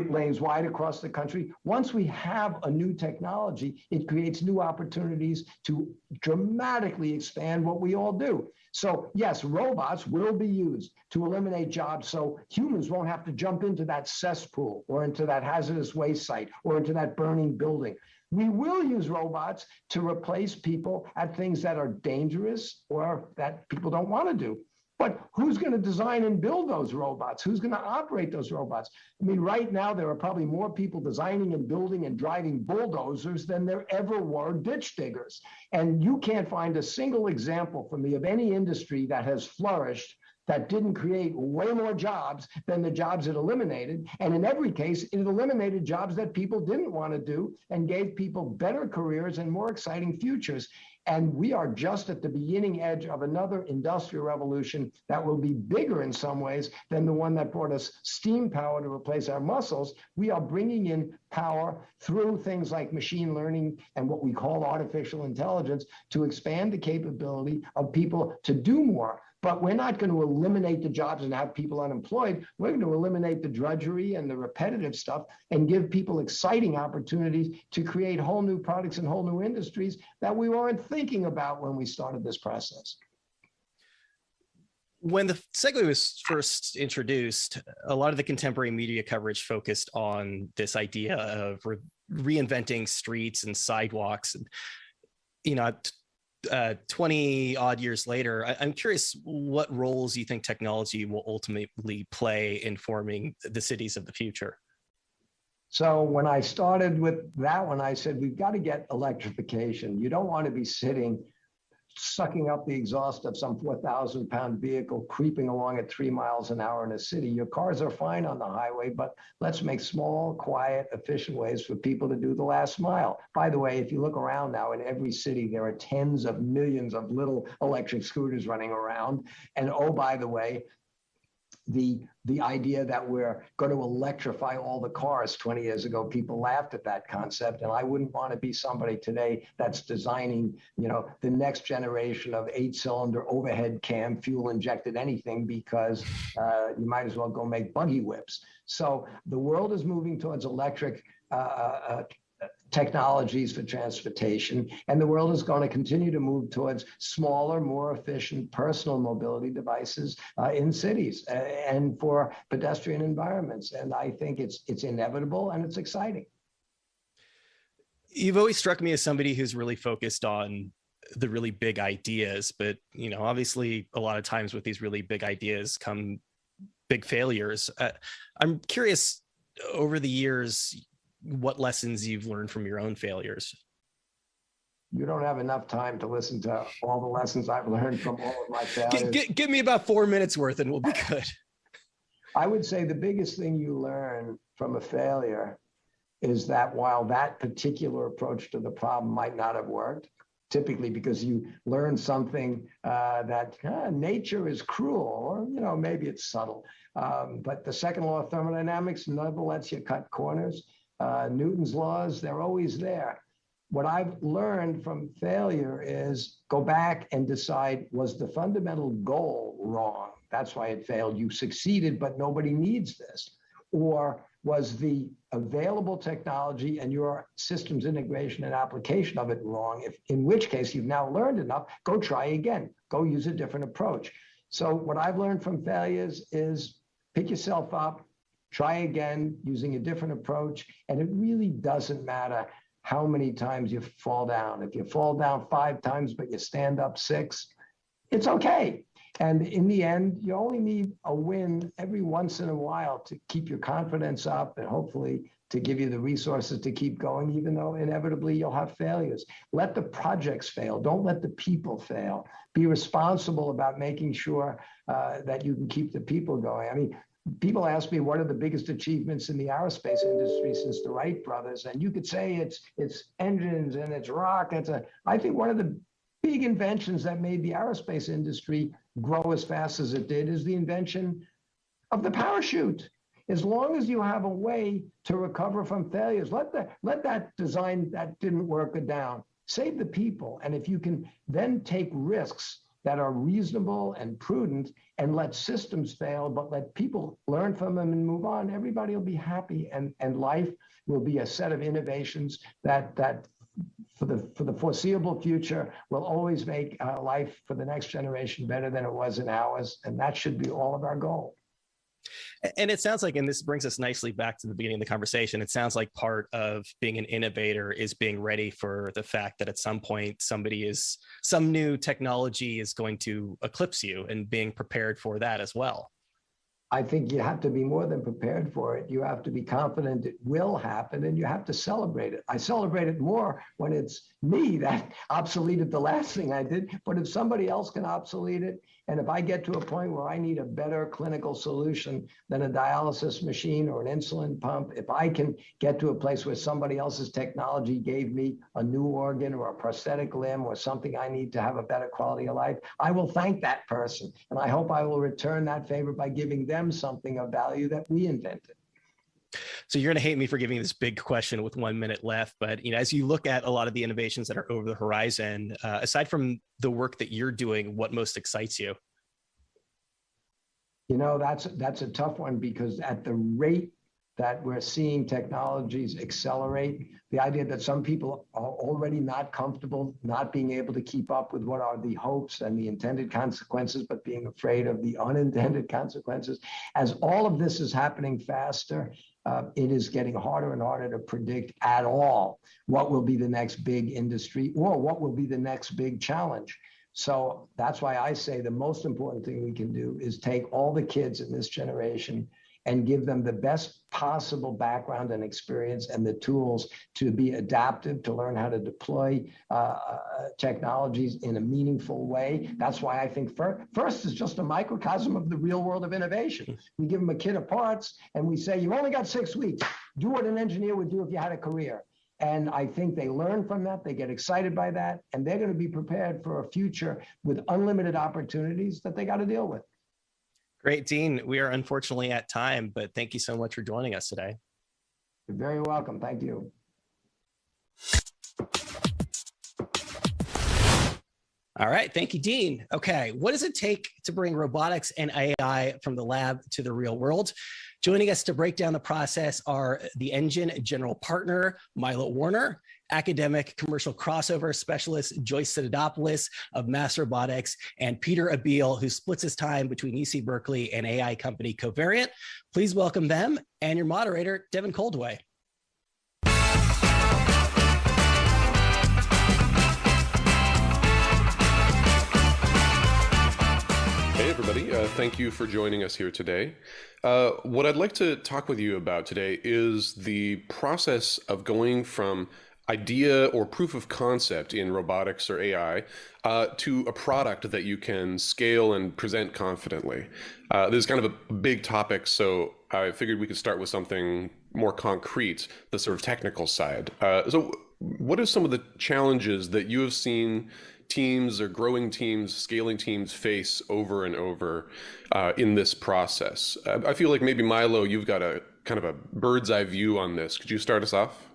lanes wide across the country. Once we have a new technology, it creates new opportunities to dramatically expand what we all do. So yes, robots will be used to eliminate jobs so humans won't have to jump into that cesspool or into that hazardous waste site or into that burning building. We will use robots to replace people at things that are dangerous or that people don't want to do. But who's going to design and build those robots? Who's going to operate those robots? I mean, right now, there are probably more people designing and building and driving bulldozers than there ever were ditch diggers. And you can't find a single example for me of any industry that has flourished that didn't create way more jobs than the jobs it eliminated. And in every case, it eliminated jobs that people didn't want to do and gave people better careers and more exciting futures. And we are just at the beginning edge of another industrial revolution that will be bigger in some ways than the one that brought us steam power to replace our muscles. We are bringing in power through things like machine learning and what we call artificial intelligence to expand the capability of people to do more. But we're not going to eliminate the jobs and have people unemployed. We're going to eliminate the drudgery and the repetitive stuff and give people exciting opportunities to create whole new products and whole new industries that we weren't thinking about when we started this process. When the Segway was first introduced, a lot of the contemporary media coverage focused on this idea of reinventing streets and sidewalks. And, you know, 20 odd years later, I'm curious what roles you think technology will ultimately play in forming the cities of the future. So when I started with that one, I said, we've got to get electrification. You don't want to be sitting, sucking up the exhaust of some 4,000-pound vehicle creeping along at 3 miles an hour in a city. Your cars are fine on the highway, but let's make small, quiet, efficient ways for people to do the last mile. By the way, if you look around now, in every city, there are tens of millions of little electric scooters running around. And oh, by the way, the idea that we're going to electrify all the cars 20 years ago, people laughed at that concept. And I wouldn't want to be somebody today that's designing, you know, the next generation of 8-cylinder overhead cam fuel injected anything, because you might as well go make buggy whips. So the world is moving towards electric technologies for transportation, and the world is going to continue to move towards smaller, more efficient personal mobility devices in cities and for pedestrian environments. And I think it's inevitable and it's exciting. You've always struck me as somebody who's really focused on the really big ideas, but you know, obviously a lot of times with these really big ideas come big failures. I'm curious, over the years, what lessons you've learned from your own failures. You don't have enough time to listen to all the lessons I've learned from all of my failures. Give me about 4 minutes worth and we'll be good. I would say the biggest thing you learn from a failure is that while that particular approach to the problem might not have worked, typically because you learn something that nature is cruel, or you know, maybe it's subtle. But the second law of thermodynamics never lets you cut corners. Newton's laws, they're always there. What I've learned from failure is go back and decide, was the fundamental goal wrong? That's why it failed. You succeeded, but nobody needs this. Or was the available technology and your systems integration and application of it wrong? In which case you've now learned enough, go try again, go use a different approach. So what I've learned from failures is pick yourself up, try again using a different approach. And it really doesn't matter how many times you fall down. If you fall down 5 times, but you stand up 6, it's okay. And in the end, you only need a win every once in a while to keep your confidence up and hopefully to give you the resources to keep going, even though inevitably you'll have failures. Let the projects fail. Don't let the people fail. Be responsible about making sure that you can keep the people going. I mean, people ask me, what are the biggest achievements in the aerospace industry since the Wright brothers? And you could say it's engines and it's rockets. I think one of the big inventions that made the aerospace industry grow as fast as it did is the invention of the parachute. As long as you have a way to recover from failures, let that design that didn't work down. save the people. And if you can then take risks that are reasonable and prudent and let systems fail, but let people learn from them and move on, everybody will be happy, and life will be a set of innovations that for the foreseeable future will always make life for the next generation better than it was in ours. And that should be all of our goal. And it sounds like, and this brings us nicely back to the beginning of the conversation, it sounds like part of being an innovator is being ready for the fact that at some point some new technology is going to eclipse you, and being prepared for that as well. I think you have to be more than prepared for it. You have to be confident it will happen, and you have to celebrate it. I celebrate it more when it's me that obsoleted the last thing I did, but if somebody else can obsolete it, and if I get to a point where I need a better clinical solution than a dialysis machine or an insulin pump, if I can get to a place where somebody else's technology gave me a new organ or a prosthetic limb or something I need to have a better quality of life, I will thank that person. And I hope I will return that favor by giving them something of value that we invented. So you're going to hate me for giving this big question with 1 minute left, but as you look at a lot of the innovations that are over the horizon, aside from the work that you're doing, what most excites you? That's a tough one, because at the rate that we're seeing technologies accelerate, the idea that some people are already not comfortable not being able to keep up with what are the hopes and the intended consequences, but being afraid of the unintended consequences. As all of this is happening faster, it is getting harder and harder to predict at all what will be the next big industry or what will be the next big challenge. So that's why I say the most important thing we can do is take all the kids in this generation and give them the best possible background and experience and the tools to be adaptive, to learn how to deploy technologies in a meaningful way. That's why I think FIRST is just a microcosm of the real world of innovation. We give them a kit of parts and we say, you've only got 6 weeks. Do what an engineer would do if you had a career. And I think they learn from that, they get excited by that, and they're going to be prepared for a future with unlimited opportunities that they got to deal with. Great, Dean. We are unfortunately at time, but thank you so much for joining us today. You're very welcome. Thank you. All right. Thank you, Dean. Okay. What does it take to bring robotics and AI from the lab to the real world? Joining us to break down the process are the Engine General Partner, Milo Warner, academic commercial crossover specialist, Joyce Sidopoulos of Mass Robotics, and Peter Abil, who splits his time between UC Berkeley and AI company Covariant. Please welcome them and your moderator, Devin Coldway. Hey everybody, thank you for joining us here today. What I'd like to talk with you about today is the process of going from idea or proof of concept in robotics or AI to a product that you can scale and present confidently. This is kind of a big topic, so I figured we could start with something more concrete, the sort of technical side. So what are some of the challenges that you have seen teams or growing teams, scaling teams face over and over in this process? I feel like maybe Milo, you've got a kind of a bird's eye view on this. Could you start us off?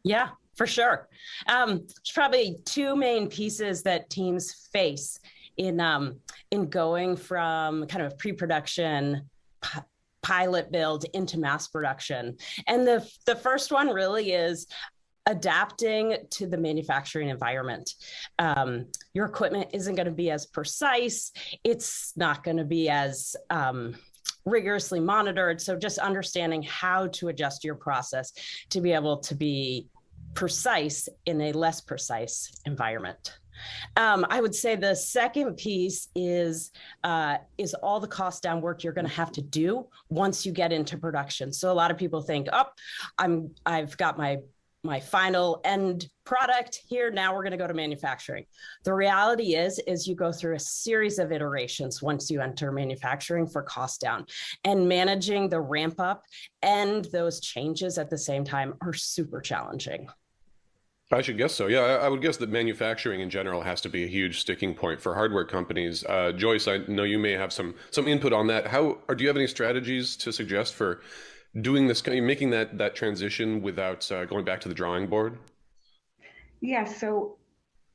Yeah, for sure. There's probably two main pieces that teams face in going from kind of pre-production pilot build into mass production. And the first one really is adapting to the manufacturing environment. Your equipment isn't going to be as precise. It's not going to be as rigorously monitored. So just understanding how to adjust your process to be able to be precise in a less precise environment. I would say the second piece is all the cost down work you're going to have to do once you get into production. So a lot of people think, oh, I've got my final end product here. Now we're going to go to manufacturing. The reality is you go through a series of iterations once you enter manufacturing for cost down, and managing the ramp up and those changes at the same time are super challenging. I should guess so. Yeah, I would guess that manufacturing in general has to be a huge sticking point for hardware companies. Joyce, I know you may have some input on that. Do you have any strategies to suggest for doing this, making that transition without going back to the drawing board? Yeah, so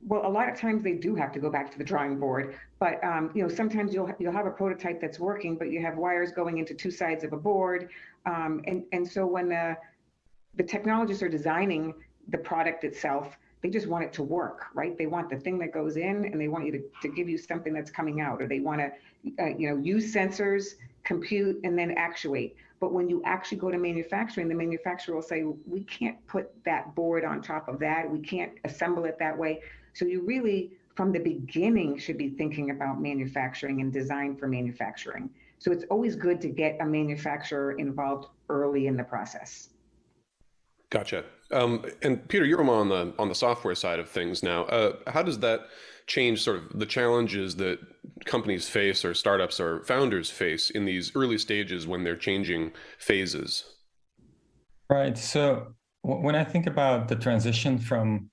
Well, a lot of times they do have to go back to the drawing board, but sometimes you'll have a prototype that's working, but you have wires going into two sides of a board, and so when the technologists are designing the product itself, they just want it to work, right? They want the thing that goes in, and they want you to give you something that's coming out, or they want to use sensors, compute, and then actuate. But when you actually go to manufacturing, the manufacturer will say, we can't put that board on top of that. We can't assemble it that way. So you really, from the beginning, should be thinking about manufacturing and design for manufacturing. So it's always good to get a manufacturer involved early in the process. Gotcha. And Peter, you're on the software side of things now. How does that change sort of the challenges that companies face, or startups or founders face, in these early stages when they're changing phases? Right. So when I think about the transition from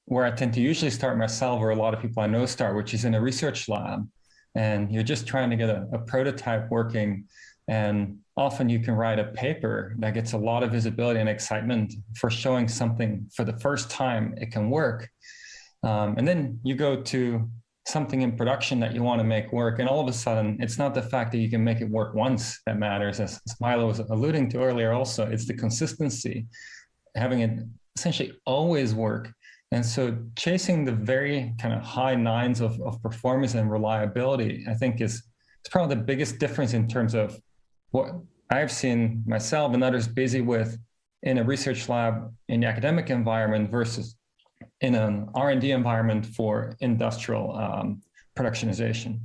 where I tend to usually start myself, or a lot of people I know start, which is in a research lab, and you're just trying to get a prototype working, and often you can write a paper that gets a lot of visibility and excitement for showing something for the first time it can work. And then you go to something in production that you want to make work, and all of a sudden, it's not the fact that you can make it work once that matters, as Milo was alluding to earlier also, it's the consistency, having it essentially always work. And so chasing the very kind of high nines of performance and reliability, I think is probably the biggest difference in terms of what I've seen myself and others busy with in a research lab in the academic environment versus in an R&D environment for industrial productionization.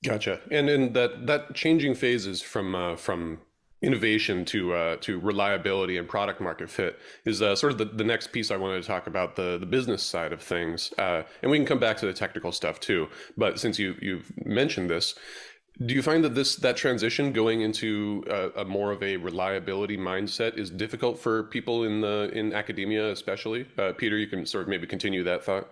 Gotcha. And in that changing phases from innovation to reliability and product market fit is sort of the next piece I wanted to talk about, the business side of things. And we can come back to the technical stuff too. But since you've mentioned this, do you find that that transition going into a more of a reliability mindset is difficult for people in academia, especially? Peter, you can sort of maybe continue that thought.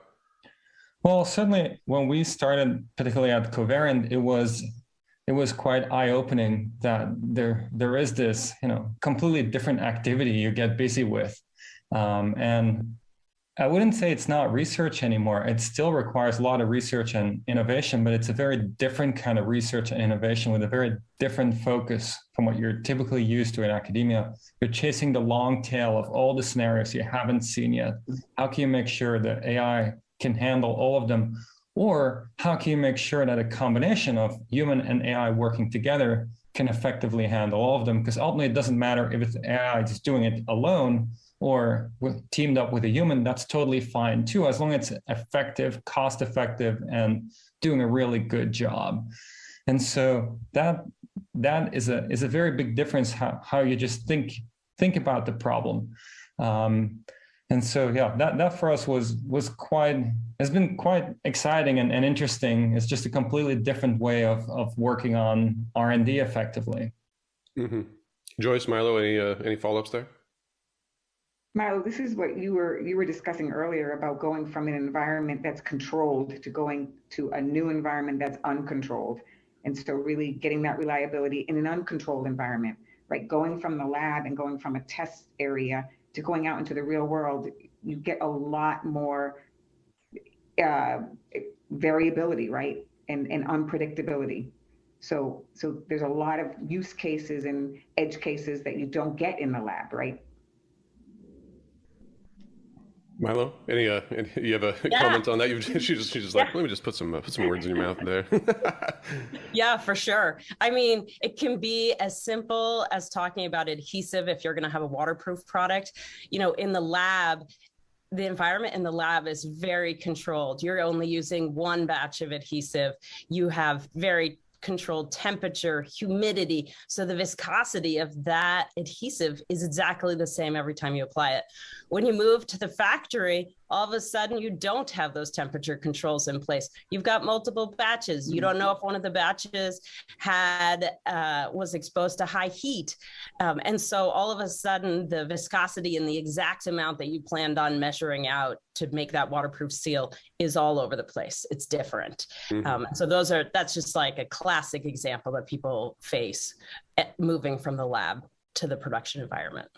Well, certainly when we started, particularly at Covariant, it was quite eye-opening that there is this completely different activity you get busy with, and I wouldn't say it's not research anymore. It still requires a lot of research and innovation, but it's a very different kind of research and innovation with a very different focus from what you're typically used to in academia. You're chasing the long tail of all the scenarios you haven't seen yet. How can you make sure that AI can handle all of them? Or how can you make sure that a combination of human and AI working together can effectively handle all of them? Because ultimately, it doesn't matter if it's AI just doing it alone or teamed up with a human. That's totally fine too, as long as it's effective, cost effective, and doing a really good job. And so that is a very big difference how you just think about the problem. And so yeah, that for us has been quite exciting and interesting. It's just a completely different way of working on R&D effectively. Mm-hmm. Joyce, Milo, any follow-ups there? Milo, this is what you were discussing earlier about going from an environment that's controlled to going to a new environment that's uncontrolled. And so really getting that reliability in an uncontrolled environment, right? Going from the lab and going from a test area to going out into the real world, you get a lot more variability, right? And unpredictability. So there's a lot of use cases and edge cases that you don't get in the lab, right? Milo, you have a comment on that? She's just like, let me just put some words in your mouth there. Yeah, for sure. I mean, it can be as simple as talking about adhesive if you're going to have a waterproof product. In the lab, the environment in the lab is very controlled. You're only using one batch of adhesive. You have very controlled temperature, humidity. So the viscosity of that adhesive is exactly the same every time you apply it. When you move to the factory, all of a sudden you don't have those temperature controls in place. You've got multiple batches. You don't know if one of the batches was exposed to high heat. And so all of a sudden the viscosity and the exact amount that you planned on measuring out to make that waterproof seal is all over the place. It's different. Mm-hmm. So that's just like a classic example that people face moving from the lab to the production environment.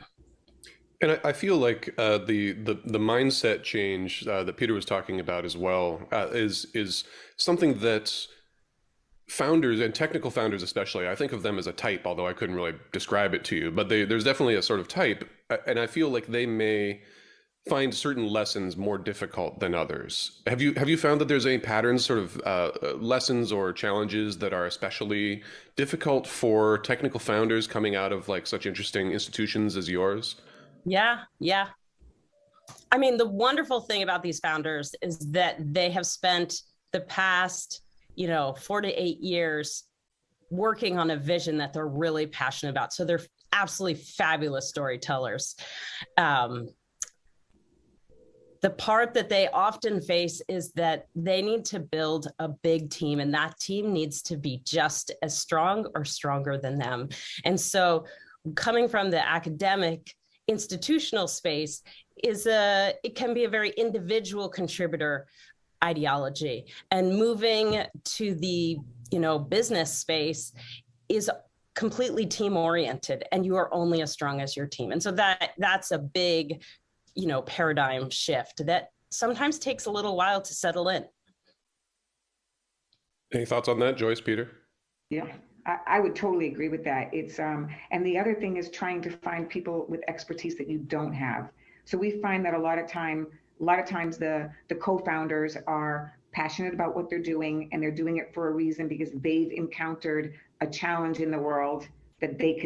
And I feel like the mindset change that Peter was talking about as well is something that founders and technical founders especially, I think of them as a type, although I couldn't really describe it to you, but there's definitely a sort of type, and I feel like they may find certain lessons more difficult than others. Have you found that there's any patterns, sort of lessons or challenges that are especially difficult for technical founders coming out of like such interesting institutions as yours? Yeah. I mean, the wonderful thing about these founders is that they have spent the past, 4 to 8 years working on a vision that they're really passionate about. So they're absolutely fabulous storytellers. The part that they often face is that they need to build a big team, and that team needs to be just as strong or stronger than them. And so coming from the academic institutional space it can be a very individual contributor ideology, and moving to the business space is completely team oriented, and you are only as strong as your team. And so that's a big paradigm shift that sometimes takes a little while to settle in. Any thoughts on that, Joyce, Peter? Yeah, I would totally agree with that. It's and the other thing is trying to find people with expertise that you don't have. So we find that a lot of times the co-founders are passionate about what they're doing, and they're doing it for a reason because they've encountered a challenge in the world that they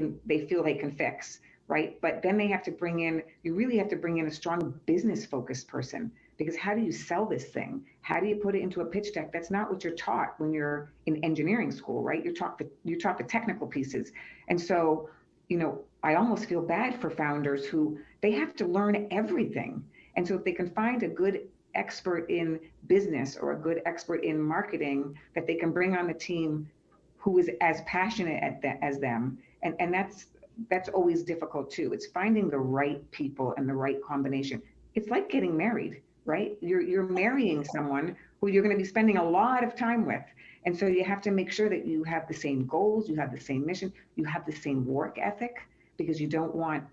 feel they can fix, right? But then you really have to bring in a strong business focused person, because how do you sell this thing? How do you put it into a pitch deck? That's not what you're taught when you're in engineering school, right? You're taught the technical pieces. And so, I almost feel bad for founders who they have to learn everything. And so if they can find a good expert in business or a good expert in marketing that they can bring on the team who is as passionate as them, and that's always difficult too. It's finding the right people and the right combination. It's like getting married, right? You're marrying someone who you're going to be spending a lot of time with. And so you have to make sure that you have the same goals, you have the same mission, you have the same work ethic, because you don't want,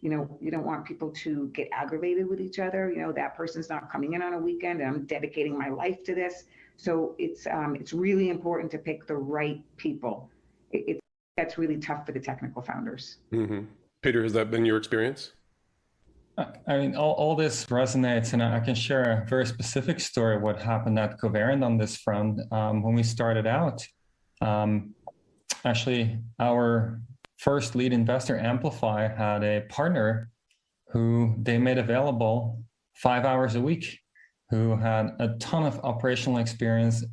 you don't want people to get aggravated with each other. That person's not coming in on a weekend and I'm dedicating my life to this. So it's really important to pick the right people. That's really tough for the technical founders. Mm-hmm. Peter, has that been your experience? I mean, all this resonates, and I can share a very specific story of what happened at Covariant on this front. When we started out, actually, our first lead investor, Amplify, had a partner who they made available 5 hours a week, who had a ton of operational experience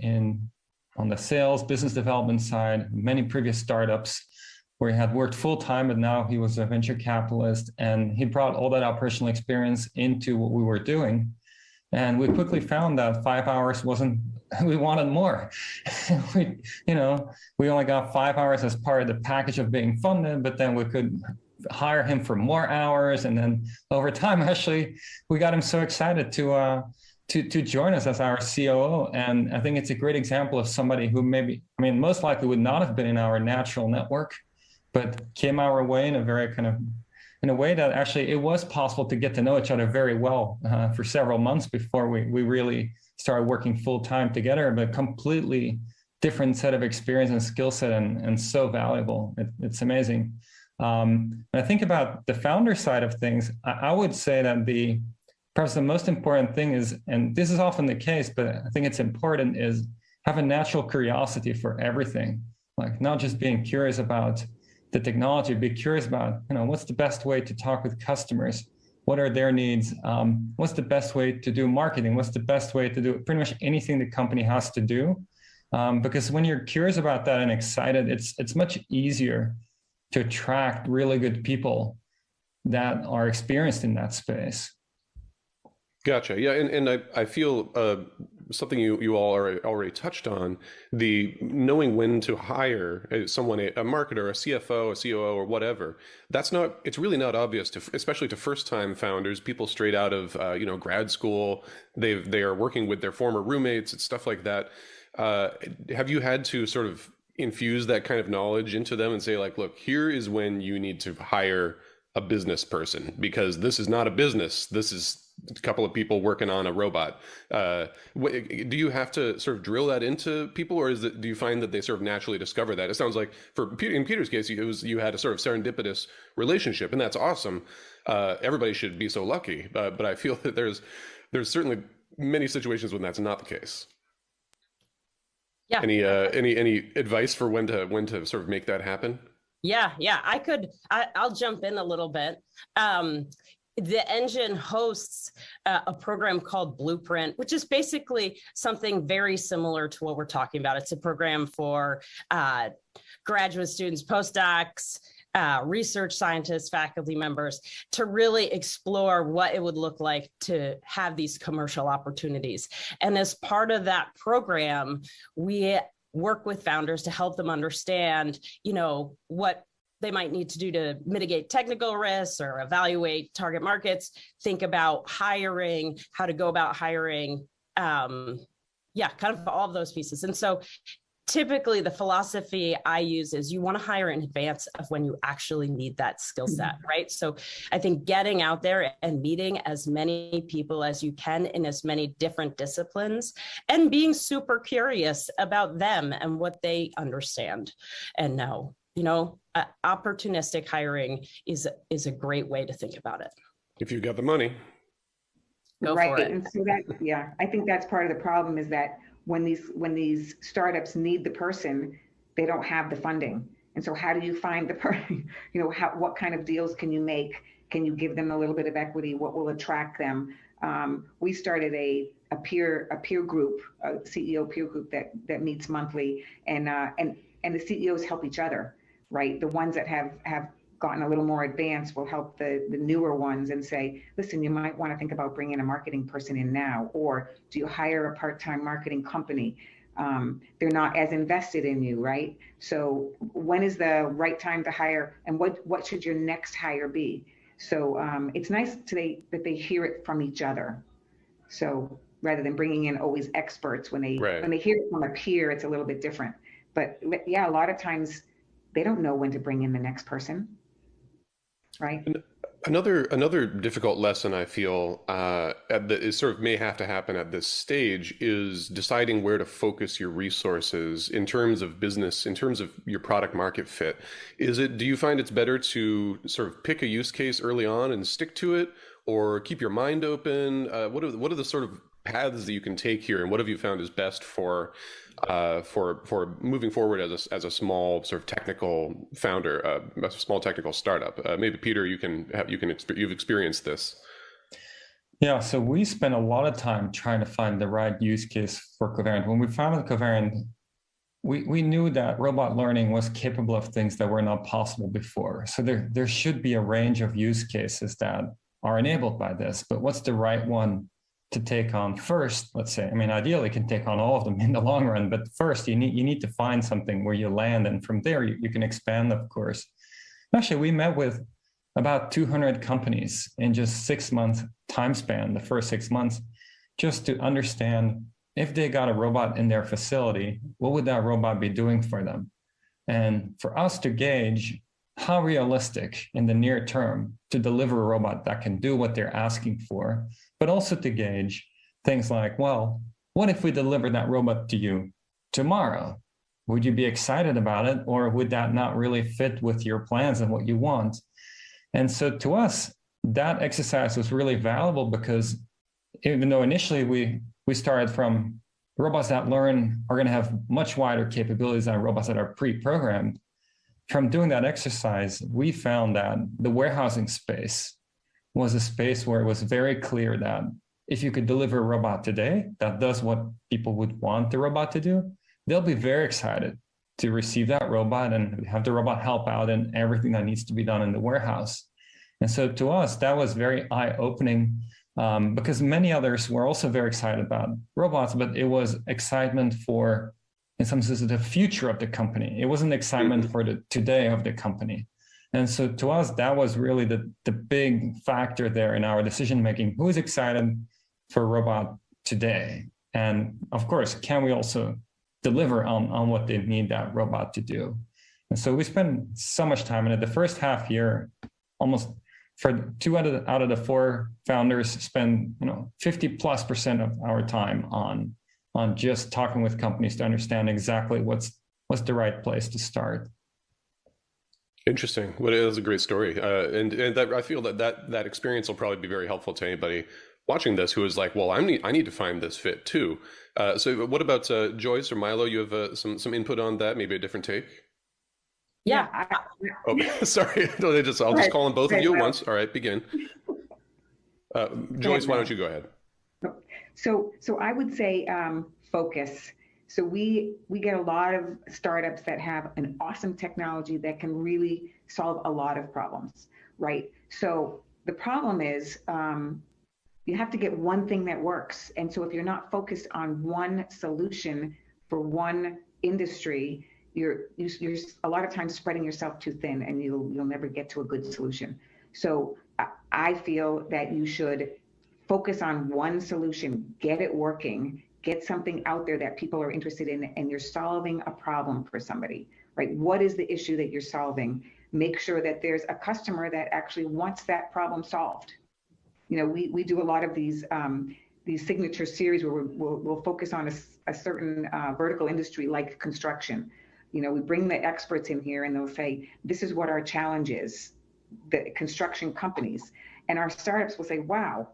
on the sales, business development side, many previous startups, where he had worked full-time, but now he was a venture capitalist, and he brought all that operational experience into what we were doing. And we quickly found that 5 hours we wanted more. We only got 5 hours as part of the package of being funded, but then we could hire him for more hours. And then over time, actually, we got him so excited to join us as our COO. And I think it's a great example of somebody who most likely would not have been in our natural network, but came our way in a way that actually it was possible to get to know each other very well for several months before we really started working full time together, but completely different set of experience and skill set, and so valuable. It's amazing. When I think about the founder side of things, I would say that perhaps the most important thing is, and this is often the case, but I think it's important, is have a natural curiosity for everything. Like not just being curious about the technology, be curious about, what's the best way to talk with customers? What are their needs? What's the best way to do marketing? What's the best way to do pretty much anything the company has to do? Because when you're curious about that and excited, it's much easier to attract really good people that are experienced in that space. Gotcha. Yeah, and I feel something you all already touched on, the knowing when to hire someone, a marketer, a CFO, a COO, or whatever. It's really not obvious especially to first-time founders, people straight out of grad school. They are working with their former roommates and stuff like that. Have you had to sort of infuse that kind of knowledge into them and say, like, look, here is when you need to hire a business person, because this is not a business. This is a couple of people working on a robot. Do you have to sort of drill that into people, or do you find that they sort of naturally discover that? It sounds like in Peter's case, you had a sort of serendipitous relationship, and that's awesome. Everybody should be so lucky, but I feel that there's certainly many situations when that's not the case. Yeah. Any advice for when to sort of make that happen? Yeah, I'll jump in a little bit. The engine hosts a program called Blueprint, which is basically something very similar to what we're talking about. It's a program for graduate students, postdocs, research scientists, faculty members, to really explore what it would look like to have these commercial opportunities. And as part of that program, we work with founders to help them understand, what they might need to do to mitigate technical risks or evaluate target markets, think about hiring, how to go about hiring, kind of all of those pieces. And so typically the philosophy I use is you want to hire in advance of when you actually need that skill set, right? So I think getting out there and meeting as many people as you can in as many different disciplines, and being super curious about them and what they understand and know. Opportunistic hiring is a great way to think about it. If you've got the money. Go right. for it. And so I think that's part of the problem, is that when these startups need the person, they don't have the funding. And so how do you find the person? What kind of deals can you make? Can you give them a little bit of equity? What will attract them? We started a peer group, a CEO peer group that meets monthly, and the CEOs help each other, right? The ones that have gotten a little more advanced will help the newer ones and say, listen, you might want to think about bringing a marketing person in now, or do you hire a part-time marketing company? They're not as invested in you, right? So when is the right time to hire, and what should your next hire be? So it's nice that they hear it from each other. So rather than bringing in always experts, when they hear it from a peer, it's a little bit different. But yeah, a lot of times they don't know when to bring in the next person, right? Another difficult lesson I feel that sort of may have to happen at this stage is deciding where to focus your resources in terms of business, in terms of your product market fit. Do you find it's better to sort of pick a use case early on and stick to it, or keep your mind open? What are the sort of paths that you can take here, and what have you found is best for moving forward as a small sort of technical founder, a small technical startup? Maybe Peter, you've experienced this. Yeah, so we spent a lot of time trying to find the right use case for Covariant. When we founded Covariant, we knew that robot learning was capable of things that were not possible before. So there should be a range of use cases that are enabled by this, but what's the right one to take on first? Let's say, ideally you can take on all of them in the long run, but first you need to find something where you land, and from there you can expand, of course. Actually, we met with about 200 companies in just 6 months time span, the first 6 months, just to understand if they got a robot in their facility, what would that robot be doing for them? And for us to gauge how realistic in the near term to deliver a robot that can do what they're asking for, but also to gauge things like, well, what if we deliver that robot to you tomorrow? Would you be excited about it, or would that not really fit with your plans and what you want? And so to us, that exercise was really valuable, because even though initially we started from robots that learn are going to have much wider capabilities than robots that are pre-programmed, from doing that exercise, we found that the warehousing space was a space where it was very clear that if you could deliver a robot today that does what people would want the robot to do, they'll be very excited to receive that robot and have the robot help out in everything that needs to be done in the warehouse. And so to us, that was very eye-opening, because many others were also very excited about robots, but it was excitement for, in some sense, the future of the company. It wasn't excitement for the today of the company. And so to us, that was really the big factor there in our decision-making. Who is excited for a robot today? And of course, can we also deliver on what they need that robot to do? And so we spent so much time in it. The first half year almost for 2 out of the 4 founders spend 50+% of our time on just talking with companies to understand exactly what's the right place to start. Interesting. Well, it is a great story, and that I feel that experience will probably be very helpful to anybody watching this who is like, well, I need to find this fit too. So, what about Joyce or Milo? You have some input on that? Maybe a different take. Yeah. Sorry. I'll just call on both of you at once. All right, begin. Joyce, why don't you go ahead? So I would say focus. So we get a lot of startups that have an awesome technology that can really solve a lot of problems, right? So the problem is you have to get one thing that works. And so if you're not focused on one solution for one industry, you're a lot of times spreading yourself too thin, and you'll never get to a good solution. So I feel that you should focus on one solution, get it working, get something out there that people are interested in, and you're solving a problem for somebody, right? What is the issue that you're solving? Make sure that there's a customer that actually wants that problem solved. We do a lot of these signature series where we'll focus on a certain vertical industry like construction. We bring the experts in here and they'll say, this is what our challenge is, the construction companies. And our startups will say, wow,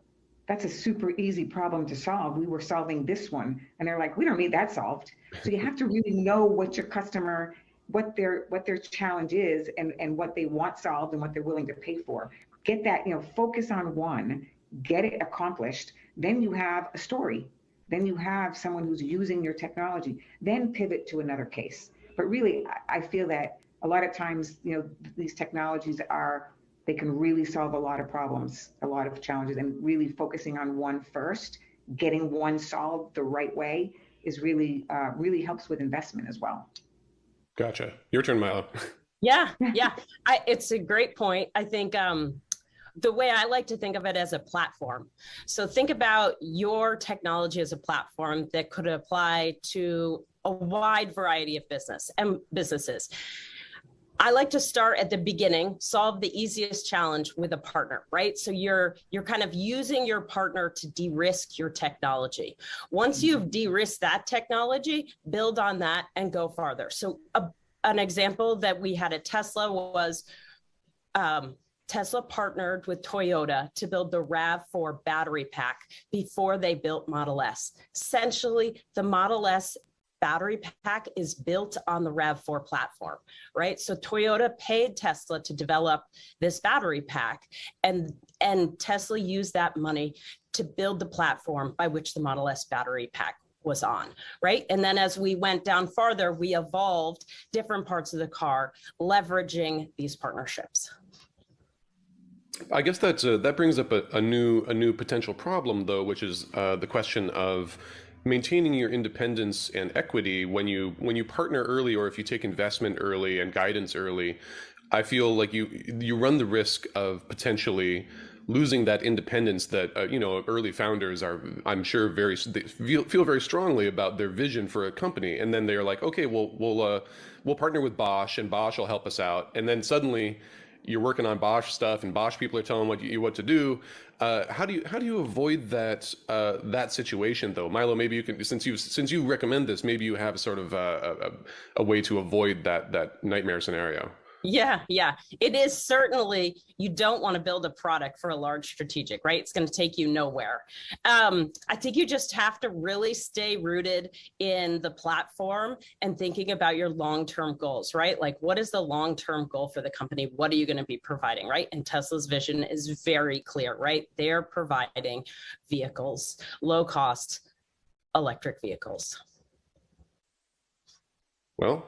that's a super easy problem to solve. We were solving this one. And they're like, we don't need that solved. So you have to really know what your customer, what their challenge is, and what they want solved and what they're willing to pay for. Get that, focus on one, get it accomplished. Then you have a story. Then you have someone who's using your technology. Then pivot to another case. But really, I feel that a lot of times, these technologies they can really solve a lot of problems, a lot of challenges, and really focusing on one first, getting one solved the right way is really helps with investment as well. Gotcha. Your turn, Milo. Yeah. It's a great point. I think the way I like to think of it as a platform. So think about your technology as a platform that could apply to a wide variety of businesses. I like to start at the beginning, solve the easiest challenge with a partner, right? So you're kind of using your partner to de-risk your technology. Once you've de-risked that technology, build on that and go farther. So an example that we had at Tesla was Tesla partnered with Toyota to build the RAV4 battery pack before they built Model S. Essentially, the Model S battery pack is built on the RAV4 platform, right? So Toyota paid Tesla to develop this battery pack, and Tesla used that money to build the platform by which the Model S battery pack was on, right? And then as we went down farther, we evolved different parts of the car, leveraging these partnerships. I guess that brings up a new potential problem, though, which is the question of maintaining your independence and equity when you partner early, or if you take investment early and guidance early. I feel like you run the risk of potentially losing that independence that early founders are, I'm sure, they feel very strongly about their vision for a company, and then they're like, okay, we'll partner with Bosch, and Bosch will help us out, and then suddenly you're working on Bosch stuff, and Bosch people are telling what to do. How do you avoid that situation, though? Milo, maybe you can, since you recommend this, maybe you have sort of a way to avoid that nightmare scenario. Yeah. It is certainly, you don't want to build a product for a large strategic, right? It's going to take you nowhere. I think you just have to really stay rooted in the platform and thinking about your long-term goals, right? Like, what is the long-term goal for the company? What are you going to be providing, right? And Tesla's vision is very clear, right? They're providing vehicles, low-cost electric vehicles. Well,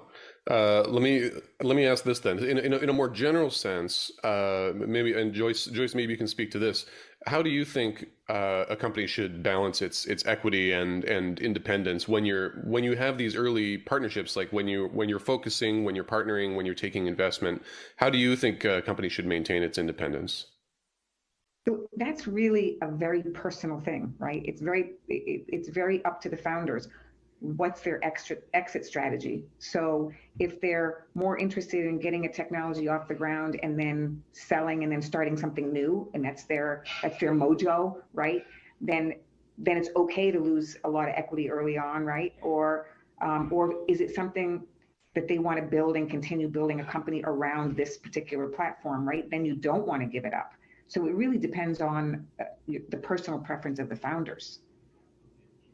let me ask this then. In a more general sense, maybe, and Joyce, maybe you can speak to this. How do you think a company should balance its equity and independence when you have these early partnerships, like when you're focusing, when you're partnering, when you're taking investment? How do you think a company should maintain its independence? So that's really a very personal thing, right? It's very up to the founders. what's their exit strategy. So if they're more interested in getting a technology off the ground and then selling and then starting something new, and that's their mojo, right? Then it's okay to lose a lot of equity early on, right? Or is it something that they want to build and continue building a company around this particular platform, right? Then you don't want to give it up. So it really depends on the personal preference of the founders.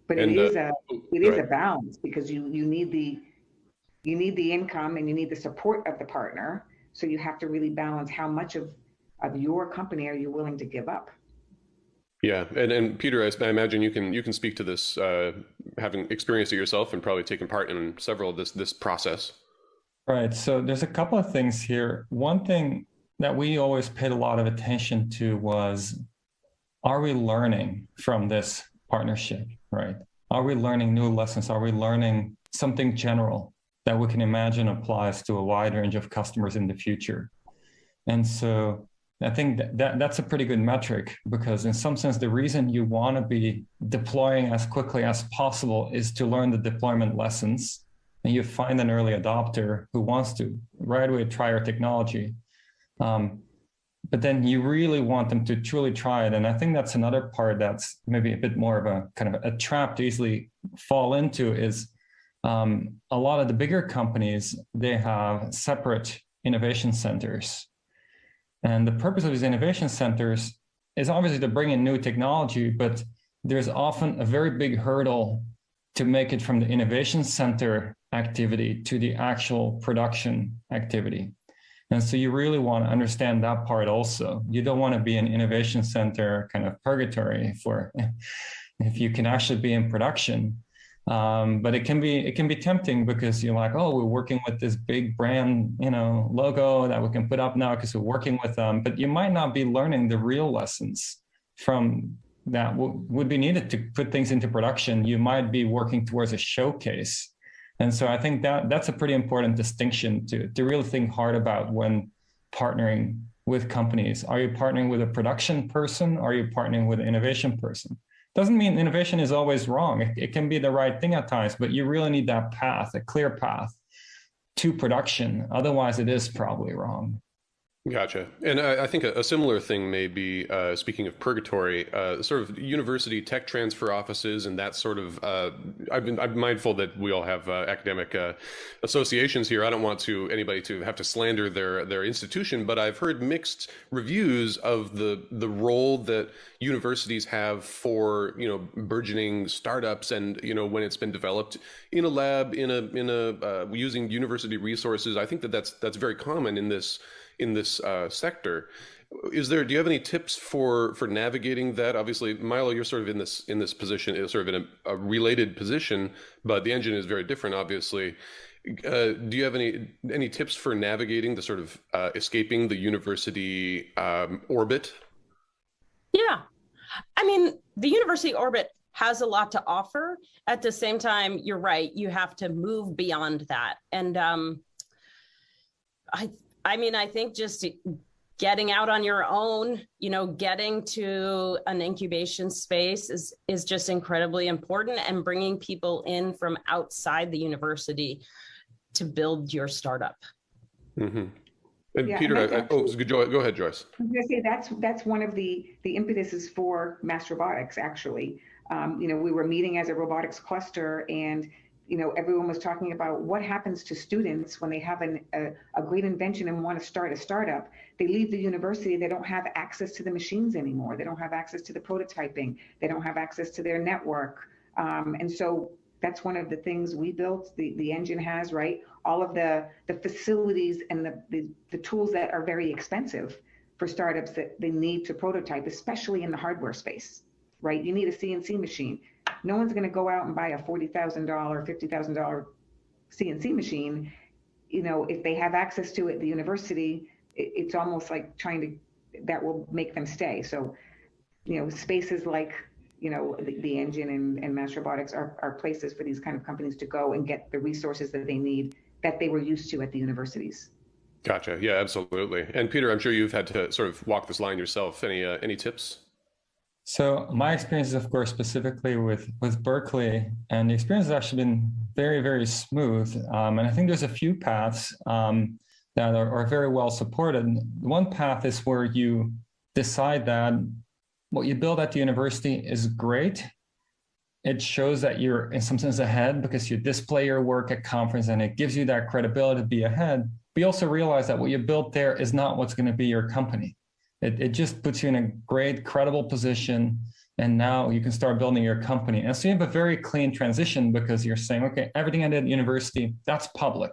But it is a balance, because you need the income and you need the support of the partner. So you have to really balance how much of your company are you willing to give up. Yeah, and Peter, I imagine you can speak to this, having experienced it yourself and probably taken part in several of this process. Right. So there's a couple of things here. One thing that we always paid a lot of attention to was, are we learning from this partnership, right? Are we learning new lessons? Are we learning something general that we can imagine applies to a wide range of customers in the future? And so I think that's a pretty good metric, because in some sense, the reason you want to be deploying as quickly as possible is to learn the deployment lessons. And you find an early adopter who wants to right away try your technology. But then you really want them to truly try it. And I think that's another part that's maybe a bit more of a kind of a trap to easily fall into is a lot of the bigger companies, they have separate innovation centers. And the purpose of these innovation centers is obviously to bring in new technology, but there's often a very big hurdle to make it from the innovation center activity to the actual production activity. And so you really want to understand that part also. You don't want to be an innovation center kind of purgatory for if you can actually be in production. But it can be tempting, because you're like, oh, we're working with this big brand, logo that we can put up now because we're working with them. But you might not be learning the real lessons from that would be needed to put things into production. You might be working towards a showcase. And so I think that's a pretty important distinction to really think hard about when partnering with companies. Are you partnering with a production person? Or are you partnering with an innovation person? Doesn't mean innovation is always wrong. It can be the right thing at times, but you really need that path, a clear path to production. Otherwise, it is probably wrong. Gotcha. And I think a similar thing may be, speaking of purgatory, sort of university tech transfer offices and that sort of, I'm mindful that we all have academic associations here. I don't want anybody to have to slander their institution, but I've heard mixed reviews of the role that universities have for, burgeoning startups and, when it's been developed in a lab, using university resources. I think that's very common in this sector. Do you have any tips for navigating that? Obviously, Milo, you're sort of in this position, sort of in a related position, but the engine is very different, obviously. Do you have any tips for navigating the sort of escaping the university orbit? Yeah, I mean, the university orbit has a lot to offer. At the same time, you're right, you have to move beyond that. And I think just getting out on your own, getting to an incubation space is just incredibly important, and bringing people in from outside the university to build your startup. Mm-hmm. And yeah, Peter, go ahead, Joyce. I was going to say that's one of the impetuses for Mass Robotics, actually. We were meeting as a robotics cluster, and everyone was talking about what happens to students when they have a great invention and want to start a startup. They leave the university, they don't have access to the machines anymore. They don't have access to the prototyping. They don't have access to their network. And so that's one of the things we built, the engine has, right? All of the facilities and the tools that are very expensive for startups that they need to prototype, especially in the hardware space, right? You need a CNC machine. No one's going to go out and buy a $40,000, $50,000 CNC machine. If they have access to it at the university, it's almost like that will make them stay. So, spaces like, the engine and Mass Robotics are places for these kind of companies to go and get the resources that they need, that they were used to at the universities. Gotcha. Yeah, absolutely. And Peter, I'm sure you've had to sort of walk this line yourself. Any tips? So my experience is, of course, specifically with Berkeley, and the experience has actually been very, very smooth. And I think there's a few paths that are very well supported. One path is where you decide that what you build at the university is great. It shows that you're in some sense ahead because you display your work at conference and it gives you that credibility to be ahead. But you also realize that what you built there is not what's going to be your company. It just puts you in a great, credible position. And now you can start building your company. And so you have a very clean transition because you're saying, okay, everything I did at university, that's public.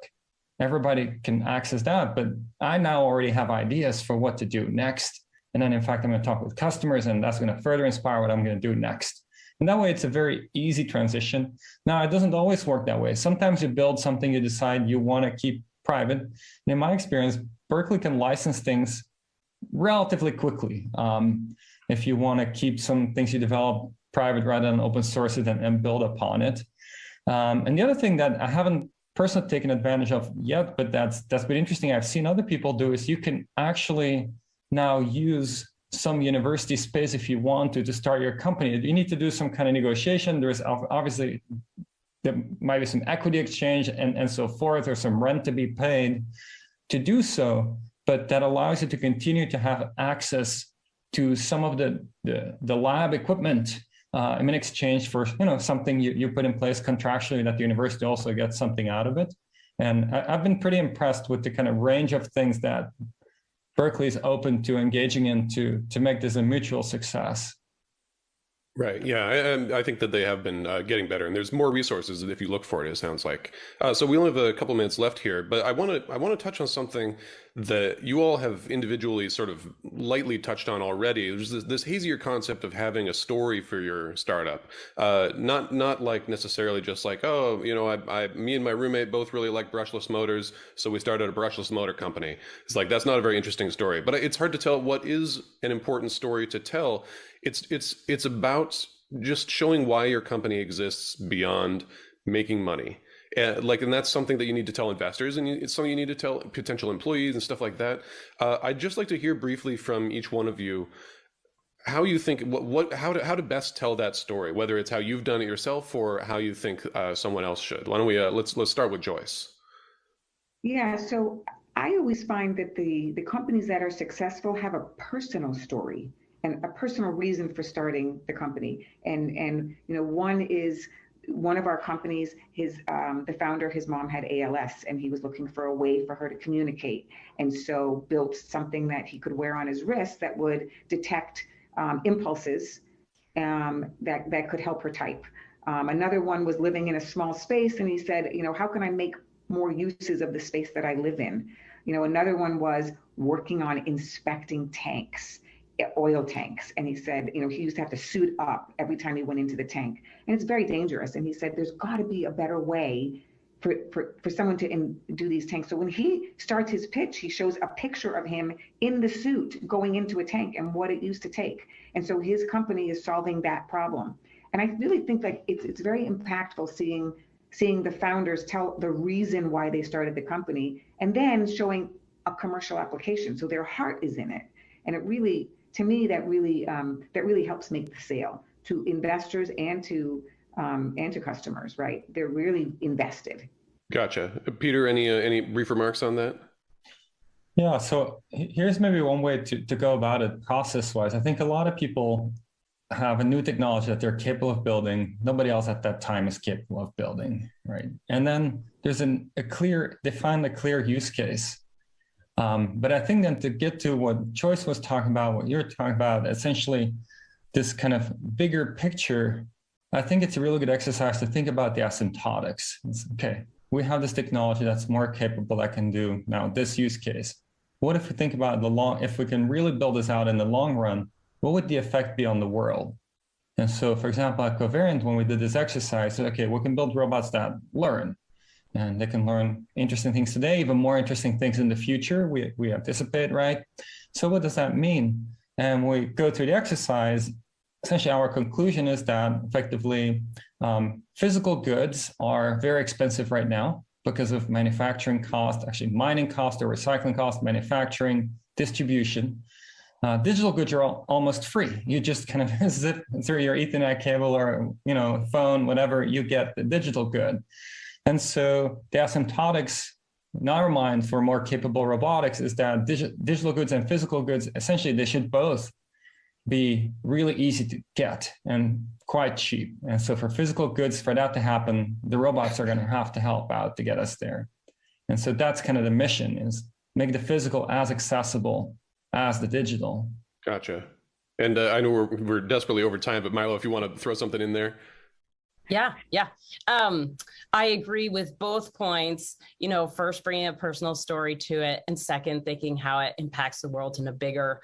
Everybody can access that. But I now already have ideas for what to do next. And then, in fact, I'm going to talk with customers, and that's going to further inspire what I'm going to do next. And that way, it's a very easy transition. Now, it doesn't always work that way. Sometimes you build something you decide you want to keep private. And in my experience, Berkeley can license things relatively quickly. If you want to keep some things you develop private rather than open source it and build upon it. And the other thing that I haven't personally taken advantage of yet, but that's been interesting, I've seen other people do, is you can actually now use some university space if you want to start your company. You need to do some kind of negotiation. There's obviously, there might be some equity exchange and so forth, or some rent to be paid to do so. But that allows you to continue to have access to some of the lab equipment in exchange for something you put in place contractually that the university also gets something out of it. And I've been pretty impressed with the kind of range of things that Berkeley is open to engaging in to make this a mutual success. Right. Yeah, I think that they have been getting better, and there's more resources if you look for it. It sounds like. So we only have a couple minutes left here, but I want to touch on something that you all have individually sort of lightly touched on already. There's this hazier concept of having a story for your startup, not like necessarily just like, oh, me and my roommate both really like brushless motors, so we started a brushless motor company. It's like, that's not a very interesting story, but it's hard to tell what is an important story to tell. It's about just showing why your company exists beyond making money. And that's something that you need to tell investors, and it's something you need to tell potential employees and stuff like that. I'd just like to hear briefly from each one of you how you think how to best tell that story, whether it's how you've done it yourself or how you think someone else should. Why don't we let's start with Joyce. Yeah, so I always find that the companies that are successful have a personal story and a personal reason for starting the company. And one of our companies, the founder, his mom had ALS, and he was looking for a way for her to communicate, and so built something that he could wear on his wrist that would detect impulses that could help her type. Another one was living in a small space, and he said, how can I make more uses of the space that I live in? Another one was working on inspecting tanks, oil tanks. And he said, he used to have to suit up every time he went into the tank. And it's very dangerous. And he said, there's got to be a better way for someone to do these tanks. So when he starts his pitch, he shows a picture of him in the suit going into a tank and what it used to take. And so his company is solving that problem. And I really think that it's very impactful seeing the founders tell the reason why they started the company, and then showing a commercial application. So their heart is in it. And it really, to me, that really helps make the sale to investors and to customers, right? They're really invested. Gotcha. Peter, any brief remarks on that? Yeah, so here's maybe one way to go about it process-wise. I think a lot of people have a new technology that they're capable of building. Nobody else at that time is capable of building, right? And then there's they find a clear use case. But I think then to get to what Joyce was talking about, what you're talking about, essentially this kind of bigger picture, I think it's a really good exercise to think about the asymptotics. It's, okay, we have this technology that's more capable that can do now this use case. What if we think about if we can really build this out in the long run, what would the effect be on the world? And so, for example, at Covariant, when we did this exercise, okay, we can build robots that learn. And they can learn interesting things today, even more interesting things in the future, we anticipate, right? So what does that mean? And we go through the exercise. Essentially, our conclusion is that effectively, physical goods are very expensive right now because of manufacturing cost, actually mining cost or recycling cost, manufacturing, distribution. digital goods are almost free. You just kind of zip through your Ethernet cable or phone, whatever, you get the digital good. And so the asymptotics, in our mind, for more capable robotics is that digital goods and physical goods, essentially, they should both be really easy to get and quite cheap. And so for physical goods, for that to happen, the robots are going to have to help out to get us there. And so that's kind of the mission, is make the physical as accessible as the digital. Gotcha. And I know we're desperately over time, but Milo, if you want to throw something in there. Yeah. I agree with both points. First bringing a personal story to it, and second, thinking how it impacts the world in a bigger,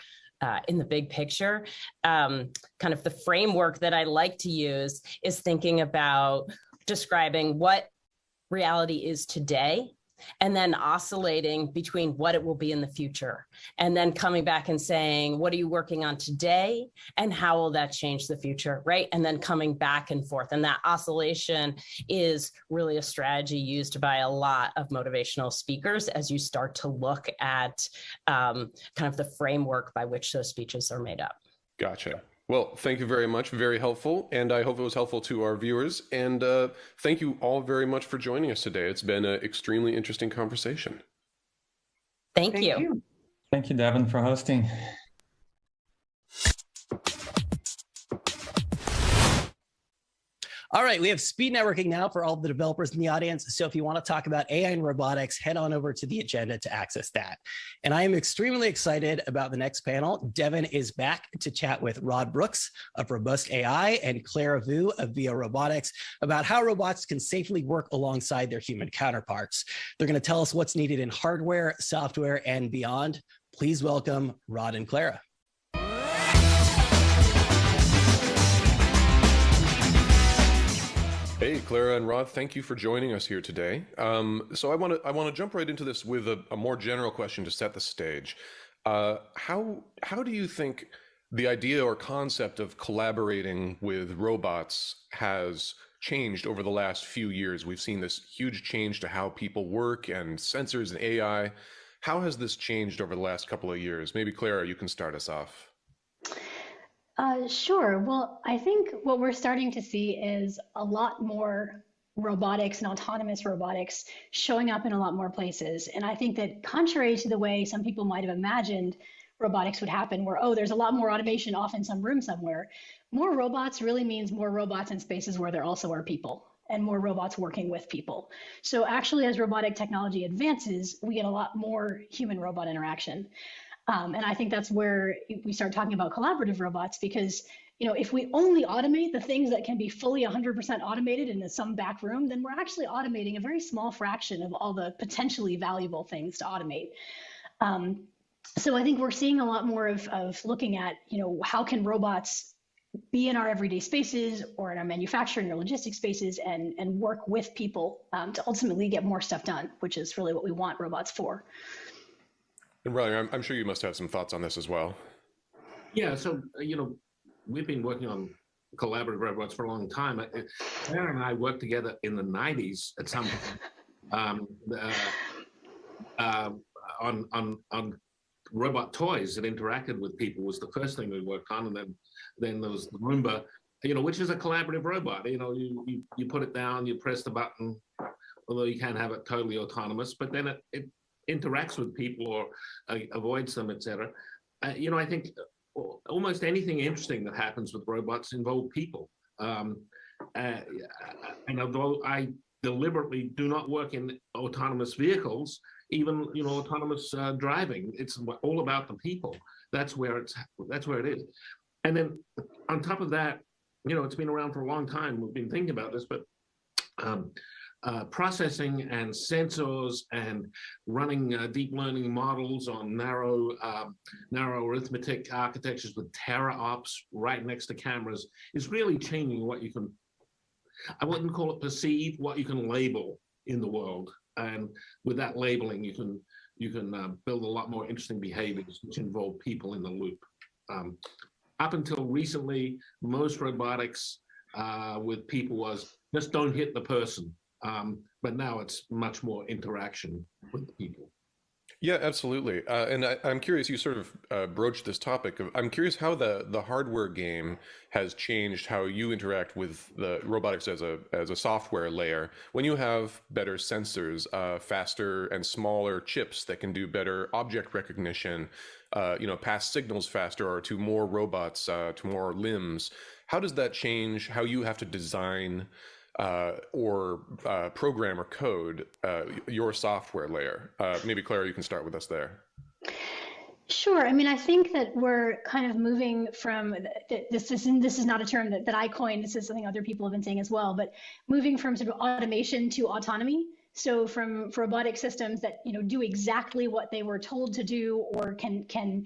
in the big picture. Kind of the framework that I like to use is thinking about describing what reality is today, and then oscillating between what it will be in the future, and then coming back and saying, what are you working on today and how will that change the future, right? And then coming back and forth. And that oscillation is really a strategy used by a lot of motivational speakers as you start to look at kind of the framework by which those speeches are made up. Gotcha. Well, thank you very much. Very helpful. And I hope it was helpful to our viewers. And thank you all very much for joining us today. It's been an extremely interesting conversation. Thank you. Thank you, Devin, for hosting. All right, we have speed networking now for all the developers in the audience. So if you want to talk about AI and robotics, head on over to the agenda to access that. And I am extremely excited about the next panel. Devin is back to chat with Rod Brooks of Robust AI and Clara Vu of Via Robotics about how robots can safely work alongside their human counterparts. They're going to tell us what's needed in hardware, software, and beyond. Please welcome Rod and Clara. Hey, Clara and Rod, thank you for joining us here today. So I want to jump right into this with a more general question to set the stage. How do you think the idea or concept of collaborating with robots has changed over the last few years? We've seen this huge change to how people work and sensors and AI. How has this changed over the last couple of years? Maybe Clara, you can start us off. Sure. Well, I think what we're starting to see is a lot more robotics and autonomous robotics showing up in a lot more places. And I think that contrary to the way some people might have imagined robotics would happen, where, oh, there's a lot more automation off in some room somewhere, more robots really means more robots in spaces where there also are people, and more robots working with people. So actually, as robotic technology advances, we get a lot more human-robot interaction. And I think that's where we start talking about collaborative robots, because if we only automate the things that can be fully 100% automated in some back room, then we're actually automating a very small fraction of all the potentially valuable things to automate. So I think we're seeing a lot more of looking at, how can robots be in our everyday spaces or in our manufacturing or logistics spaces and work with people to ultimately get more stuff done, which is really what we want robots for. And Riley, I'm sure you must have some thoughts on this as well. Yeah, so, we've been working on collaborative robots for a long time. Claire and I worked together in the 90s at some point on robot toys that interacted with people was the first thing we worked on. And then there was the Roomba, which is a collaborative robot. You put it down, you press the button, although you can't have it totally autonomous, but then it interacts with people or avoids them, etc. I think almost anything interesting that happens with robots involve people. And although I deliberately do not work in autonomous vehicles, even autonomous driving, it's all about the people. That's where it is. And then on top of that, it's been around for a long time. We've been thinking about this, but processing and sensors and running deep learning models on narrow arithmetic architectures with teraops right next to cameras is really changing what you can, I wouldn't call it perceive, what you can label in the world. And with that labeling, you can build a lot more interesting behaviors which involve people in the loop. Up until recently, most robotics with people was just don't hit the person. But now it's much more interaction with the people. Yeah, absolutely. And I'm curious, you sort of broached this topic of, I'm curious how the hardware game has changed how you interact with the robotics as a software layer. When you have better sensors, faster and smaller chips that can do better object recognition, pass signals faster or to more robots, to more limbs, how does that change how you have to design or program or code your software layer? Maybe Clara, you can start with us there. Sure. I mean, I think that we're kind of moving from this is not a term that I coined. This is something other people have been saying as well. But moving from sort of automation to autonomy. So from robotic systems that do exactly what they were told to do, or can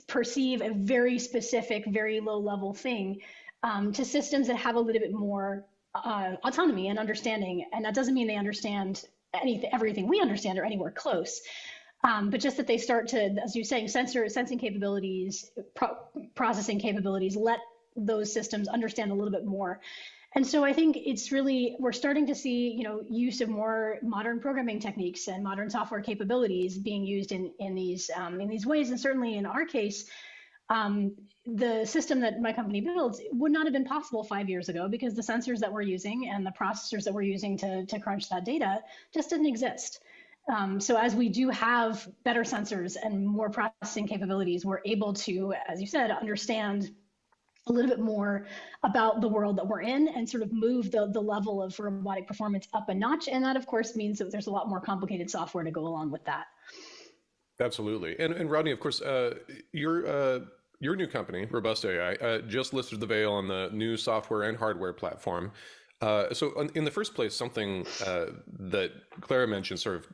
perceive a very specific, very low level thing, to systems that have a little bit more autonomy and understanding. And that doesn't mean they understand everything we understand or anywhere close. But just that they start to, as you're saying, sensing capabilities, processing capabilities, let those systems understand a little bit more. And so I think it's really, we're starting to see, use of more modern programming techniques and modern software capabilities being used in these ways. And certainly in our case, the system that my company builds would not have been possible 5 years ago because the sensors that we're using and the processors that we're using to crunch that data just didn't exist. So as we do have better sensors and more processing capabilities, we're able to, as you said, understand a little bit more about the world that we're in and sort of move the level of robotic performance up a notch. And that, of course, means that there's a lot more complicated software to go along with that. Absolutely. And Rodney, of course, your new company, Robust AI, just lifted the veil on the new software and hardware platform. So in the first place, something that Clara mentioned sort of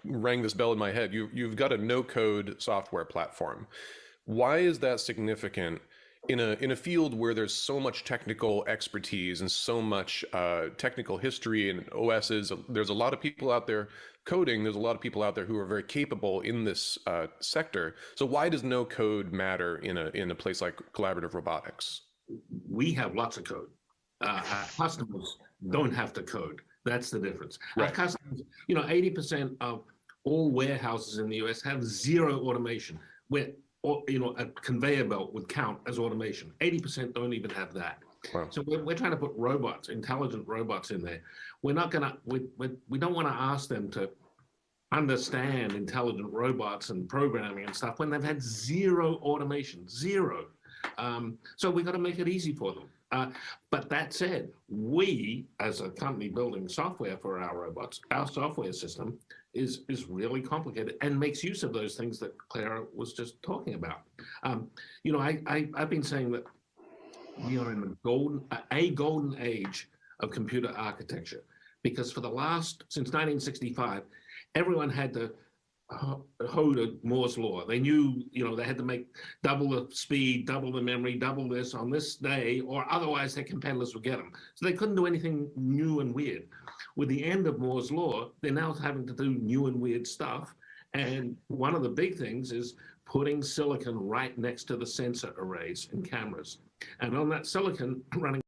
rang this bell in my head. You've got a no-code software platform. Why is that significant in a field where there's so much technical expertise and so much technical history and OSs? There's a lot of people out there coding. There's a lot of people out there who are very capable in this sector. So why does no code matter in a place like collaborative robotics? We have lots of code. Our customers don't have to code. That's the difference. Right. Our customers, 80% of all warehouses in the US have zero automation, where a conveyor belt would count as automation. 80% don't even have that. Wow. So we're trying to put robots, intelligent robots in there. We're not gonna, we don't want to ask them to understand intelligent robots and programming and stuff when they've had zero automation, zero. So we got to make it easy for them. But that said, we, as a company building software for our robots, our software system is really complicated and makes use of those things that Clara was just talking about. I've been saying that we are in a golden age of computer architecture, because for since 1965, everyone had to code Moore's law. They knew, they had to make double the speed, double the memory, double this on this day, or otherwise their competitors would get them. So they couldn't do anything new and weird. With the end of Moore's law, they're now having to do new and weird stuff. And one of the big things is putting silicon right next to the sensor arrays and cameras. And on that silicon, running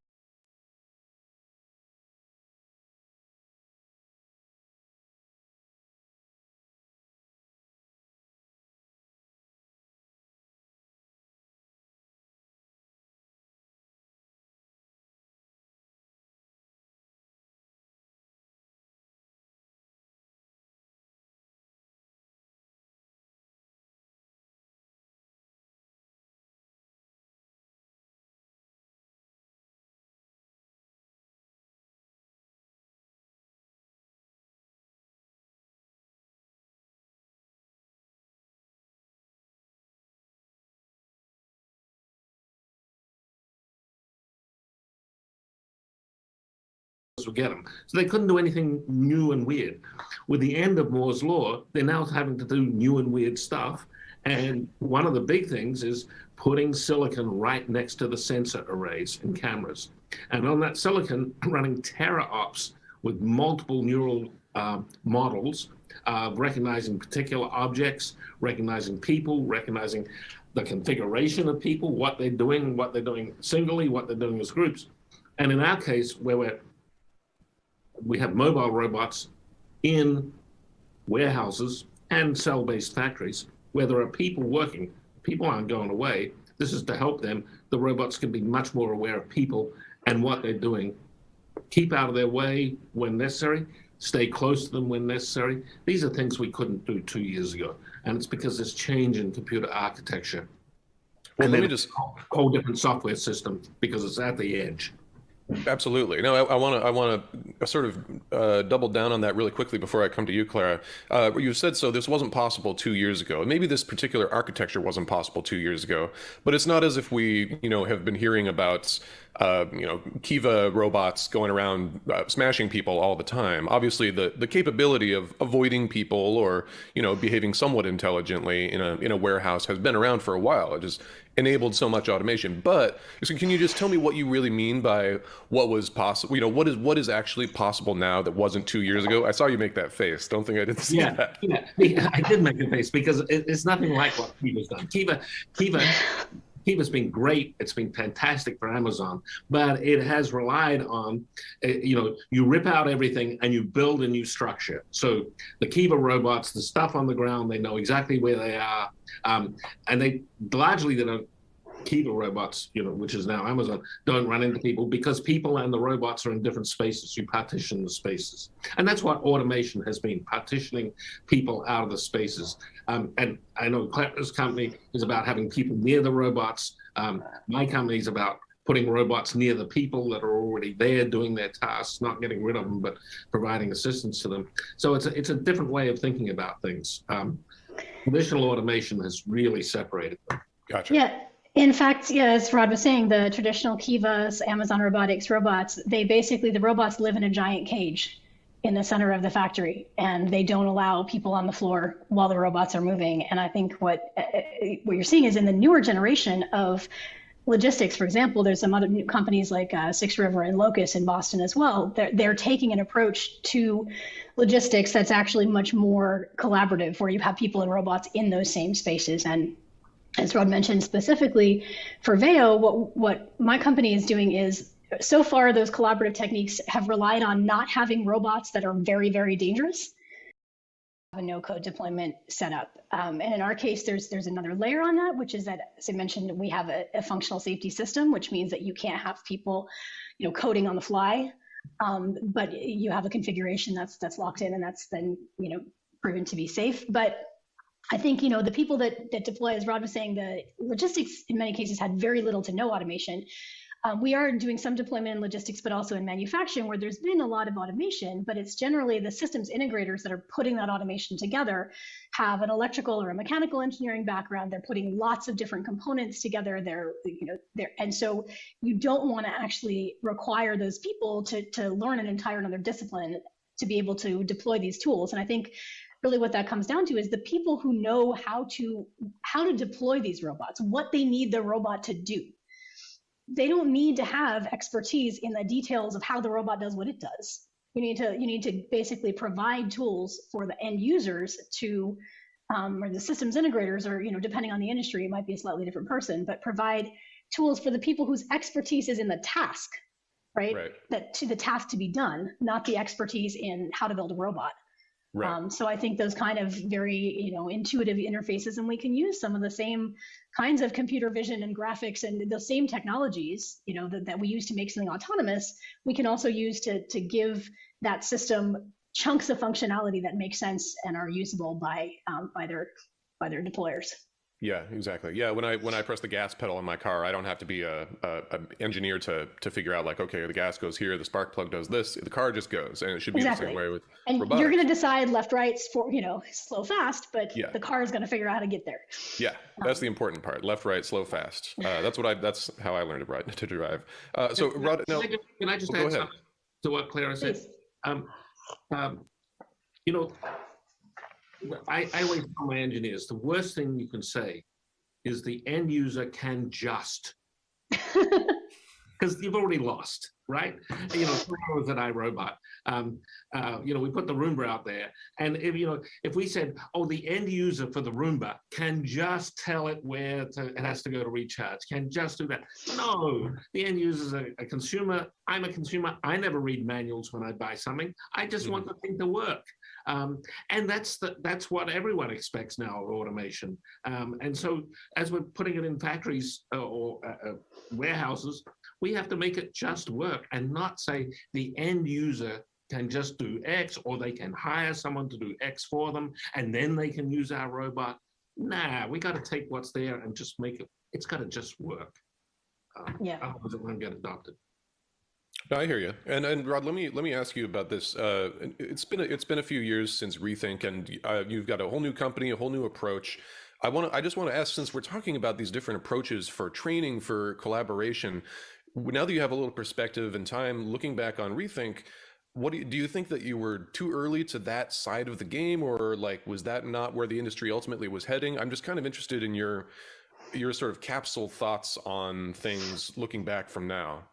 would get them. So they couldn't do anything new and weird. With the end of Moore's law, they're now having to do new and weird stuff. And one of the big things is putting silicon right next to the sensor arrays and cameras. And on that silicon, running teraops with multiple neural models, recognizing particular objects, recognizing people, recognizing the configuration of people, what they're doing singly, what they're doing as groups. And in our case, where we have mobile robots in warehouses and cell-based factories where there are people working. People aren't going away. This is to help them. The robots can be much more aware of people and what they're doing. Keep out of their way when necessary. Stay close to them when necessary. These are things we couldn't do 2 years ago. And it's because there's change in computer architecture. Well, And let then me just a whole different software system because it's at the edge. Absolutely. No, I want to sort of double down on that really quickly before I come to you, Clara. You said so this wasn't possible 2 years ago. Maybe this particular architecture wasn't possible 2 years ago, but it's not as if we, have been hearing about, Kiva robots going around smashing people all the time. Obviously, the capability of avoiding people or, behaving somewhat intelligently in a warehouse has been around for a while. It just enabled so much automation. But so can you just tell me what you really mean by what was possible? What is actually possible now that wasn't 2 years ago? I saw you make that face. Don't think I didn't see that. Yeah, I did make a face because it's nothing like what Kiva's done. Kiva's been great. It's been fantastic for Amazon, but it has relied on, you rip out everything and you build a new structure. So the Kiva robots, the stuff on the ground, they know exactly where they are. And they don't, Kiva robots, which is now Amazon, don't run into people because people and the robots are in different spaces. You partition the spaces. And that's what automation has been, partitioning people out of the spaces. And I know Clara's company is about having people near the robots. My company is about putting robots near the people that are already there doing their tasks, not getting rid of them, but providing assistance to them. So it's a different way of thinking about things. Traditional automation has really separated them. Gotcha. Yeah. In fact, as Rod was saying, the traditional Kivas, Amazon Robotics robots, the robots live in a giant cage in the center of the factory, and they don't allow people on the floor while the robots are moving. And I think what you're seeing is in the newer generation of logistics, for example, there's some other new companies like Six River and Locus in Boston as well. They're taking an approach to logistics that's actually much more collaborative, where you have people and robots in those same spaces. And as Rod mentioned, specifically for Veo, what my company is doing is, so far those collaborative techniques have relied on not having robots that are very, very dangerous. A no-code deployment setup. And in our case, there's another layer on that, which is that, as I mentioned, we have a functional safety system, which means that you can't have people, coding on the fly, but you have a configuration that's locked in, and that's then, proven to be safe. But I think, the people that deploy, as Rod was saying, the logistics in many cases had very little to no automation. We are doing some deployment in logistics, but also in manufacturing, where there's been a lot of automation, but it's generally the systems integrators that are putting that automation together have an electrical or a mechanical engineering background. They're putting lots of different components together. And so you don't want to actually require those people to learn an entire another discipline to be able to deploy these tools. And I think really what that comes down to is the people who know how to deploy these robots, what they need the robot to do. They don't need to have expertise in the details of how the robot does what it does. You need to basically provide tools for the end users to, or the systems integrators, or depending on the industry, it might be a slightly different person, but provide tools for the people whose expertise is in the task, right? That to the task to be done, not the expertise in how to build a robot. Right. So I think those kind of very, intuitive interfaces, and we can use some of the same kinds of computer vision and graphics and the same technologies, that we use to make something autonomous, we can also use to give that system chunks of functionality that make sense and are usable by their deployers. Yeah, exactly. Yeah, when I press the gas pedal in my car, I don't have to be a engineer to figure out, like, okay, the gas goes here, the spark plug does this, the car just goes, and it should be the same way with robotics. You're going to decide left, right, for slow, fast, but the car is going to figure out how to get there. Yeah, that's the important part: left, right, slow, fast. That's how I learned to drive. So, Rod, no, can I just add something to what Clara said? I always tell my engineers, the worst thing you can say is the end user can just, because you've already lost, right? 3 hours at iRobot, we put the Roomba out there, and if we said, the end user for the Roomba can just tell it where it has to go to recharge, can just do that. No, the end user is a consumer. I'm a consumer. I never read manuals when I buy something. I just want the thing to work. And that's what everyone expects now of automation. And so as we're putting it in factories or warehouses, we have to make it just work and not say the end user can just do X, or they can hire someone to do X for them, and then they can use our robot. Nah, we got to take what's there and just make it. It's got to just work. Otherwise, it won't get adopted. I hear you. And Rod, let me ask you about this. It's been a few years since Rethink, and you've got a whole new company, a whole new approach. I just want to ask, since we're talking about these different approaches for training, for collaboration, now that you have a little perspective and time looking back on Rethink, do you think that you were too early to that side of the game, or like was that not where the industry ultimately was heading? I'm just kind of interested in your sort of capsule thoughts on things looking back from now.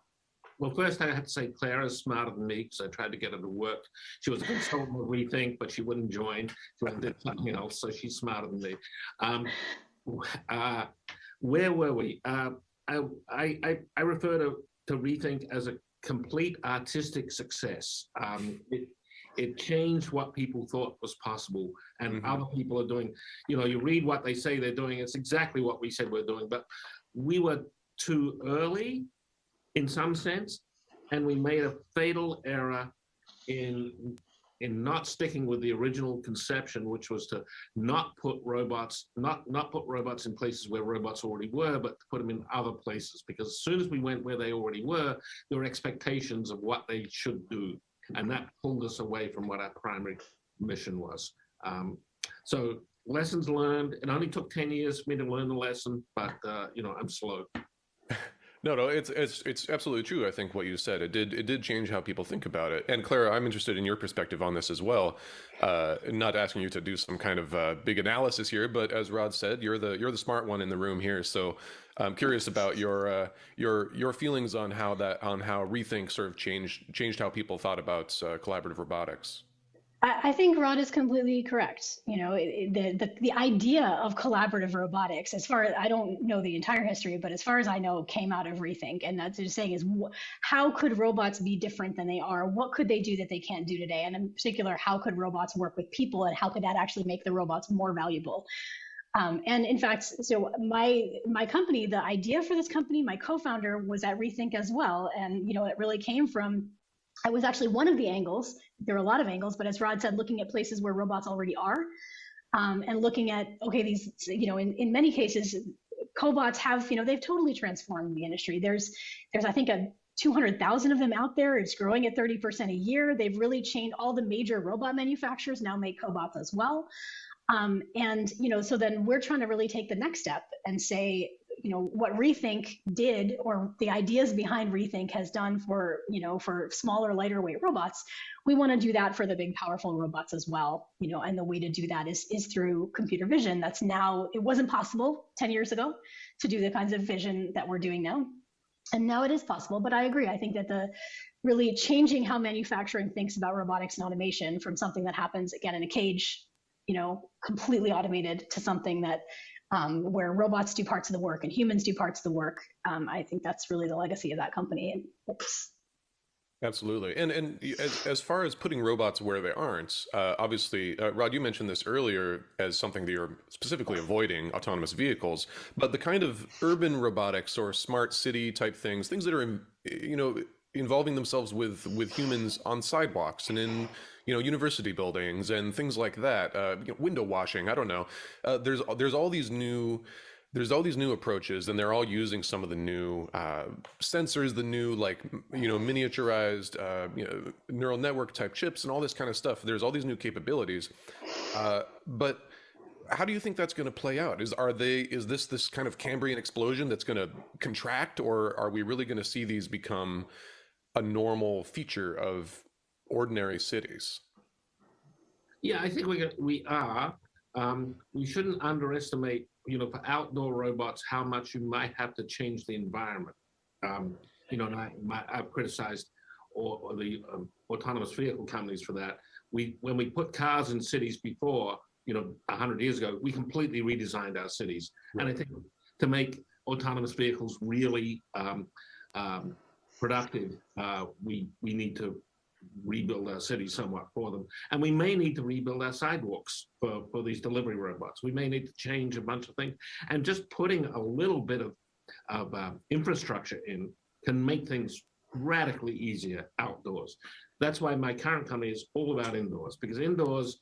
Well, first I have to say Clara's smarter than me, because I tried to get her to work. She was a consultant with Rethink, but she wouldn't join. She went and did something else, so she's smarter than me. Where were we? I refer to Rethink as a complete artistic success. It changed what people thought was possible, and other people are doing. You read what they say they're doing. It's exactly what we said we're doing, but we were too early in some sense, and we made a fatal error in not sticking with the original conception, which was to not put robots in places where robots already were, but to put them in other places. Because as soon as we went where they already were, there were expectations of what they should do, and that pulled us away from what our primary mission was. So lessons learned. It only took 10 years for me to learn the lesson, but I'm slow. No, it's absolutely true. I think what you said, it did change how people think about it. And Clara, I'm interested in your perspective on this as well. Not asking you to do some kind of big analysis here, but as Rod said, you're the smart one in the room here. So I'm curious about your feelings on how Rethink sort of changed how people thought about collaborative robotics. I think Rod is completely correct. The idea of collaborative robotics, as far as I don't know the entire history, but as far as I know, came out of Rethink. And that's just saying is, how could robots be different than they are? What could they do that they can't do today? And in particular, how could robots work with people, and how could that actually make the robots more valuable? And in fact, so my company, the idea for this company, my co-founder was at Rethink as well. And, it really came from, I was actually one of the angles. There are a lot of angles, but as Rod said, looking at places where robots already are, and looking at, okay, these, in many cases, cobots have, they've totally transformed the industry. There's I think 200,000 of them out there. It's growing at 30% a year. They've really changed. All the major robot manufacturers now make cobots as well. And, so then we're trying to really take the next step and say, what Rethink did, or the ideas behind Rethink has done for smaller, lighter weight robots, we want to do that for the big, powerful robots as well. And the way to do that is through computer vision. That's now, it wasn't possible 10 years ago to do the kinds of vision that we're doing now. And now it is possible, but I agree. I think that the really changing how manufacturing thinks about robotics and automation from something that happens, again, in a cage, completely automated, to something that where robots do parts of the work and humans do parts of the work. I think that's really the legacy of that company. Absolutely. And as far as putting robots where they aren't, obviously, Rod, you mentioned this earlier as something that you're specifically avoiding, autonomous vehicles, but the kind of urban robotics or smart city type things that are, involving themselves with humans on sidewalks and in, university buildings and things like that, window washing, I don't know. There's all these new approaches, and they're all using some of the new sensors, the new miniaturized neural network type chips and all this kind of stuff. There's all these new capabilities, but how do you think that's going to play out? Is this kind of Cambrian explosion that's going to contract, or are we really going to see these become a normal feature of ordinary cities? Yeah, I think we are. We shouldn't underestimate, for outdoor robots, how much you might have to change the environment. And I've criticized the autonomous vehicle companies for that. When we put cars in cities before, 100 years ago, we completely redesigned our cities. Right. And I think to make autonomous vehicles really productive, we need to rebuild our city somewhat for them. And we may need to rebuild our sidewalks for these delivery robots. We may need to change a bunch of things. And just putting a little bit of infrastructure in can make things radically easier outdoors. That's why my current company is all about indoors, because indoors,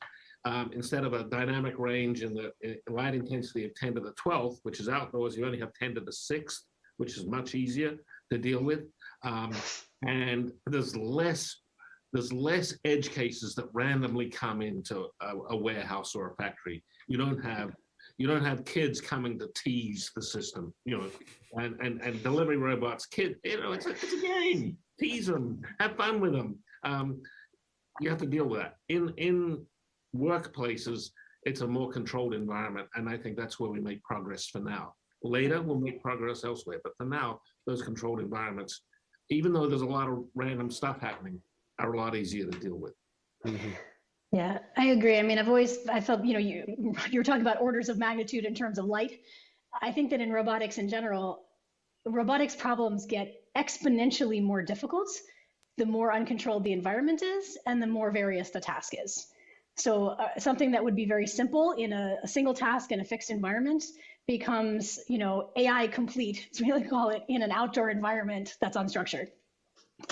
instead of a dynamic range in the light intensity of 10 to the 12th, which is outdoors, you only have 10 to the 6th, which is much easier to deal with. And there's less edge cases that randomly come into a warehouse or a factory. You don't have kids coming to tease the system, and delivery robots, it's a game. Tease them, have fun with them. You have to deal with that. In workplaces, it's a more controlled environment, and I think that's where we make progress for now. Later, we'll make progress elsewhere, but for now, those controlled environments, even though there's a lot of random stuff happening, are a lot easier to deal with. Mm-hmm. Yeah, I agree. I mean, I felt, you were talking about orders of magnitude in terms of light. I think that in robotics in general, robotics problems get exponentially more difficult the more uncontrolled the environment is and the more various the task is. So something that would be very simple in a single task in a fixed environment becomes, AI complete, as we like to call it, in an outdoor environment that's unstructured.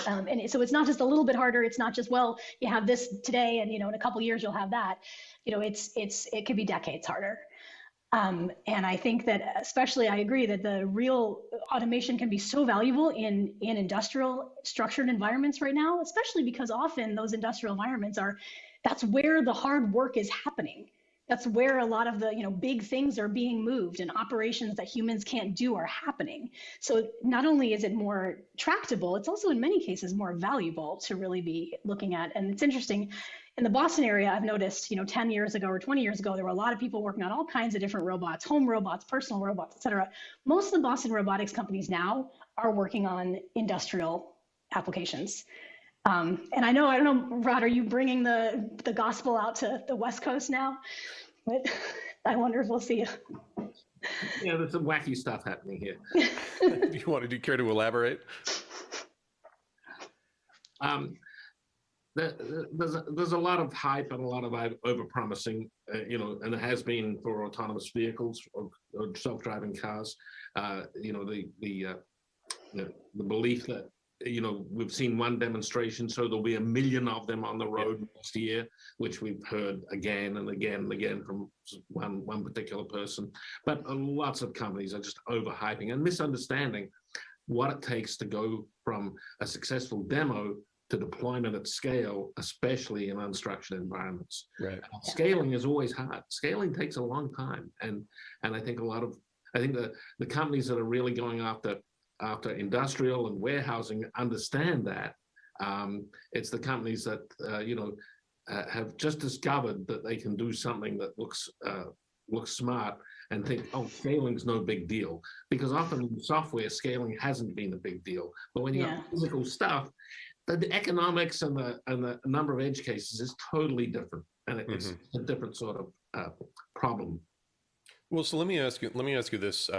And so it's not just a little bit harder. It's not just, well, you have this today and, in a couple of years, you'll have that. It could be decades harder. And I think that especially I agree that the real automation can be so valuable in industrial structured environments right now, especially because often those industrial environments that's where the hard work is happening. That's where a lot of the big things are being moved and operations that humans can't do are happening. So not only is it more tractable, it's also in many cases more valuable to really be looking at. And it's interesting, in the Boston area, I've noticed, 10 years ago or 20 years ago, there were a lot of people working on all kinds of different robots, home robots, personal robots, et cetera. Most of the Boston robotics companies now are working on industrial applications. And I don't know, Rod, are you bringing the gospel out to the West Coast now? But I wonder if we'll see. Yeah, there's some wacky stuff happening here. Do you care to elaborate? There's a lot of hype and a lot of overpromising, and it has been for autonomous vehicles or self-driving cars. The belief that we've seen one demonstration, so there'll be 1 million of them on the road next year, which we've heard again and again and again from one particular person. But lots of companies are just overhyping and misunderstanding what it takes to go from a successful demo to deployment at scale, especially in unstructured environments. Right. Scaling is always hard. Scaling takes a long time, and I think the companies that are really going after industrial and warehousing understand that. It's the companies that have just discovered that they can do something that looks smart and think, oh, scaling's no big deal. Because often in software, scaling hasn't been a big deal. But when you have physical stuff, the economics and the number of edge cases is totally different, and it's a different sort of problem. Well, so let me ask you this.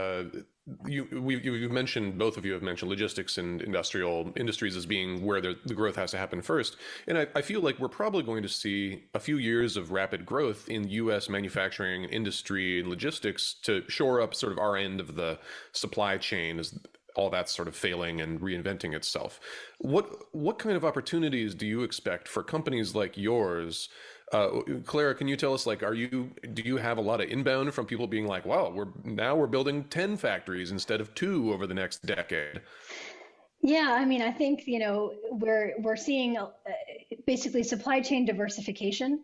You've mentioned, both of you have mentioned logistics and industrial industries as being where the growth has to happen first. And I feel like we're probably going to see a few years of rapid growth in U.S. manufacturing industry and logistics to shore up sort of our end of the supply chain as all that's sort of failing and reinventing itself. What kind of opportunities do you expect for companies like yours? Clara, can you tell us, do you have a lot of inbound from people being like, wow, we're building 10 factories instead of 2 over the next decade? Yeah, I mean, I think, we're seeing basically supply chain diversification.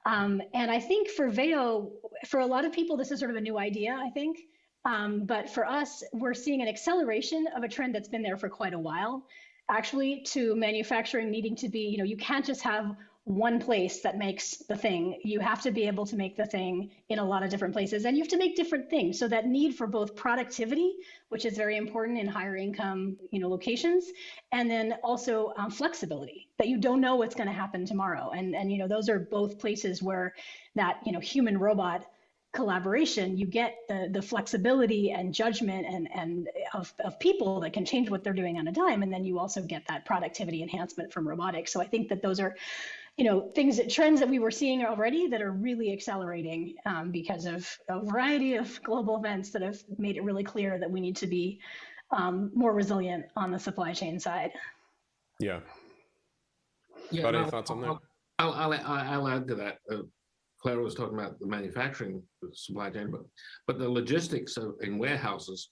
And I think for Veo, for a lot of people, this is sort of a new idea, I think. But for us, we're seeing an acceleration of a trend that's been there for quite a while, actually, to manufacturing needing to be, you can't just have one place that makes the thing. You have to be able to make the thing in a lot of different places, and you have to make different things. So that need for both productivity, which is very important in higher income, locations, and then also flexibility, that you don't know what's going to happen tomorrow. And those are both places where that, human robot collaboration, you get the flexibility and judgment and of people that can change what they're doing on a dime, and then you also get that productivity enhancement from robotics. So I think that those are, trends that we were seeing already that are really accelerating because of a variety of global events that have made it really clear that we need to be more resilient on the supply chain side. Yeah. Yeah. Any thoughts on that? I'll add to that. Clara was talking about the manufacturing supply chain, but the logistics in warehouses,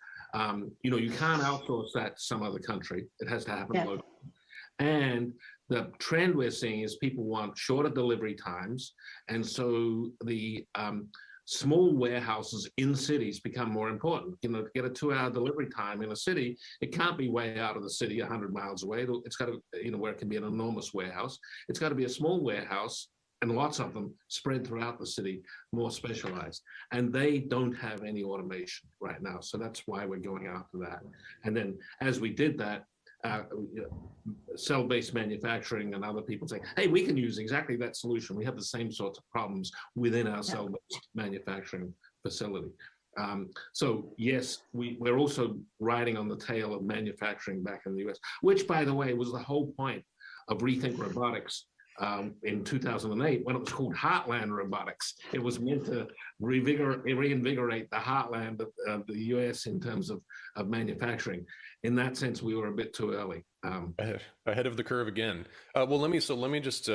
you can't outsource that to some other country. It has to happen locally. And the trend we're seeing is people want shorter delivery times. And so the small warehouses in cities become more important. To get a 2-hour delivery time in a city, it can't be way out of the city, 100 miles away. It's got to, where it can be an enormous warehouse. It's got to be a small warehouse, and lots of them spread throughout the city, more specialized. And they don't have any automation right now. So that's why we're going after that. And then as we did that, cell-based manufacturing and other people say, hey, we can use exactly that solution. We have the same sorts of problems within our cell-based manufacturing facility. So yes, we're also riding on the tail of manufacturing back in the US, which, by the way, was the whole point of Rethink Robotics in 2008, when it was called Heartland Robotics. It was meant to reinvigorate the heartland of the US in terms of manufacturing. In that sense, we were a bit too early. Ahead of the curve again. Well, let me just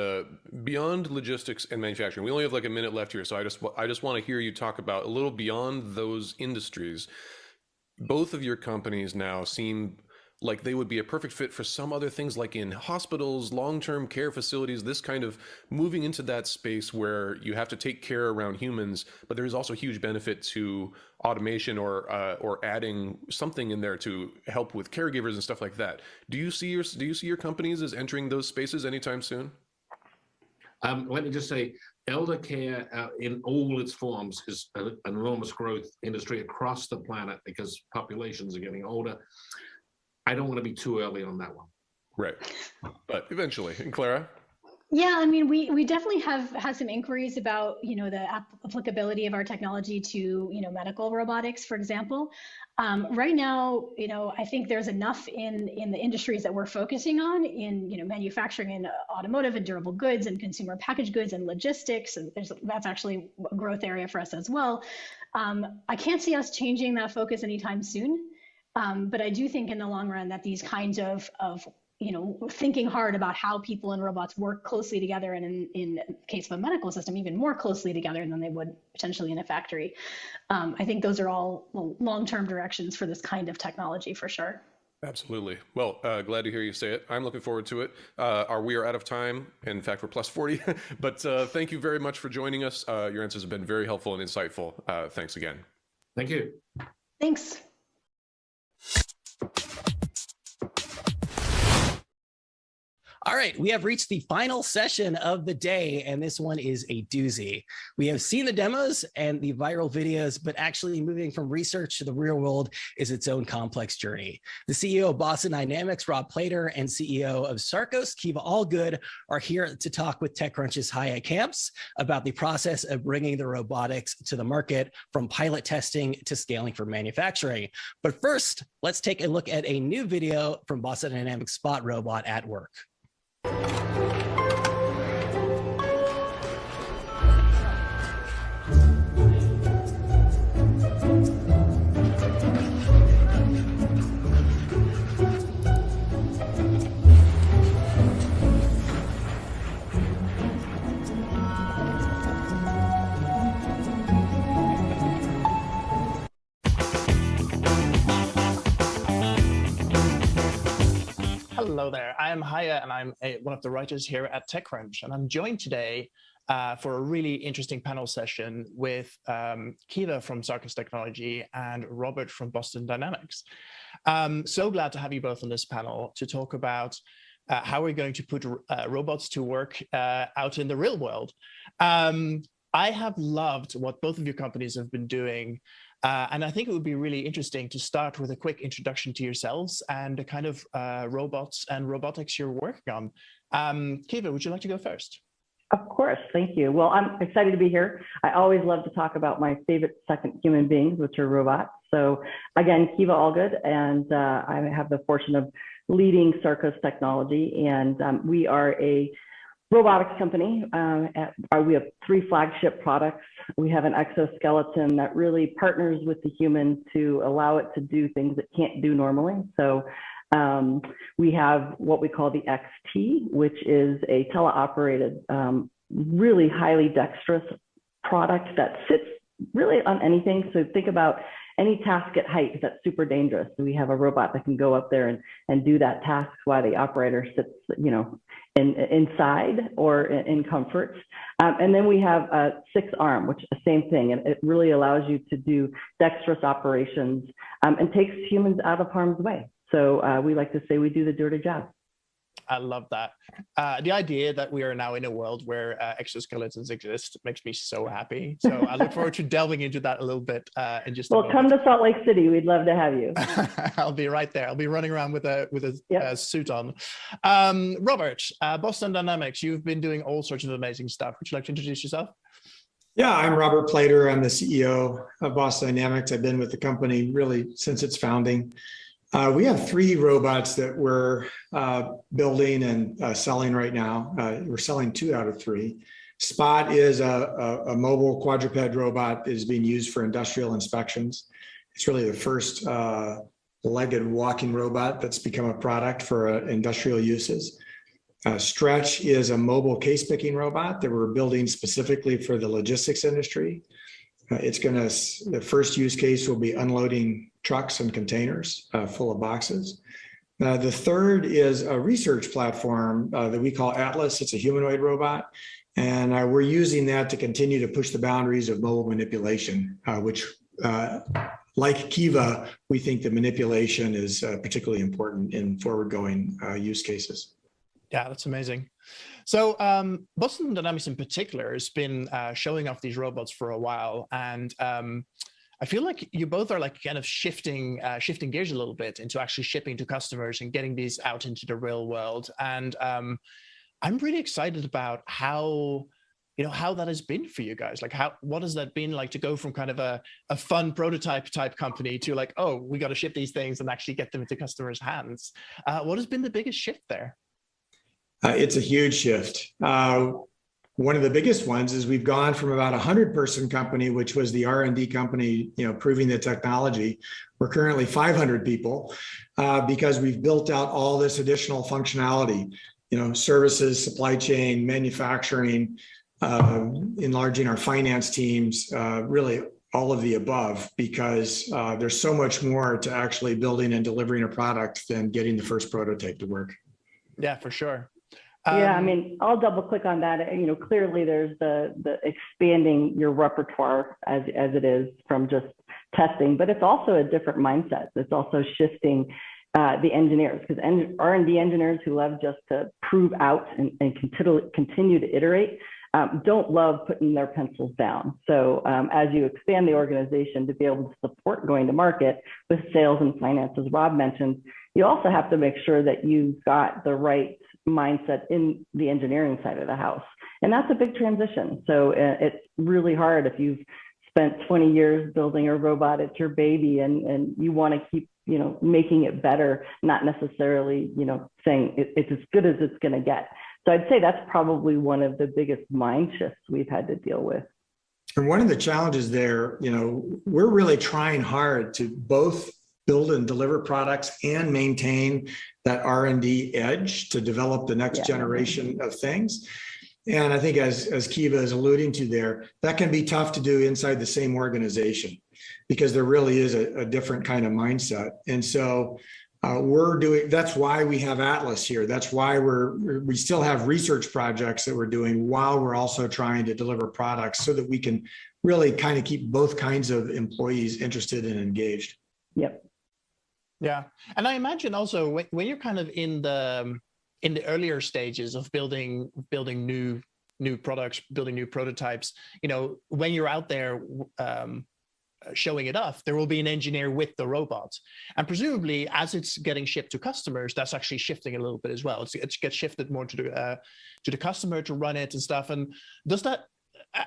beyond logistics and manufacturing. We only have like a minute left here, so I just want to hear you talk about a little beyond those industries. Both of your companies now seem like they would be a perfect fit for some other things, like in hospitals, long-term care facilities, this kind of moving into that space where you have to take care around humans, but there's also huge benefit to automation or adding something in there to help with caregivers and stuff like that. Do you see your companies as entering those spaces anytime soon? Let me just say, elder care in all its forms is an enormous growth industry across the planet because populations are getting older. I don't want to be too early on that one. Right. But eventually. And Clara? Yeah, I mean, we definitely have had some inquiries about, the applicability of our technology to, medical robotics, for example. Right now, I think there's enough in the industries that we're focusing on in, manufacturing and automotive and durable goods and consumer packaged goods and logistics. And that's actually a growth area for us as well. I can't see us changing that focus anytime soon. But I do think in the long run that these kinds of thinking hard about how people and robots work closely together, and in the case of a medical system, even more closely together than they would potentially in a factory. I think those are all long-term directions for this kind of technology for sure. Absolutely. Well, glad to hear you say it. I'm looking forward to it. We are out of time. In fact, we're plus 40. But thank you very much for joining us. Your answers have been very helpful and insightful. Thanks again. Thank you. Thanks. All right, we have reached the final session of the day, and this one is a doozy. We have seen the demos and the viral videos, but actually moving from research to the real world is its own complex journey. The CEO of Boston Dynamics, Rob Plater, and CEO of Sarcos, Kiva Allgood, are here to talk with TechCrunch's Hyatt Camps about the process of bringing the robotics to the market, from pilot testing to scaling for manufacturing. But first, let's take a look at a new video from Boston Dynamics Spot Robot at work. Hello there, I'm Haya, and I'm one of the writers here at TechCrunch, and I'm joined today for a really interesting panel session with Kiva from Sarcos Technology and Robert from Boston Dynamics. So glad to have you both on this panel to talk about how we're going to put robots to work out in the real world. I have loved what both of your companies have been doing. And I think it would be really interesting to start with a quick introduction to yourselves and the kind of robots and robotics you're working on. Kiva, would you like to go first? Of course, thank you. Well, I'm excited to be here. I always love to talk about my favorite second human beings, which are robots. So again, Kiva Allgood, and I have the fortune of leading Sarcos Technology, and we are a robotics company. We have 3 flagship products. We have an exoskeleton that really partners with the human to allow it to do things it can't do normally. So we have what we call the XT, which is a teleoperated, really highly dexterous product that sits really on anything. So think about any task at height that's super dangerous. So we have a robot that can go up there and do that task while the operator sits, inside or in comfort. And then we have a 6-arm, which is the same thing. And it really allows you to do dexterous operations and takes humans out of harm's way. So we like to say we do the dirty job. I love that. The idea that we are now in a world where exoskeletons exist makes me so happy. So I look forward to delving into that a little bit in just a moment. Come to Salt Lake City. We'd love to have you. I'll be right there. I'll be running around with a suit on. Robert, Boston Dynamics, you've been doing all sorts of amazing stuff. Would you like to introduce yourself? Yeah, I'm Robert Plater. I'm the CEO of Boston Dynamics. I've been with the company really since its founding. We have 3 robots that we're building and selling right now. We're selling 2 out of 3. Spot is a mobile quadruped robot that is being used for industrial inspections. It's really the first legged walking robot that's become a product for industrial uses. Stretch is a mobile case picking robot that we're building specifically for the logistics industry. The first use case will be unloading trucks and containers full of boxes. The third is a research platform that we call Atlas. It's a humanoid robot. And we're using that to continue to push the boundaries of mobile manipulation, which like Kiva, we think that manipulation is particularly important in forward-going use cases. Yeah, that's amazing. So Boston Dynamics in particular has been showing off these robots for a while, and I feel like you both are like kind of shifting gears a little bit into actually shipping to customers and getting these out into the real world. And I'm really excited about how that has been for you guys. Like, what has that been like to go from kind of a fun prototype type company to like, oh, we got to ship these things and actually get them into customers' hands? What has been the biggest shift there? It's a huge shift. One of the biggest ones is we've gone from about a 100-person company, which was the R&D company, proving the technology. We're currently 500 people because we've built out all this additional functionality, services, supply chain, manufacturing, enlarging our finance teams, really all of the above, because there's so much more to actually building and delivering a product than getting the first prototype to work. Yeah, for sure. Yeah, I mean, I'll double click on that. Clearly there's the expanding your repertoire as it is from just testing, but it's also a different mindset. It's also shifting the engineers, because R&D engineers who love just to prove out and continue to iterate don't love putting their pencils down. So as you expand the organization to be able to support going to market with sales and finance, as Rob mentioned, you also have to make sure that you've got the right mindset in the engineering side of the house. And that's a big transition. So it's really hard if you've spent 20 years building a robot, it's your baby, and you want to keep, making it better, not necessarily, saying it's as good as it's going to get. So I'd say that's probably one of the biggest mind shifts we've had to deal with. And one of the challenges there, we're really trying hard to both build and deliver products and maintain that R&D edge to develop the next generation of things. And I think as Kiva is alluding to there, that can be tough to do inside the same organization because there really is a different kind of mindset. And so that's why we have Atlas here. That's why we still have research projects that we're doing while we're also trying to deliver products so that we can really kind of keep both kinds of employees interested and engaged. Yep. Yeah, and I imagine also when you're kind of in the earlier stages of building new products, building new prototypes, when you're out there showing it off, there will be an engineer with the robot. And presumably, as it's getting shipped to customers, that's actually shifting a little bit as well. It gets shifted more to the customer to run it and stuff. And does that?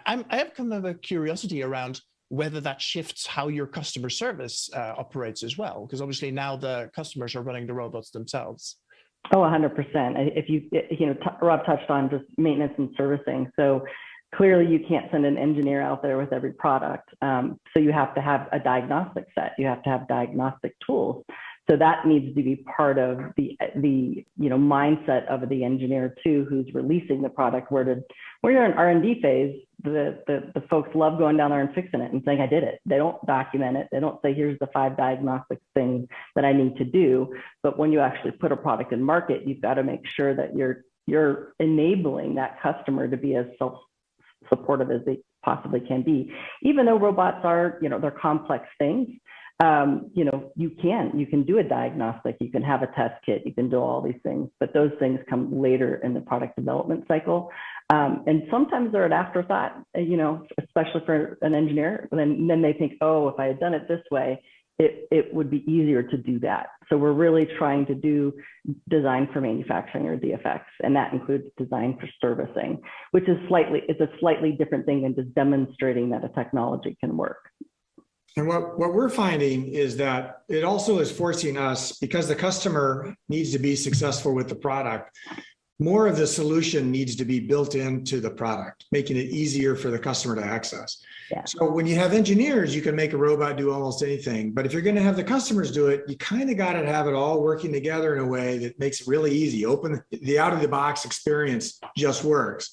I have kind of a curiosity around whether that shifts how your customer service operates as well, because obviously now the customers are running the robots themselves. Oh, 100%. If Rob touched on just maintenance and servicing. So clearly you can't send an engineer out there with every product. So you have to have a diagnostic set. You have to have diagnostic tools. So that needs to be part of the mindset of the engineer too, who's releasing the product. Where you're in R&D phase, the folks love going down there and fixing it and saying, I did it. They don't document it. They don't say, here's the 5 diagnostic things that I need to do. But when you actually put a product in market, you've got to make sure that you're enabling that customer to be as self-supportive as they possibly can be. Even though robots are, they're complex things, you can do a diagnostic, you can have a test kit, you can do all these things, but those things come later in the product development cycle. And sometimes they're an afterthought, especially for an engineer. And then they think, oh, if I had done it this way, it would be easier to do that. So we're really trying to do design for manufacturing, or DFX, and that includes design for servicing, which is a slightly different thing than just demonstrating that a technology can work. And what we're finding is that it also is forcing us, because the customer needs to be successful with the product, more of the solution needs to be built into the product, making it easier for the customer to access. Yeah. So when you have engineers, you can make a robot do almost anything. But if you're going to have the customers do it, you kind of got to have it all working together in a way that makes it really easy. The out-of-the-box experience just works.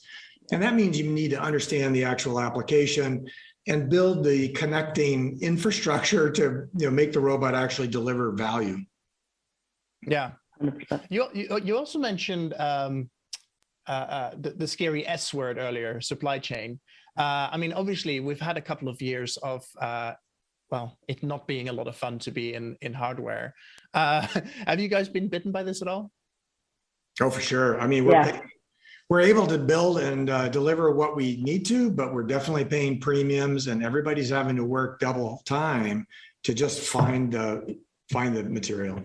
And that means you need to understand the actual application and build the connecting infrastructure to make the robot actually deliver value. Yeah. 100%. You also mentioned the scary S word earlier, supply chain. Obviously, we've had a couple of years of it not being a lot of fun to be in hardware. Have you guys been bitten by this at all? Oh, for sure. We're able to build and deliver what we need to, but we're definitely paying premiums, and everybody's having to work double time to just find the material.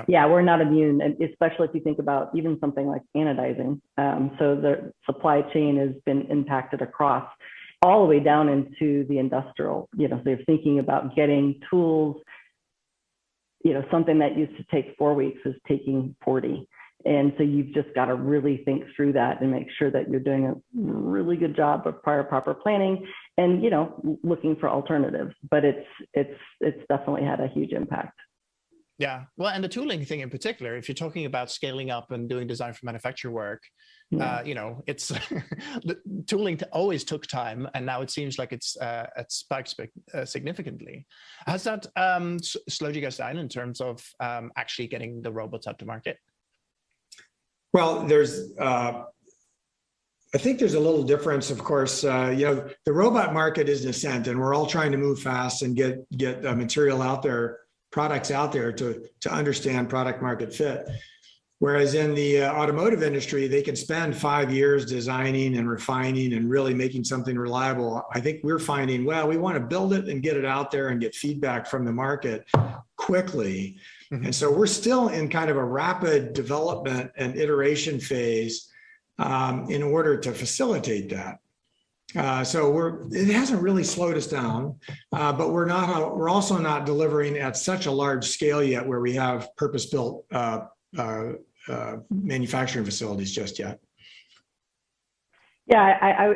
Yeah, we're not immune, and especially if you think about even something like anodizing. So the supply chain has been impacted across all the way down into the industrial. So you're thinking about getting tools. Something that used to take 4 weeks is taking 40. And so you've just got to really think through that and make sure that you're doing a really good job of proper planning and, looking for alternatives. But it's definitely had a huge impact. Yeah, well, and the tooling thing in particular, if you're talking about scaling up and doing design for manufacture work, it's the tooling always took time, and now it seems like it's spiked significantly. Has that slowed you guys down in terms of actually getting the robots out to market? Well, I think there's a little difference, of course. The robot market is nascent, and we're all trying to move fast and get material out there, products out there to understand product market fit. Whereas in the automotive industry, they can spend 5 years designing and refining and really making something reliable. I think we're finding, we want to build it and get it out there and get feedback from the market quickly. Mm-hmm. And so we're still in kind of a rapid development and iteration phase in order to facilitate that. So it hasn't really slowed us down, but we're also not delivering at such a large scale yet where we have purpose-built manufacturing facilities just yet. Yeah,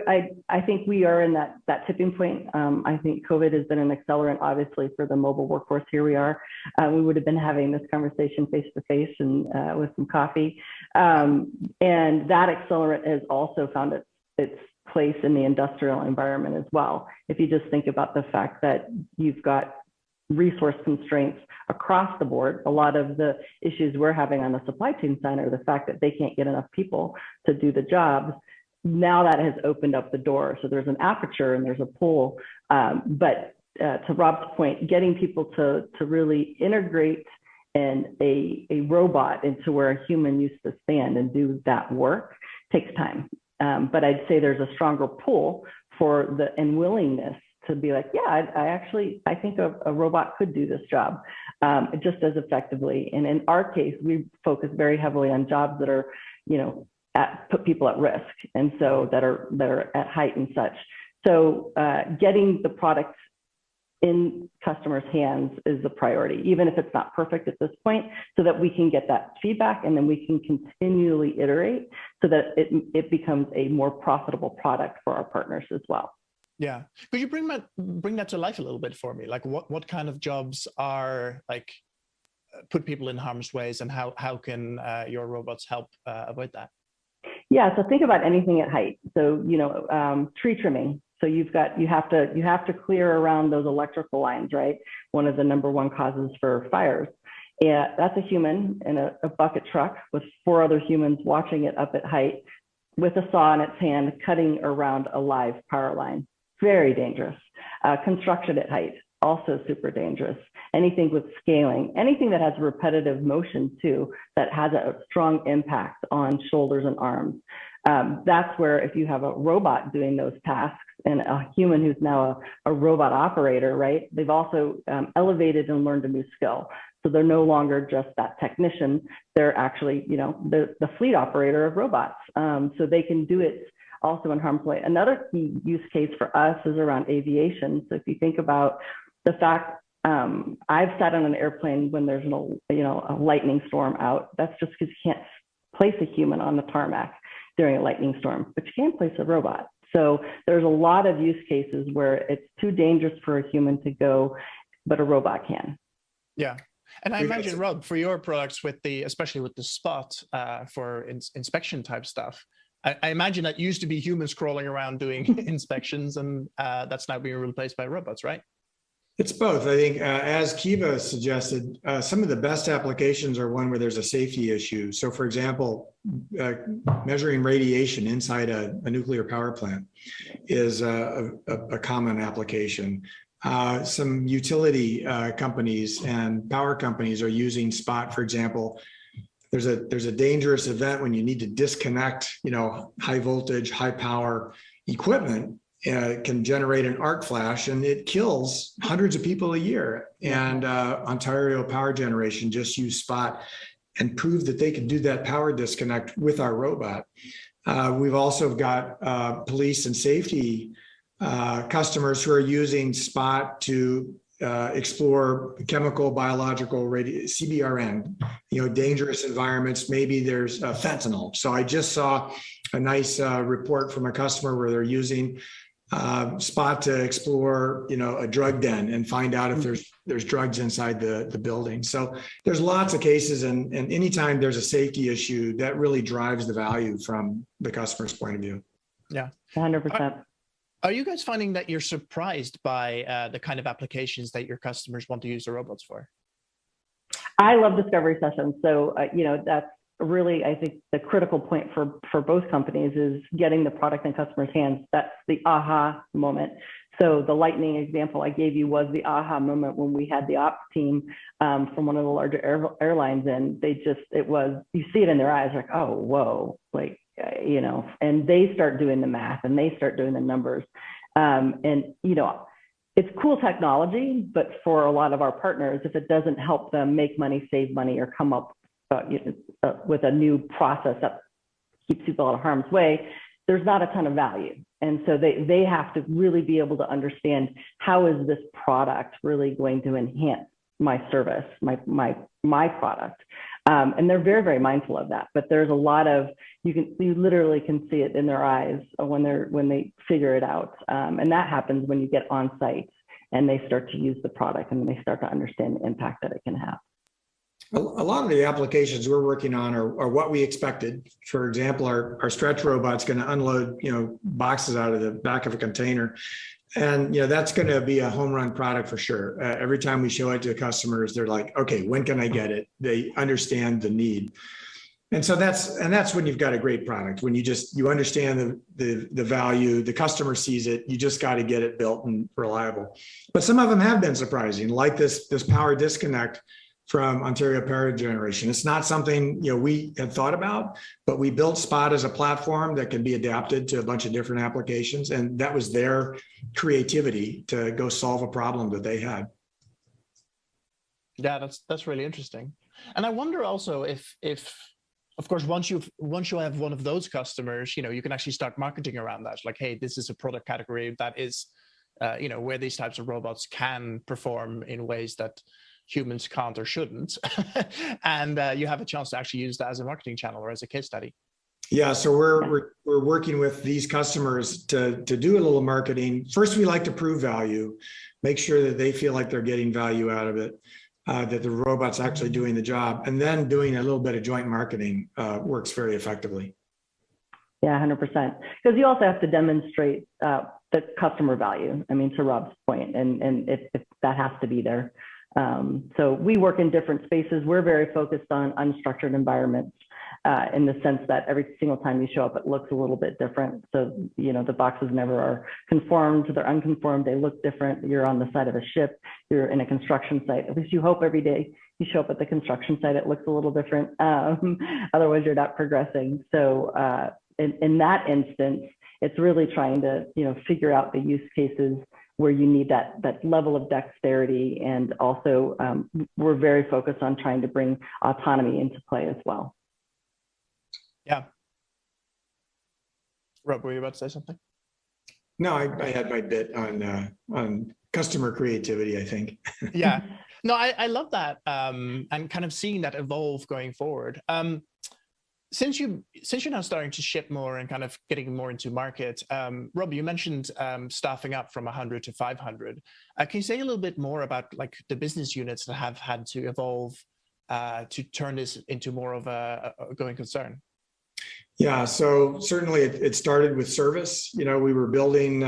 I think we are in that tipping point. I think COVID has been an accelerant, obviously, for the mobile workforce. Here we are. We would have been having this conversation face to face and with some coffee. And that accelerant has also found its place in the industrial environment as well. If you just think about the fact that you've got resource constraints across the board, a lot of the issues we're having on the supply chain side are the fact that they can't get enough people to do the jobs. Now that has opened up the door. So there's an aperture and there's a pull. But to Rob's point, getting people to really integrate a robot into where a human used to stand and do that work takes time. But I'd say there's a stronger pull and willingness to be like, yeah, I think a robot could do this job just as effectively. And in our case, we focus very heavily on jobs that are, put people at risk, and so that are at height and such. So getting the product in customers' hands is the priority, even if it's not perfect at this point, so that we can get that feedback and then we can continually iterate so that it becomes a more profitable product for our partners as well. Yeah. Could you bring that to life a little bit for me? Like what kind of jobs are like put people in harm's ways, and how can your robots help avoid that? Yeah, so think about anything at height. So, tree trimming. So you have to clear around those electrical lines, right? One of the number one causes for fires. Yeah, that's a human in a bucket truck with 4 other humans watching it up at height with a saw in its hand, cutting around a live power line. Very dangerous. Construction at height, also super dangerous. Anything with scaling, anything that has repetitive motion too, that has a strong impact on shoulders and arms. That's where if you have a robot doing those tasks and a human who's now a robot operator, right? They've also elevated and learned a new skill. So they're no longer just that technician. They're actually, the fleet operator of robots. So they can do it also in harm's way. Another key use case for us is around aviation. So if you think about the fact, I've sat on an airplane when there's a lightning storm out. That's just because you can't place a human on the tarmac during a lightning storm, but you can place a robot. So there's a lot of use cases where it's too dangerous for a human to go, but a robot can. Yeah. And I imagine, Rob, for your products, especially with the spot for inspection type stuff, I imagine that used to be humans crawling around doing inspections, and that's now being replaced by robots, right? It's both. I think, as Kiva suggested, some of the best applications are one where there's a safety issue. So, for example, measuring radiation inside a nuclear power plant is a common application. Some utility companies and power companies are using Spot, for example. There's a dangerous event when you need to disconnect, high voltage, high power equipment. Can generate an arc flash, and it kills hundreds of people a year. And Ontario Power Generation just used Spot and proved that they could do that power disconnect with our robot. We've also got police and safety customers who are using Spot to explore chemical, biological, CBRN, dangerous environments. Maybe there's fentanyl. So I just saw a nice report from a customer where they're using Spot to explore, a drug den and find out if there's drugs inside the building. So there's lots of cases, and anytime there's a safety issue, that really drives the value from the customer's point of view. Yeah, 100%. Are you guys finding that you're surprised by the kind of applications that your customers want to use the robots for? I love discovery sessions. So, that's really, I think, the critical point for both companies is getting the product in customers' hands. That's the aha moment. So the lightning example I gave you was the aha moment when we had the ops team from one of the larger airlines, and you see it in their eyes, like, oh, whoa, like, and they start doing the math and they start doing the numbers. It's cool technology, but for a lot of our partners, if it doesn't help them make money, save money, or come up with a new process that keeps people out of harm's way, there's not a ton of value. And so they have to really be able to understand, how is this product really going to enhance my service, my product? And they're very, very mindful of that. But there's a lot of, you literally can see it in their eyes when they figure it out. And that happens when you get on site and they start to use the product and they start to understand the impact that it can have. A lot of the applications we're working on are what we expected. For example, our stretch robot's going to unload, boxes out of the back of a container. And, that's going to be a home run product for sure. Every time we show it to customers, they're like, okay, when can I get it? They understand the need. And so that's when you've got a great product. When you understand the value, the customer sees it, you just got to get it built and reliable. But some of them have been surprising, like this power disconnect. from Ontario Power Generation. It's not something we had thought about, but we built Spot as a platform that can be adapted to a bunch of different applications, and that was their creativity to go solve a problem that they had. Yeah, that's really interesting. And I wonder also if of course, once you have one of those customers, you can actually start marketing around that. Like, hey, this is a product category that is, where these types of robots can perform in ways that humans can't or shouldn't. And you have a chance to actually use that as a marketing channel or as a case study. Yeah, so we're working with these customers to do a little marketing. First, we like to prove value, make sure that they feel like they're getting value out of it. That the robot's actually doing the job, and then doing a little bit of joint marketing works very effectively. Yeah, 100%. Because you also have to demonstrate the customer value. I mean, to Rob's point, and if that has to be there. So we work in different spaces. We're very focused on unstructured environments in the sense that every single time you show up, it looks a little bit different. So, the boxes never are conformed, they're unconformed, they look different. You're on the side of a ship, you're in a construction site. At least you hope every day you show up at the construction site, it looks a little different. Otherwise, you're not progressing. So in that instance, it's really trying to, figure out the use cases where you need that level of dexterity. And also, we're very focused on trying to bring autonomy into play as well. Yeah. Rob, were you about to say something? No, I had my bit on customer creativity, I think. Yeah. No, I love that, and kind of seeing that evolve going forward. Since you're now starting to ship more and kind of getting more into market, Rob, you mentioned staffing up from 100 to 500. Can you say a little bit more about like the business units that have had to evolve to turn this into more of a going concern? Yeah, so certainly it started with service. We were building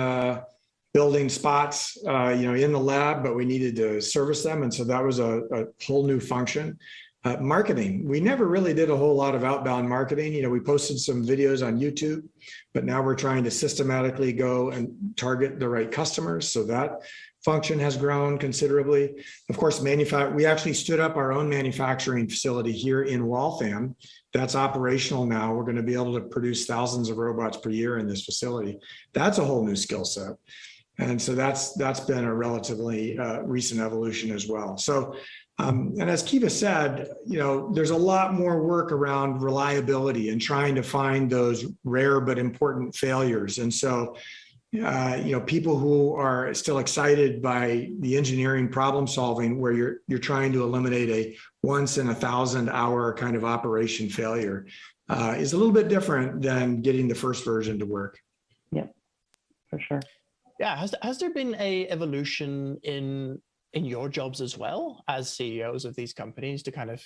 spots, in the lab, but we needed to service them, and so that was a whole new function. Marketing, we never really did a whole lot of outbound marketing. We posted some videos on YouTube, but now we're trying to systematically go and target the right customers. So that function has grown considerably. Of course, we actually stood up our own manufacturing facility here in Waltham. That's operational now. We're going to be able to produce thousands of robots per year in this facility. That's a whole new skill set. And so that's been a relatively recent evolution as well. So, and as Kiva said, there's a lot more work around reliability and trying to find those rare but important failures. And so, people who are still excited by the engineering problem solving, where you're trying to eliminate a once in 1,000 hour kind of operation failure, is a little bit different than getting the first version to work. Yeah, for sure. Yeah, has there been a evolution in your jobs as well as CEOs of these companies to kind of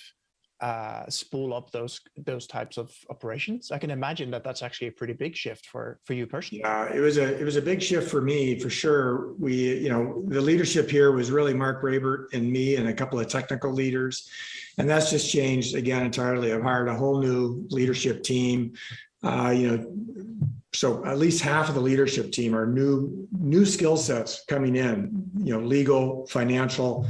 spool up those types of operations? I can imagine that's actually a pretty big shift for you personally. Yeah, it was a big shift for me, for sure. We, the leadership here was really Mark Rabert and me and a couple of technical leaders, and that's just changed again entirely. I've hired a whole new leadership team. So at least half of the leadership team are new skill sets coming in. Legal, financial.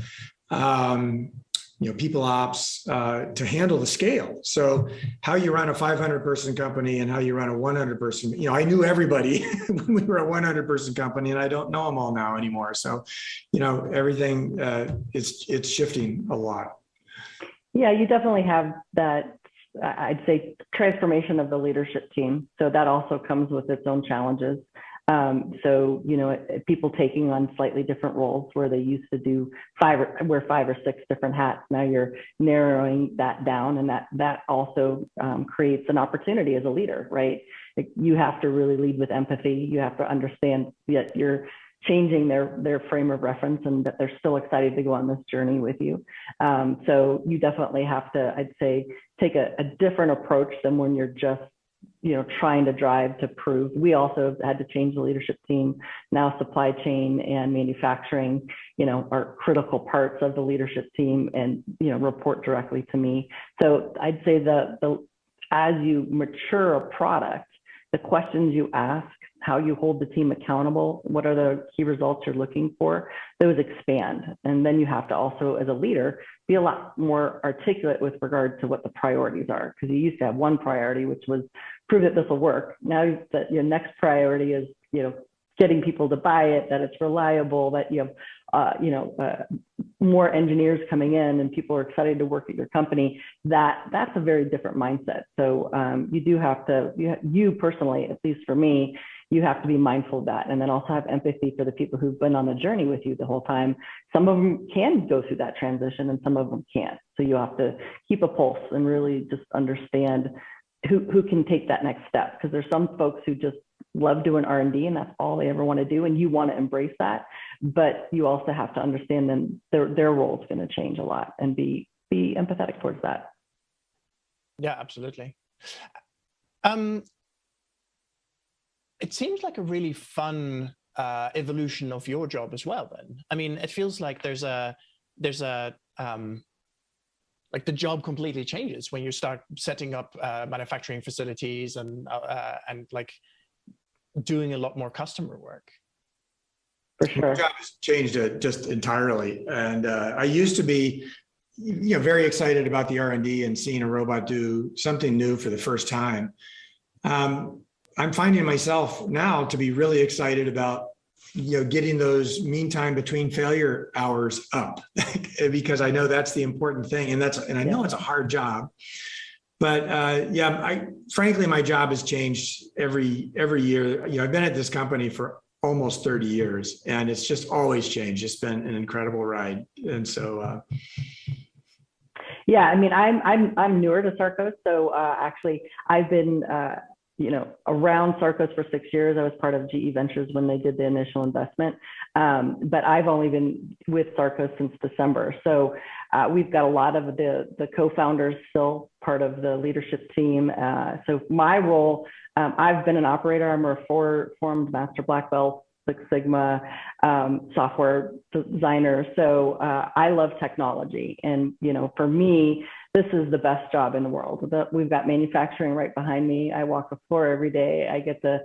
People ops to handle the scale. So how you run a 500-person company and how you run a 100-person, I knew everybody when we were a 100-person company, and I don't know them all now anymore. So, everything it's shifting a lot. Yeah, you definitely have that, I'd say, transformation of the leadership team. So that also comes with its own challenges. So, people taking on slightly different roles where they used to wear 5 or 6 different hats. Now you're narrowing that down, and that also creates an opportunity as a leader, right? You have to really lead with empathy. You have to understand that you're changing their frame of reference and that they're still excited to go on this journey with you. So you definitely have to, I'd say, take a different approach than when you're just trying to drive to prove. We also had to change the leadership team. Now supply chain and manufacturing, are critical parts of the leadership team and, report directly to me. So I'd say as you mature a product, the questions you ask how you hold the team accountable, what are the key results you're looking for, those expand. And then you have to also, as a leader, be a lot more articulate with regard to what the priorities are. Because you used to have one priority, which was prove that this will work. Now that your next priority is, getting people to buy it, that it's reliable, that you have, more engineers coming in and people are excited to work at your company. That's a very different mindset. So you do have to, you personally, at least for me, you have to be mindful of that, and then also have empathy for the people who've been on the journey with you the whole time. Some of them can go through that transition and some of them can't. So you have to keep a pulse and really just understand who can take that next step, because there's some folks who just love doing R&D and that's all they ever want to do, and you want to embrace that. But you also have to understand then their role is going to change a lot, and be empathetic towards that. Yeah, absolutely. It seems like a really fun evolution of your job as well. Then, I mean, it feels like there's a like the job completely changes when you start setting up manufacturing facilities and like doing a lot more customer work. For sure. My job has changed just entirely. And I used to be, very excited about the R&D and seeing a robot do something new for the first time. I'm finding myself now to be really excited about, getting those mean time between failure hours up, because I know that's the important thing. And I know it's a hard job. But frankly, my job has changed every year. I've been at this company for almost 30 years, and it's just always changed. It's been an incredible ride. And so, yeah, I mean, I'm newer to Sarcos, so actually, I've been around Sarcos for 6 years. I was part of GE Ventures when they did the initial investment, but I've only been with Sarcos since December. So we've got a lot of the co-founders still part of the leadership team. So my role, I've been an operator. I'm a formed master black belt, Six Sigma software designer. So I love technology, and for me, this is the best job in the world. We've got manufacturing right behind me. I walk the floor every day. I get to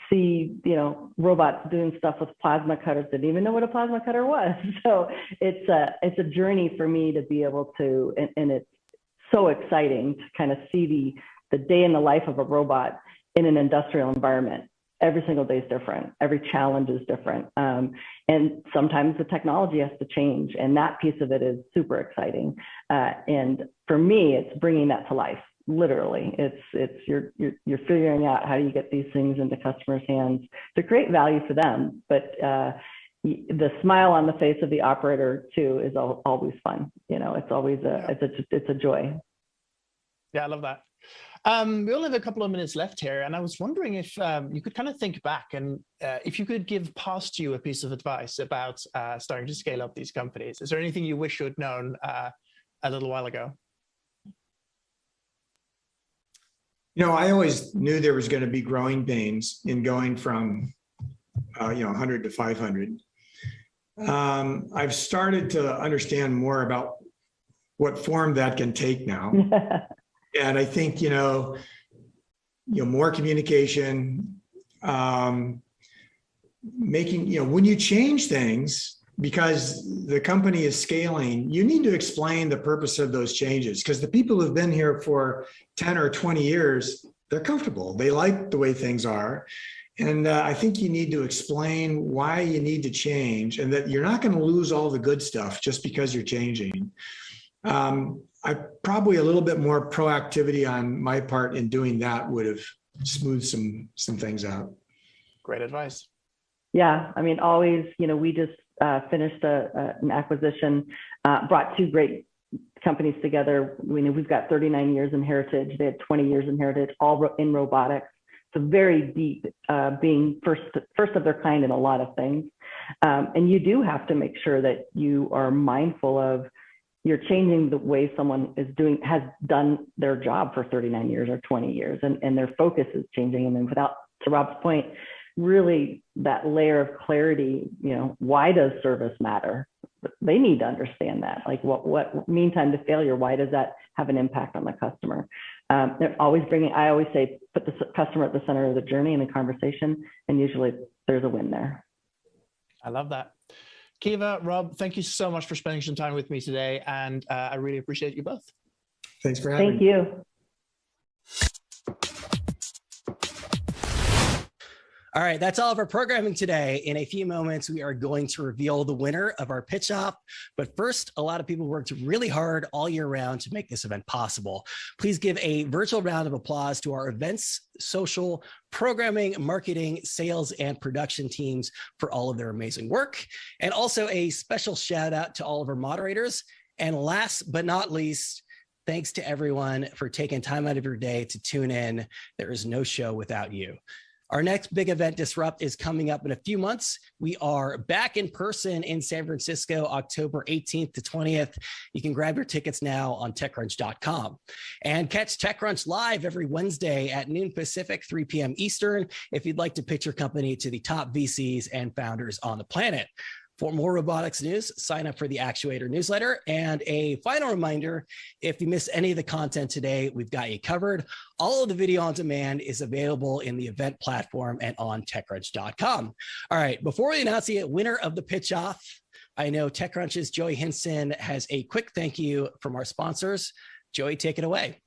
see, robots doing stuff with plasma cutters. Didn't even know what a plasma cutter was. So it's a journey for me to be able to, and it's so exciting to kind of see the day in the life of a robot in an industrial environment. Every single day is different. Every challenge is different. And sometimes the technology has to change, and that piece of it is super exciting. And for me, it's bringing that to life. Literally, you're figuring out how do you get these things into customers' hands to create value for them. But the smile on the face of the operator too is always fun. It's always it's a joy. Yeah, I love that. We only have a couple of minutes left here, and I was wondering if you could kind of think back, and if you could give past you a piece of advice about starting to scale up these companies. Is there anything you wish you had known a little while ago? I always knew there was going to be growing pains in going from 100 to 500. I've started to understand more about what form that can take now. And I think, more communication, making, when you change things, because the company is scaling, you need to explain the purpose of those changes, because the people who've been here for 10 or 20 years, they're comfortable. They like the way things are. And I think you need to explain why you need to change, and that you're not going to lose all the good stuff just because you're changing. I probably a little bit more proactivity on my part in doing that would have smoothed some things out. Great advice. Yeah, I mean, always, we just finished an acquisition, brought two great companies together. We've got 39 years in heritage. They had 20 years in heritage, all in robotics. So very deep, being first of their kind in a lot of things. And you do have to make sure that you are mindful of you're changing the way someone has done their job for 39 years or 20 years, and their focus is changing. And then to Rob's point, really that layer of clarity, why does service matter? They need to understand that, like what mean time to failure, why does that have an impact on the customer? They're always bringing, I always say, put the customer at the center of the journey in the conversation, and usually there's a win there. I love that. Kiva, Rob, thank you so much for spending some time with me today, and I really appreciate you both. Thanks for having me. Thank you. All right, that's all of our programming today. In a few moments, we are going to reveal the winner of our pitch off. But first, a lot of people worked really hard all year round to make this event possible. Please give a virtual round of applause to our events, social, programming, marketing, sales, and production teams for all of their amazing work. And also a special shout out to all of our moderators. And last but not least, thanks to everyone for taking time out of your day to tune in. There is no show without you. Our next big event, Disrupt, is coming up in a few months. We are back in person in San Francisco, October 18th to 20th. You can grab your tickets now on TechCrunch.com. And catch TechCrunch live every Wednesday at noon Pacific, 3 p.m. Eastern, if you'd like to pitch your company to the top VCs and founders on the planet. For more robotics news, sign up for the Actuator newsletter. And a final reminder, if you miss any of the content today, we've got you covered. All of the video on demand is available in the event platform and on TechCrunch.com. All right, before we announce the winner of the pitch off, I know TechCrunch's Joey Hinson has a quick thank you from our sponsors. Joey, take it away.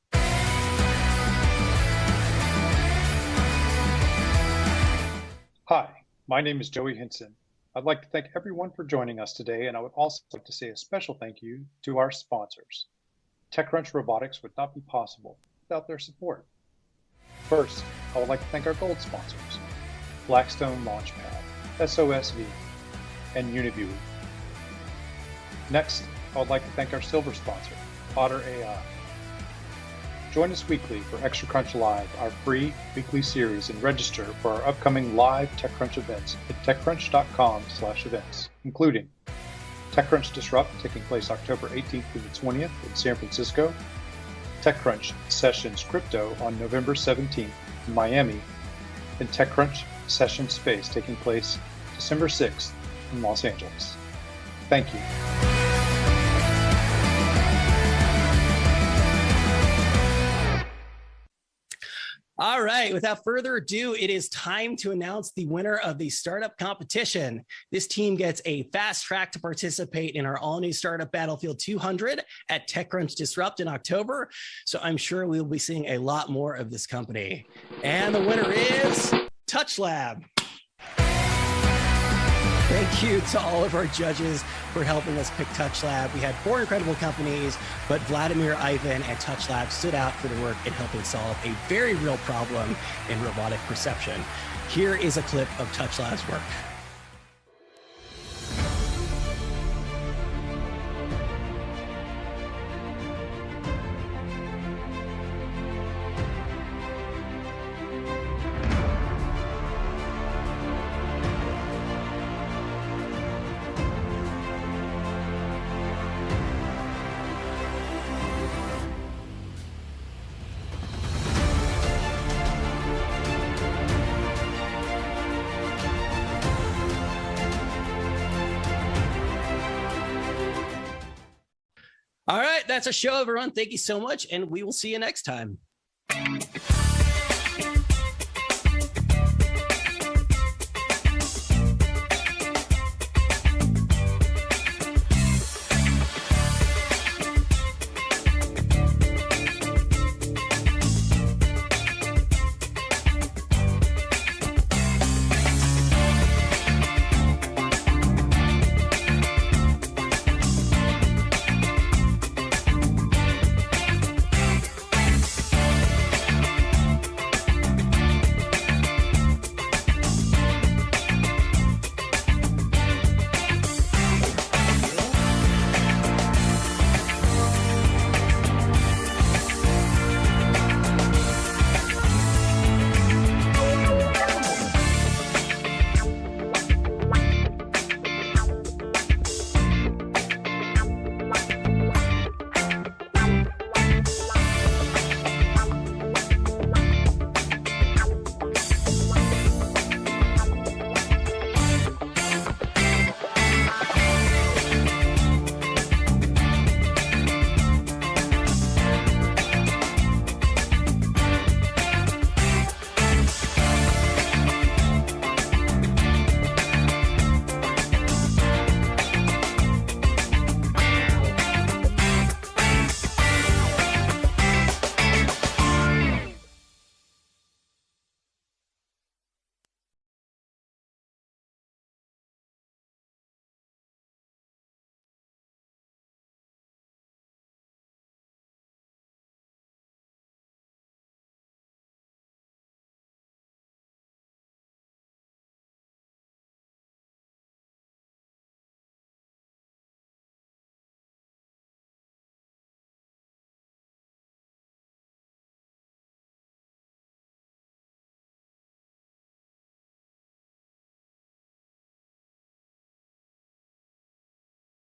Hi, my name is Joey Hinson. I'd like to thank everyone for joining us today, and I would also like to say a special thank you to our sponsors. TechCrunch Robotics would not be possible without their support. First, I would like to thank our gold sponsors, Blackstone Launchpad, SOSV, and Uniview. Next, I would like to thank our silver sponsor, Otter AI. Join us weekly for TechCrunch Live, our free weekly series, and register for our upcoming live TechCrunch events at techcrunch.com/events, including TechCrunch Disrupt taking place October 18th through the 20th in San Francisco, TechCrunch Sessions Crypto on November 17th in Miami, and TechCrunch Session Space taking place December 6th in Los Angeles. Thank you. All right, without further ado, it is time to announce the winner of the startup competition. This team gets a fast track to participate in our all-new Startup Battlefield 200 at TechCrunch Disrupt in October. So I'm sure we'll be seeing a lot more of this company. And the winner is TouchLab. Thank you to all of our judges for helping us pick TouchLab. We had 4 incredible companies, but Vladimir, Ivan, and TouchLab stood out for their work in helping solve a very real problem in robotic perception. Here is a clip of TouchLab's work. All right, that's our show, everyone. Thank you so much, and we will see you next time.